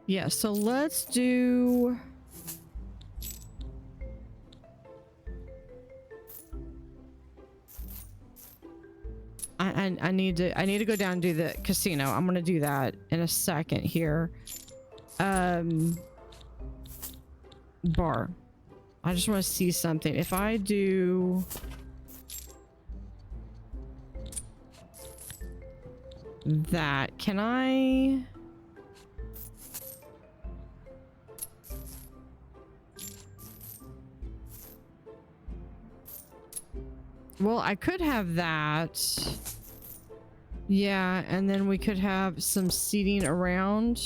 yeah, so let's do I need to go down and do the casino. I'm gonna do that in a second here. Bar. I just want to see something. If I do that, can I? Well, I could have that. Yeah, and then we could have some seating around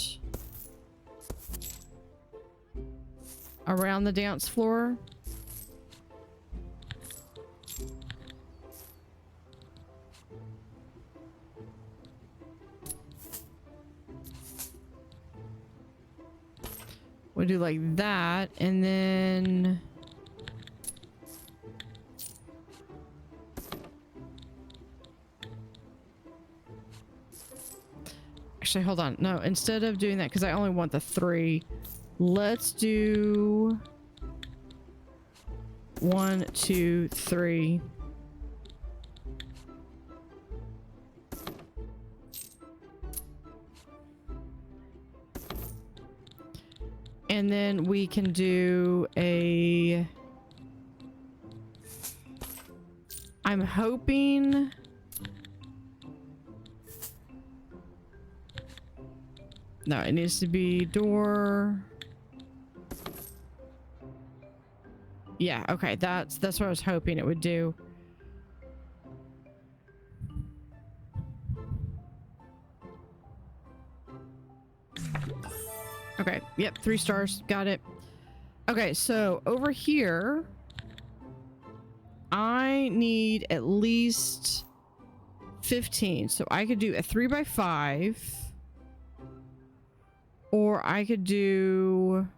the dance floor. We'll do like that, and then actually, hold on. No, instead of doing that, because I only want the 3, let's do 1, 2, 3. And then we can do a, I'm hoping, no, it needs to be door. Yeah, okay, that's what I was hoping it would do. Okay, yep, 3 stars, got it. Okay, so over here, I need at least 15. So I could do a 3x5, or I could do,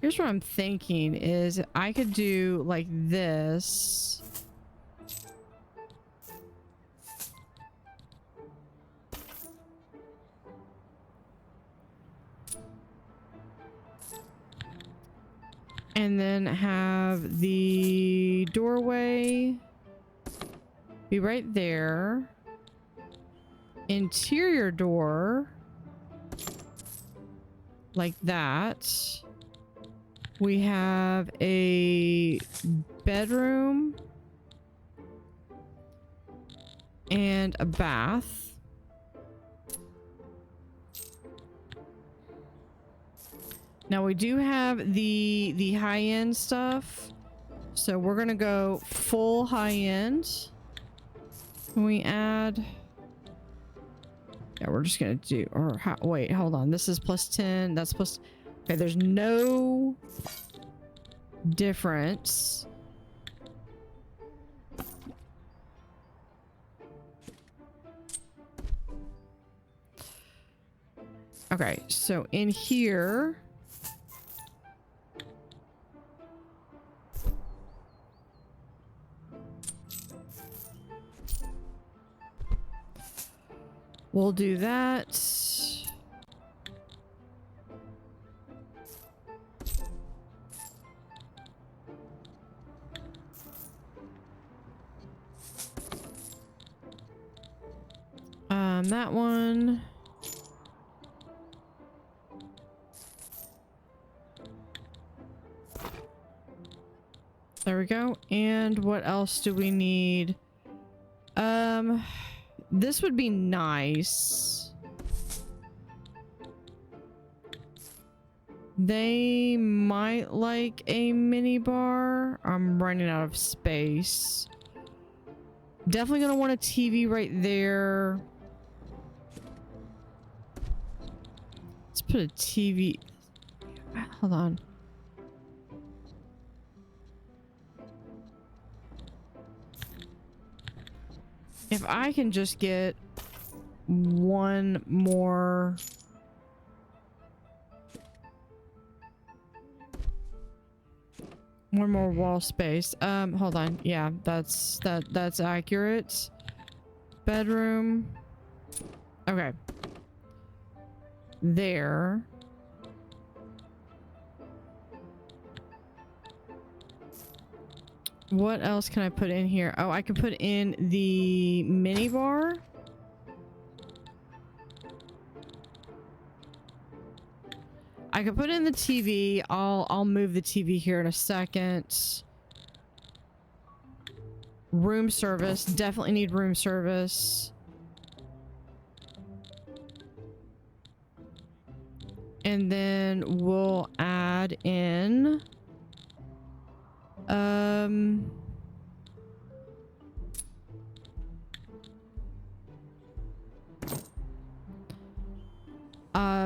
here's what I'm thinking is I could do like this. And then have the doorway be right there. Interior door like that. We have a bedroom and a bath. Now we do have the high-end stuff, so we're gonna go full high-end. Can we add Yeah, we're just gonna do, or how, wait, hold on. This is plus 10. That's plus, okay, there's no difference. Okay, so in here, we'll do that. That one. There we go. And what else do we need? This would be nice. They might like a mini bar. I'm running out of space. Definitely gonna want a TV right there. Let's put a TV. Hold on. If I can just get one more. One more wall space. Hold on. Yeah, that's accurate. Bedroom. Okay. There. What else can I put in here? Oh, I can put in the mini bar. I can put in the TV. I'll move the TV here in a second. Room service. Definitely need room service. And then we'll add in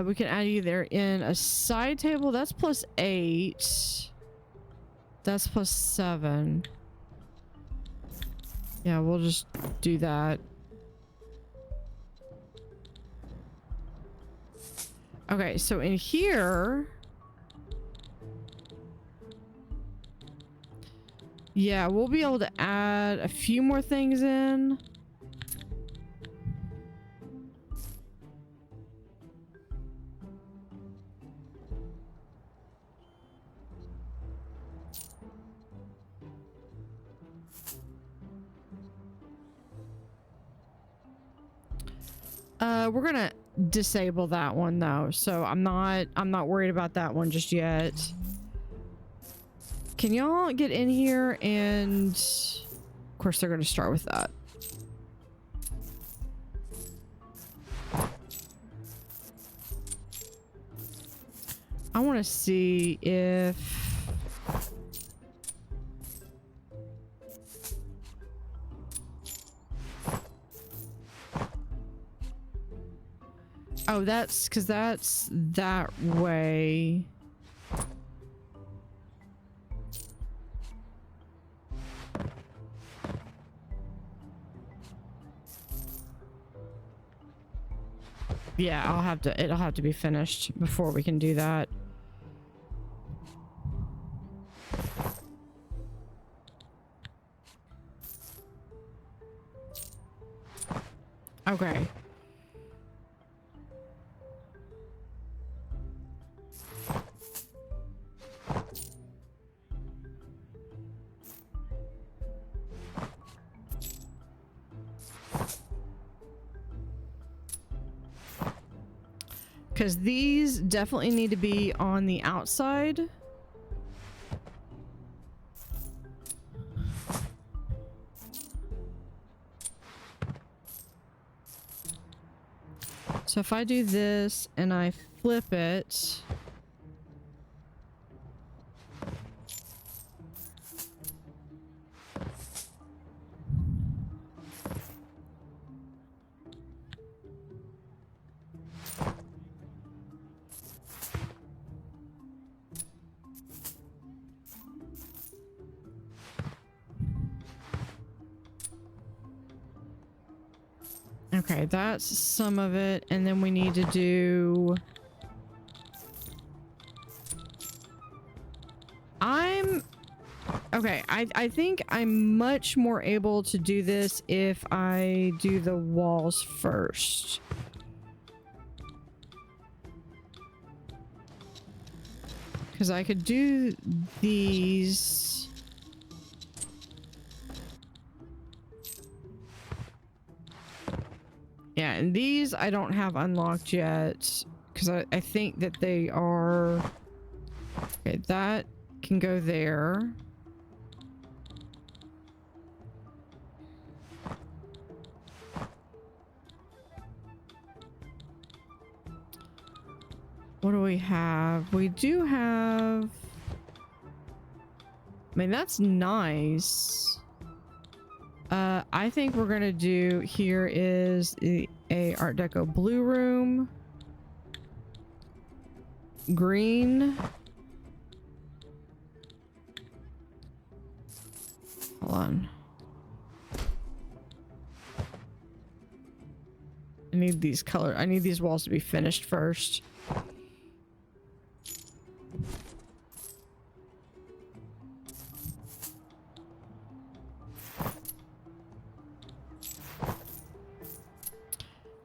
we can add either in a side table. That's plus 8. That's plus 7. Yeah, we'll just do that. Okay, so in here, yeah, we'll be able to add a few more things in. We're gonna disable that one though, so I'm not worried about that one just yet. Can y'all get in here? And of course they're gonna start with that. I want to see if oh, that's because that's that way. Yeah, it'll have to be finished before we can do that. Okay. Because these definitely need to be on the outside. So if I do this and I flip it, Okay, that's some of it. And then we need to do... Okay, I think I'm much more able to do this if I do the walls first. Because I could do these... Yeah, and these I don't have unlocked yet. Because I think that they are... Okay, that can go there. What do we have? We do have... I mean, that's nice. I think we're gonna do... Here is a Art Deco blue room. Green. Hold on. I need these color. I need these walls to be finished first.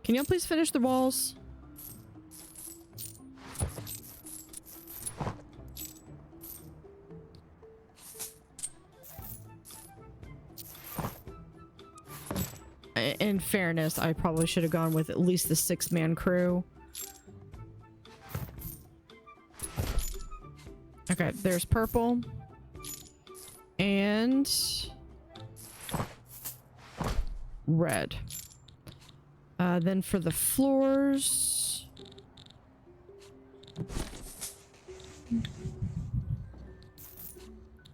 Can you please finish the walls? In fairness, I probably should have gone with at least the 6-man crew. Okay, there's purple. And red. Then for the floors...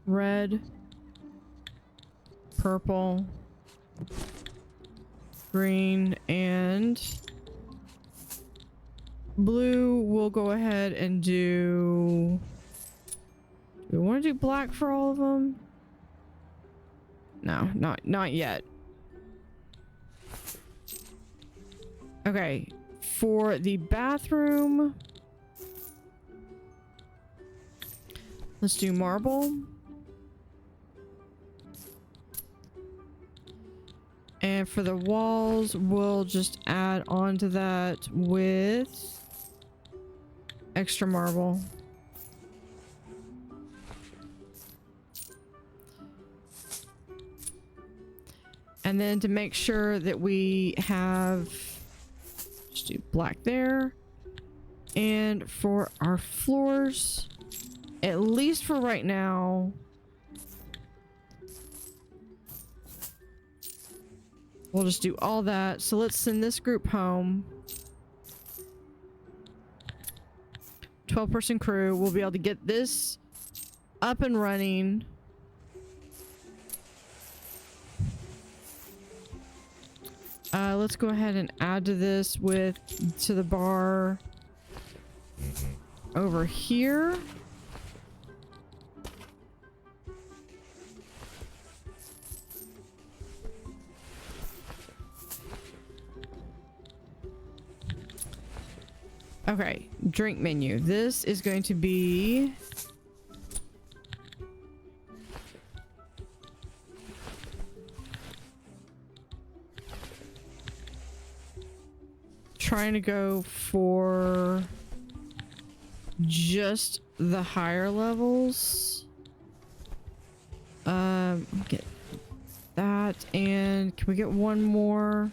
Red. Purple. Green and blue. We'll go ahead and do... Do we want to do black for all of them? No, not yet. Okay, for the bathroom, let's do marble. And for the walls, we'll just add on to that with extra marble. And then to make sure that we have, just do black there. And for our floors, at least for right now, we'll just do all that. So let's send this group home. 12-person crew. We'll be able to get this up and running. Let's go ahead and add to this to the bar over here. Okay, drink menu. This is going to be... trying to go for just the higher levels. Get that, and can we get one more?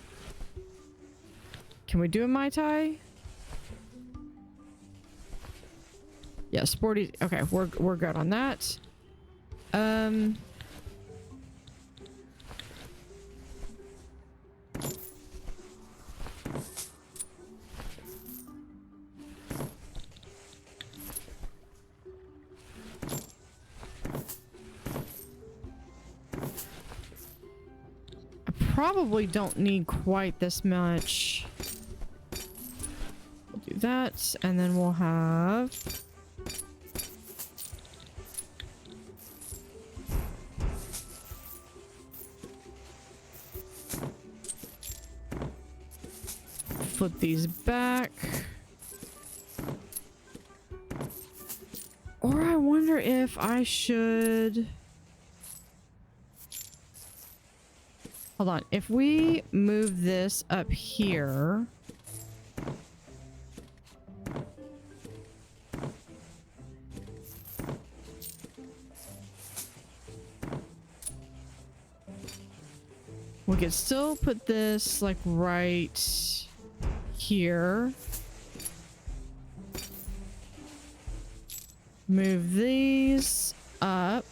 Can we do a Mai Tai? Yeah, sporty. Okay, we're good on that. Probably don't need quite this much. We'll do that, and then we'll have... flip these back. Or I wonder if I should... Hold on. If we move this up here... We could still put this like right here. Move these up.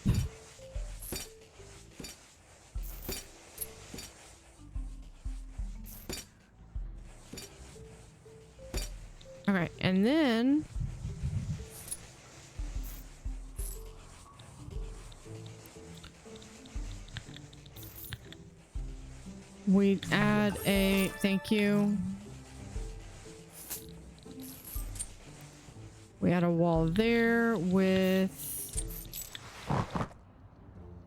Okay, and then we add a thank you. We add a wall there with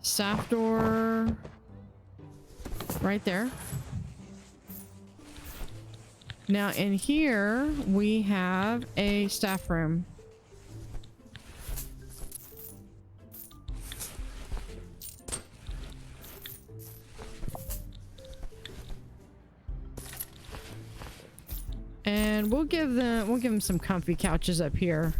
staff door right there. Now in here we have a staff room. And we'll give them some comfy couches up here.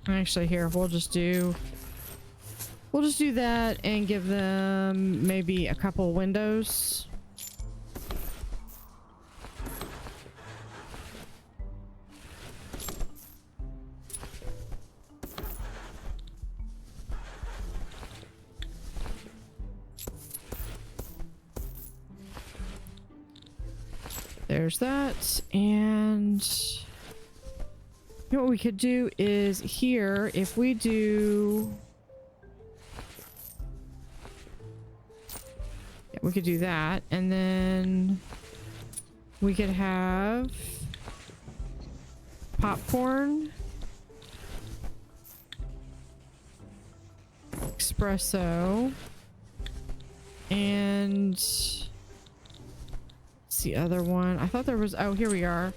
Actually, here we'll just do that and give them maybe a couple windows. There's that. And you know what we could do is here, if we do... Yeah, we could do that. And then we could have popcorn, espresso, and the other one. I thought there was, oh, here we are,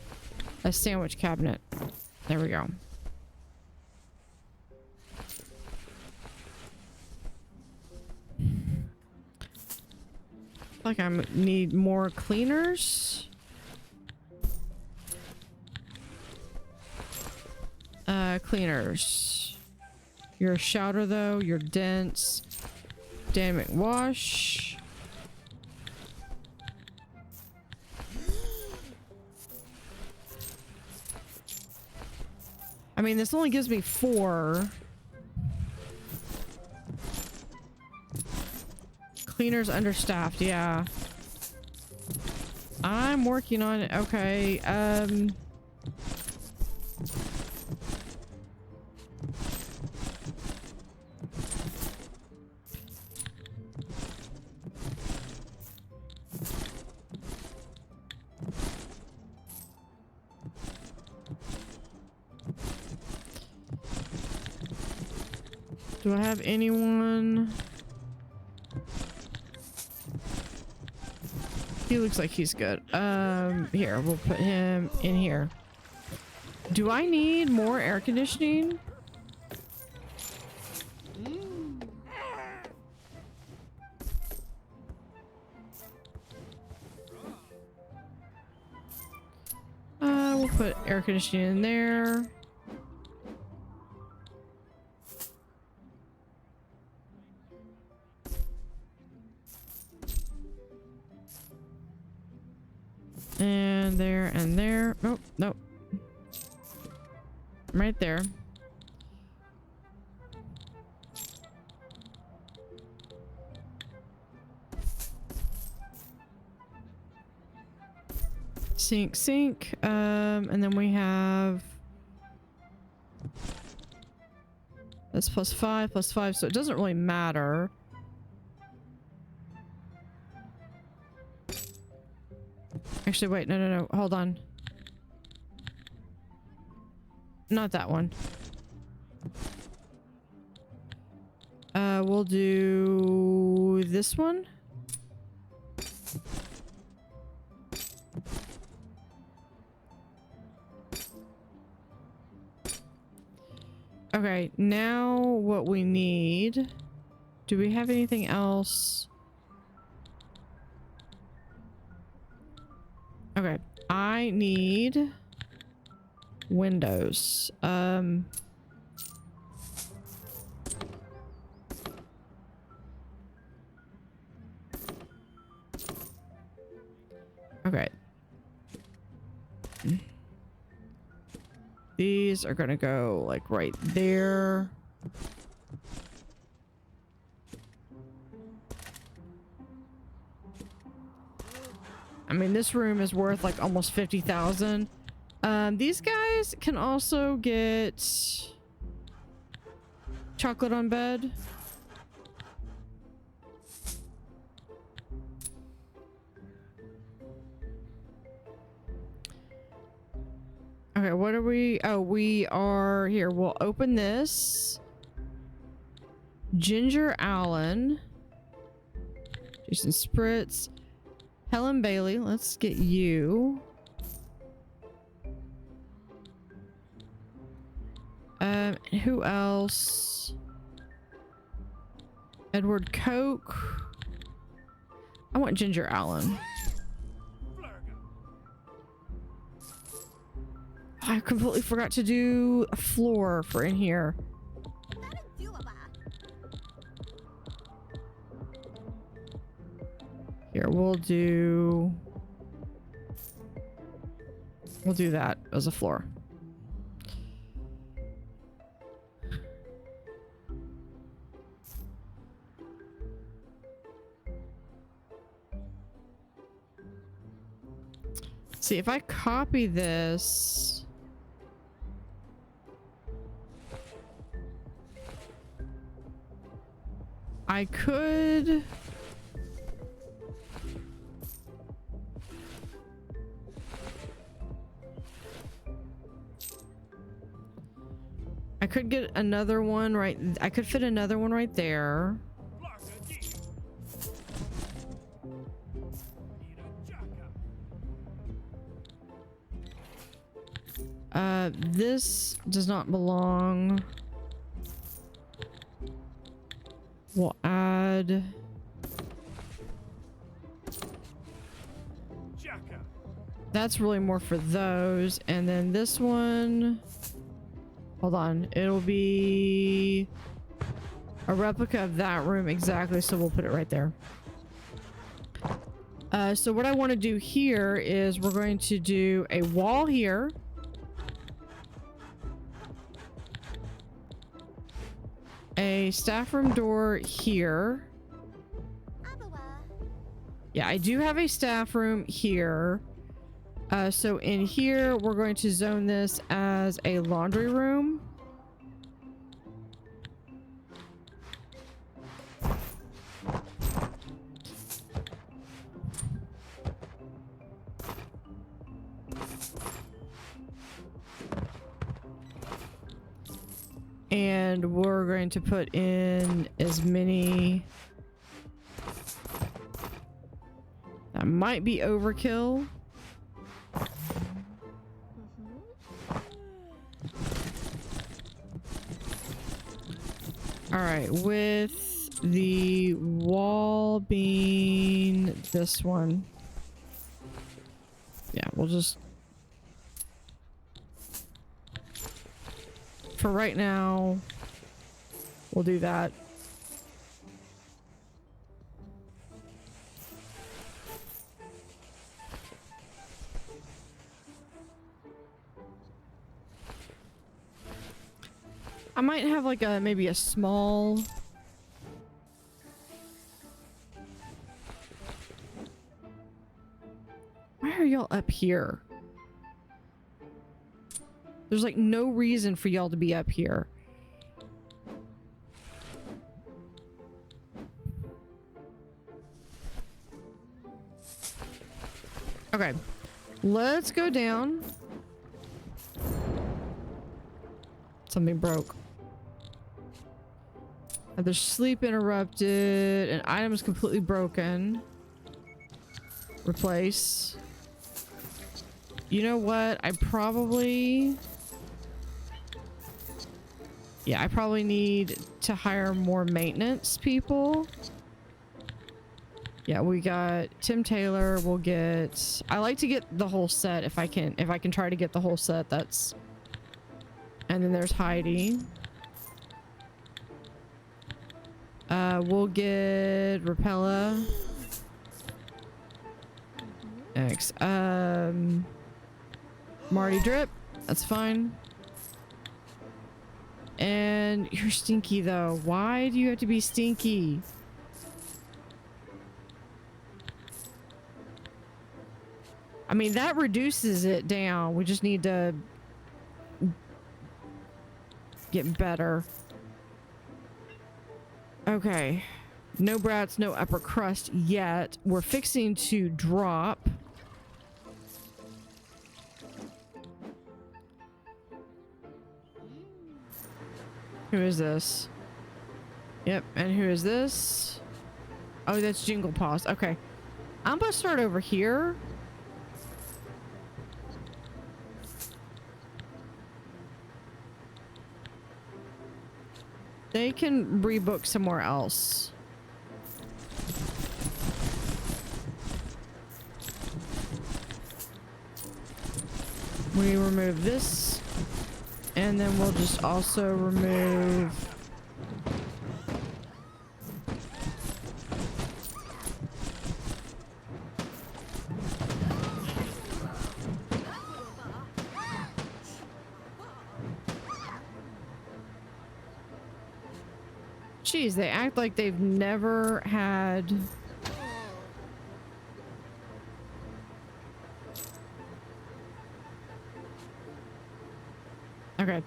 a sandwich cabinet. There we go. Like I need more cleaners. Cleaners. You're a shouter though, you're dense. Dynamic wash. I mean, this only gives me 4. Cleaners understaffed, yeah. I'm working on it. Okay, do I have anyone? He looks like he's good. Here, we'll put him in here. Do I need more air conditioning? We'll put air conditioning in there. And there and there. Oh, nope. Right there. Sink, sink. And then we have this +5, so it doesn't really matter. Actually, wait, no, hold on. not that one. We'll do this one. Okay, now what we need... Do we have anything else? Okay, I need windows. Okay. These are gonna go like right there. I mean, this room is worth like almost 50,000. These guys can also get chocolate on bed. Okay, what are we? Oh, we are here. We'll open this. Ginger Allen. Jason Spritz. Helen Bailey. Let's get you. Who else? Edward Koch. I want Ginger Allen. I completely forgot to do a floor for in here. Here, we'll do that as a floor. See, if I copy this, I could get another one right. I could fit another one right there. This does not belong. We'll add. That's really more for those. And then this one. Hold on. It'll be a replica of that room exactly. So we'll put it right there. So what I want to do here is we're going to do a wall here. A staff room door here. Yeah, I do have a staff room here. So in here, we're going to zone this as a laundry room. And we're going to put in as many. That might be overkill. All right, with the wall being this one. Yeah, we'll just, for right now, we'll do that. I might have like a maybe a small. Why are y'all up here? There's like no reason for y'all to be up here. Okay, let's go down. Something broke. Their sleep interrupted. An item is completely broken. Replace. You know what? I probably need to hire more maintenance people. Yeah, we got Tim Taylor. We'll get... I like to get the whole set if I can. If I can try to get the whole set, that's... And then there's Heidi. We'll get Rapella. X. Marty Drip. That's fine. And you're stinky though. Why do you have to be stinky? I mean, that reduces it down. We just need to get better. Okay. No brats, no upper crust yet. We're fixing to drop. Who is this? Yep, and who is this? Oh, that's Jingle Paws. Okay. I'm gonna start over here. They can rebook somewhere else. We remove this, and then we'll just also remove Jeez, they act like they've never had... Okay.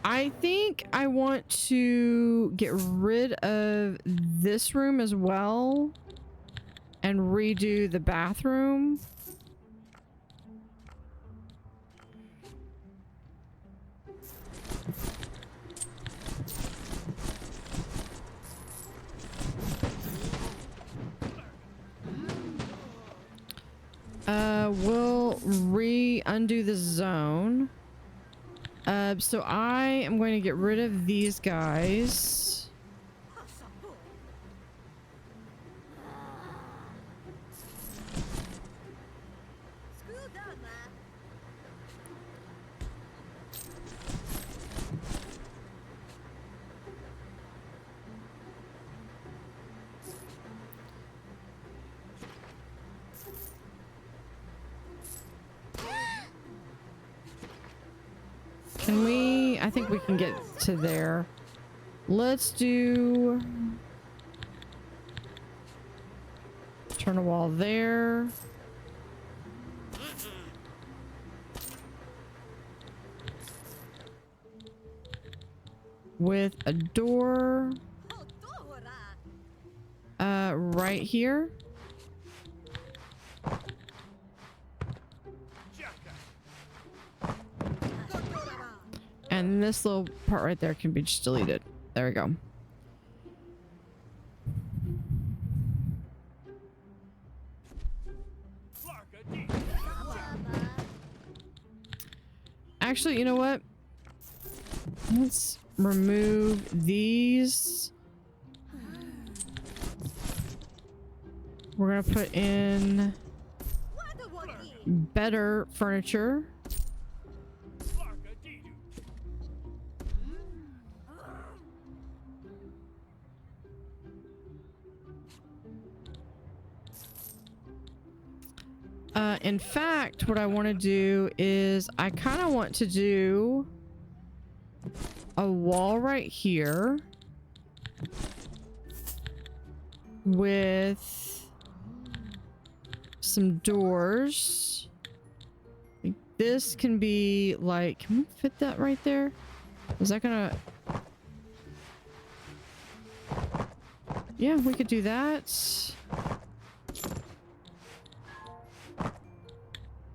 I think I want to get rid of this room as well and redo the bathroom. We'll undo the zone. So I am going to get rid of these guys. Can we? I think we can get to there. Let's do... Turn a wall there. With a door. Right here. And this little part right there can be just deleted. There we go. Actually, you know what? Let's remove these. We're gonna put in better furniture. In fact, what I want to do is I kind of want to do a wall right here with some doors. Like this can be like, can we fit that right there? Is that gonna... Yeah, we could do that.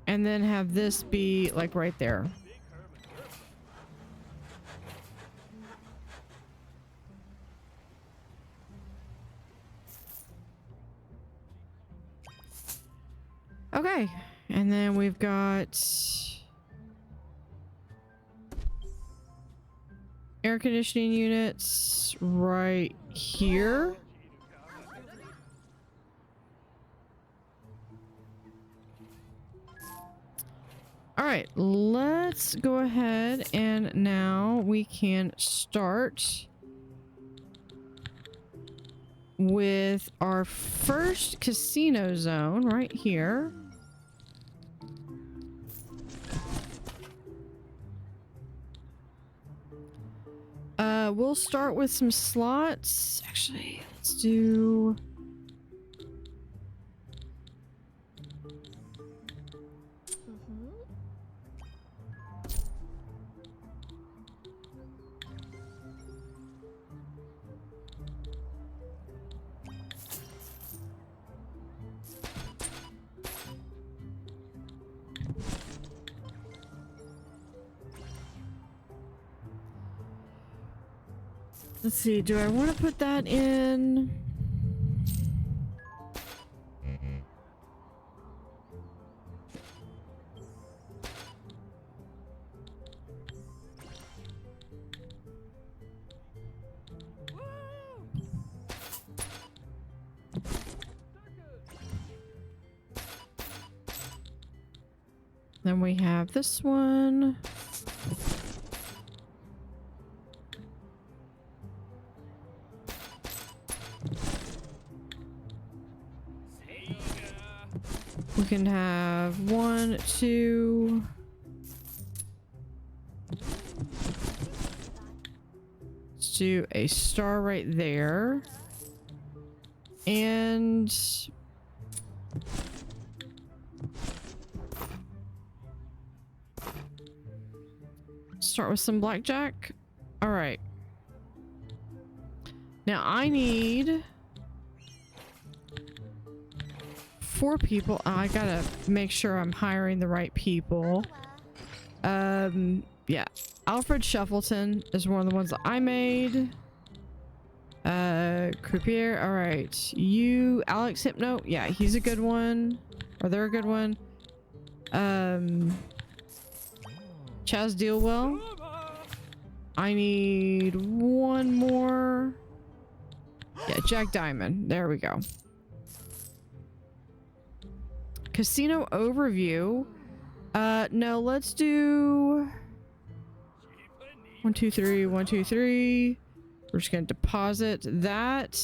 And then have this be like right there. Okay, and then we've got air conditioning units right here. All right, let's go ahead and now we can start with our first casino zone right here. We'll start with some slots. Actually, let's do... Let's see, do I want to put that in? Then we have this one. We can have 1, 2. Let's do a star right there. And start with some blackjack. All right. Now I need 4 people. I gotta make sure I'm hiring the right people. Yeah. Alfred Shuffleton is one of the ones that I made. Croupier. All right. You, Alex Hypno. Yeah, he's a good one. Or they're a good one. Chaz Dealwell. I need one more. Yeah, Jack Diamond. There we go. Casino overview. No, let's do 1, 2, 3, 1, 2, 3. We're just gonna deposit that.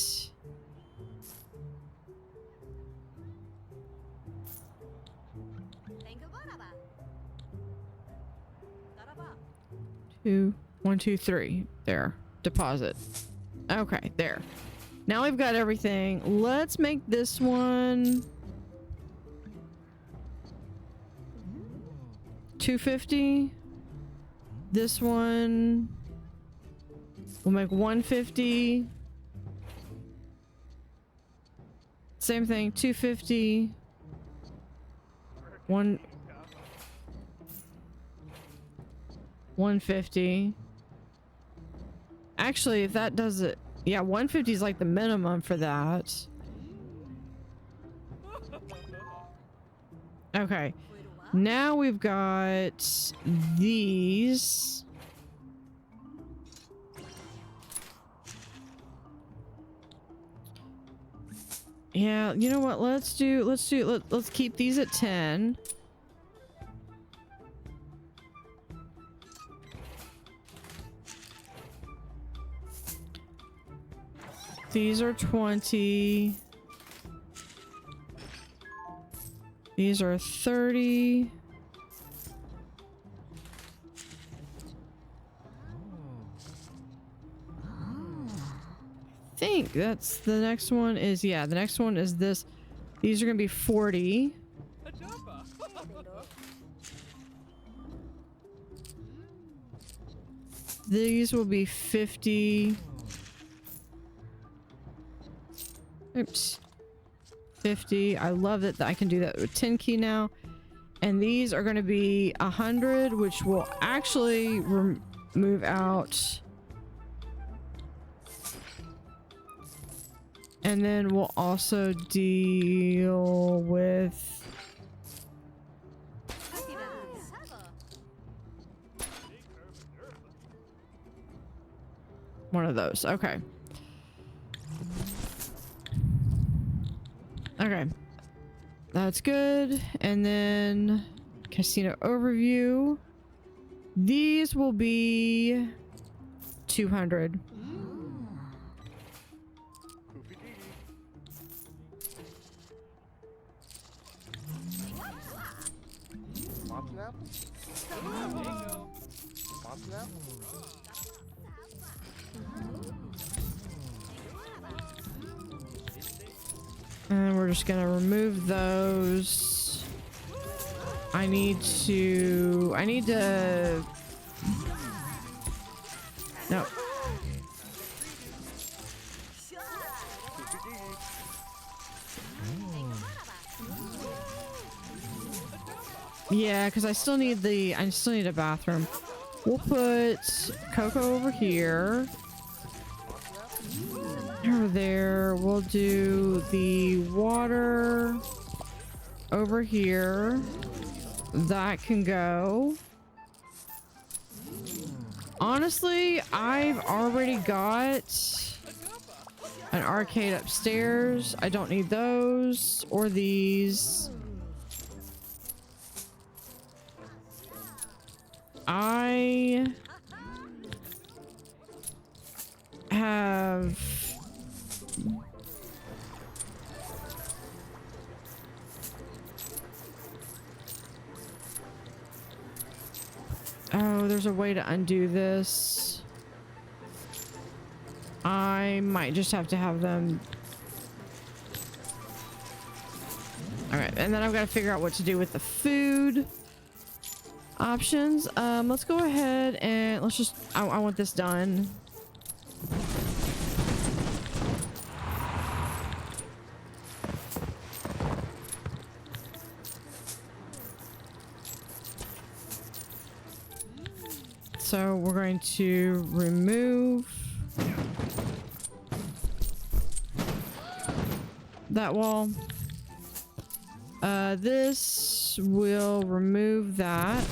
Two, 1, 2, 3. There. Deposit. Okay, there. Now we've got everything. Let's make this one 250. This one we'll make 150. Same thing, 250. 150. Actually, if that does it, yeah, 150 is like the minimum for that. Okay. Now we've got these. Yeah, you know what? Let's keep these at 10. These are 20. These are 30. I think that's the next one is, yeah, the next one is this. These are gonna be 40. These will be 50. Oops. 50. I love that I can do that with 10 key now. And these are going to be 100, which will actually move out. And then we'll also deal with One of those. Okay. Okay. That's good. And then casino overview. These will be 200. Want an apple? Mango. Want an apple? And we're just gonna remove those. I need to no. Yeah, because I still need a bathroom. We'll put Coco over here. Over there. We'll do the water over here. That can go. Honestly, I've already got an arcade upstairs. I don't need those or these. I have oh, there's a way to undo this. I might just have to have them. All right, and then I've got to figure out what to do with the food options. Let's go ahead and let's just I want this done. So we're going to remove that wall. This will remove that.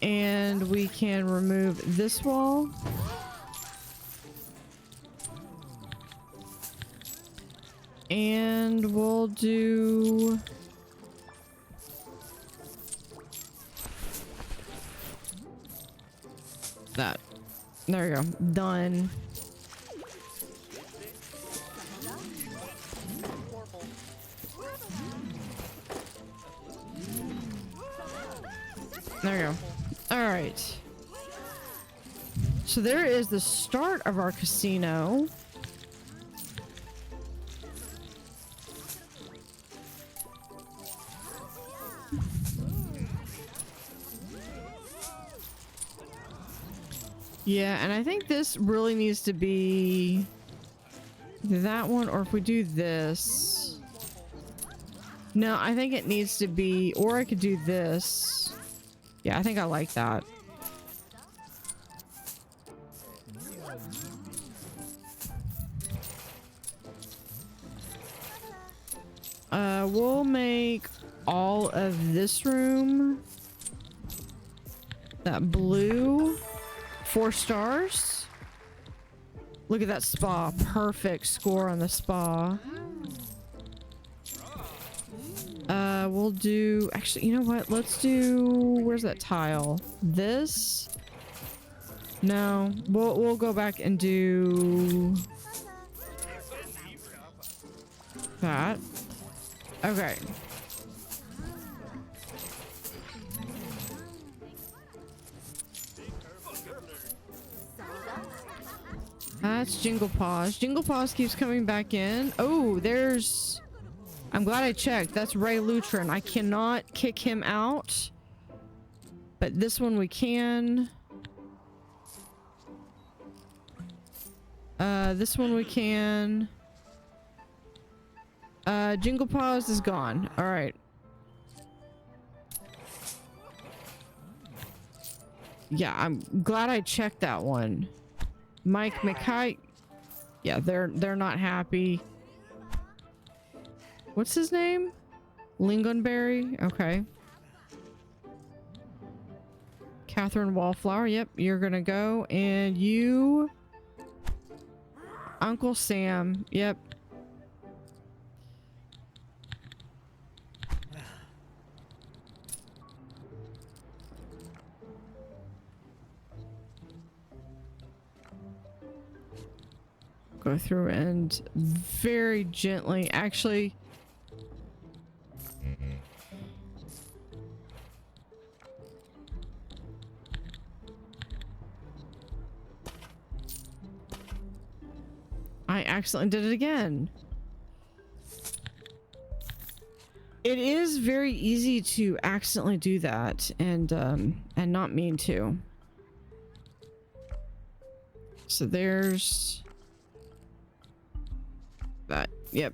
And we can remove this wall. And we'll do that. There we go. Done. There we go. All right. So there is the start of our casino. Yeah, and I think this really needs to be that one, or if we do this. No, I think it needs to be, or I could do this. Yeah, I think I like that. We'll make all of this room that blue. 4 stars. Look at that spa. Perfect score on the spa. We'll do, actually, you know what? Let's do, where's that tile? This? No, we'll go back and do that. Okay. That's Jingle Paws. Jingle Paws keeps coming back in. Oh, there's... I'm glad I checked. That's Ray Lutron. I cannot kick him out. But this one we can. This one we can. Jingle Paws is gone. Alright. Yeah, I'm glad I checked that one. Mike McKay. Yeah, they're not happy. What's his name? Lingonberry? Okay. Catherine Wallflower. Yep, you're gonna go. And you... Uncle Sam. Yep. Go through and very gently, actually... I accidentally did it again. It is very easy to accidentally do that and not mean to. So there's that. Yep.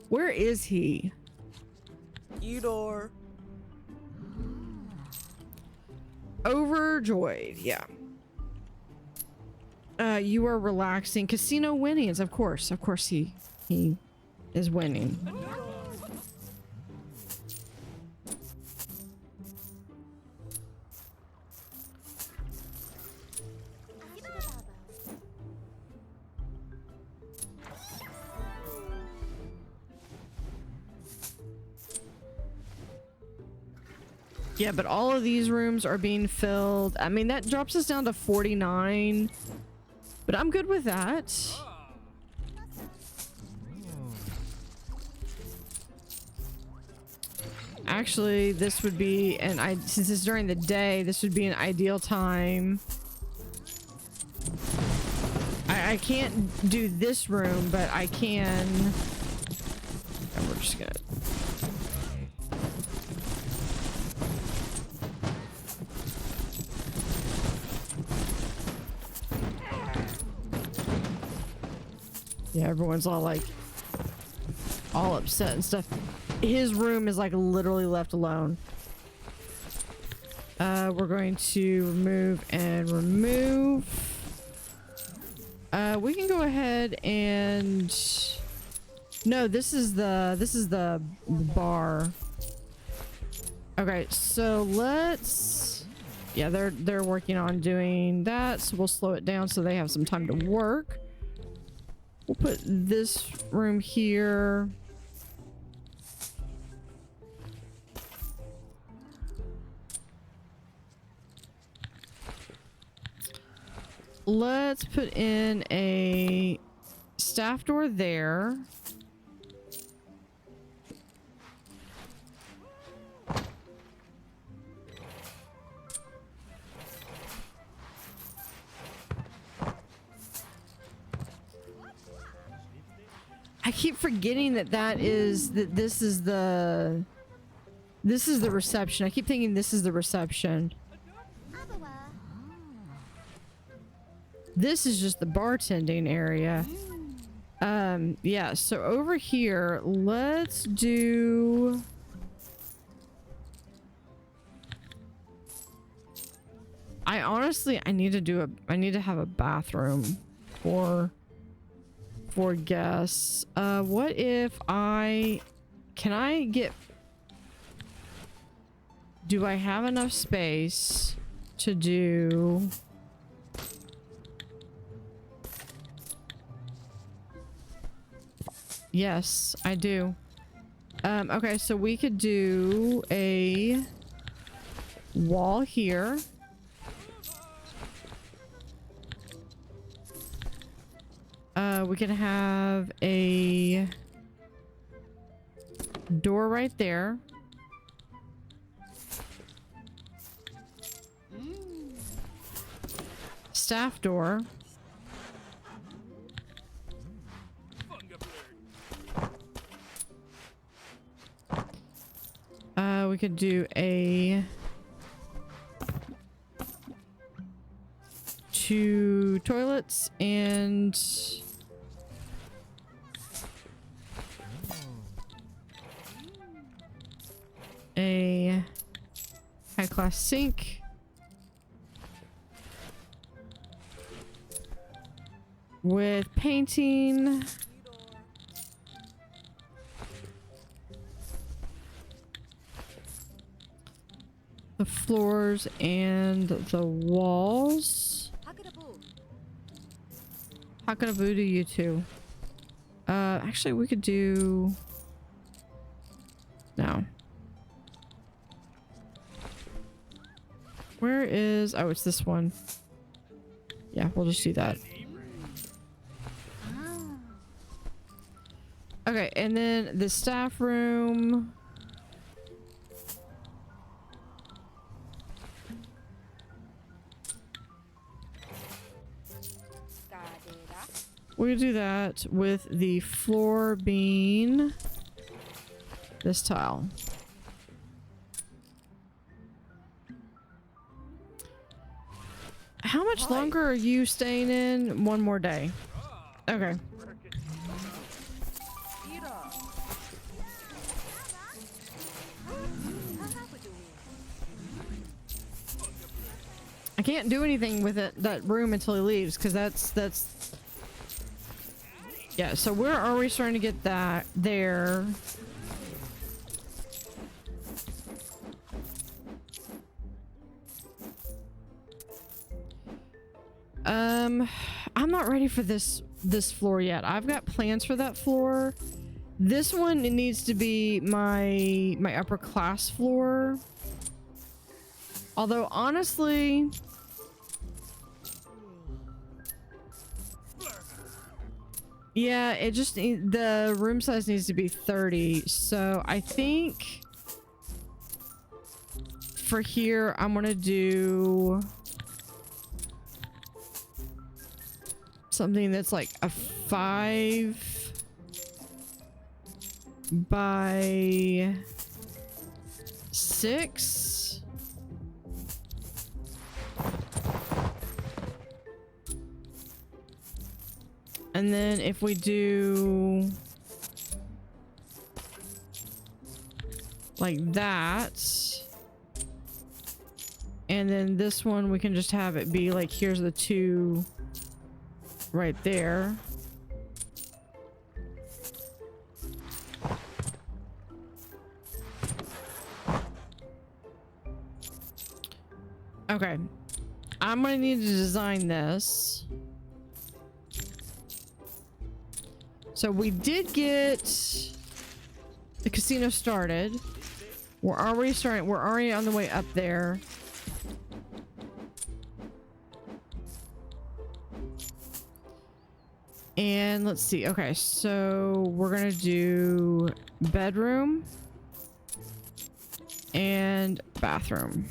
Where is he? Eudor. Overjoyed. Yeah. You are relaxing. Casino winnings, of course. Of course he is winning. Yeah, but all of these rooms are being filled. I mean, that drops us down to 49. But I'm good with that. Actually, this would be since it's during the day, this would be an ideal time. I can't do this room, but I can. And we're just gonna. Yeah, everyone's all like all upset and stuff. His room is like literally left alone. We're going to remove and remove. We can go ahead and no, this is the bar. Okay, so let's yeah, they're working on doing that, so we'll slow it down so they have some time to work. We'll put this room here. Let's put in a staff door there. I keep forgetting that this is the reception. I keep thinking this is the reception. This is just the bartending area. Yeah, so over here, let's do... I need to have a bathroom for guests. What if can I get... Do I have enough space to do... Yes, I do. Okay, so we could do a wall here. We can have a door right there. Staff door. We could do a 2 toilets and a high-class sink. With painting. The floors and the walls. Hakanabu to you too. Actually, we could do... No. Where is... Oh, it's this one. Yeah, we'll just do that. Okay, and then the staff room... We'll do that with the floor being this tile. How much longer are you staying in? One more day. Okay. I can't do anything with that room until he leaves, because that's yeah, so we're already starting to get that there. I'm not ready for this floor yet. I've got plans for that floor. This one, it needs to be my upper class floor. Although honestly, yeah, it just the room size needs to be 30. So I think for here, I'm gonna do something that's like a 5 by 6. And then if we do like that, and then this one we can just have it be like, here's the 2 right there. Okay, I'm gonna need to design this. So we did get the casino started. We're already starting. We're already on the way up there. And let's see. Okay, so we're gonna do bedroom and bathroom.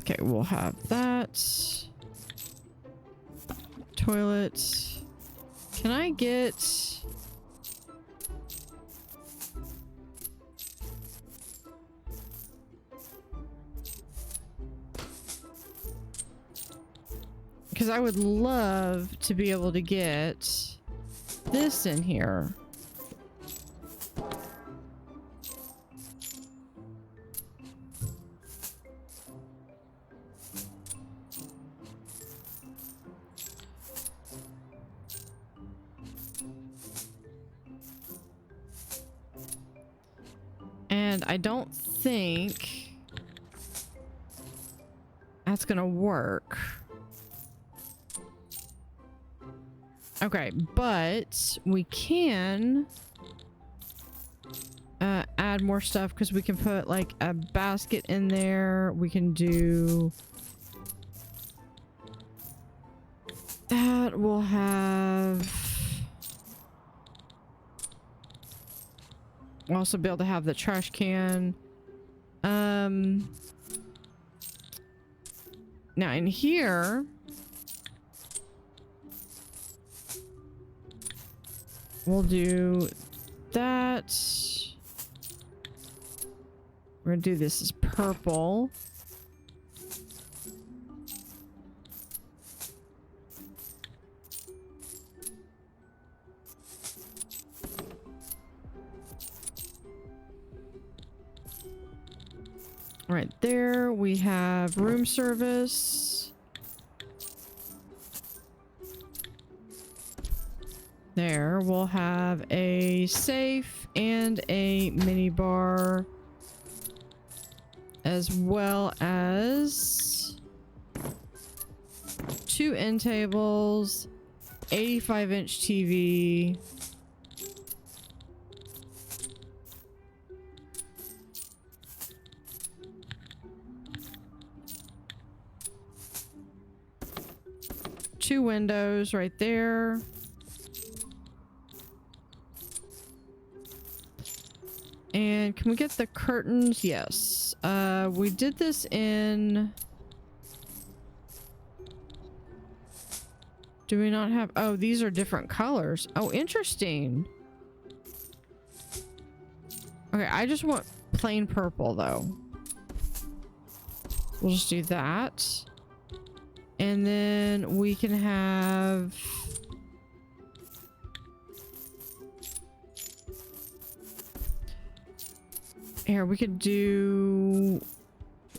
Okay, we'll have that. Toilet. Can I get... Because I would love to be able to get this in here. And I don't think that's gonna work. Okay, but we can add more stuff because we can put like a basket in there. We can do that. We'll have... We'll also be able to have the trash can. Now in here, we'll do that. We're gonna do this as purple. Right there, we have room service. There, we'll have a safe and a mini bar, as well as 2 end tables, 85-inch TV, two windows right there. And can we get the curtains? Yes. We did this in... Do we not have... Oh, these are different colors. Oh, interesting. Okay, I just want plain purple, though. We'll just do that. And then we can have... Here, we could do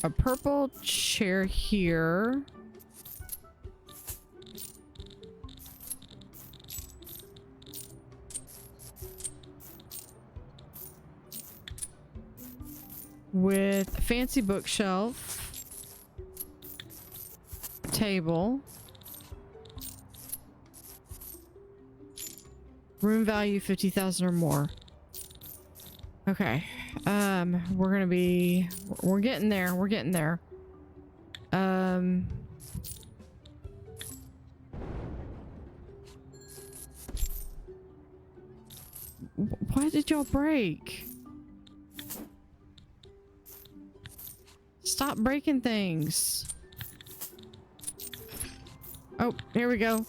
a purple chair here. With a fancy bookshelf, table, room value 50,000 or more. Okay. We're getting there. We're getting there. Why did y'all break? Stop breaking things. Oh, here we go.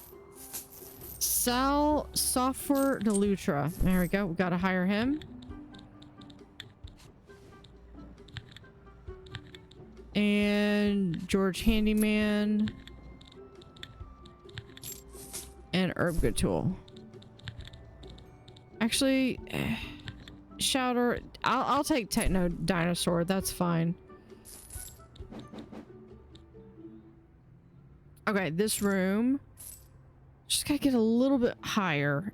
Sal Software Delutra. There we go. We gotta hire him. And George Handyman. And Herb Good Tool. Actually, Shouter. I'll take Techno Dinosaur. That's fine. Okay, this room. Just gotta get a little bit higher.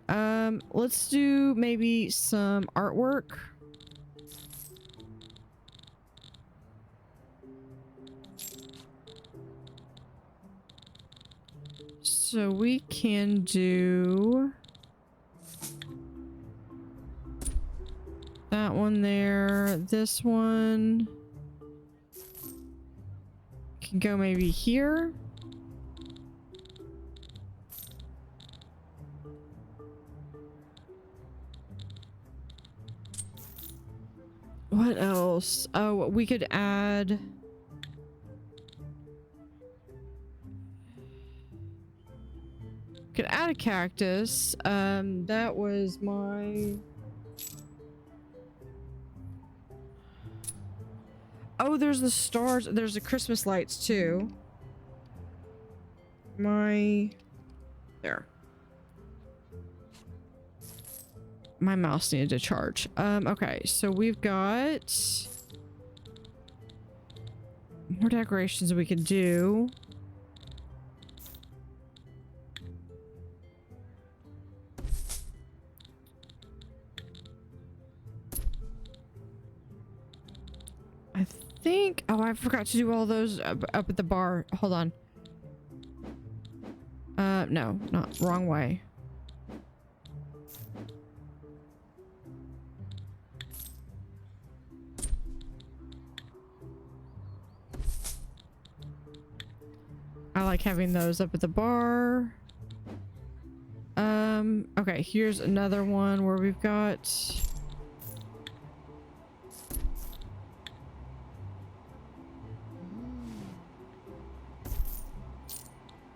Let's do maybe some artwork. So we can do that one there. This one can go maybe here. What else? Oh, we could add... Could add a cactus. That was my... Oh, there's the stars. There's the Christmas lights too. There. My mouse needed to charge. Okay, so we've got more decorations we could do. I think... Oh, I forgot to do all those up at the bar. Hold on. No, not wrong way. I like having those up at the bar. Okay, here's another one where we've got...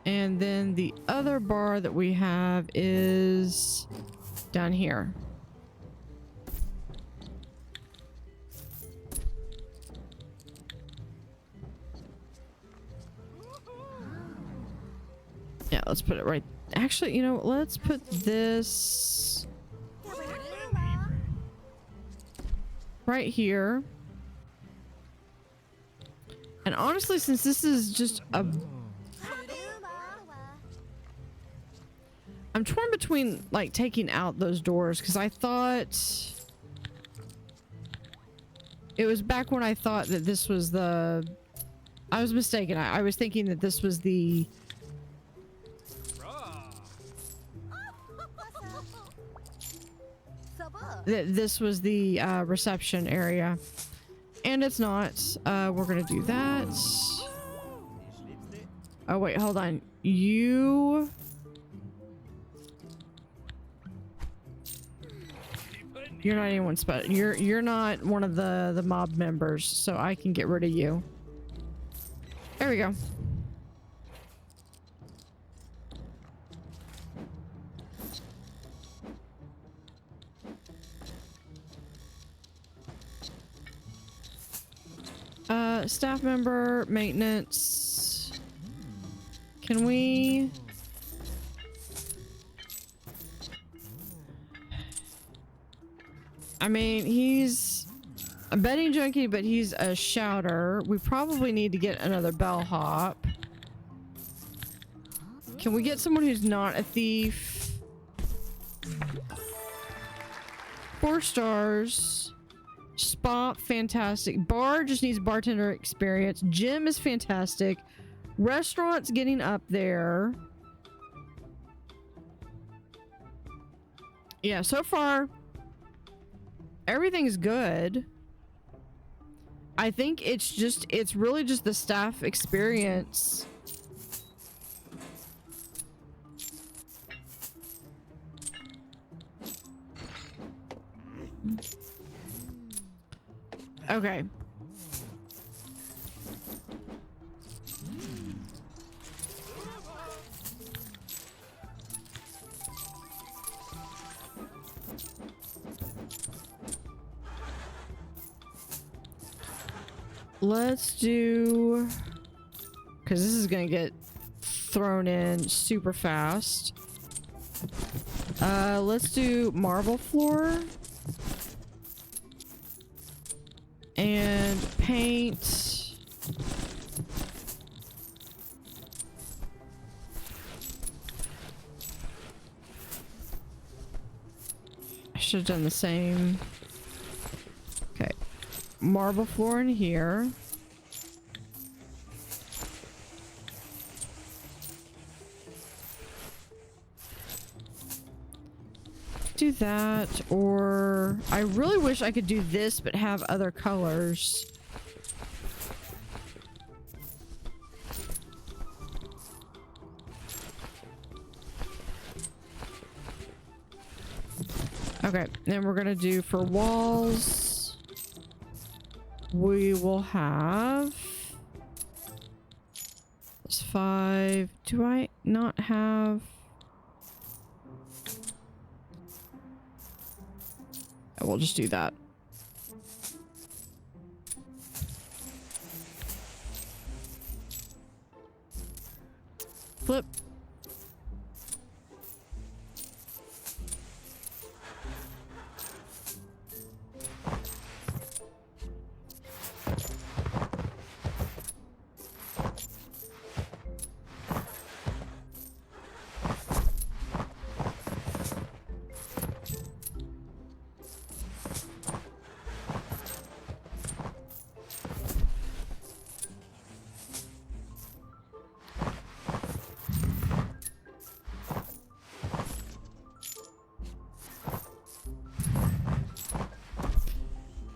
And then the other bar that we have is down here. Yeah, let's put it right. Actually, you know, let's put this right here. And honestly, since this is just a... I'm torn between like taking out those doors because I thought it was back when I thought that this was the. I was mistaken. I was thinking that this was the. That this was the reception area, and it's not. We're gonna do that. Oh wait, hold on. You're not anyone special. You're not one of the mob members, so I can get rid of you. There we go. Staff member, maintenance. Can we? I mean, he's a betting junkie, but he's a shouter. We probably need to get another bellhop. Can we get someone who's not a thief? 4 stars. Spa, fantastic. Bar just needs bartender experience. Gym is fantastic. Restaurant's getting up there. Yeah, so far everything's good. I think it's really just the staff experience. Okay. Let's do, because this is gonna get thrown in super fast. Let's do marble floor and paint. I should have done the same. Okay, marble floor in here. Do that, or I really wish I could do this but have other colors. Okay, then we're gonna do for walls. We will have it's 5. Do I not have? We'll just do that. Flip.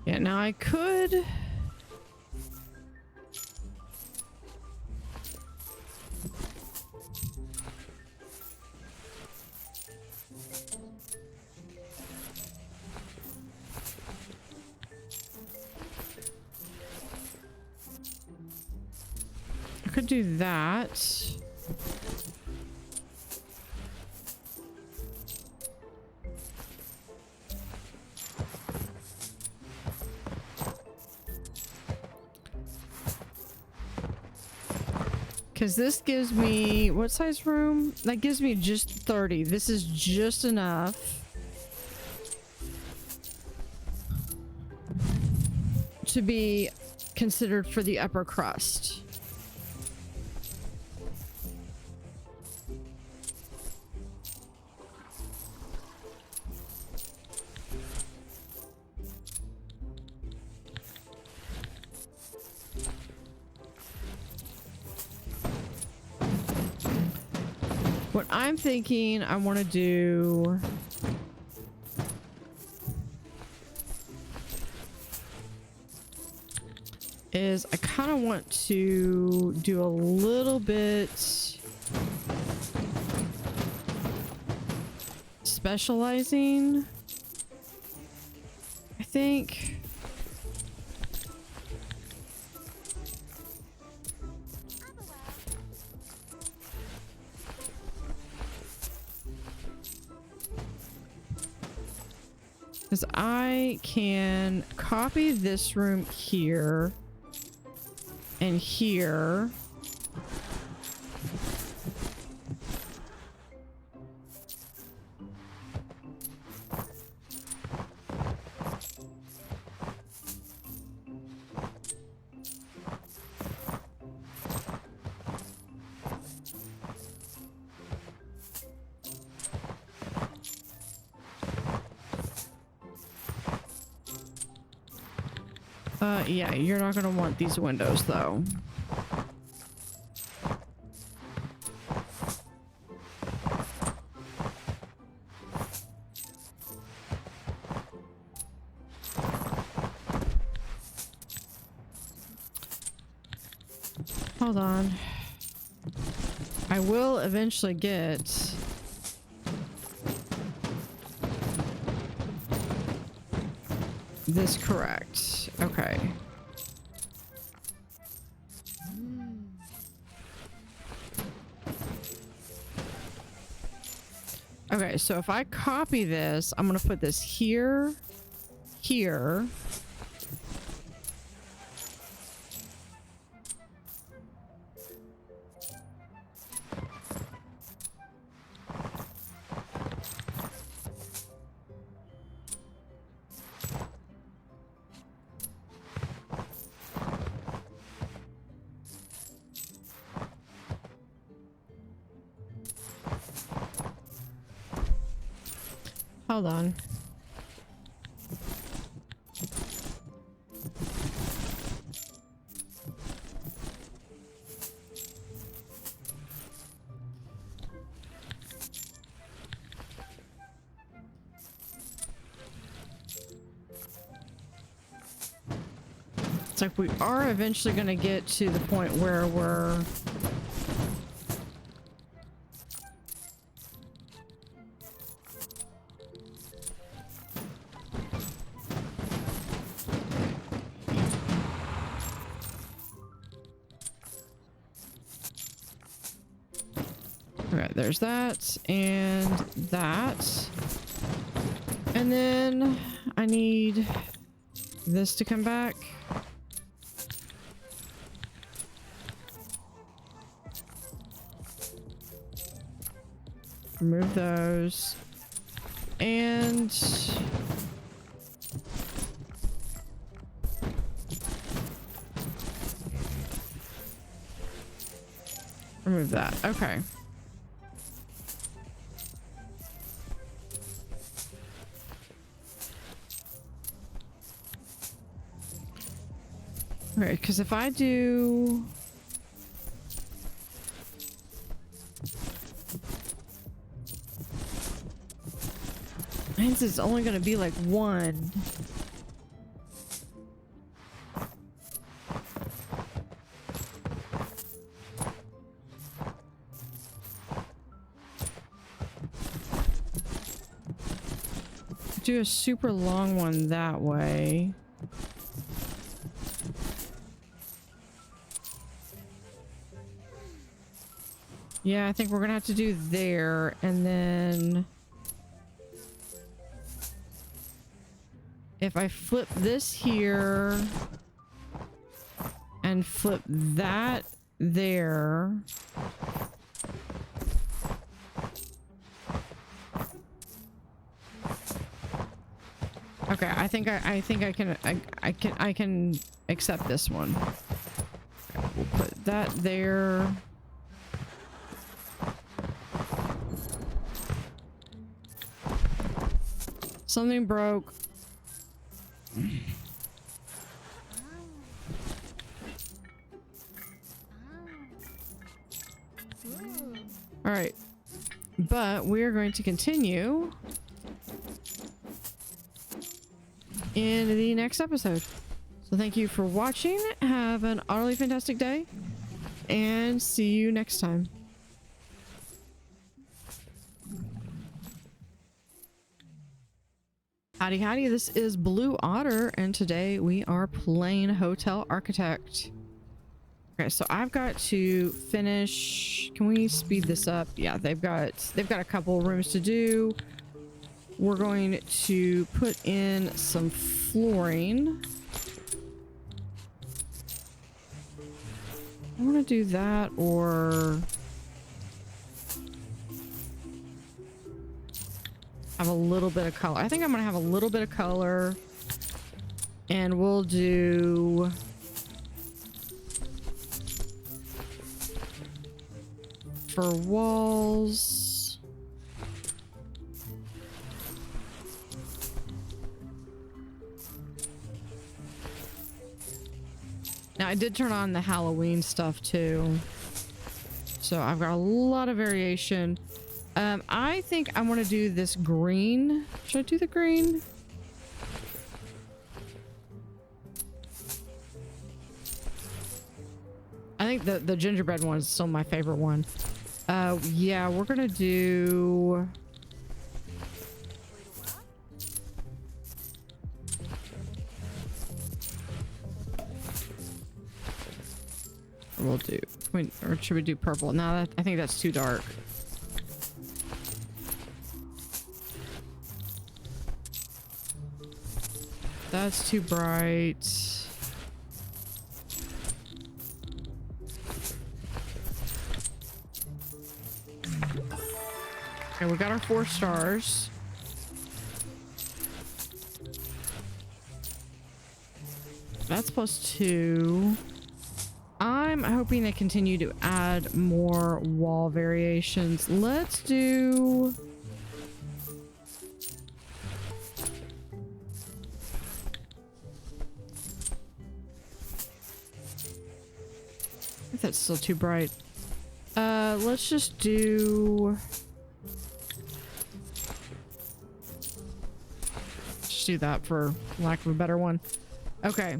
Yeah, now I could. I could do that. Because this gives me, what size room? That gives me just 30. This is just enough to be considered for the upper crust. What I'm thinking I want to do is I kind of want to do a little bit specializing, I think. Because I can copy this room here and here. Yeah, you're not gonna want these windows though. Hold on. I will eventually get this correct. Okay. Okay, so if I copy this, I'm gonna put this here, here. Hold on. It's like we are eventually going to get to the point where we're there's that and that. And then I need this to come back. Remove those. And remove that. Okay. Okay, because if I do means it's only going to be like one. Do a super long one that way. Yeah, I think we're gonna have to do there, and then if I flip this here and flip that there, okay, I think I can accept this one. Okay, we'll put that there. Something broke. All right. But we're going to continue in the next episode. So thank you for watching. Have an utterly fantastic day and see you next time. Howdy howdy, this is Blue Otter and today we are playing Hotel Architect. Okay, so I've got to finish. Can we speed this up? Yeah, they've got a couple rooms to do. We're going to put in some flooring. I want to do that or have a little bit of color. I think I'm gonna have a little bit of color and we'll do for walls. Now I did turn on the Halloween stuff too. So I've got a lot of variation. I think I want to do this green. Should I do the green? I think the gingerbread one is still my favorite one. Yeah, we're gonna do... We'll do... Or should we do purple? No, I think that's too dark. That's too bright. Okay, we got our 4 stars. That's +2. I'm hoping they continue to add more wall variations. Let's do... That's still too bright. Let's just do... Just do that for lack of a better one. Okay.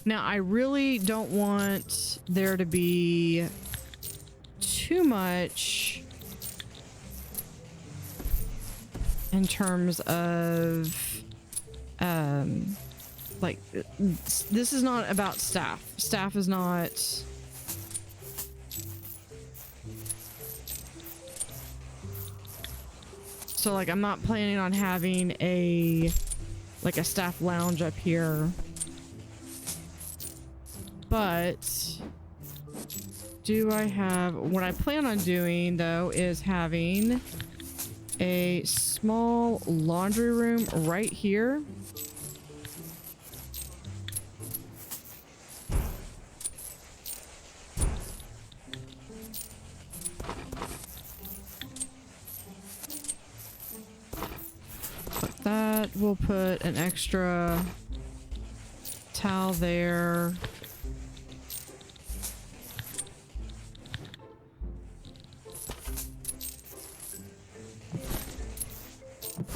Now, I really don't want there to be too much in terms of like this is not about staff. Staff is not so like I'm not planning on having a staff lounge up here, but do I have what I plan on doing though is having a small laundry room right here. Like that, we'll put an extra towel there.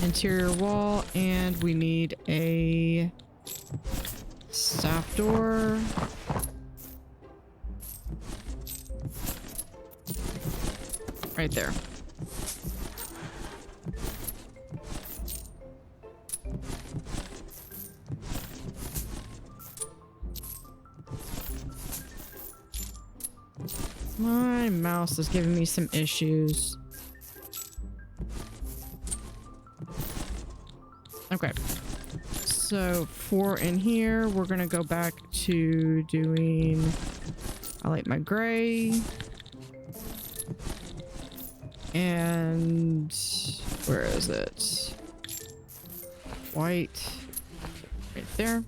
Interior wall, and we need a staff door. Right there. My mouse is giving me some issues. Okay, so for in here, we're gonna go back to doing, I like my gray. And where is it? White, right there.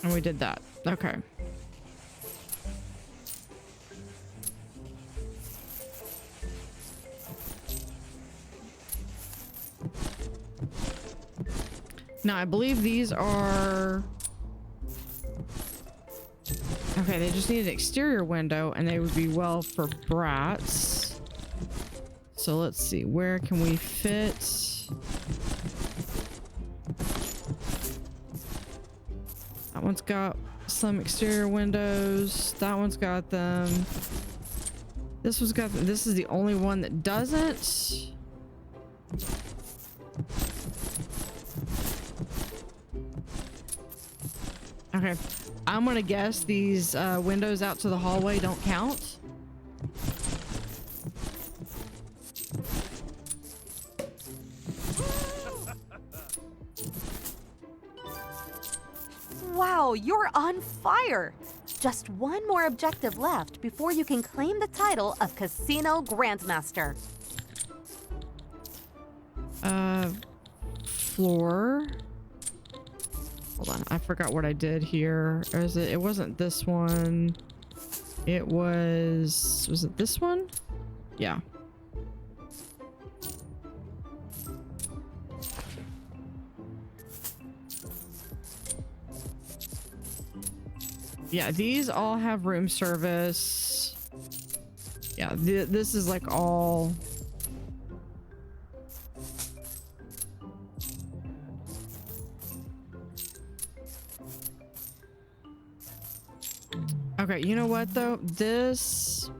And we did that, okay. Now, I believe these are... Okay, they just need an exterior window, and they would be well for brats. So let's see, where can we fit? That one's got some exterior windows. That one's got them. This one's got them. This is the only one that doesn't. Okay, I'm gonna guess these windows out to the hallway don't count. Wow, you're on fire! Just one more objective left before you can claim the title of Casino Grandmaster. Floor. Hold on, I forgot what I did here. Or is it? It wasn't this one. It was. Was it this one? Yeah. Yeah, these all have room service. Yeah, this is like all. Okay, you know what though? This...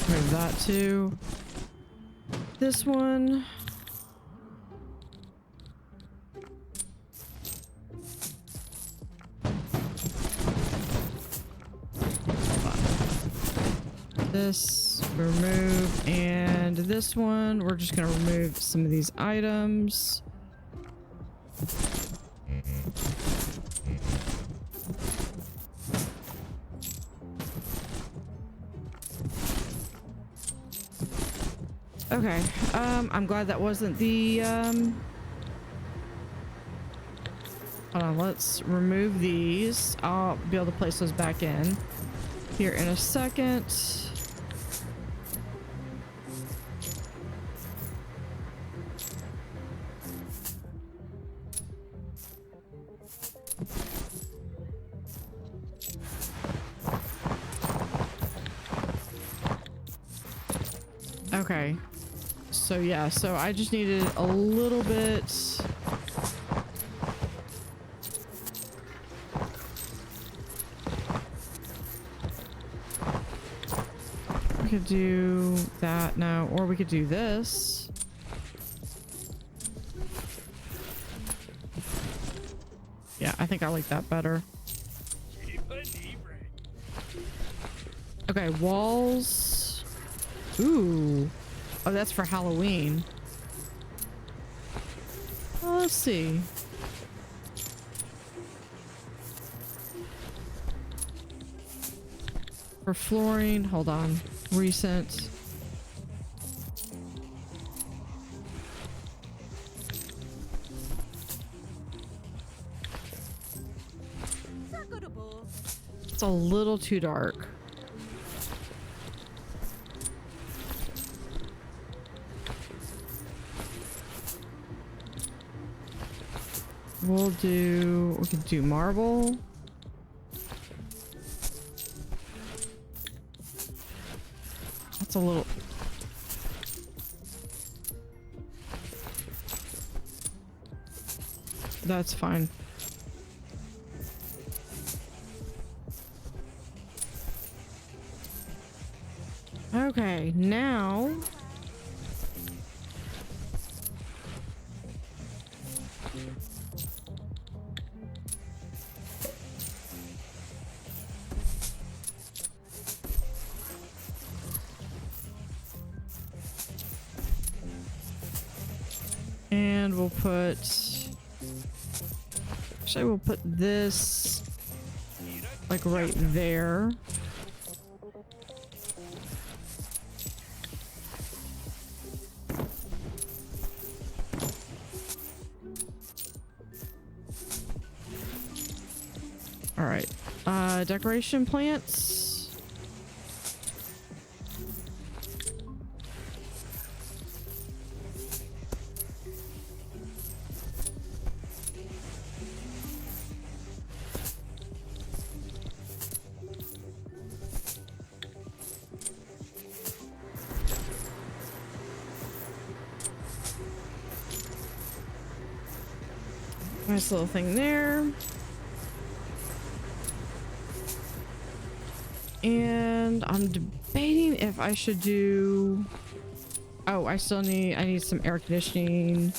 Move that to this one. This remove, and this one we're just gonna remove some of these items. Okay, I'm glad that wasn't the hold on, let's remove these. I'll be able to place those back in here in a second. Okay, so yeah, so I just needed a little bit. We could do that now, or we could do this. Yeah, I think I like that better. Okay, walls. Ooh. Oh, that's for Halloween. Well, let's see. For flooring, hold on. Recent. It's a little too dark. We can do marble. That's a little. That's fine. Okay, now. And we'll put, actually we'll put this like right there. right. Decoration plants. Nice little thing there. And I'm debating if I should do... Oh, I need some air conditioning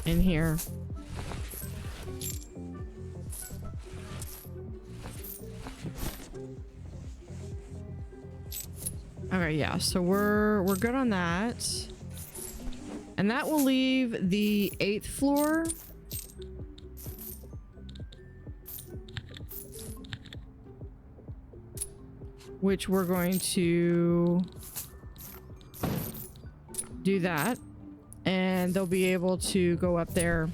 in here. Okay, yeah, so we're good on that. And that will leave the 8th floor. Which we're going to do that. And they'll be able to go up there,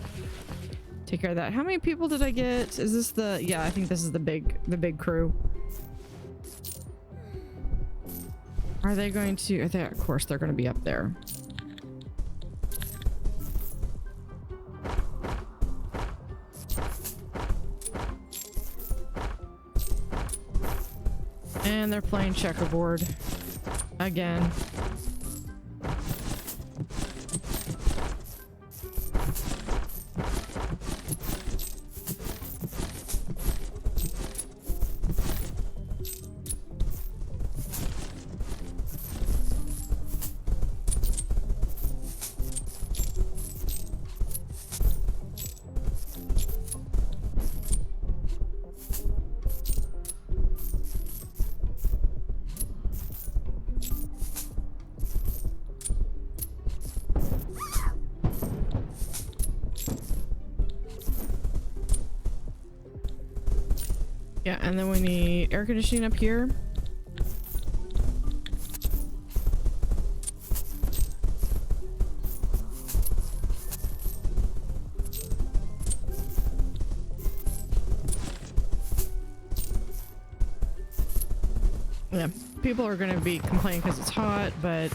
take care of that. How many people did I get? Is this the... Yeah, I think this is the big crew. Are they going to... Of course, they're going to be up there. And they're playing checkerboard again. Yeah, and then we need air conditioning up here. Yeah, people are going to be complaining because it's hot, but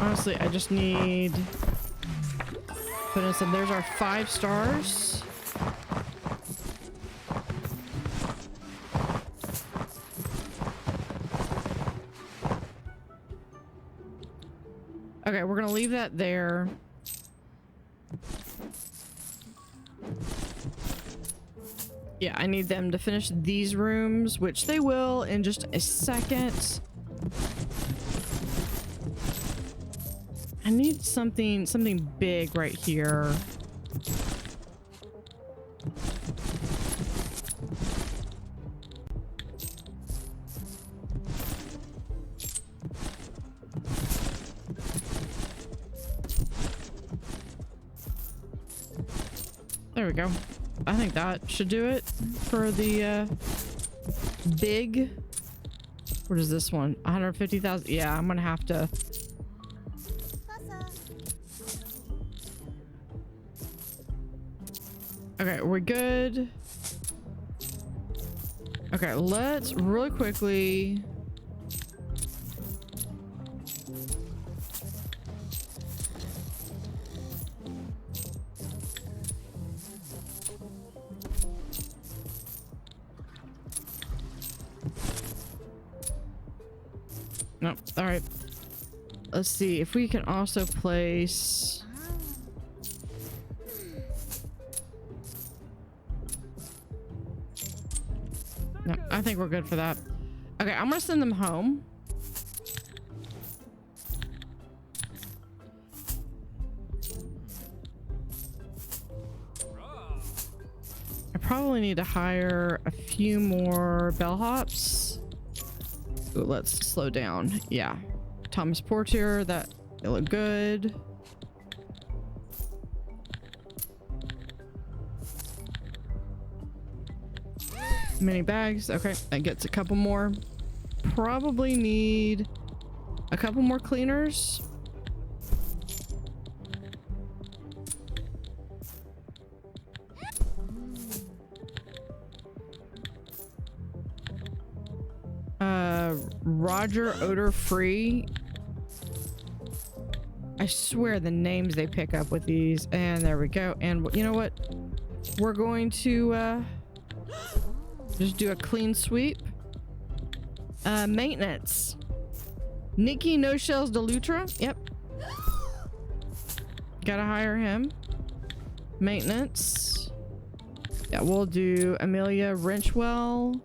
honestly, I just need... Put in some... There's our 5 stars. Okay, we're gonna leave that there. Yeah, I need them to finish these rooms, which they will in just a second. I need something big right here. There we go. I think that should do it for the big... What is this one? 150,000? Yeah, I'm gonna have to... Okay, we're good. Okay, let's really quickly... No, all right. Let's see if we can also place... No, I think we're good for that. Okay, I'm gonna send them home. I probably need to hire a few more bellhops. Ooh, let's slow down. Yeah, Thomas Portier, that they look good. Mini bags. Okay, that gets a couple more. Probably need a couple more cleaners. Roger Odor Free. I swear the names they pick up with these. And there we go. And you know what? We're going to just do a clean sweep. Maintenance. Nikki No Shells Delutra. Yep. Gotta hire him. Maintenance. Yeah, we'll do Amelia Wrenchwell.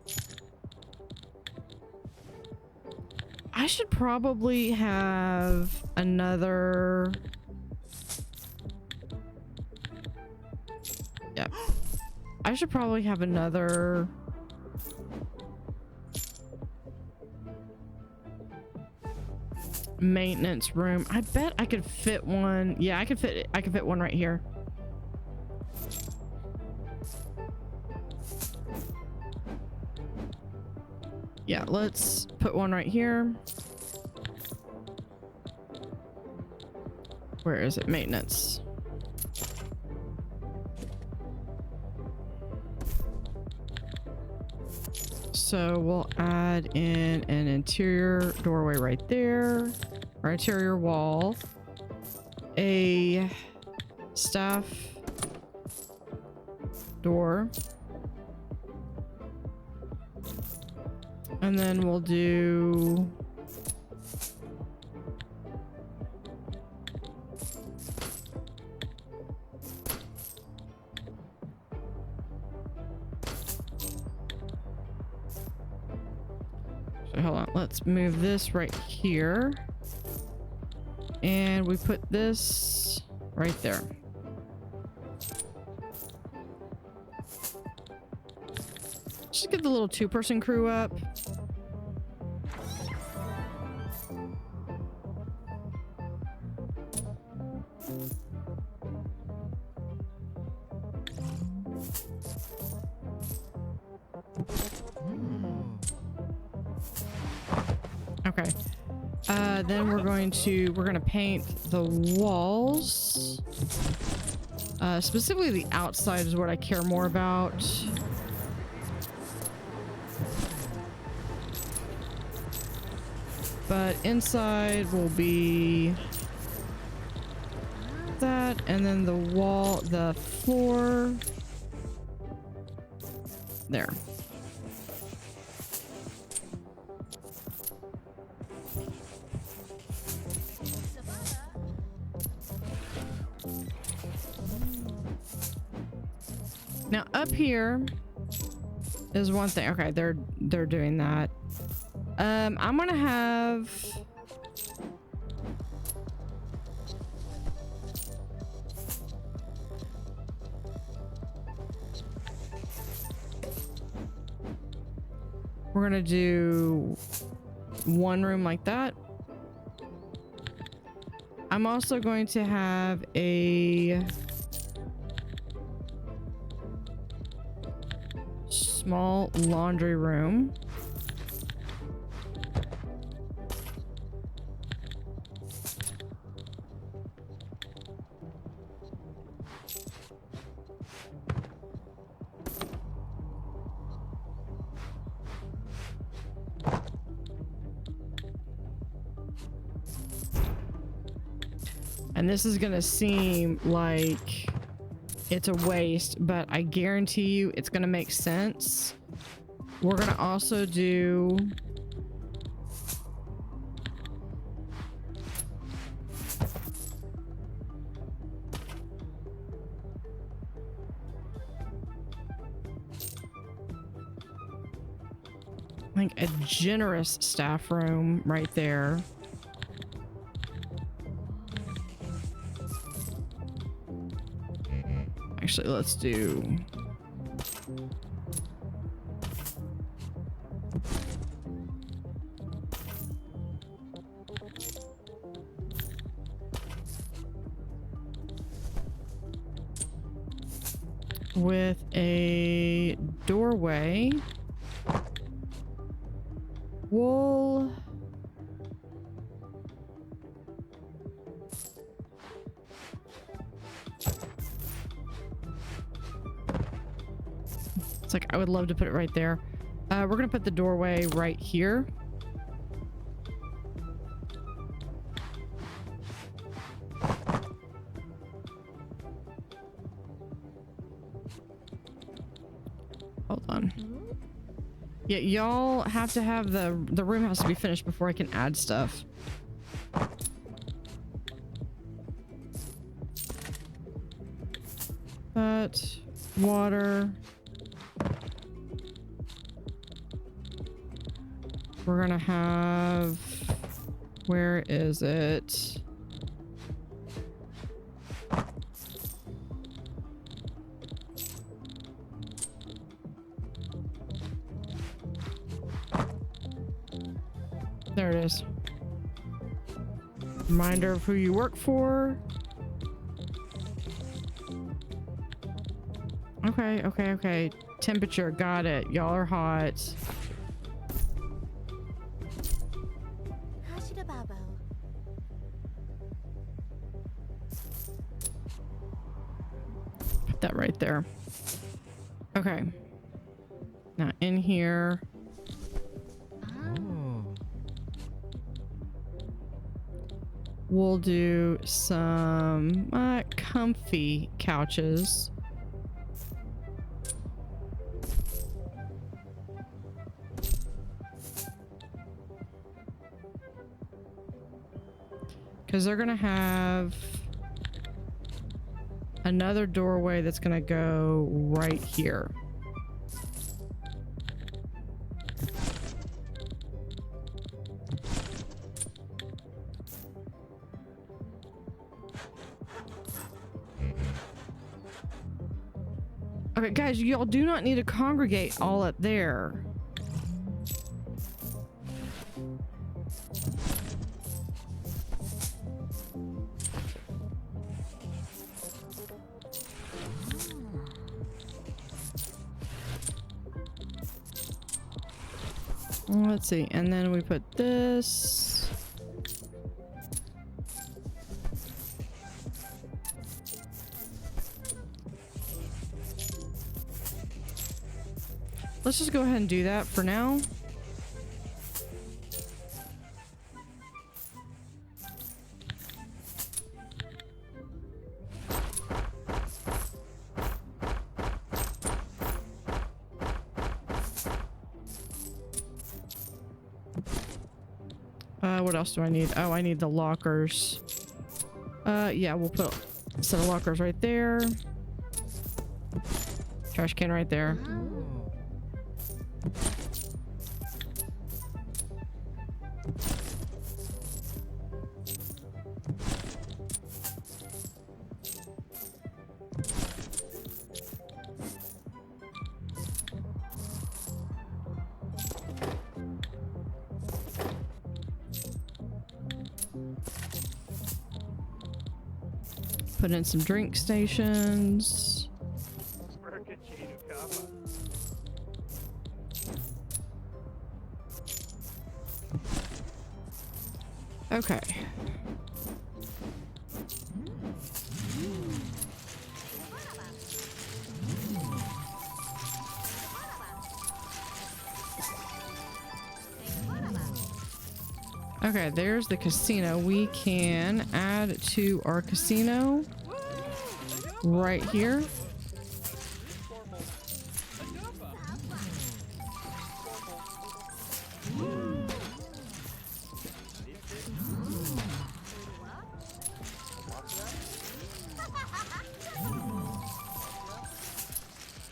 I should probably have another. Yeah. I should probably have another. Maintenance room. I bet I could fit one. Yeah, I could fit one right here. Yeah, let's put one right here. Where is it? Maintenance. So we'll add in an interior doorway right there, or interior wall, a staff door, and then we'll do hold on, let's move this right here. And we put this right there. Just get the little two-person crew up. Okay. Then we're gonna paint the walls. Specifically the outside is what I care more about. But inside will be that, and then the wall, the floor there. Now up here is one thing. Okay, they're doing that. I'm gonna have we're gonna do one room like that. I'm also going to have a small laundry room. And this is gonna seem like it's a waste, but I guarantee you it's gonna make sense. We're gonna also do like a generous staff room right there. Actually, let's do with a doorway. We'll it's like I would love to put it right there. We're gonna put the doorway right here. Hold on. Yeah, y'all have to have the room has to be finished before I can add stuff. But water. We're gonna have, where is it? There it is. Reminder of who you work for. Okay. Temperature, got it. Y'all are hot. Put that right there. Okay. Now in here. We'll do some comfy couches. Because they're gonna have another doorway that's gonna go right here. Okay, guys, y'all do not need to congregate all up there. Let's see, and then we put this. Let's just go ahead and do that for now. What else do I need? Oh, I need the lockers. Yeah, we'll put a set of lockers right there. Trash can right there. Put in some drink stations. Okay. Okay, there's the casino. We can add to our casino right here.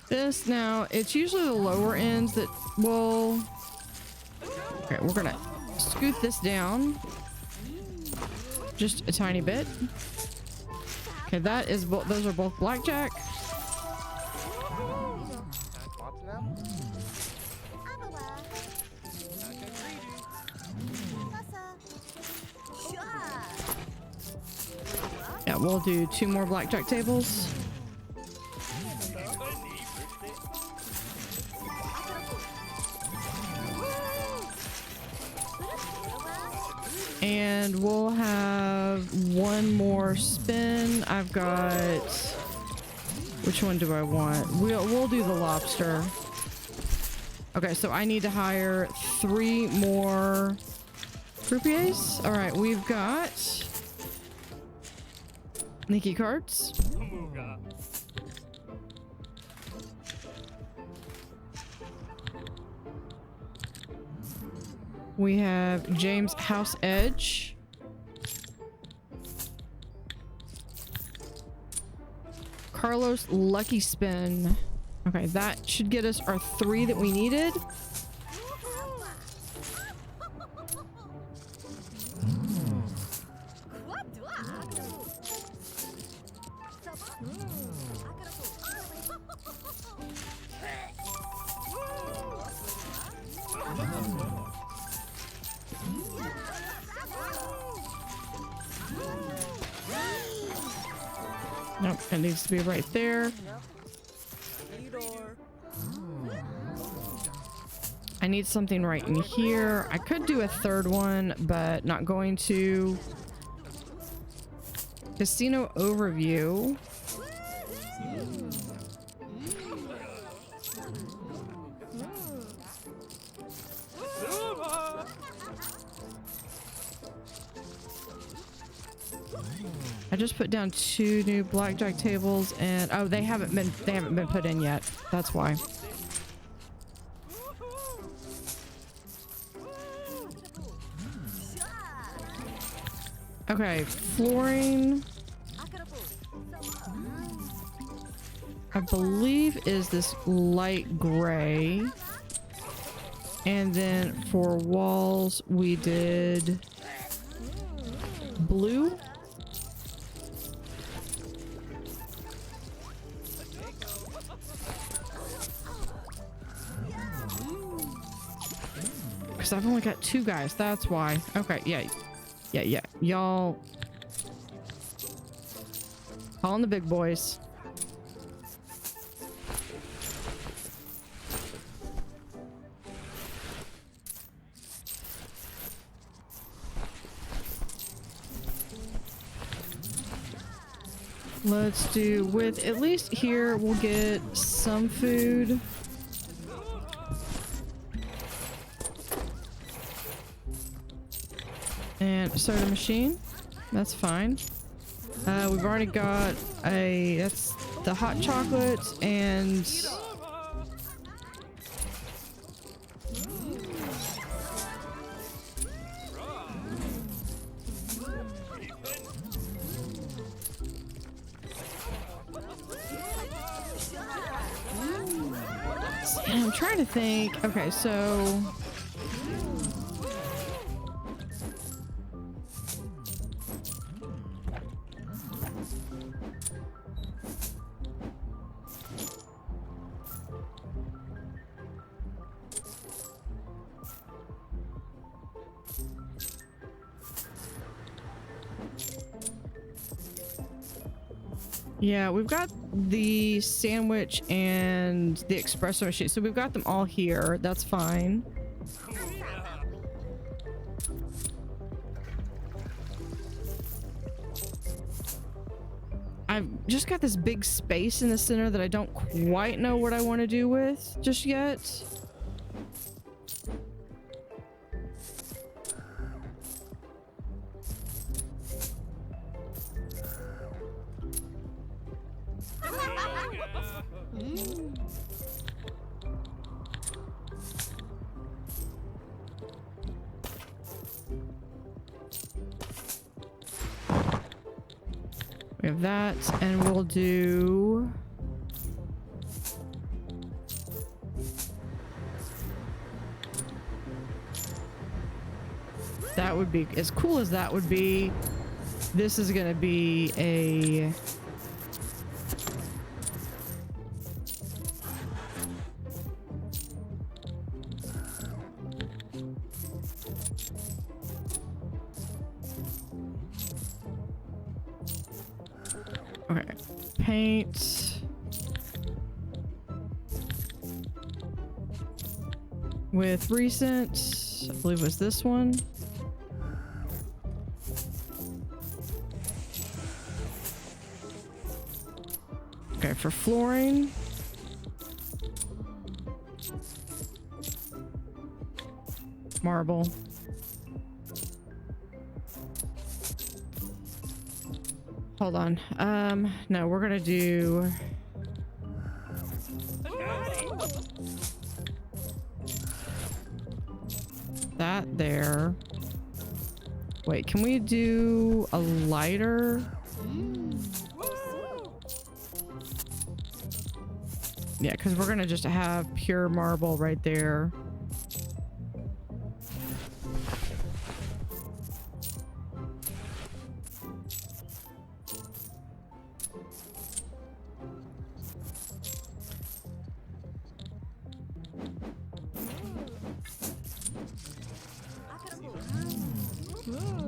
This now, it's usually the lower ends that will... Okay, we're gonna scoot this down just a tiny bit. Okay, that is those are both blackjack. Yeah, we'll do 2 more blackjack tables. And we'll have 1 more spin. I've got, which one do I want? We'll do the lobster. Okay, so I need to hire 3 more croupiers. All right, we've got Nikki cards. We have James House Edge. Carlos Lucky Spin. Okay, that should get us our 3 that we needed. Nope, it needs to be right there. I need something right in here. I could do a 3rd one, but not going to. Casino overview. I just put down 2 new blackjack tables, and oh, they haven't been put in yet. That's why. Okay, flooring. I believe is this light gray. And then for walls, we did blue. Because I've only got 2 guys, that's why. Okay, yeah. Y'all calling the big boys. Let's do with at least here we'll get some food. And a soda machine. That's fine. We've already got that's the hot chocolate and I'm trying to think. Okay, so yeah, we've got the sandwich and the espresso machine. So we've got them all here. That's fine. I've just got this big space in the center that I don't quite know what I want to do with just yet. We have that, and we'll do that. Would be as cool as that would be. This is gonna be a okay. Paint with recent, I believe it was this one. Okay, for flooring. Marble. Hold on. No, we're gonna do that there. Wait, can we do a lighter? Yeah, because we're gonna just have pure marble right there.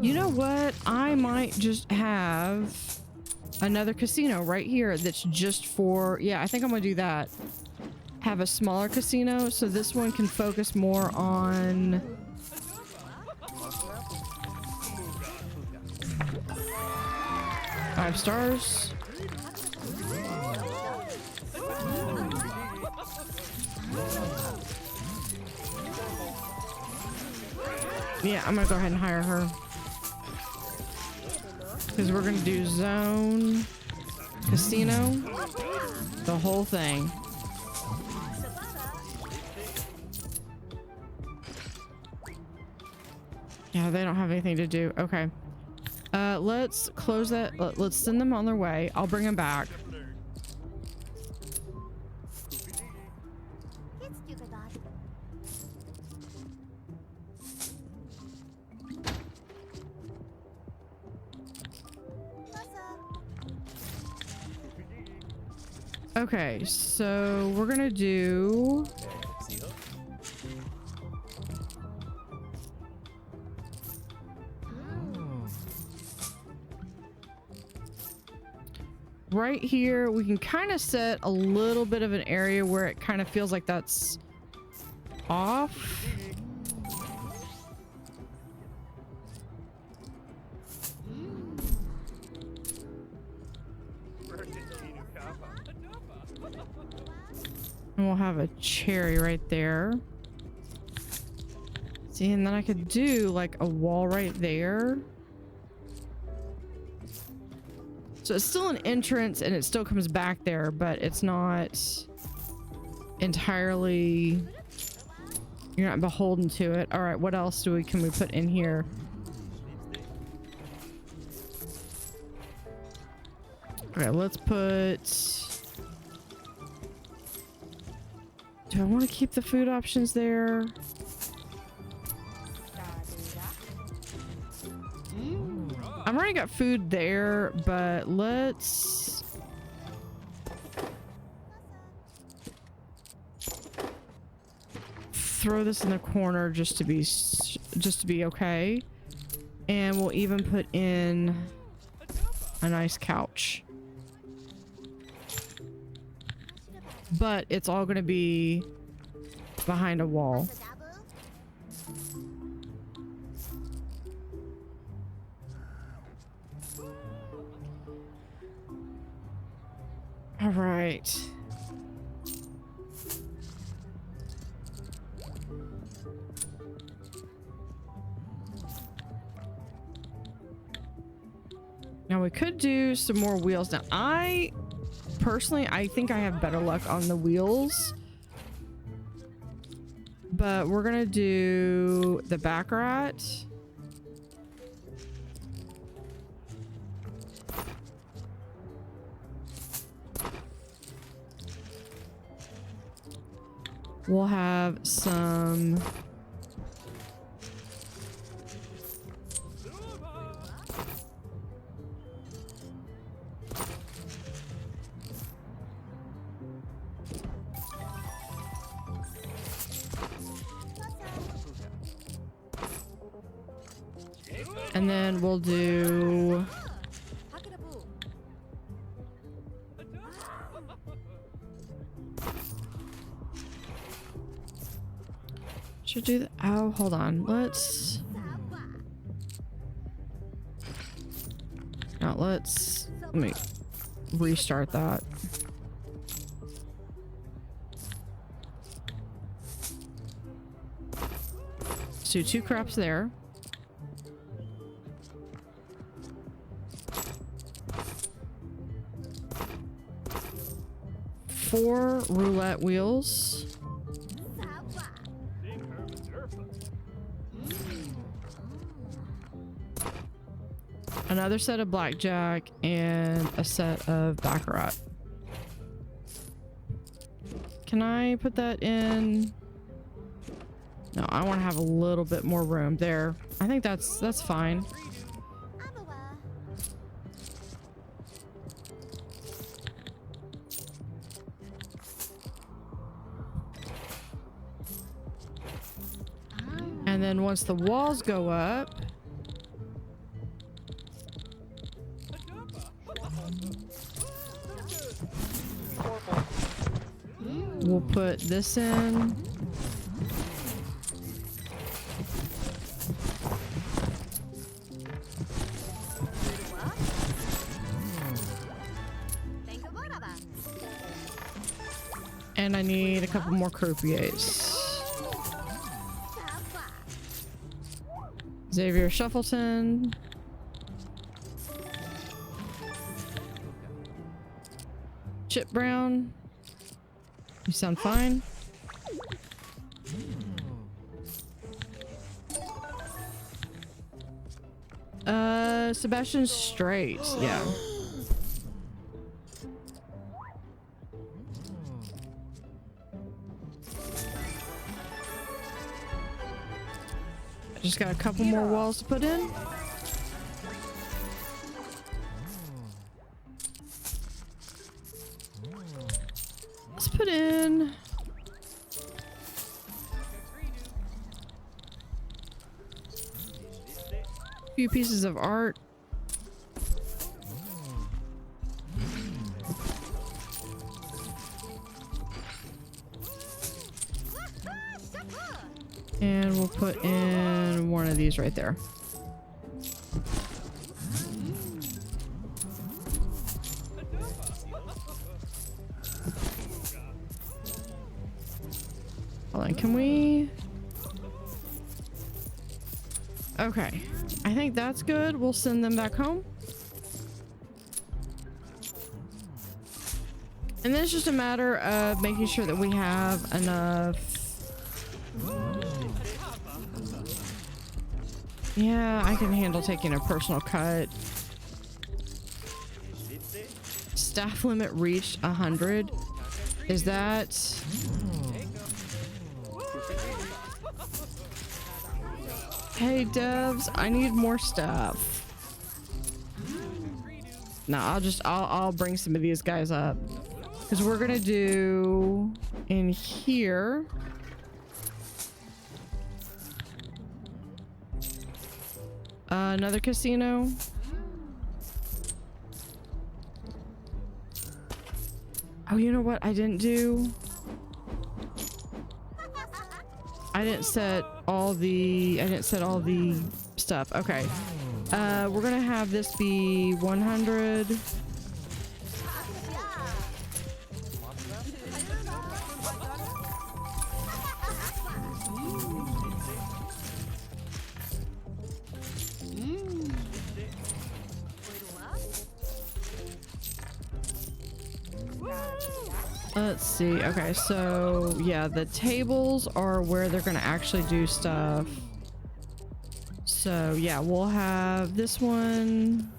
You know what? I might just have another casino right here that's just for, yeah, I think I'm gonna do that. Have a smaller casino so this one can focus more on five stars. Yeah, I'm gonna go ahead and hire her. Because we're gonna do zone, casino, the whole thing. Yeah, they don't have anything to do. Okay. Let's close that. Let's send them on their way. I'll bring them back. Okay, so we're gonna do right here. We can kind of set a little bit of an area where it kind of feels like that's off. And we'll have a cherry right there. See, and then I could do like a wall right there. So it's still an entrance and it still comes back there, but it's not entirely, you're not beholden to it. All right, what else can we put in here? Okay, let's put, do I want to keep the food options there? I've already got food there, but let's throw this in the corner just to be okay. And we'll even put in a nice couch. But it's all going to be behind a wall. All right. Now we could do some more wheels. Now personally, I think I have better luck on the wheels, but we're gonna do the back rat. We'll have some and then we'll do should do the, oh, hold on. Let me restart that. So 2 craps there. Four roulette wheels. Another set of blackjack and a set of baccarat. Can I put that in? No, I want to have a little bit more room there. I think that's fine. And then once the walls go up, we'll put this in. And I need a couple more croupiers. Xavier Shuffleton. Chip Brown. You sound fine. Sebastian Straight. Yeah. Just got a couple more walls to put in. Let's put in a few pieces of art. And we'll put in one of these right there. Hold on, can we? Okay, I think that's good. We'll send them back home. And then it's just a matter of making sure that we have enough. Yeah, I can handle taking a personal cut. Staff limit reached 100. Is that? Hey devs, I need more stuff. No, I'll bring some of these guys up. Because we're gonna do in here. Another casino. Oh, you know what I didn't do? I didn't set all the stuff. Okay. We're gonna have this be 100. Let's see. Okay, so yeah, the tables are where they're gonna actually do stuff. So yeah, we'll have this one.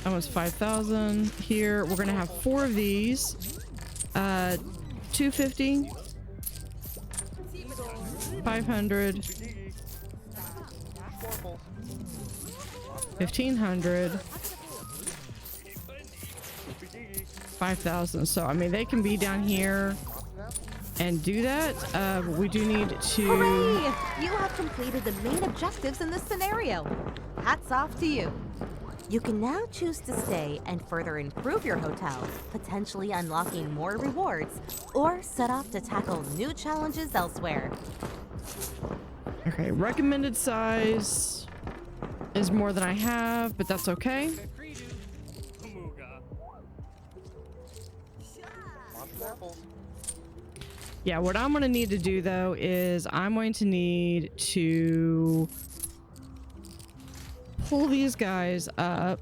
That was 5,000. Here, we're gonna have 4 of these. 250. 500. 1,500. 5,000. So I mean they can be down here and do that. We do need to. Hooray! You have completed the main objectives in this scenario. Hats off to you. You can now choose to stay and further improve your hotel, potentially unlocking more rewards, or set off to tackle new challenges elsewhere. Okay, recommended size is more than I have, but that's okay. Yeah, what I'm gonna need to do though is I'm going to need to pull these guys up.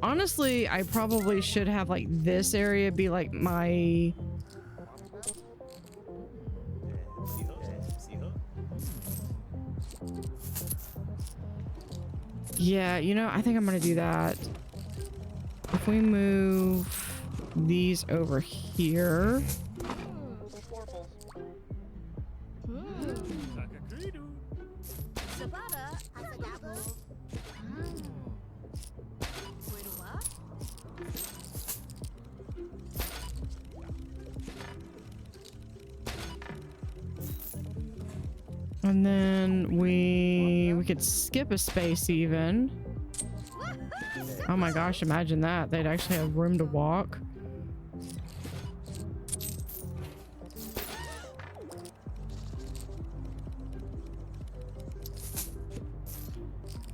Honestly, I probably should have like this area be like my Yeah, you know, I think I'm gonna do that. If we move these over here. Purples. And then we could skip a space even. Oh my gosh, imagine that. They'd actually have room to walk.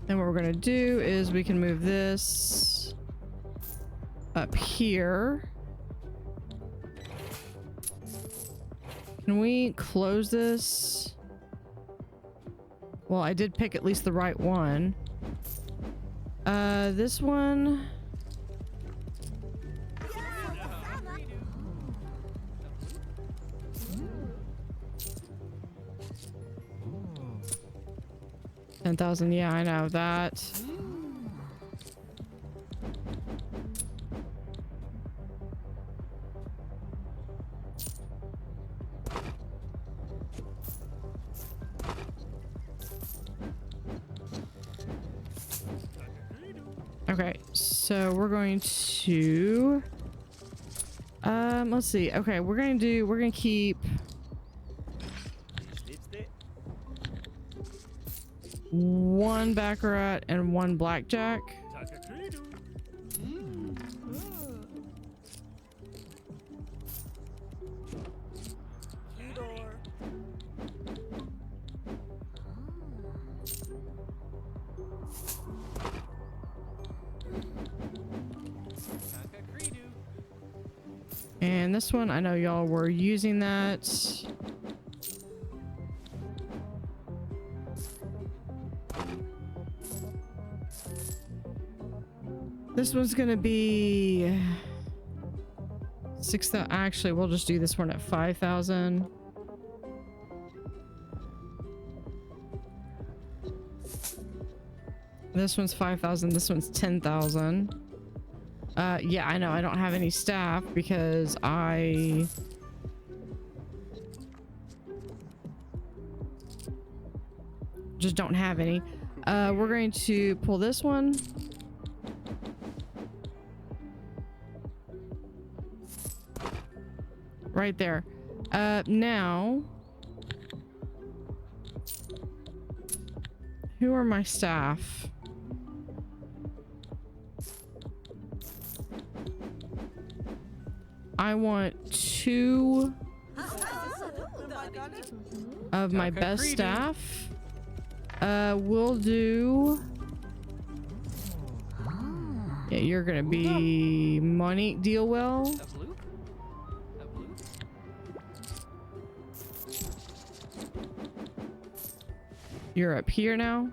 Then what we're gonna do is we can move this up here. Can we close this? Well, I did pick at least the right one. This one. $10,000. Yeah, I know that. Okay, so we're going to let's see. Okay, we're gonna keep one baccarat and one blackjack. And this one, I know y'all were using that. This one's gonna be 6,000. Actually, we'll just do this one at 5,000. This one's 5,000. This one's 10,000. Yeah, I know I don't have any staff because I just don't have any. We're going to pull this one. Right there. Now, who are my staff? I want 2 of my best staff. We'll do... Yeah, you're gonna be Monique Dealwell. You're up here now.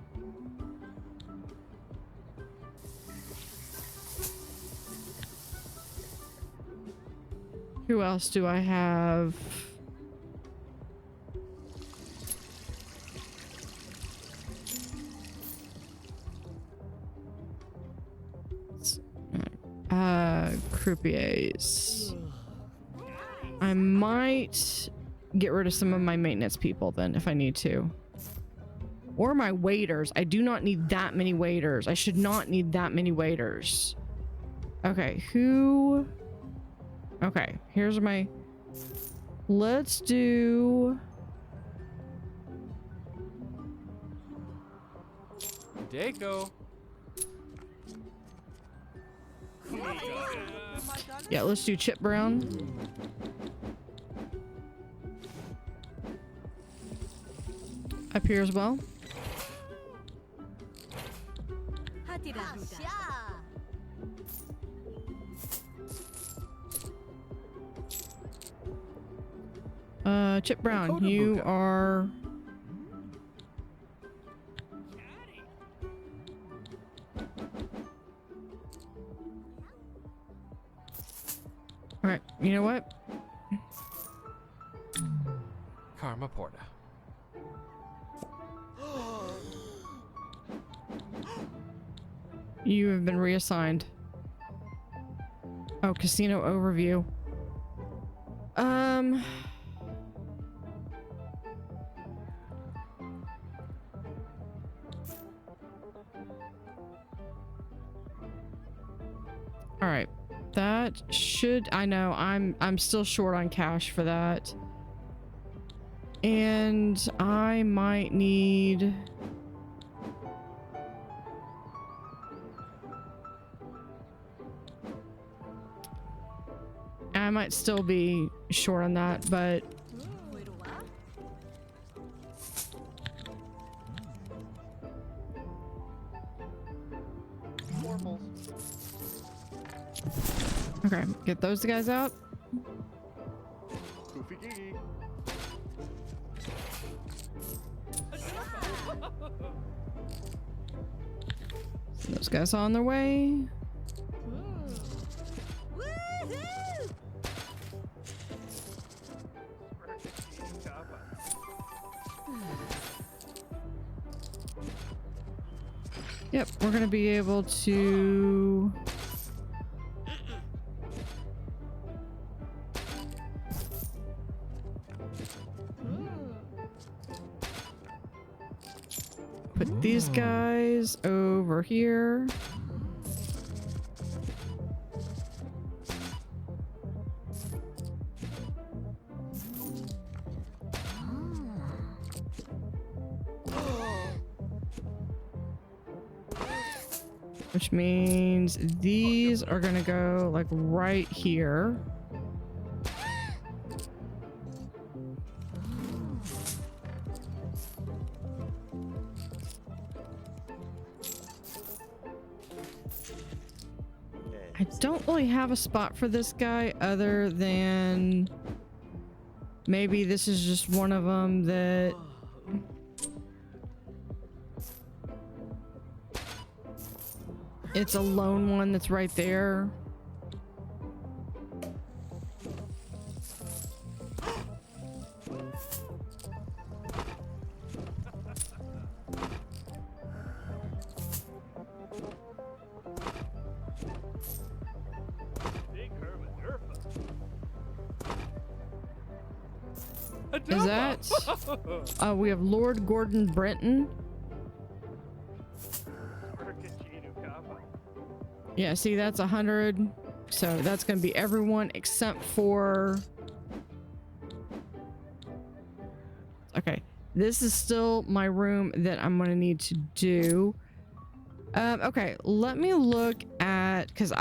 Who else do I have? Croupiers. I might get rid of some of my maintenance people then if I need to. Or my waiters. I do not need that many waiters. I should not need that many waiters. Okay, who... Okay, here's my... Let's do... Deco. Yeah, let's do Chip Brown. Up here as well. Chip Brown, you are... Alright, you know what? Karma Porta. You have been reassigned. Oh, casino overview. All right. That should, I know I'm still short on cash for that. And I might need I might still be short on that, but okay, get those guys out. Those guys on their way. Yep, we're gonna be able to put these guys over here. Which means these are gonna go like right here. I don't really have a spot for this guy other than maybe this is just one of them that it's a lone one that's right there. Is that? We have Lord Gordon Brenton. Yeah, see, that's 100. So that's going to be everyone except for... Okay, this is still my room that I'm going to need to do. Okay, let me look at... Because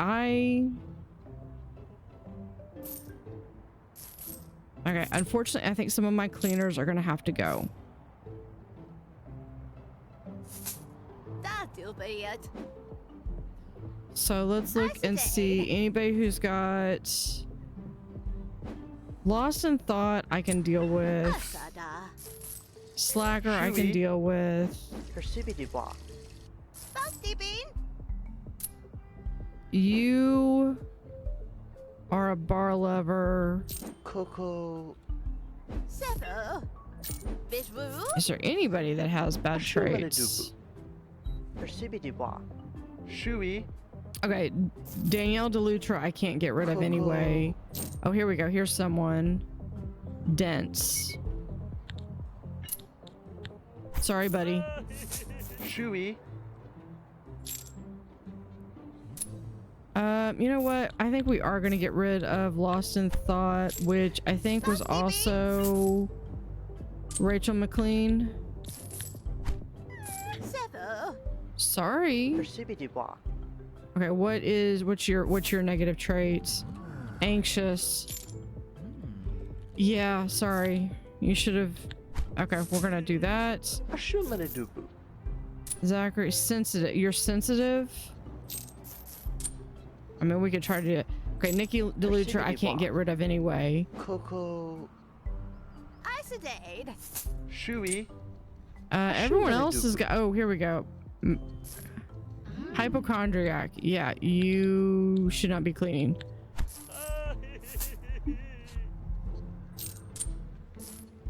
Okay, unfortunately, I think some of my cleaners are going to have to go. That'll be it. So let's look and see anybody who's got lost in thought I can deal with. Slacker I can deal with. You are a bar lover. Coco. Is there anybody that has bad traits? Okay, Danielle DeLutra I can't get rid of anyway. Oh, here we go. Here's someone. Dense. Sorry, buddy. Shui. You know what? I think we are going to get rid of Lost in Thought, which I think was also Rachel McLean. Sorry. Okay, what's your negative traits? Anxious. Yeah, sorry. You should have. Okay, we're gonna do that. Zachary, sensitive. You're sensitive. I mean, we could try to do it. Okay, Nikki DeLutra, I can't get rid of anyway. Coco. Shui. Everyone else has got. Oh, here we go. Hypochondriac. Yeah, you should not be cleaning.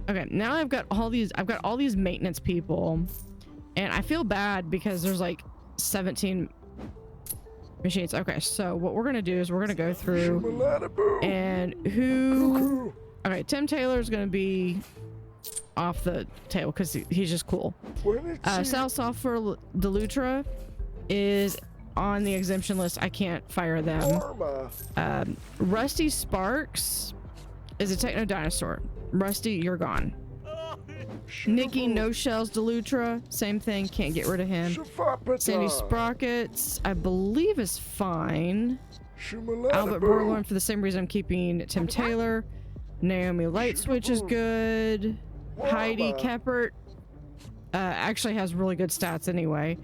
Okay, now I've got all these maintenance people, and I feel bad because there's like 17 machines. Okay, so what we're gonna do is we're gonna go through and who. Okay, Tim Taylor's gonna be off the table because he's just cool. Sal Software Delutra is on the exemption list. I can't fire them. Rusty Sparks is a techno dinosaur. Rusty, you're gone. Nikki No Shells Delutra, same thing, can't get rid of him. Sandy Sprockets, I believe is fine. Albert Burlorn, for the same reason I'm keeping Tim Taylor. Naomi Lightswitch is good. Heidi Keppert actually has really good stats anyway.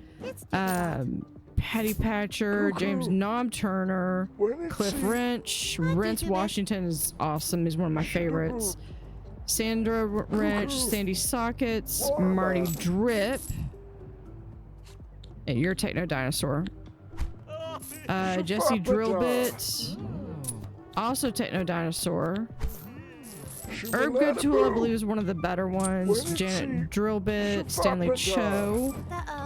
Patty Patcher, James Knob Turner, Cliff Wrench. Rents Washington is awesome. He's one of my favorites. Sandra Wrench, Sandy Sockets, Marty Drip. Hey, you're a techno dinosaur. Jesse Drillbit, also techno dinosaur. Herb Good Tool, I believe, is one of the better ones. Janet Drillbit, Stanley Cho.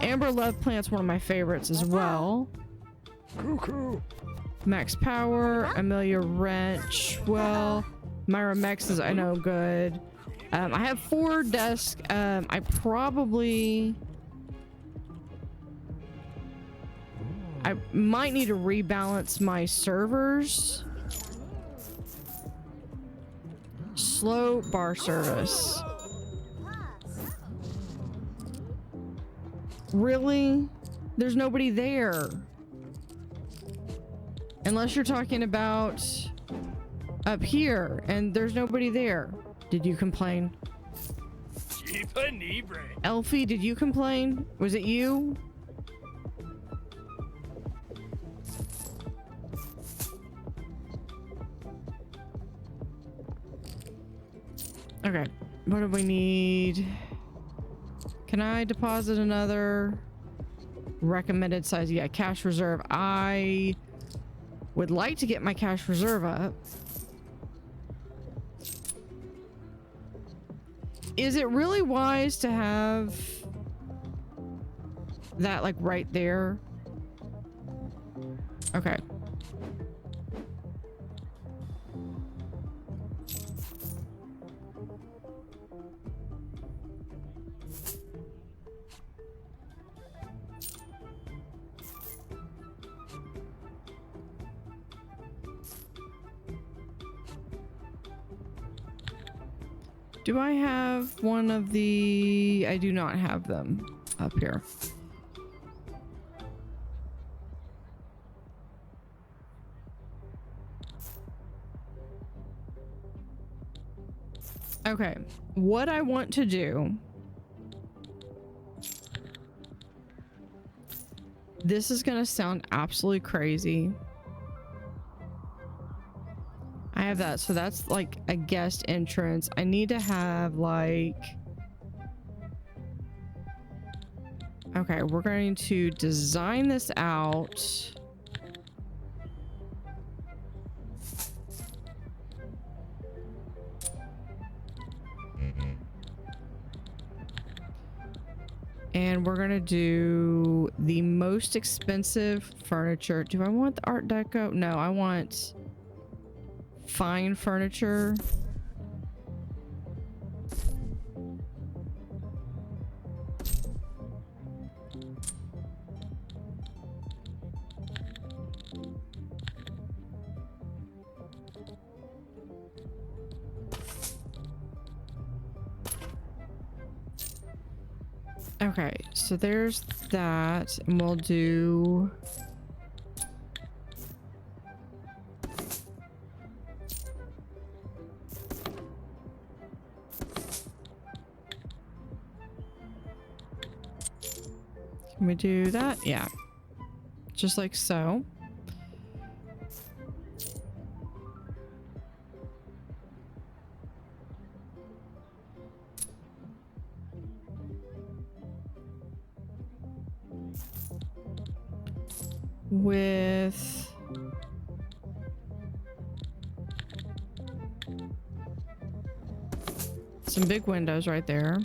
Amber Love Plant's one of my favorites as well. Max Power, Amelia Wrench. Well, Myra Mex is, I know, good. I have 4 desks. I might need to rebalance my servers. Slow bar service. Really? There's nobody there. Unless you're talking about up here, and there's nobody there. Did you complain? Elfie, did you complain? Was it you? Okay, what do we need? Can I deposit another recommended size? Yeah, cash reserve. I would like to get my cash reserve up. Is it really wise to have that like right there? Okay. Do I have one of the... I do not have them up here. Okay, what I want to do... This is gonna sound absolutely crazy. I have that, so that's like a guest entrance. I need to have like... Okay, we're going to design this out. And we're gonna do the most expensive furniture. Do I want the Art Deco? No, I want fine furniture. Okay, so there's that, and we'll do... Can we do that? Yeah. Just like so. With some big windows right there.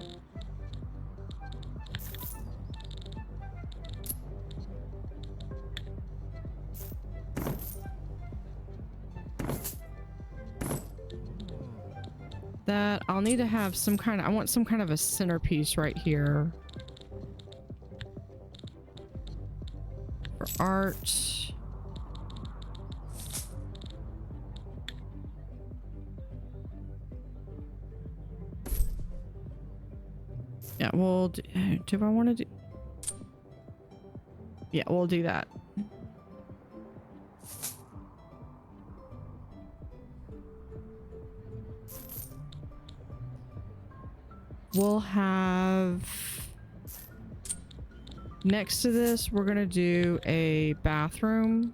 that. I'll need to have some kind of, I want some kind of a centerpiece right here. For art. Yeah, we'll do I want to do? Yeah, we'll do that. We'll have next to this, we're gonna do a bathroom.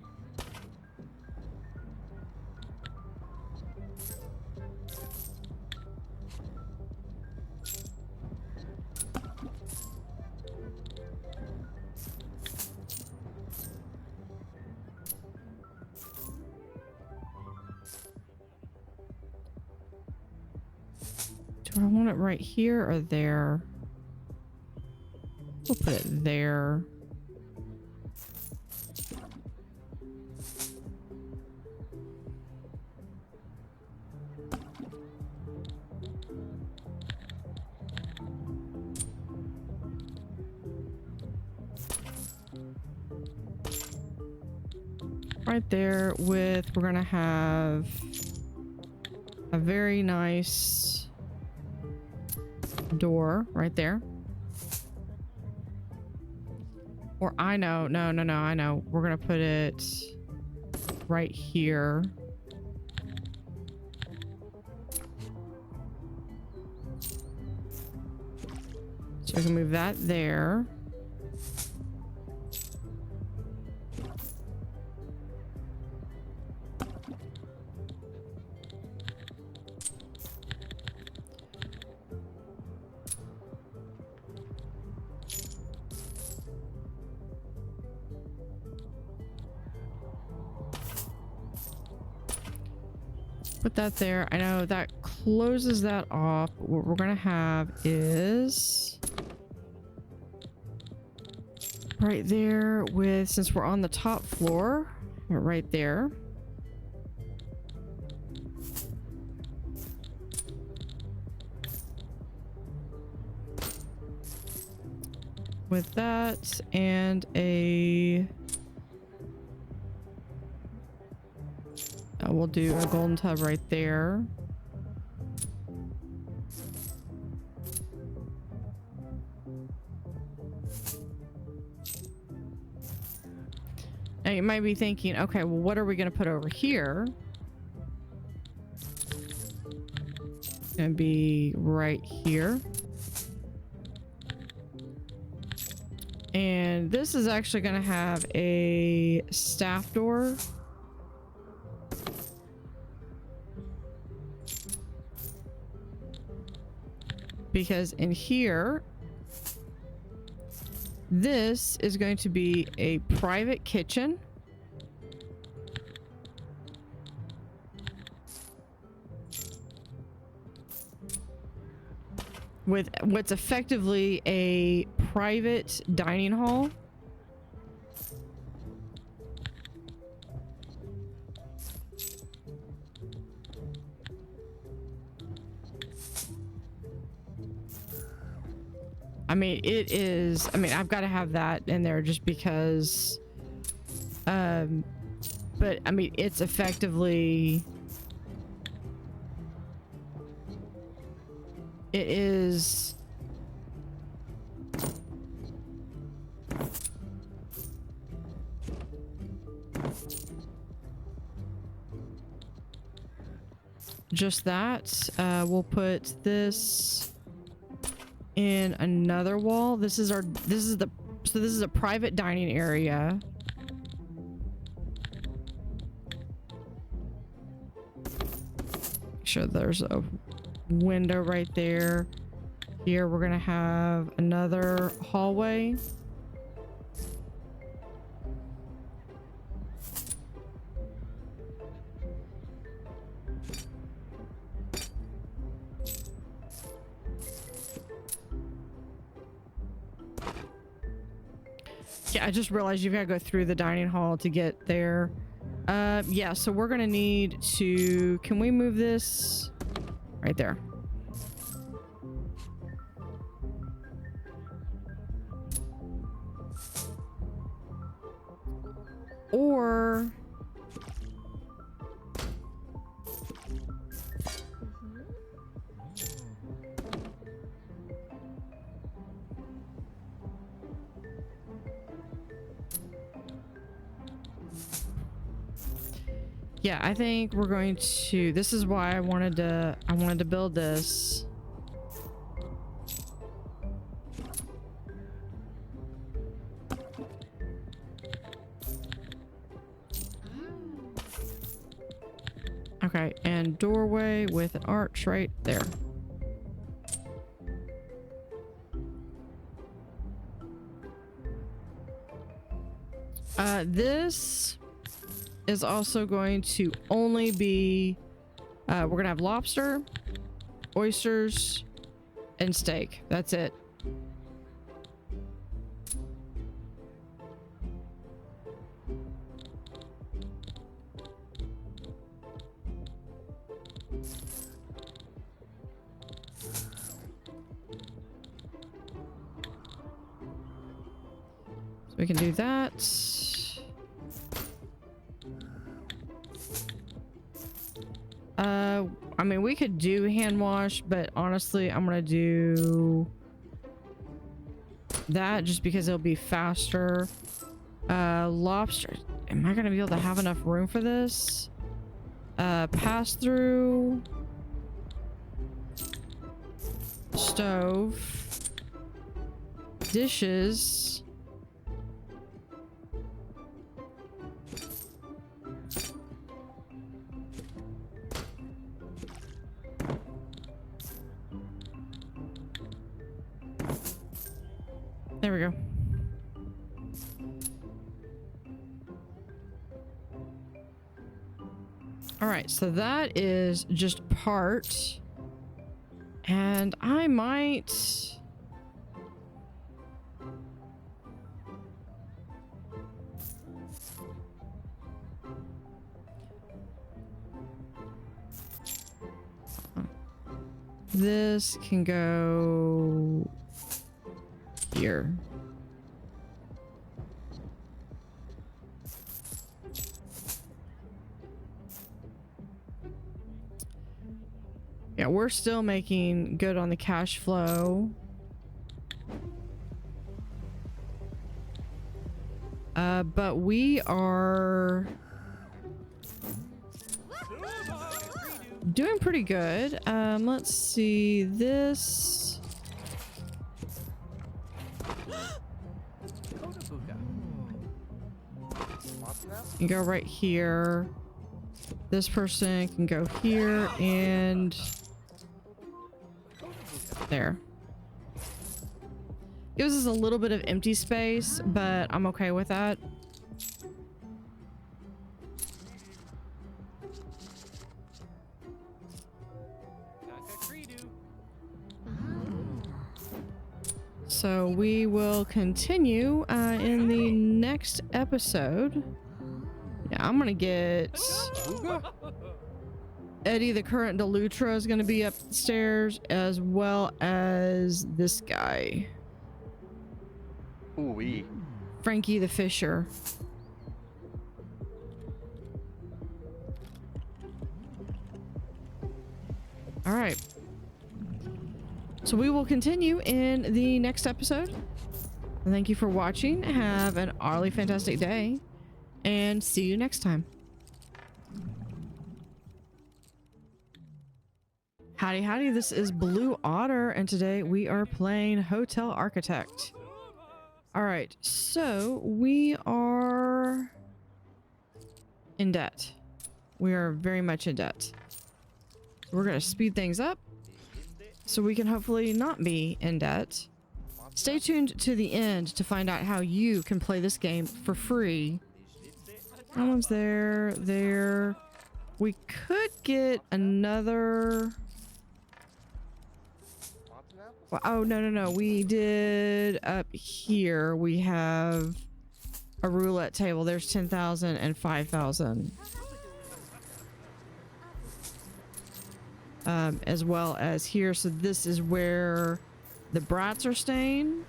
Do I want it right here or there? We'll put it there. Right there with, we're gonna have a very nice door right there. Or I know, no, I know. We're gonna put it right here. So we can move that there. Put that there. I know that closes that off. What we're gonna have is right there with, since we're on the top floor, right there. With that and a we'll do a golden tub right there. Now you might be thinking, okay, well, what are we going to put over here? It's going to be right here. And this is actually going to have a staff door. Because in here, this is going to be a private kitchen. With what's effectively a private dining hall. I mean, it is, I mean, I've got to have that in there just because, but I mean, it's effectively, it is, just that. We'll put this in another wall. This is our, this is a private dining area. Sure, there's a window right there. Here we're gonna have another hallway. Yeah, I just realized you've got to go through the dining hall to get there. Yeah, so we're gonna need to, can we move this right there? Or yeah, I think we're going to, this is why I wanted to build this. Okay, and doorway with an arch right there. This is also going to only be, we're gonna have lobster, oysters, and steak. That's it. So we can do that. I mean, we could do hand wash, but honestly, I'm gonna do that just because it'll be faster. Lobster. Am I gonna be able to have enough room for this? Pass through. Stove. Dishes. There we go. All right, so that is just part. And I might... This can go here. Yeah, we're still making good on the cash flow. But we are doing pretty good. Let's see this. You go right here. This person can go here and there. Gives us a little bit of empty space, but I'm okay with that. So we will continue in the next episode. Yeah, I'm gonna get Eddie, the current Delutra, is gonna be upstairs, as well as this guy. Ooh-wee. Frankie the Fisher. All right. So we will continue in the next episode. Thank you for watching. Have an utterly fantastic day, and see you next time. Howdy, howdy. This is Blue Otter, and today we are playing Hotel Architect. All right, so we are in debt. We are very much in debt. We're going to speed things up so we can hopefully not be in debt. Stay tuned to the end to find out how you can play this game for free. That one's there, there. We could get another... Well, oh, no. We did up here. We have a roulette table. There's 10,000 and 5,000. As well as here. So this is where the brats are staying.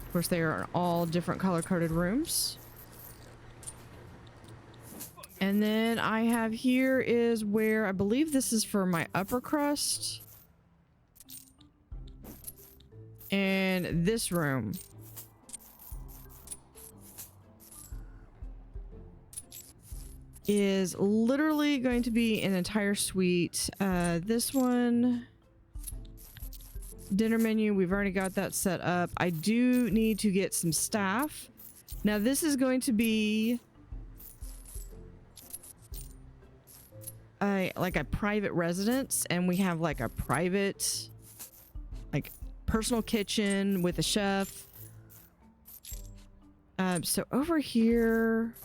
Of course, they are in all different color-coded rooms. And then I have here is where I believe this is for my upper crust. And this room is literally going to be an entire suite. This one, dinner menu, we've already got that set up. I do need to get some staff. Now this is going to be like a private residence, and we have like a private like personal kitchen with a chef. So over here,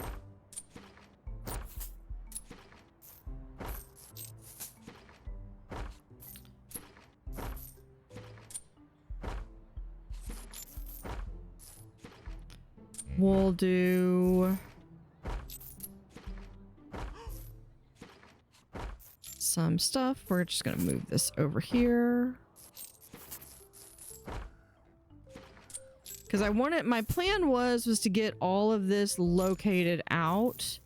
we'll do some stuff. We're just gonna move this over here because I wanted, my plan was to get all of this located out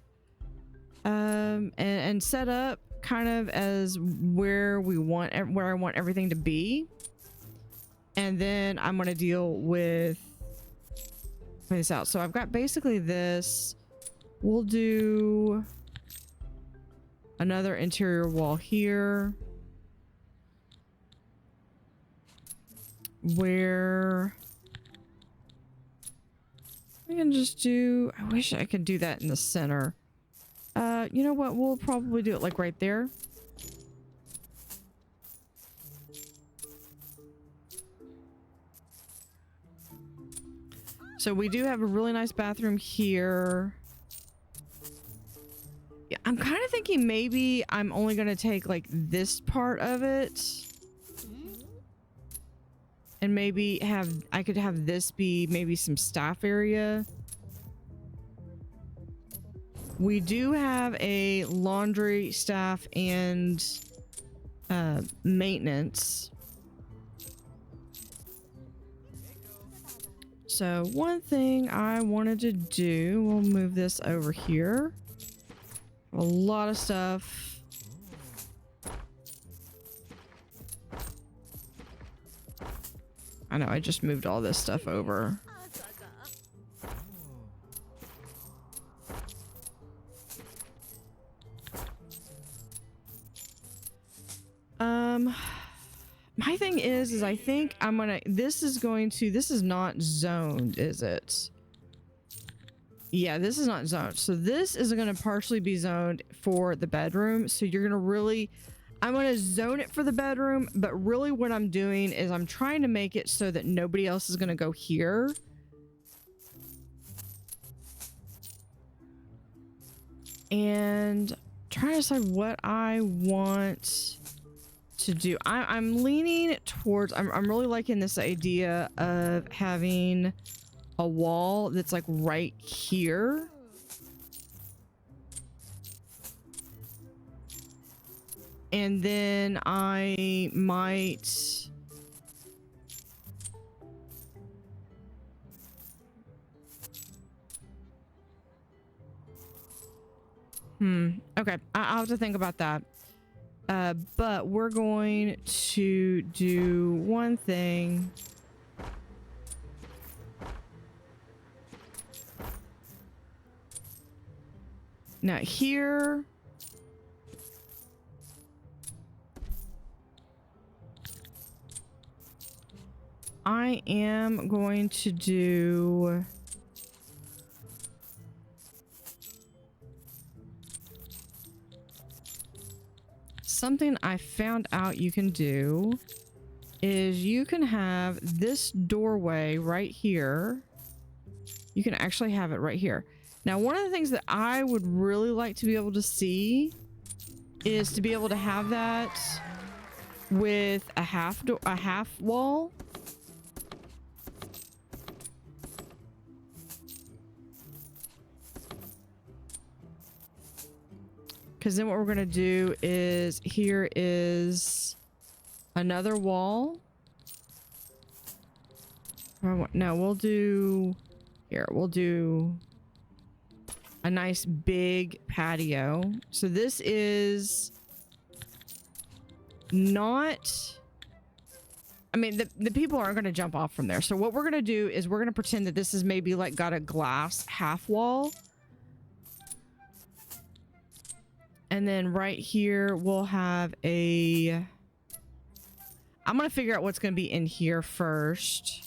and set up kind of as where I want everything to be, and then I'm gonna deal with this out. So I've got basically this. We'll do another interior wall here where we can just do, I wish I could do that in the center. You know what? We'll probably do it like right there. So we do have a really nice bathroom here. Yeah, I'm kind of thinking maybe I'm only going to take like this part of it. And maybe I could have this be maybe some staff area. We do have a laundry, staff, and maintenance. So one thing I wanted to do, we'll move this over here. A lot of stuff. I know, I just moved all this stuff over. My thing is I think I'm gonna, this is not zoned, is it? Yeah, this is not zoned. So this is gonna partially be zoned for the bedroom. So you're gonna really, I'm gonna zone it for the bedroom, but really what I'm doing is I'm trying to make it so that nobody else is gonna go here. And trying to decide what I want to do. I'm leaning towards, I'm really liking this idea of having a wall that's like right here. And then I might okay, I'll have to think about that. But we're going to do one thing. Now here, I am going to do something I found out you can do is you can have this doorway right here. You can actually have it right here. Now, one of the things that I would really like to be able to see is to be able to have that with a half wall. Because then what we're going to do is, here is another wall. No, we'll do, here, we'll do a nice big patio. So this is not, I mean, the people aren't going to jump off from there. So what we're going to do is we're going to pretend that this is maybe like got a glass half wall. And then right here, we'll have a, I'm going to figure out what's going to be in here first.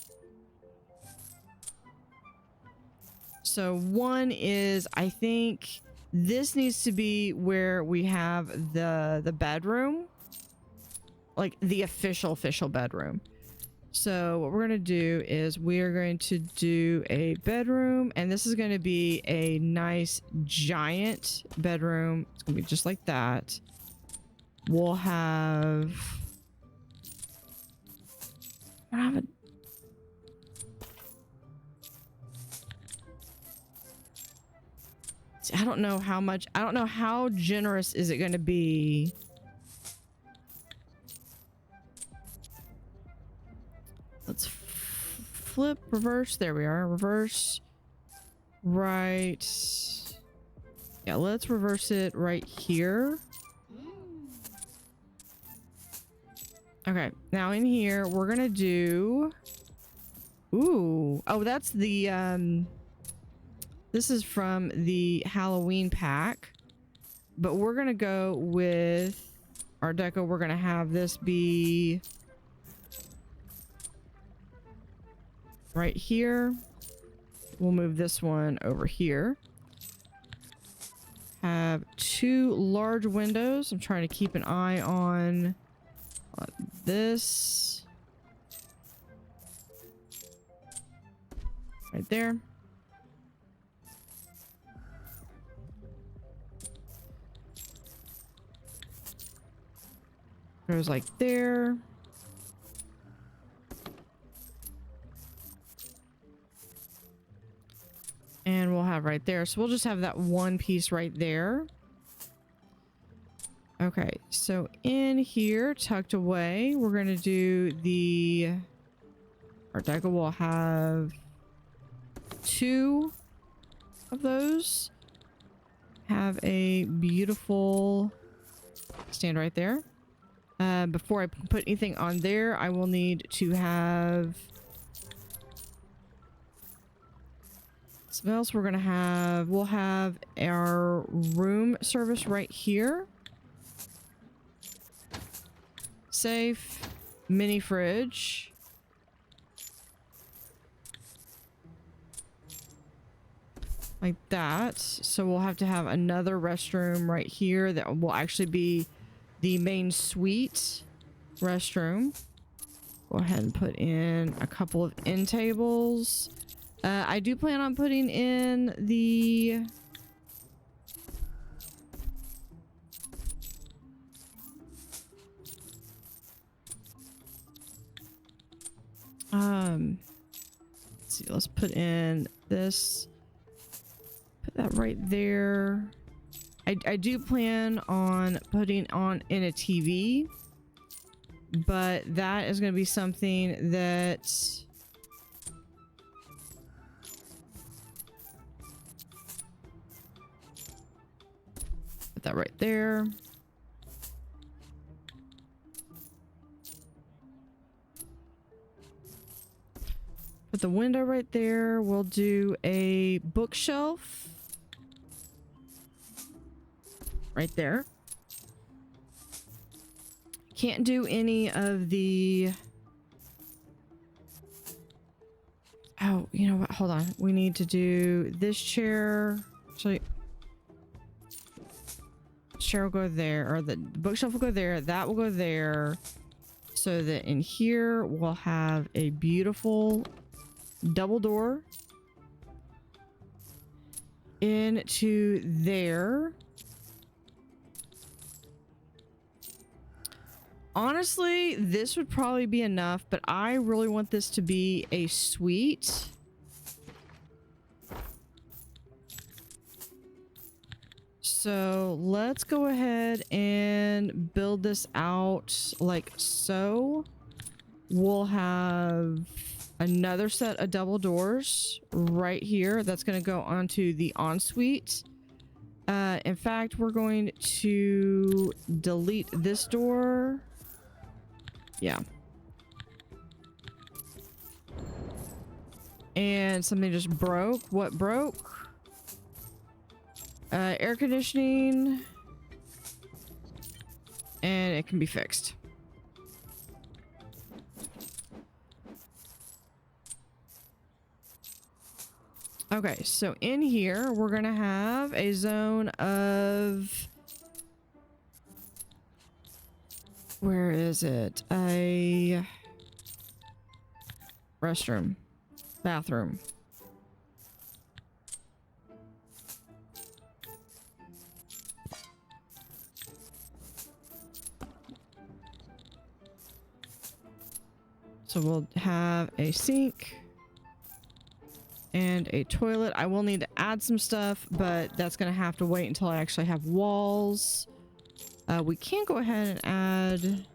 So one is, I think this needs to be where we have the bedroom, like the official bedroom. So what we're going to do is we are going to do a bedroom, and this is going to be a nice giant bedroom. It's going to be just like that. We'll have, I don't know how much, I don't know how generous is it going to be. Let's flip, reverse. There we are. Reverse. Right. Yeah, let's reverse it right here. Okay, now in here, we're going to do... Ooh. Oh, that's the... This is from the Halloween pack. But we're going to go with Art Deco. We're going to have this be... right here. We'll move this one over here. Have two large windows. I'm trying to keep an eye on this. Right there. Goes like there. And we'll have right there. So we'll just have that one piece right there. Okay, so in here, tucked away, we're going to do the Art Deco. We'll have two of those. Have a beautiful stand right there. Before I put anything on there, I will need to have... Something else we're gonna have, we'll have our room service right here. Safe, mini fridge. Like that. So we'll have to have another restroom right here that will actually be the main suite restroom. Go ahead and put in a couple of end tables. I do plan on putting in the... let's see, let's put in this. Put that right there. I do plan on putting on in a TV, but that is going to be something that... Put that right there. Put the window right there. We'll do a bookshelf right there. Can't do any of the... Oh, you know what? Hold on. We need to do this chair. Actually... chair will go there, or the bookshelf will go there, that will go there, so that in here we'll have a beautiful double door into there. Honestly, this would probably be enough, but I really want this to be a suite. So let's go ahead and build this out like so. We'll have another set of double doors right here. That's going to go onto the ensuite. In fact, we're going to delete this door. Yeah. And something just broke. What broke? Air conditioning. And it can be fixed. Okay, so in here, we're gonna have a zone of... Where is it? A restroom. Bathroom. So we'll have a sink and a toilet. I will need to add some stuff, but that's going to have to wait until I actually have walls. We can go ahead and add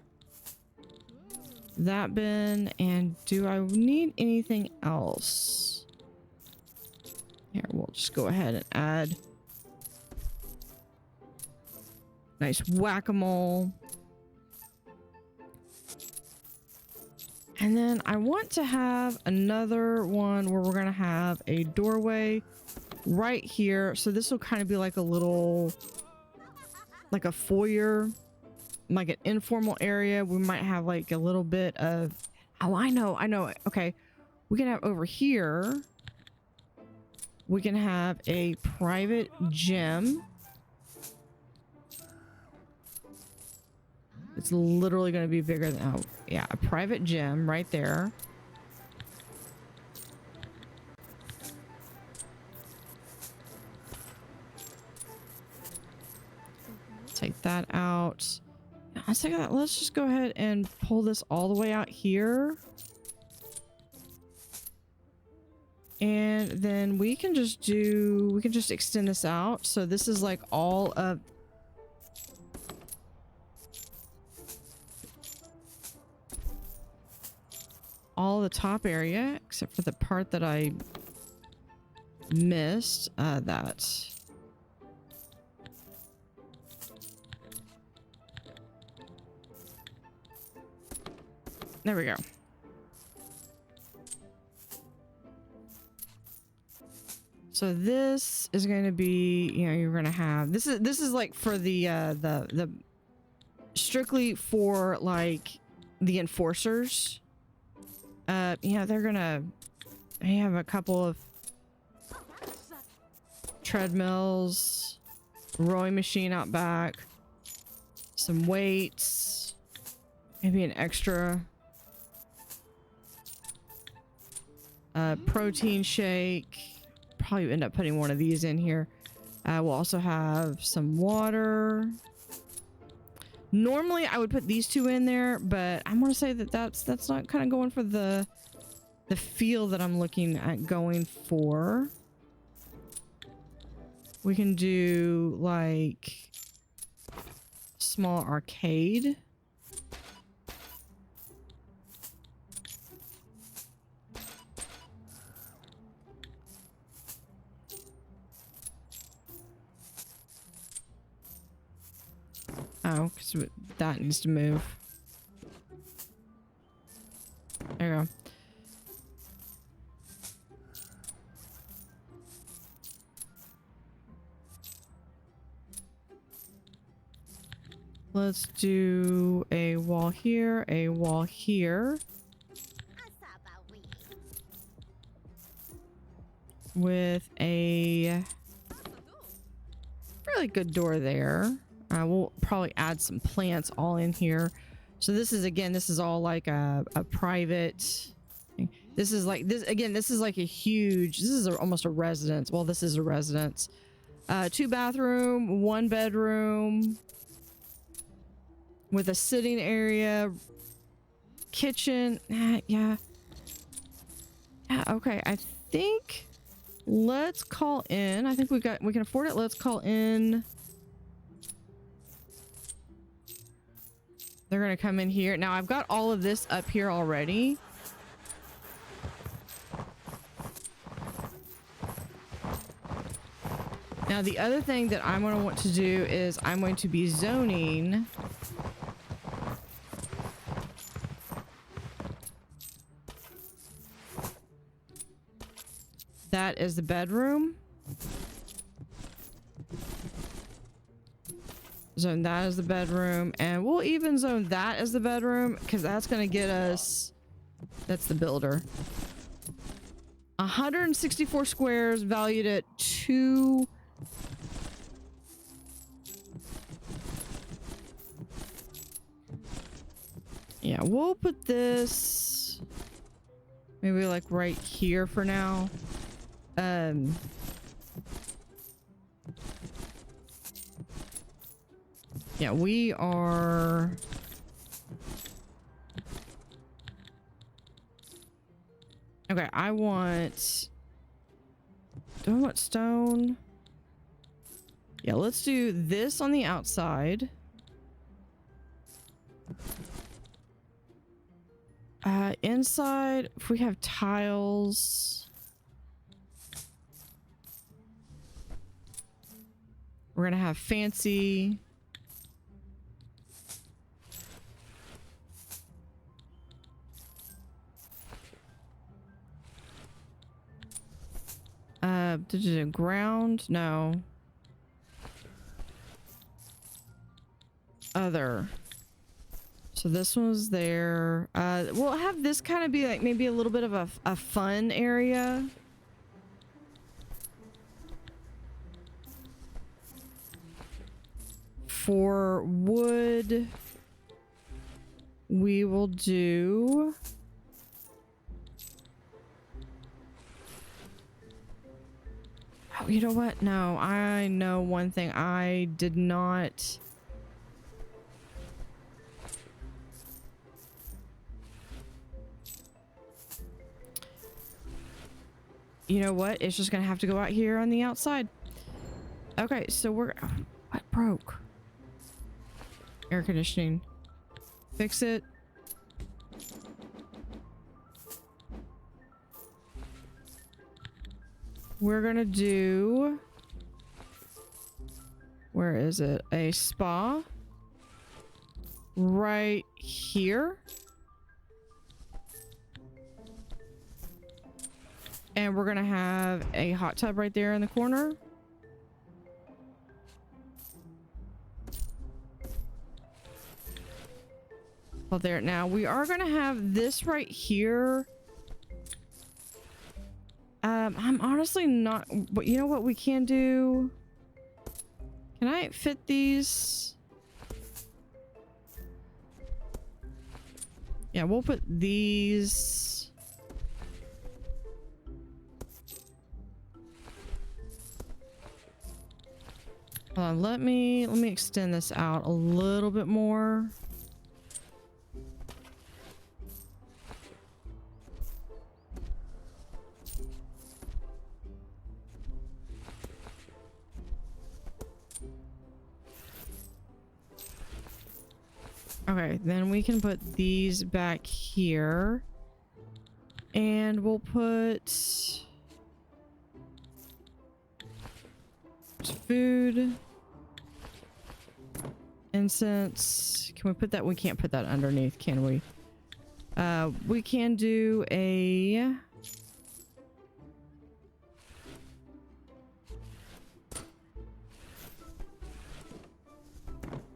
that bin. And do I need anything else? Here, we'll just go ahead and add nice whack-a-mole. And then I want to have another one where we're going to have a doorway right here. So this will kind of be like a little, like a foyer, like an informal area. We might have like a little bit of, oh, I know. Okay. We can have over here, we can have a private gym. It's literally going to be bigger than, oh, yeah, a private gym right there. Take that out. Let's take that. Let's just go ahead and pull this all the way out here. And then we can just extend this out. So this is like all of the top area, except for the part that I missed. That. There we go. So this is going to be, you know, you're going to have, this is like for the strictly for like the enforcers. Yeah, they have a couple of treadmills, rowing machine out back, some weights, maybe an extra protein shake. Probably end up putting one of these in here. We'll also have some water. Normally I would put these two in there, but I want to say that that's not kind of going for the feel that I'm looking at going for. We can do like small arcade. Oh, because that needs to move. There you go. Let's do a wall here, a wall here. With a really good door there. We'll probably add some plants all in here. So this is, again, this is all like a private. This is like this again. This is like a huge. This is almost a residence. Well, this is a residence. 2 bathroom, 1 bedroom, with a sitting area, kitchen. Yeah. Okay. I think let's call in. I think we can afford it. Let's call in. They're gonna come in here. Now I've got all of this up here already. Now, the other thing that I'm going to want to do is I'm going to be zoning that as the bedroom. Zone that as the bedroom, and we'll even zone that as the bedroom because that's going to get us, that's the builder. 164 squares valued at 2. Yeah, we'll put this maybe like right here for now. Yeah, we are... Okay, I want... Do I want stone? Yeah, let's do this on the outside. Inside, if we have tiles... We're gonna have fancy... Did it ground? No. Other. So this one's there. We'll have this kind of be like maybe a little bit of a fun area. For wood, we will do... Oh, you know what? No, I know one thing. I did not... You know what? It's just gonna have to go out here on the outside. Okay, so we're... What broke? Air conditioning. Fix it. We're gonna do... Where is it? A spa. Right here. And we're gonna have a hot tub right there in the corner. Well, there. Now we are gonna have this right here. I'm honestly not, but you know what we can do? Can I fit these? Yeah, we'll put these. Hold on, let me extend this out a little bit more. Okay, then we can put these back here. And we'll put food. Incense. Can we put that? We can't put that underneath, can we? We can do a...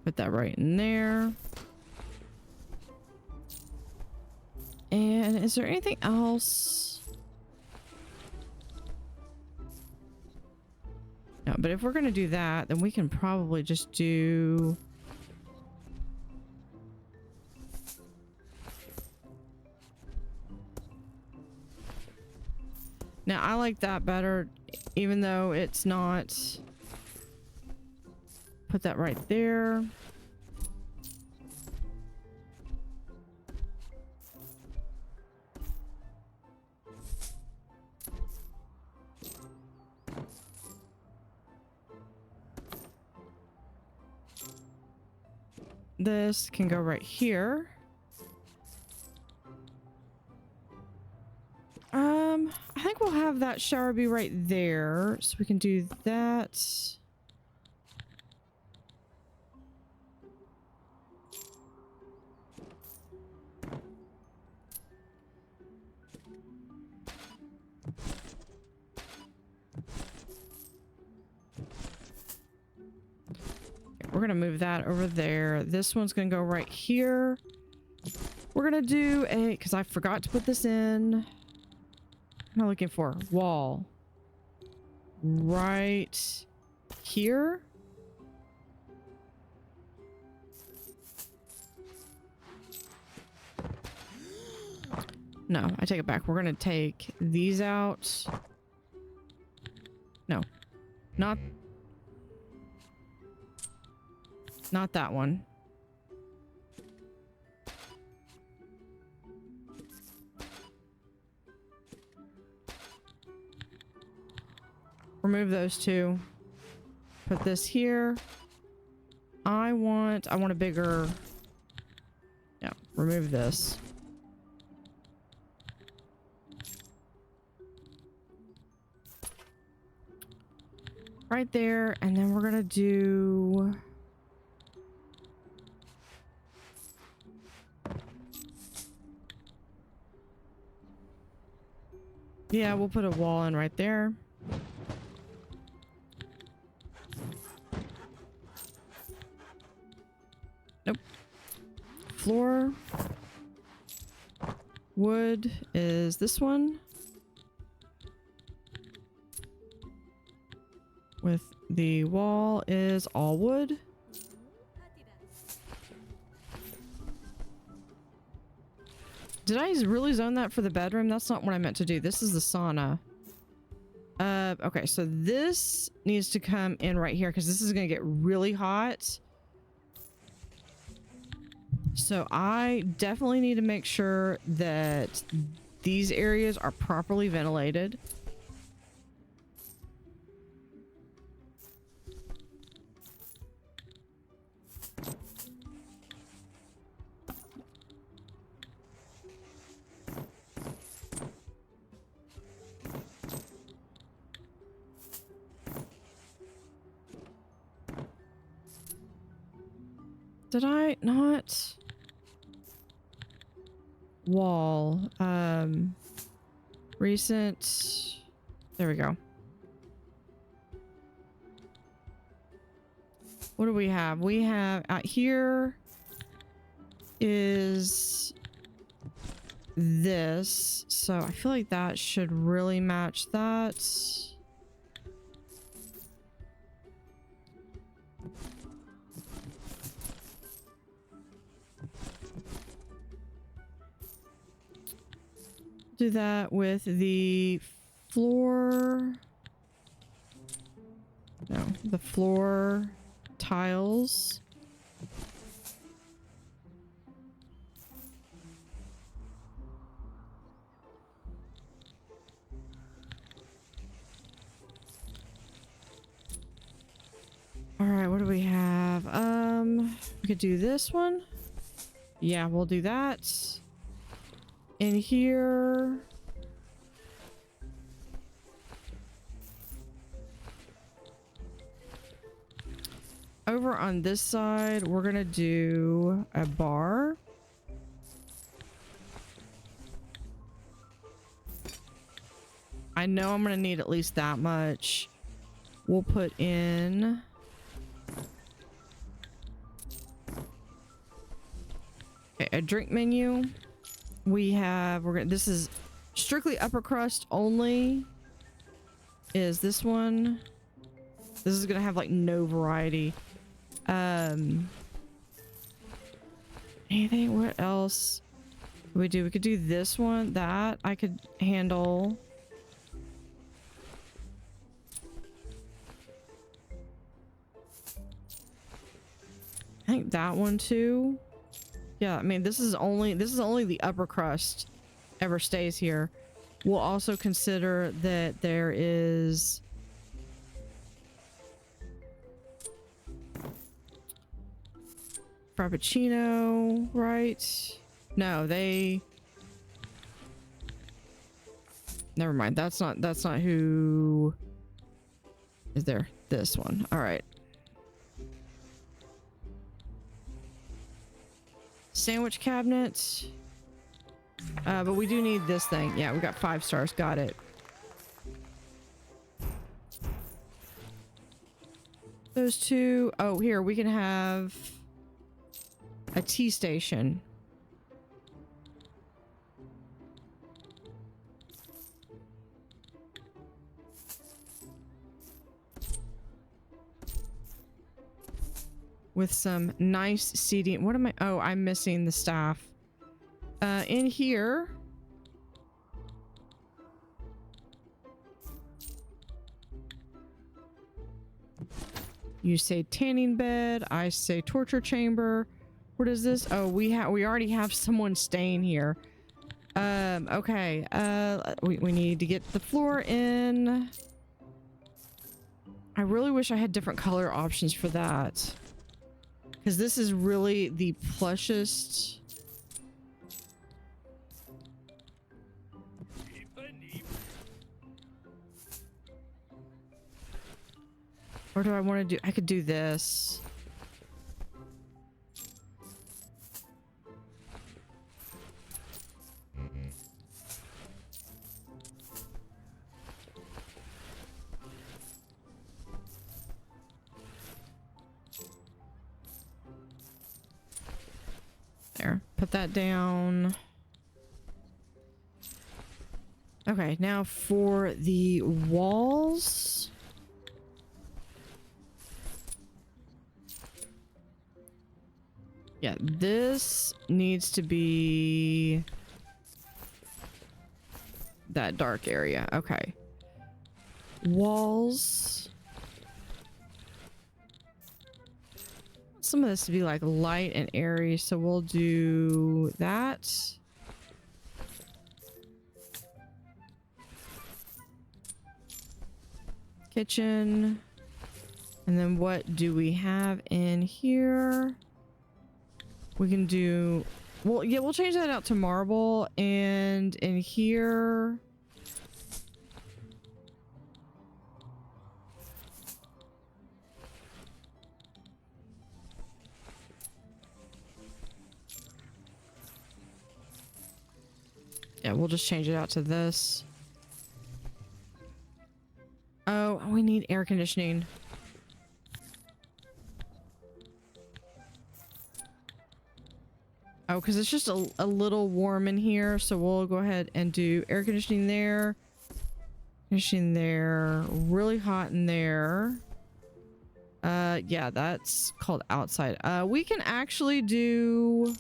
Put that right in there. And is there anything else? No, but if we're gonna do that, then we can probably just do... Now, I like that better, even though it's not... Put that right there. This can go right here. I think we'll have that shower be right there, so we can do that. We're gonna move that over there. This one's gonna go right here. We're gonna do a, because I forgot to put this in. What am I looking for? Wall. Right here. No, I take it back. We're gonna take these out. No, not that one. Remove those two. Put this here. I want a bigger. Yeah, remove this. Right there, and then we're gonna do. Yeah, we'll put a wall in right there. Nope. Floor. Wood is this one. With the wall is all wood. Did I really zone that for the bedroom? That's not what I meant to do. This is the sauna. Okay, so this needs to come in right here because this is going to get really hot. So I definitely need to make sure that these areas are properly ventilated. Did I not? Wall. Recent. There we go. What do we have? We have out here is this. So I feel like that should really match that. Do that with the floor. No, the floor tiles. All right, what do we have? We could do this one. Yeah, we'll do that. In here. Over on this side, we're gonna do a bar. I know I'm gonna need at least that much. We'll put in okay, a drink menu. We have, this is strictly upper crust only. Is this one? This is gonna have like no variety. Anything? What else could we do? We could do this one. That I could handle. I think that one too. Yeah, I mean, this is only the upper crust ever stays here. We'll also consider that there is Frappuccino, right? No, never mind. That's not who is there. This one. All right. Sandwich cabinet. But we do need this thing. Yeah, we got 5 stars. Got it. Those 2. Oh, here we can have a tea station. With some nice seating. What am I? Oh, I'm missing the staff. In here. You say tanning bed. I say torture chamber. What is this? Oh, we already have someone staying here. Okay. We need to get the floor in. I really wish I had different color options for that. Because this is really the plushest. Or do I want to do... I could do this. There. Put that down. Okay, now for the walls. Yeah, this needs to be that dark area. Okay. Walls. Some of this to be like light and airy, so we'll do that. Kitchen. And then what do we have in here? We can do, well, yeah, we'll change that out to marble. And in here, yeah, we'll just change it out to this. Oh, we need air conditioning. Oh, because it's just a little warm in here, so we'll go ahead and do air conditioning there. Conditioning there. Really hot in there. Yeah, that's called outside. We can actually do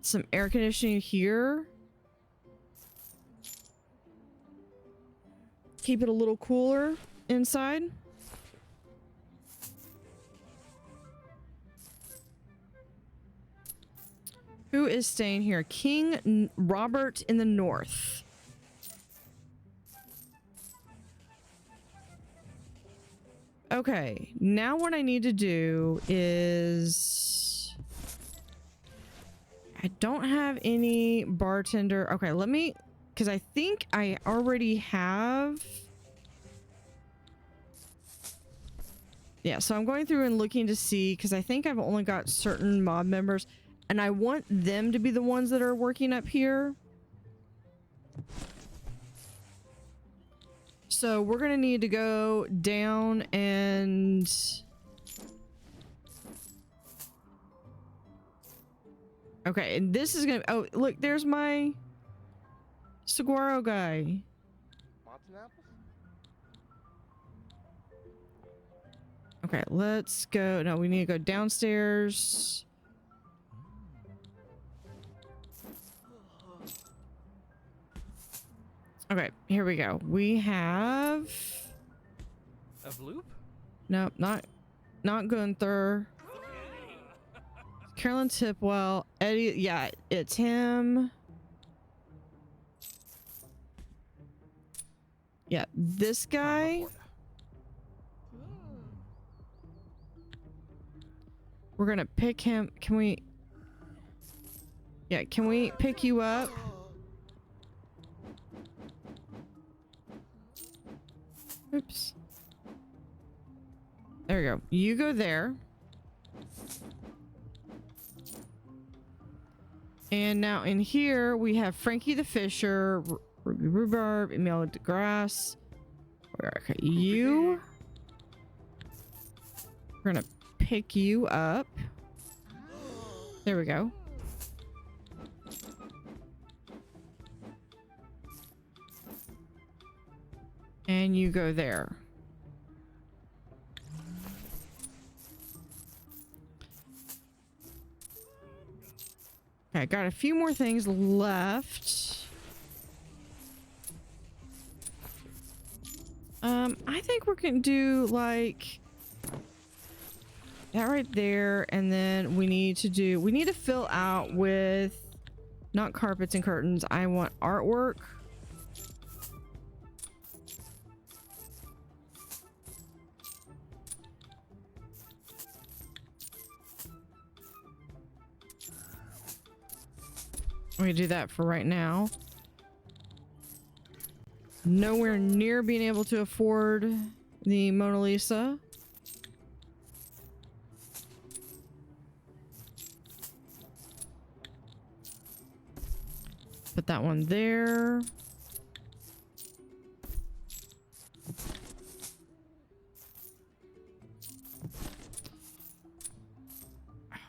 some air conditioning here. Keep it a little cooler inside. Who is staying here? King Robert in the north. Okay, now what I need to do is... I don't have any bartender. Okay, let me... Because I think I already have... Yeah, so I'm going through and looking to see, because I think I've only got certain mob members. And I want them to be the ones that are working up here. So we're going to need to go down and... Okay, and this is going to... Oh, look, there's my saguaro guy. Okay, let's go. No, we need to go downstairs. Okay, here we go. We have... A bloop? Nope, not Gunther. Carolyn Tipwell. Eddie, yeah, it's him. Yeah, this guy. We're gonna pick him. Can we... Yeah, can we pick you up? Oops. There you go. You go there. And now in here we have Frankie the Fisher, Ruby Rhubarb, Emil DeGrasse. Okay, you. We're gonna pick you up. There we go. And you go there. Okay, got a few more things left. I think we're gonna do like that right there, and then we need to fill out with not carpets and curtains. I want artwork. I'm gonna do that for right now. Nowhere near being able to afford the Mona Lisa. Put that one there.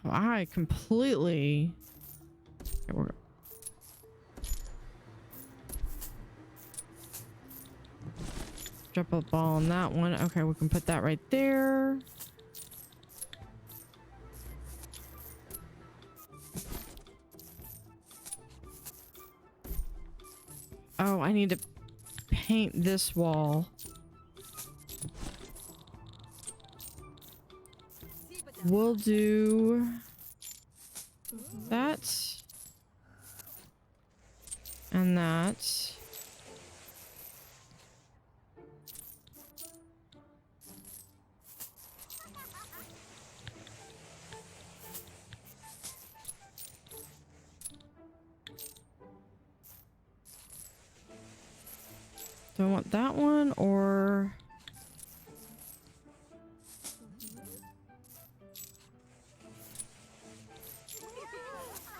I completely... Okay, we're... Drop a ball on that one. Okay, we can put that right there. Oh, I need to paint this wall. We'll do that and that. Do I want that one or...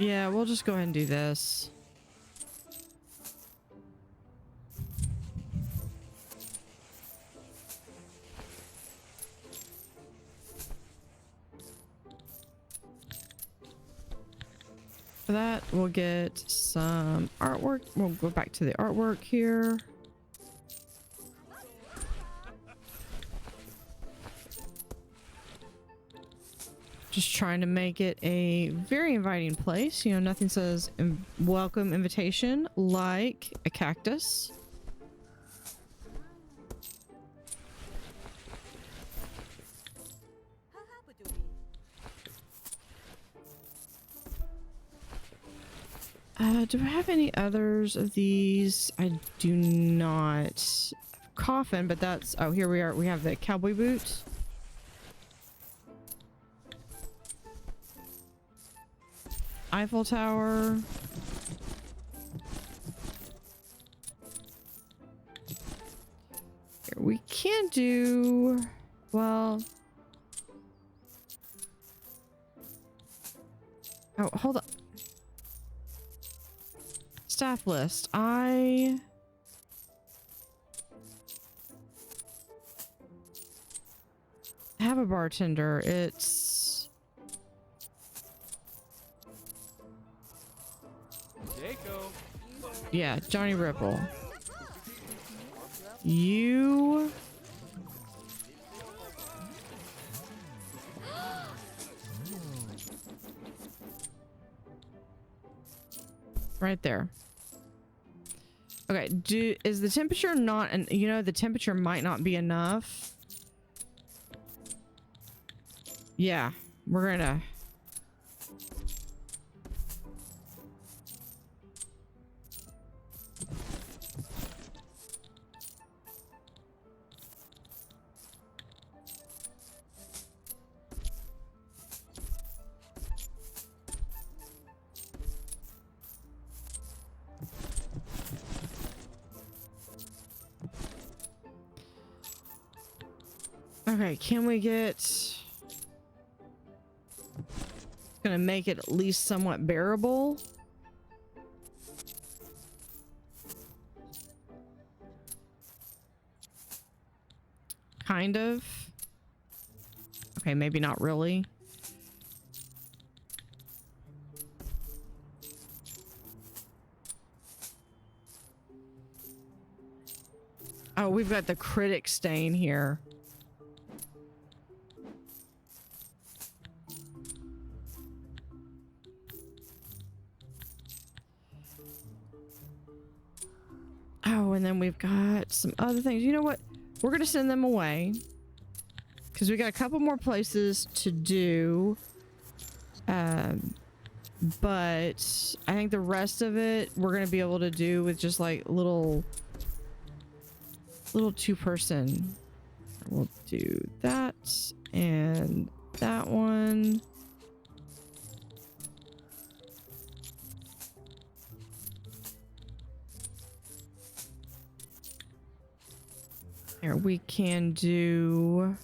Yeah, we'll just go ahead and do this. For that, we'll get some artwork. We'll go back to the artwork here. Just trying to make it a very inviting place. You know, nothing says welcome invitation like a cactus. Do I have any others of these? I do not. Coffin, but that's... Oh, here we are. We have the cowboy boot. Eiffel Tower. Here, we can do... Well... Oh, hold on. Staff list. I have a bartender. It's... Jaco. Yeah, Johnny Ripple. You... Right there. Okay, is the temperature not... And you know, the temperature might not be enough. Yeah, we're gonna... Okay, can we get... It's gonna make it at least somewhat bearable. Kind of. Okay, maybe not really. Oh, we've got the critic stain here. Oh, and then we've got some other things. You know what? We're going to send them away because we got a couple more places to do. But I think the rest of it we're going to be able to do with just like little two-person. We'll do that and that one. Here we can do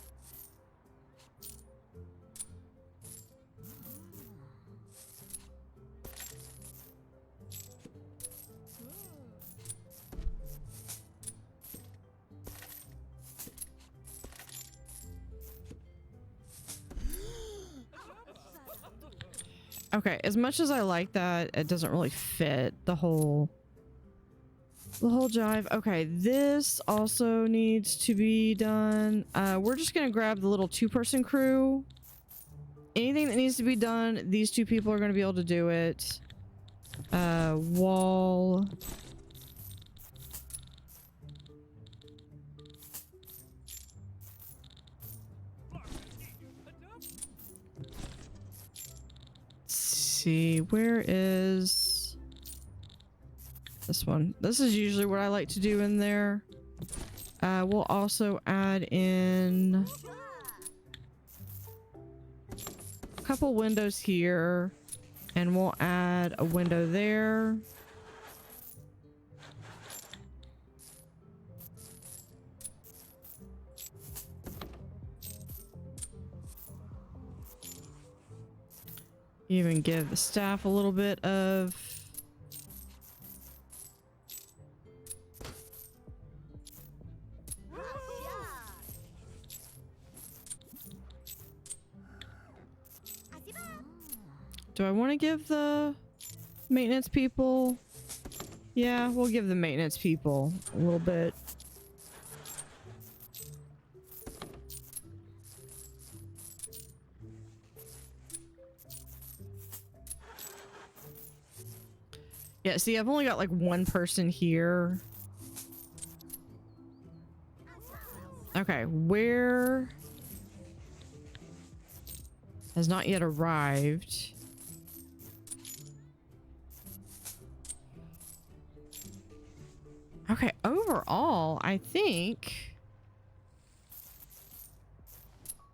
okay, as much as I like that, it doesn't really fit the whole jive. Okay, this also needs to be done. We're just gonna grab the little two-person crew. Anything that needs to be done, these two people are gonna be able to do it. Wall. Let's see, where is this one? This is usually what I like to do in there. We'll also add in a couple windows here, and we'll add a window there. Even give the staff a little bit of do I want to give the maintenance people? Yeah, we'll give the maintenance people a little bit. Yeah, see, I've only got like one person here. Okay, where has not yet arrived? Okay, overall, I think...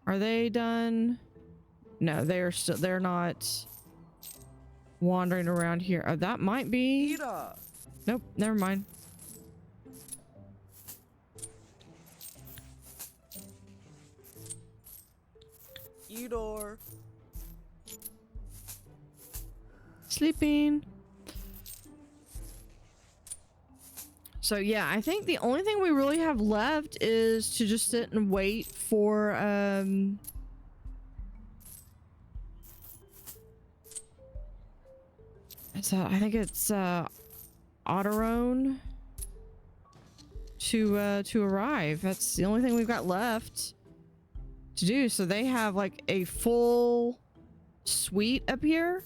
Are they done? No, they're still, they're not wandering around here. Oh, that might be... Nope, never mind. Eudor. Sleeping. So yeah, I think the only thing we really have left is to just sit and wait for I think it's Otterone to arrive. That's the only thing we've got left to do. So they have like a full suite up here.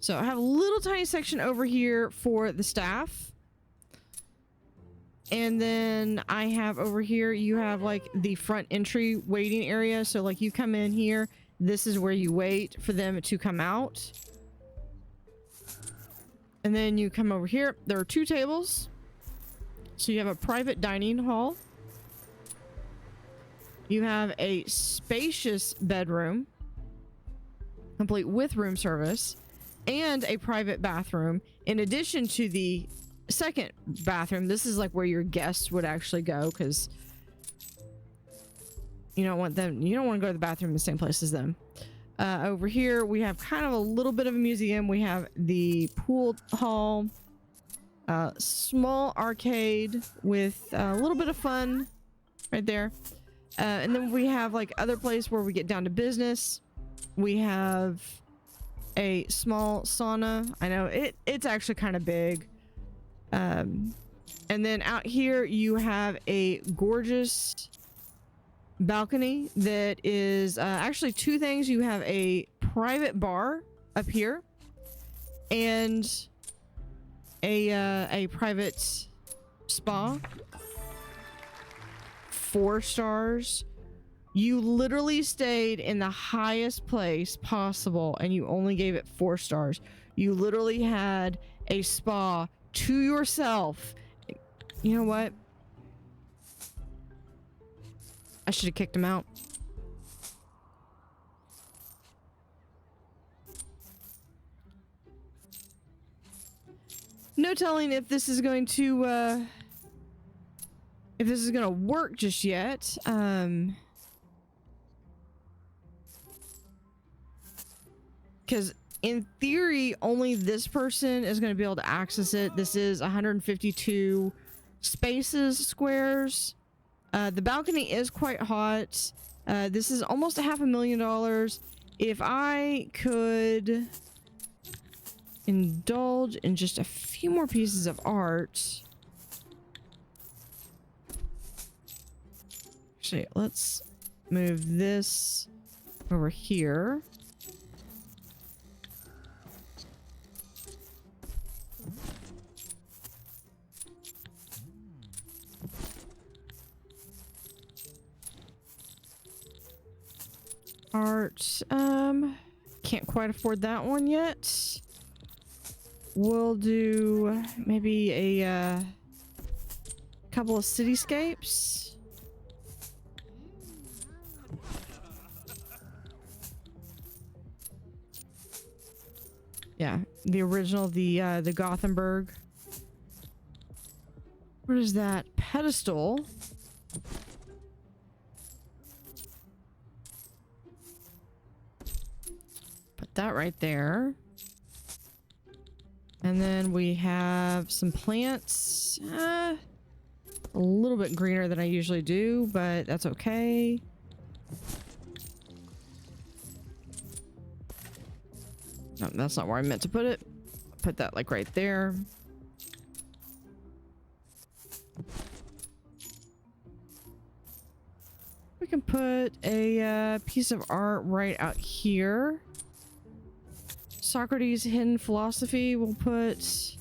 So I have a little tiny section over here for the staff. And then I have over here, you have like the front entry waiting area. So like you come in here, this is where you wait for them to come out. And then you come over here. There are 2 tables. So you have a private dining hall. You have a spacious bedroom, complete with room service, and a private bathroom in addition to the second bathroom. This is like where your guests would actually go, because You don't want them, you don't want to go to the bathroom in the same place as them. Over here we have kind of a little bit of a museum. We have the pool hall, small arcade with a little bit of fun right there. And then we have like other place where we get down to business. We have a small sauna. I know it's actually kind of big. And then out here you have a gorgeous balcony that is actually two things. You have a private bar up here and a private spa. 4 stars. You literally stayed in the highest place possible and you only gave it 4 stars. You literally had a spa to yourself. You know what? I should have kicked him out. No telling if this is going to work just yet. Because in theory, only this person is going to be able to access it. This is 152 squares. The balcony is quite hot. This is almost $500,000. If I could indulge in just a few more pieces of art. Actually, let's move this over here. Art, can't quite afford that one yet. We'll do maybe a couple of cityscapes. Yeah, the original, the Gothenburg. What is that? Pedestal. Put that right there. And then we have some plants. A little bit greener than I usually do, but that's okay. No, that's not where I meant to put it. Put that like right there. We can put a piece of art right out here. Socrates' hidden philosophy. We'll put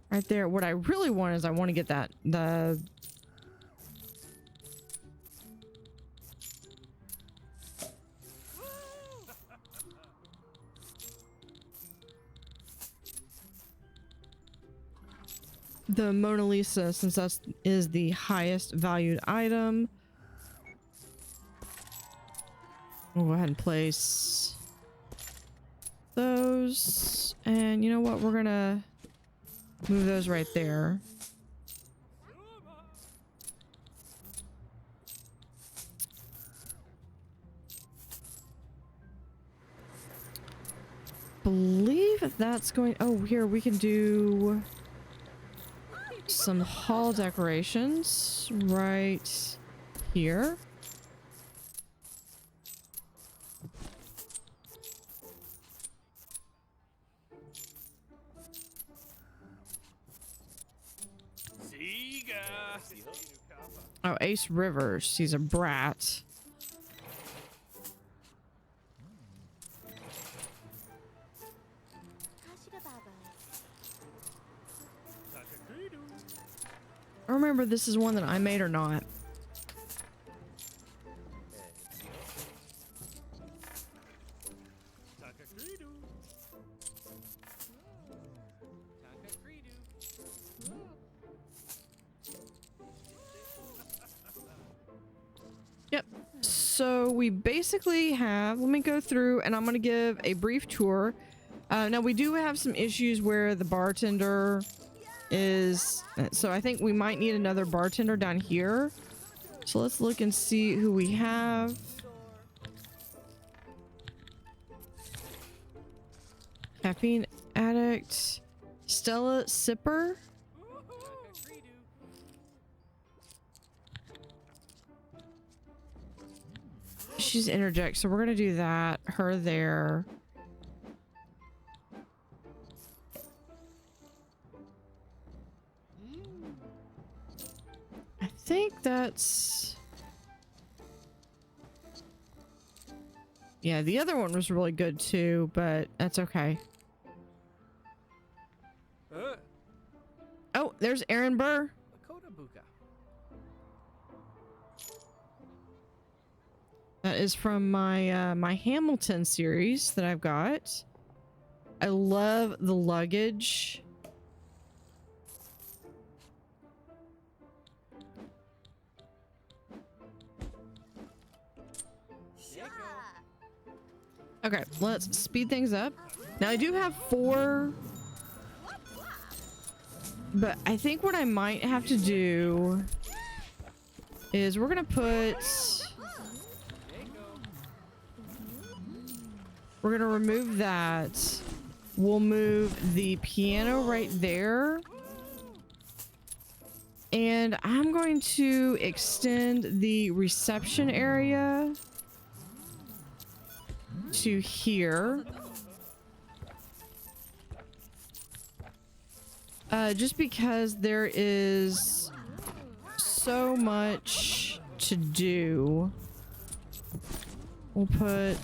right there. What I really want is I want to get that the Mona Lisa, since that is the highest valued item. We'll go ahead and place those. And you know what? We're gonna move those right there. Believe that's going. Oh, here we can do some hall decorations right here. Oh, Ace Rivers. He's a brat. I remember this is one that I made or not. Yep. So we basically have, let me go through and I'm going to give a brief tour. Now we do have some issues where the bartender is, so I think we might need another bartender down here. So let's look and see who we have. Caffeine addict. Stella Sipper. She's interject, so we're gonna do that. Her there. I think that's... Yeah, the other one was really good too, but that's okay. Oh, there's Aaron Burr. Lakota Buka. That is from my my Hamilton series that I've got. I love the luggage. Okay, let's speed things up. Now I do have 4, but I think what I might have to do is we're gonna remove that. We'll move the piano right there. And I'm going to extend the reception area to here. Just because there is so much to do. We'll put...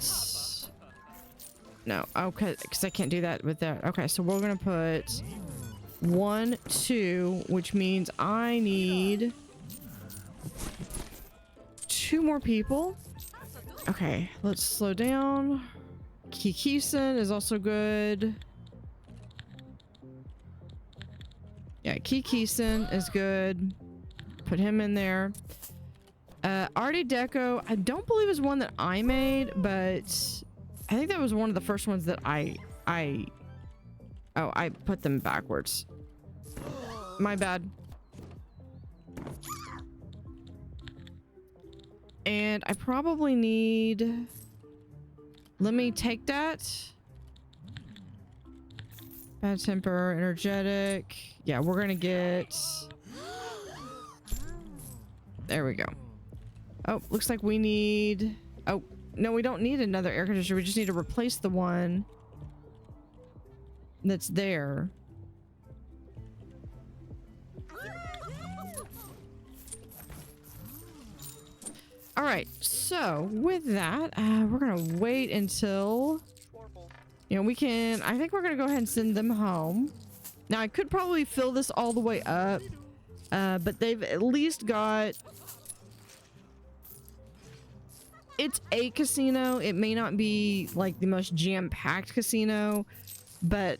No, okay, because I can't do that with that. Okay, so we're gonna put 1, 2, which means I need 2 more people. Okay, let's slow down. Kikisen is also good. Yeah, Kikisen is good. Put him in there. Arte Deco, I don't believe is one that I made, but I think that was one of the first ones that I put them backwards. My bad. And I probably need... Let me take that. Bad temper, energetic. Yeah, we're gonna get... There we go. Oh, looks like we need... Oh, no, we don't need another air conditioner. We just need to replace the one that's there. All right, so with that, we're gonna wait until, you know, we can, I think we're gonna go ahead and send them home. Now I could probably fill this all the way up, but they've at least got, it's a casino. It may not be like the most jam-packed casino, but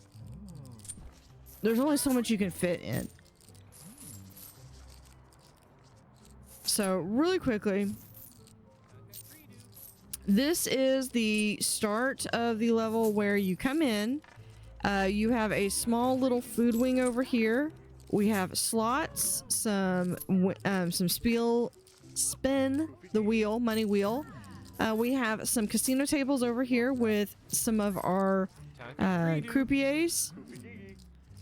there's only so much you can fit in. So really quickly, this is the start of the level where you come in. You have a small little food wing over here. We have slots, some spin the wheel, money wheel. We have some casino tables over here with some of our croupiers.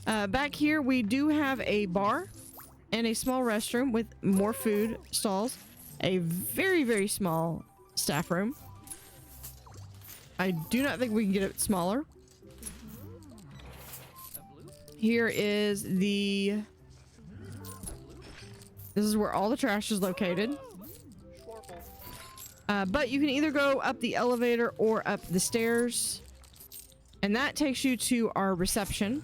Back here we do have a bar and a small restroom with more food stalls. A very, very small staff room. I do not think we can get it smaller. Here is the... This is where all the trash is located. But you can either go up the elevator or up the stairs. And that takes you to our reception.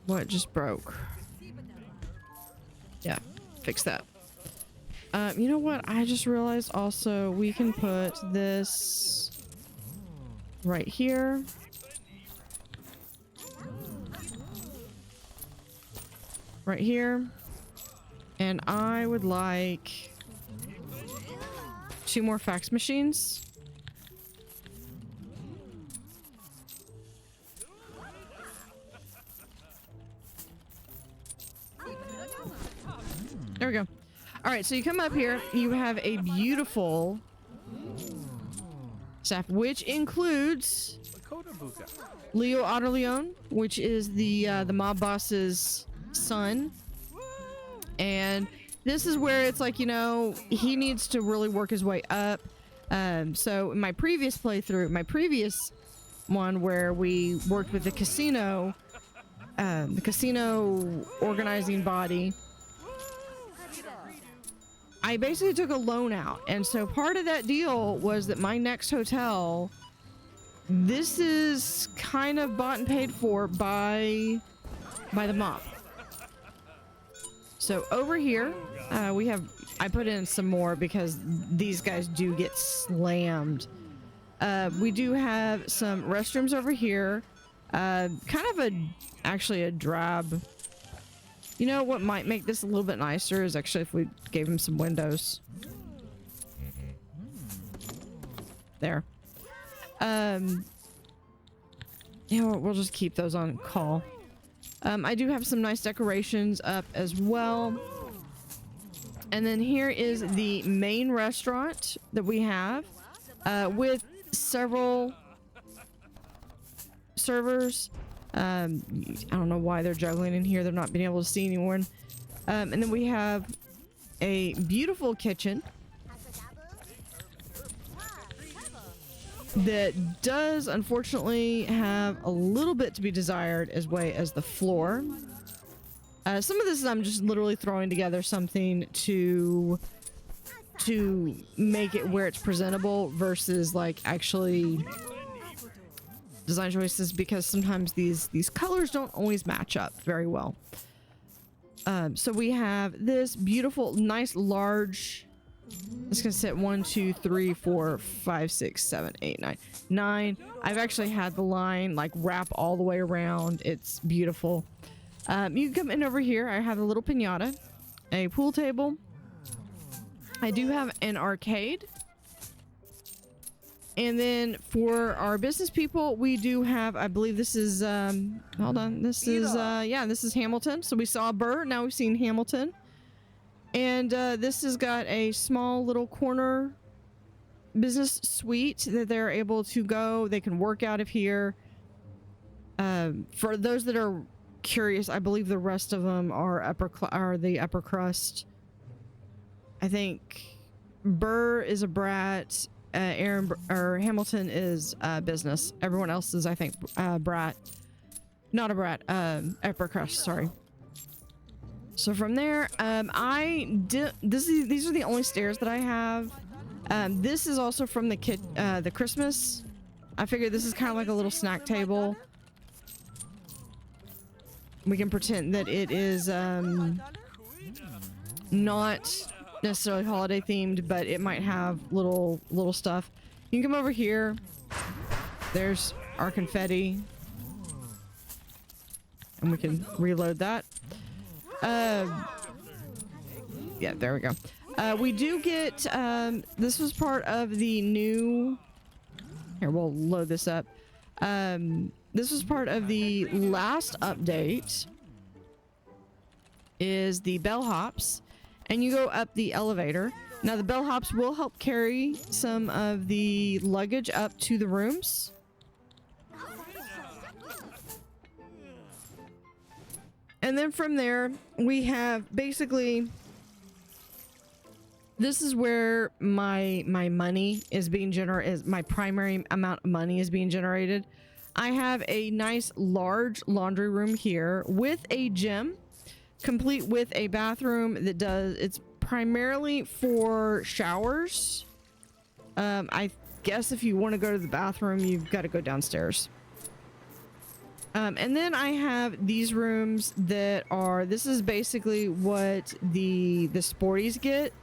What just broke? Yeah, fix that. You know what? I just realized also we can put this right here. Right here. And I would like 2 more fax machines. There we go. All right, so you come up here. You have a beautiful staff, which includes Leo Otter Leon, which is the mob boss's son. And this is where it's like, you know, he needs to really work his way up. So in my previous playthrough, my previous one where we worked with the casino organizing body, I basically took a loan out. And so part of that deal was that my next hotel, this is kind of bought and paid for by the mob. So over here, I put in some more because these guys do get slammed. We do have some restrooms over here. Kind of actually a drab. You know what might make this a little bit nicer is actually if we gave him some windows. There. You know what, we'll just keep those on call. I do have some nice decorations up as well. And then here is the main restaurant that we have with several servers. I don't know why they're juggling in here. They're not being able to see anyone. And then we have a beautiful kitchen that does unfortunately have a little bit to be desired as way as the floor. Some of this I'm just literally throwing together something to make it where it's presentable versus like actually design choices, because sometimes these colors don't always match up very well. So we have this beautiful, nice, large. It's gonna sit 1, 2, 3, 4, 5, 6, 7, 8, 9. 9. I've actually had the line like wrap all the way around. It's beautiful. You can come in over here. I have a little piñata, a pool table. I do have an arcade. And then for our business people, we do have, I believe this is, hold on. This is, yeah, this is Hamilton. So we saw Burr, now we've seen Hamilton. And this has got a small little corner business suite that they're able to go. They can work out of here. For those that are curious, I believe the rest of them are the upper crust. I think Burr is a brat. Hamilton is business. Everyone else is, I think, brat. Not a brat. Upper crust. Sorry. So from there, these are the only stairs that I have. This is also from the Christmas. I figured this is kind of like a little snack table. We can pretend that it is not necessarily holiday themed, but it might have little stuff. You can come over here. There's our confetti, and we can reload that. Yeah, there we go. We do get this was part of the new, here, we'll load this up. This was part of the last update, is the bellhops. And you go up the elevator. Now the bellhops will help carry some of the luggage up to the rooms. And then from there, we have basically, this is where my money is being generated, my primary amount of money is being generated. I have a nice large laundry room here with a gym, complete with a bathroom that it's primarily for showers. I guess if you want to go to the bathroom, you've got to go downstairs. And then I have these rooms that are, this is basically what the sporties get,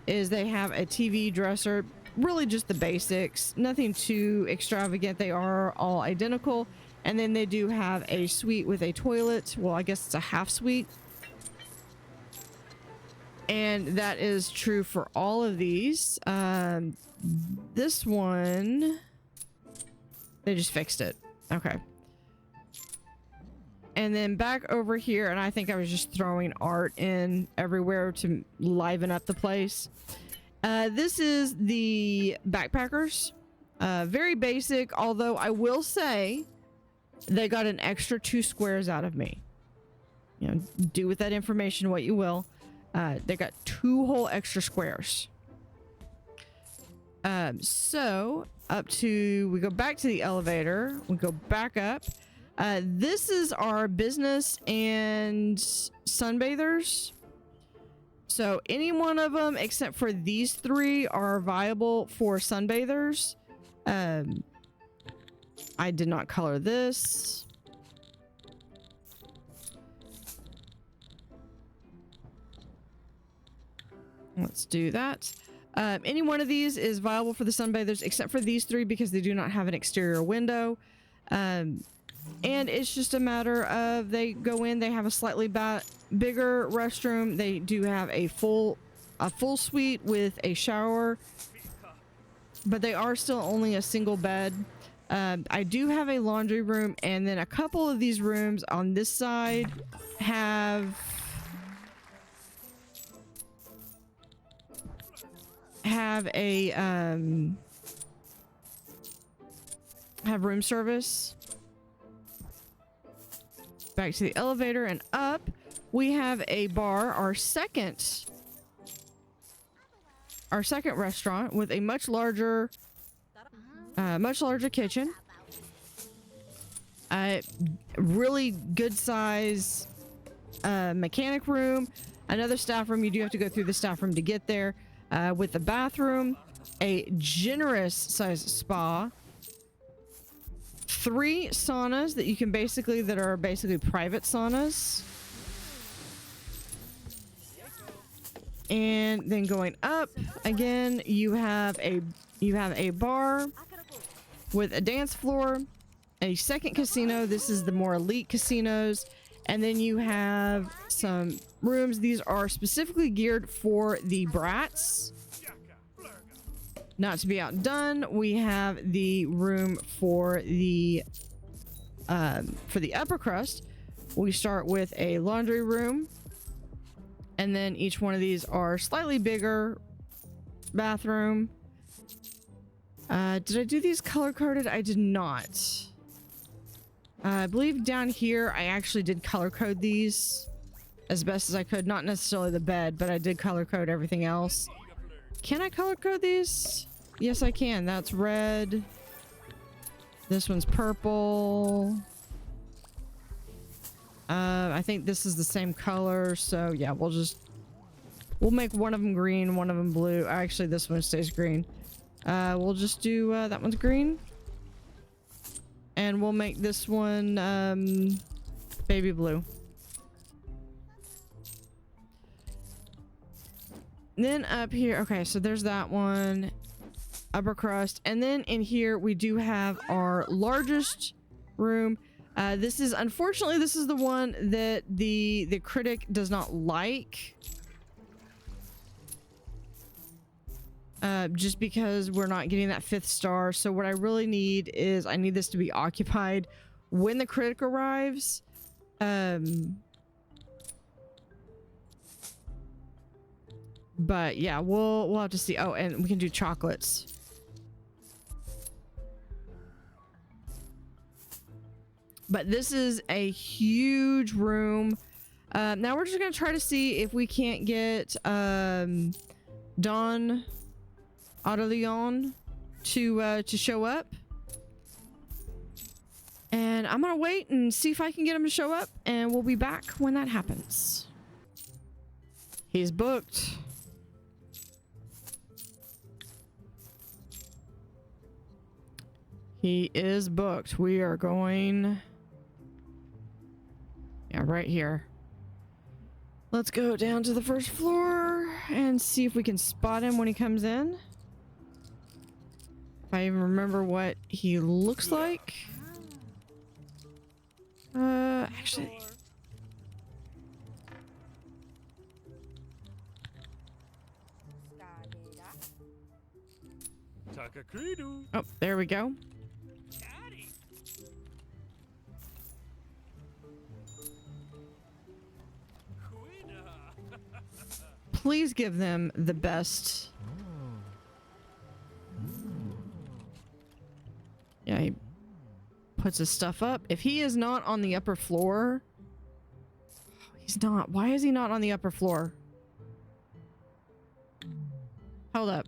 is they have a TV, dresser, really just the basics, nothing too extravagant. They are all identical. And then they do have a suite with a toilet. Well, I guess it's a half suite. And that is true for all of these. This one, they just fixed it. Okay. And then back over here, and I think I was just throwing art in everywhere to liven up the place. This is the backpackers. Very basic, although I will say they got an extra 2 squares out of me. You know, do with that information what you will. They got 2 whole extra squares. So we go back to the elevator. We go back up. This is our business and sunbathers. So any one of them except for these 3 are viable for sunbathers. I did not color this. Let's do that. Any one of these is viable for the sunbathers except for these 3 because they do not have an exterior window. And it's just a matter of they go in, they have a slightly bigger restroom. They do have a full suite with a shower, but they are still only a single bed. I do have a laundry room, and then a couple of these rooms on this side have a have room service. Back to the elevator and up, we have a bar, our second restaurant with a much larger kitchen. Really good size mechanic room. Another staff room. You do have to go through the staff room to get there. With the bathroom, a generous size spa, 3 saunas that are basically private saunas. And then going up again, you have a bar with a dance floor, a second casino. This is the more elite casinos. And then you have some rooms. These are specifically geared for the brats. Not to be outdone, we have the room for the upper crust. We start with a laundry room, and then each one of these are slightly bigger. Bathroom. Did I do these color coded? I did not. I believe down here I actually did color code these as best as I could. Not necessarily the bed, but I did color code everything else. Can I color code these? Yes, I can. That's red. This one's purple. I think this is the same color, so yeah, we'll make one of them green, one of them blue. Actually, this one stays green. We'll just do that one's green. And we'll make this one baby blue. Then up here, okay, so there's that one, upper crust. And then in here we do have our largest room. This is, unfortunately, this is the one that the critic does not like. Just because we're not getting that 5th star. So what I really need is I need this to be occupied when the critic arrives. But yeah, we'll have to see. Oh, and we can do chocolates. But this is a huge room. Now we're just gonna try to see if we can't get Don Otter Luxe to show up. And I'm gonna wait and see if I can get him to show up, and we'll be back when that happens. He's booked. He is booked. We are going... yeah, right here. Let's go down to the first floor and see if we can spot him when he comes in. If I even remember what he looks like. Actually... oh, there we go. please give them the best. Yeah, he puts his stuff up. If he is not on the upper floor, he's not. Why is he not on the upper floor? Hold up.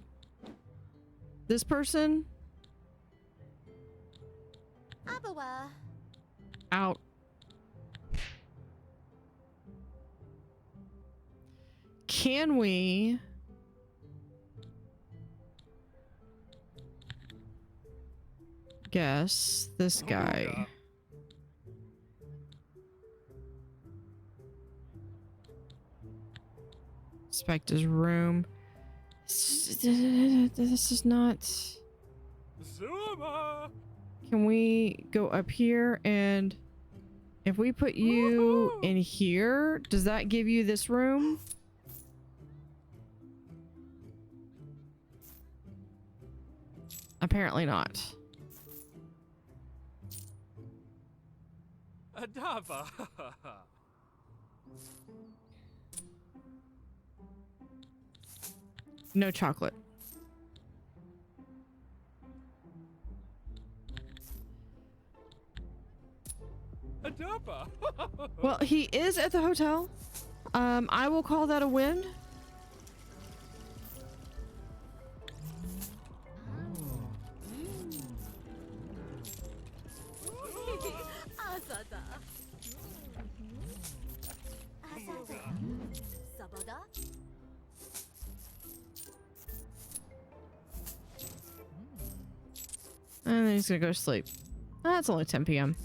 This person? Abawa. Out. Can we guess this guy? Inspect his room. This is not. Can we go up here, and if we put you in here, does that give you this room? Apparently not. Adava. No chocolate. Adava. Well, he is at the hotel. I will call that a win. Azada. Azada. Sabada. And then he's gonna go to sleep. It's only 10 p.m.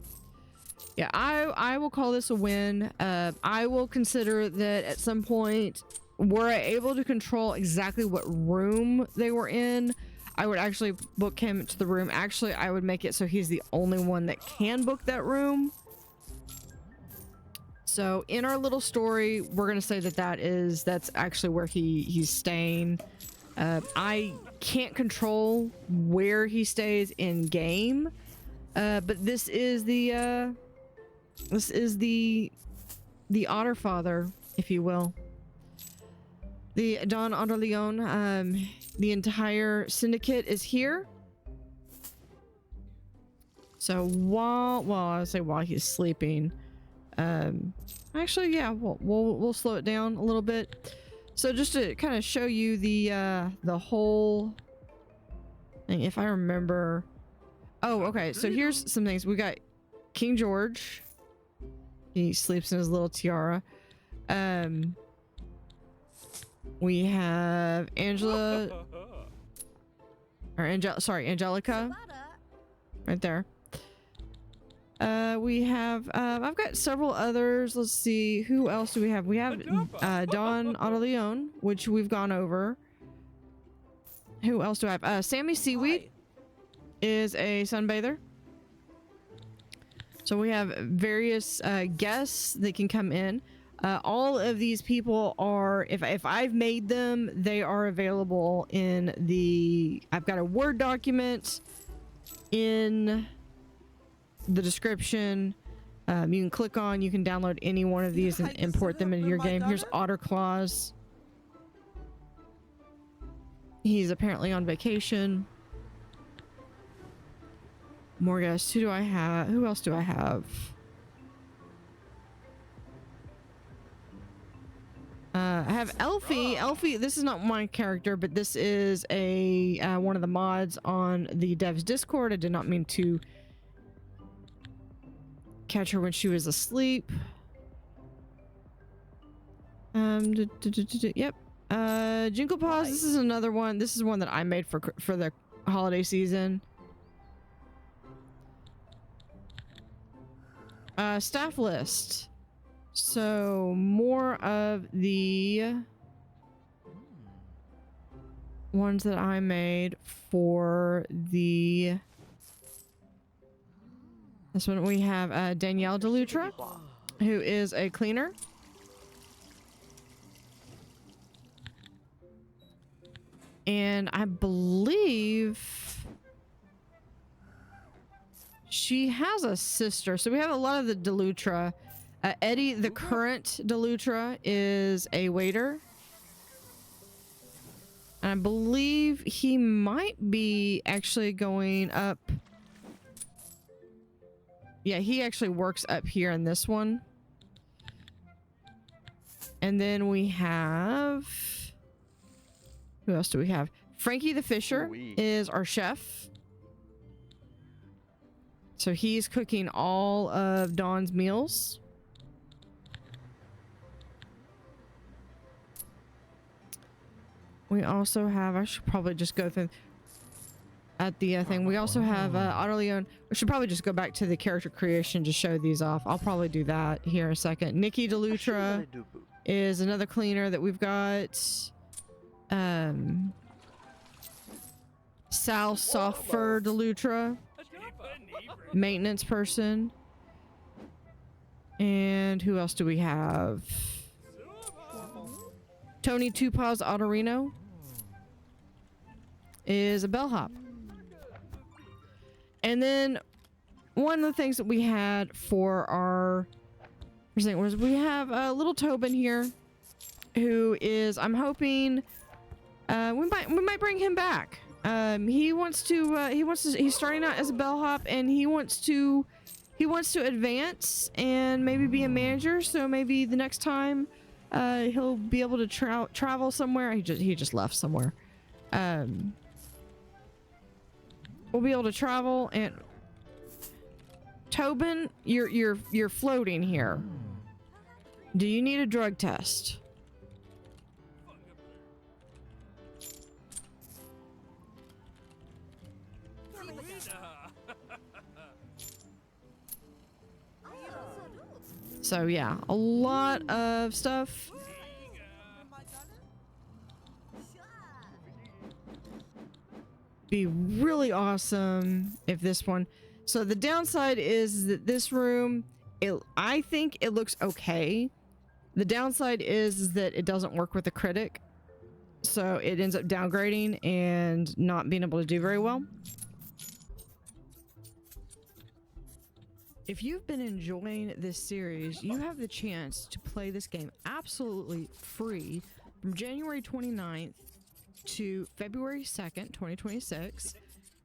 Yeah, I will call this a win. I will consider that at some point, were I able to control exactly what room they were in, I would actually book him to the room. Actually, I would make it so he's the only one that can book that room. So in our little story, we're gonna say that that's actually where he's staying. I can't control where he stays in game, but this is the Otter Father, if you will. The Don Otter Leon, the entire syndicate is here. So I would say while he's sleeping, actually, yeah, we'll slow it down a little bit. So just to kind of show you the whole thing, if I remember. Oh, okay. So here's some things. We got King George. He sleeps in his little tiara. We have Angelica, right there. We have I've got several others. Let's see, who else do we have? We have Don Otter Leon, which we've gone over. Who else do I have? Sammy Seaweed is a sunbather. So we have various guests that can come in. All of these people are, if I've made them, they are available in the, I've got a Word document in the description. You can click on, you can download any one of these and import them into your game. Here's Otter Claws. He's apparently on vacation. More guests. Who do I have? Who else do I have? I have Elfie. Elfie, this is not my character, but this is a one of the mods on the devs Discord. I did not mean to catch her when she was asleep. Yep. Jingle Paws, this is another one. This is one that I made for the holiday season. Staff list. So more of the ones that I made for the this one. We have Danielle Delutra, who is a cleaner. And I believe she has a sister. So we have a lot of the Delutra. Eddie, the current Delutra, is a waiter. And I believe he might be actually going up. Yeah, he actually works up here in this one. And then we have... Who else do we have? Frankie the Fisher is our chef. So he's cooking all of Dawn's meals. We also have... I should probably just go through... At the thing. We also have Otter Luxe. We should probably just go back to the character creation to show these off. I'll probably do that here in a second. Nikki DeLutra is another cleaner that we've got. Sal Softfur DeLutra, maintenance person. And who else do we have? Tony Tupaz Otterino is a bellhop. And then one of the things that we had for our thing was we have a little Tobin here who is, I'm hoping we might bring him back. He's starting out as a bellhop and he wants to advance and maybe be a manager, so maybe the next time he'll be able to travel somewhere. He just left somewhere. We'll be able to travel. And Tobin, you're floating here. Do you need a drug test? So yeah, a lot of stuff. Be really awesome if this one... So the downside is that this room, I think it looks okay. The downside is that it doesn't work with the critic, so it ends up downgrading and not being able to do very well. If you've been enjoying this series, you have the chance to play this game absolutely free from January 29th to February 2nd, 2026.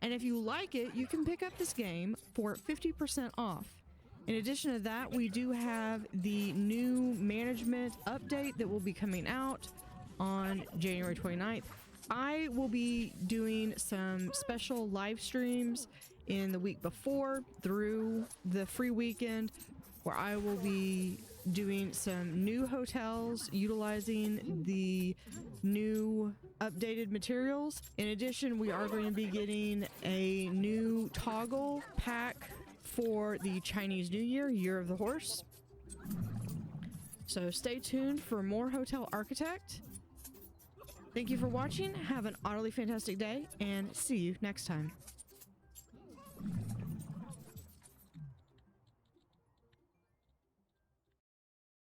And if you like it, you can pick up this game for 50% off. In addition to that, we do have the new management update that will be coming out on January 29th. I will be doing some special live streams in the week before through the free weekend where I will be doing some new hotels utilizing the new updated materials. In addition, we are going to be getting a new toggle pack for the Chinese New Year, Year of the Horse. So stay tuned for more Hotel Architect. Thank you for watching. Have an utterly fantastic day and see you next time.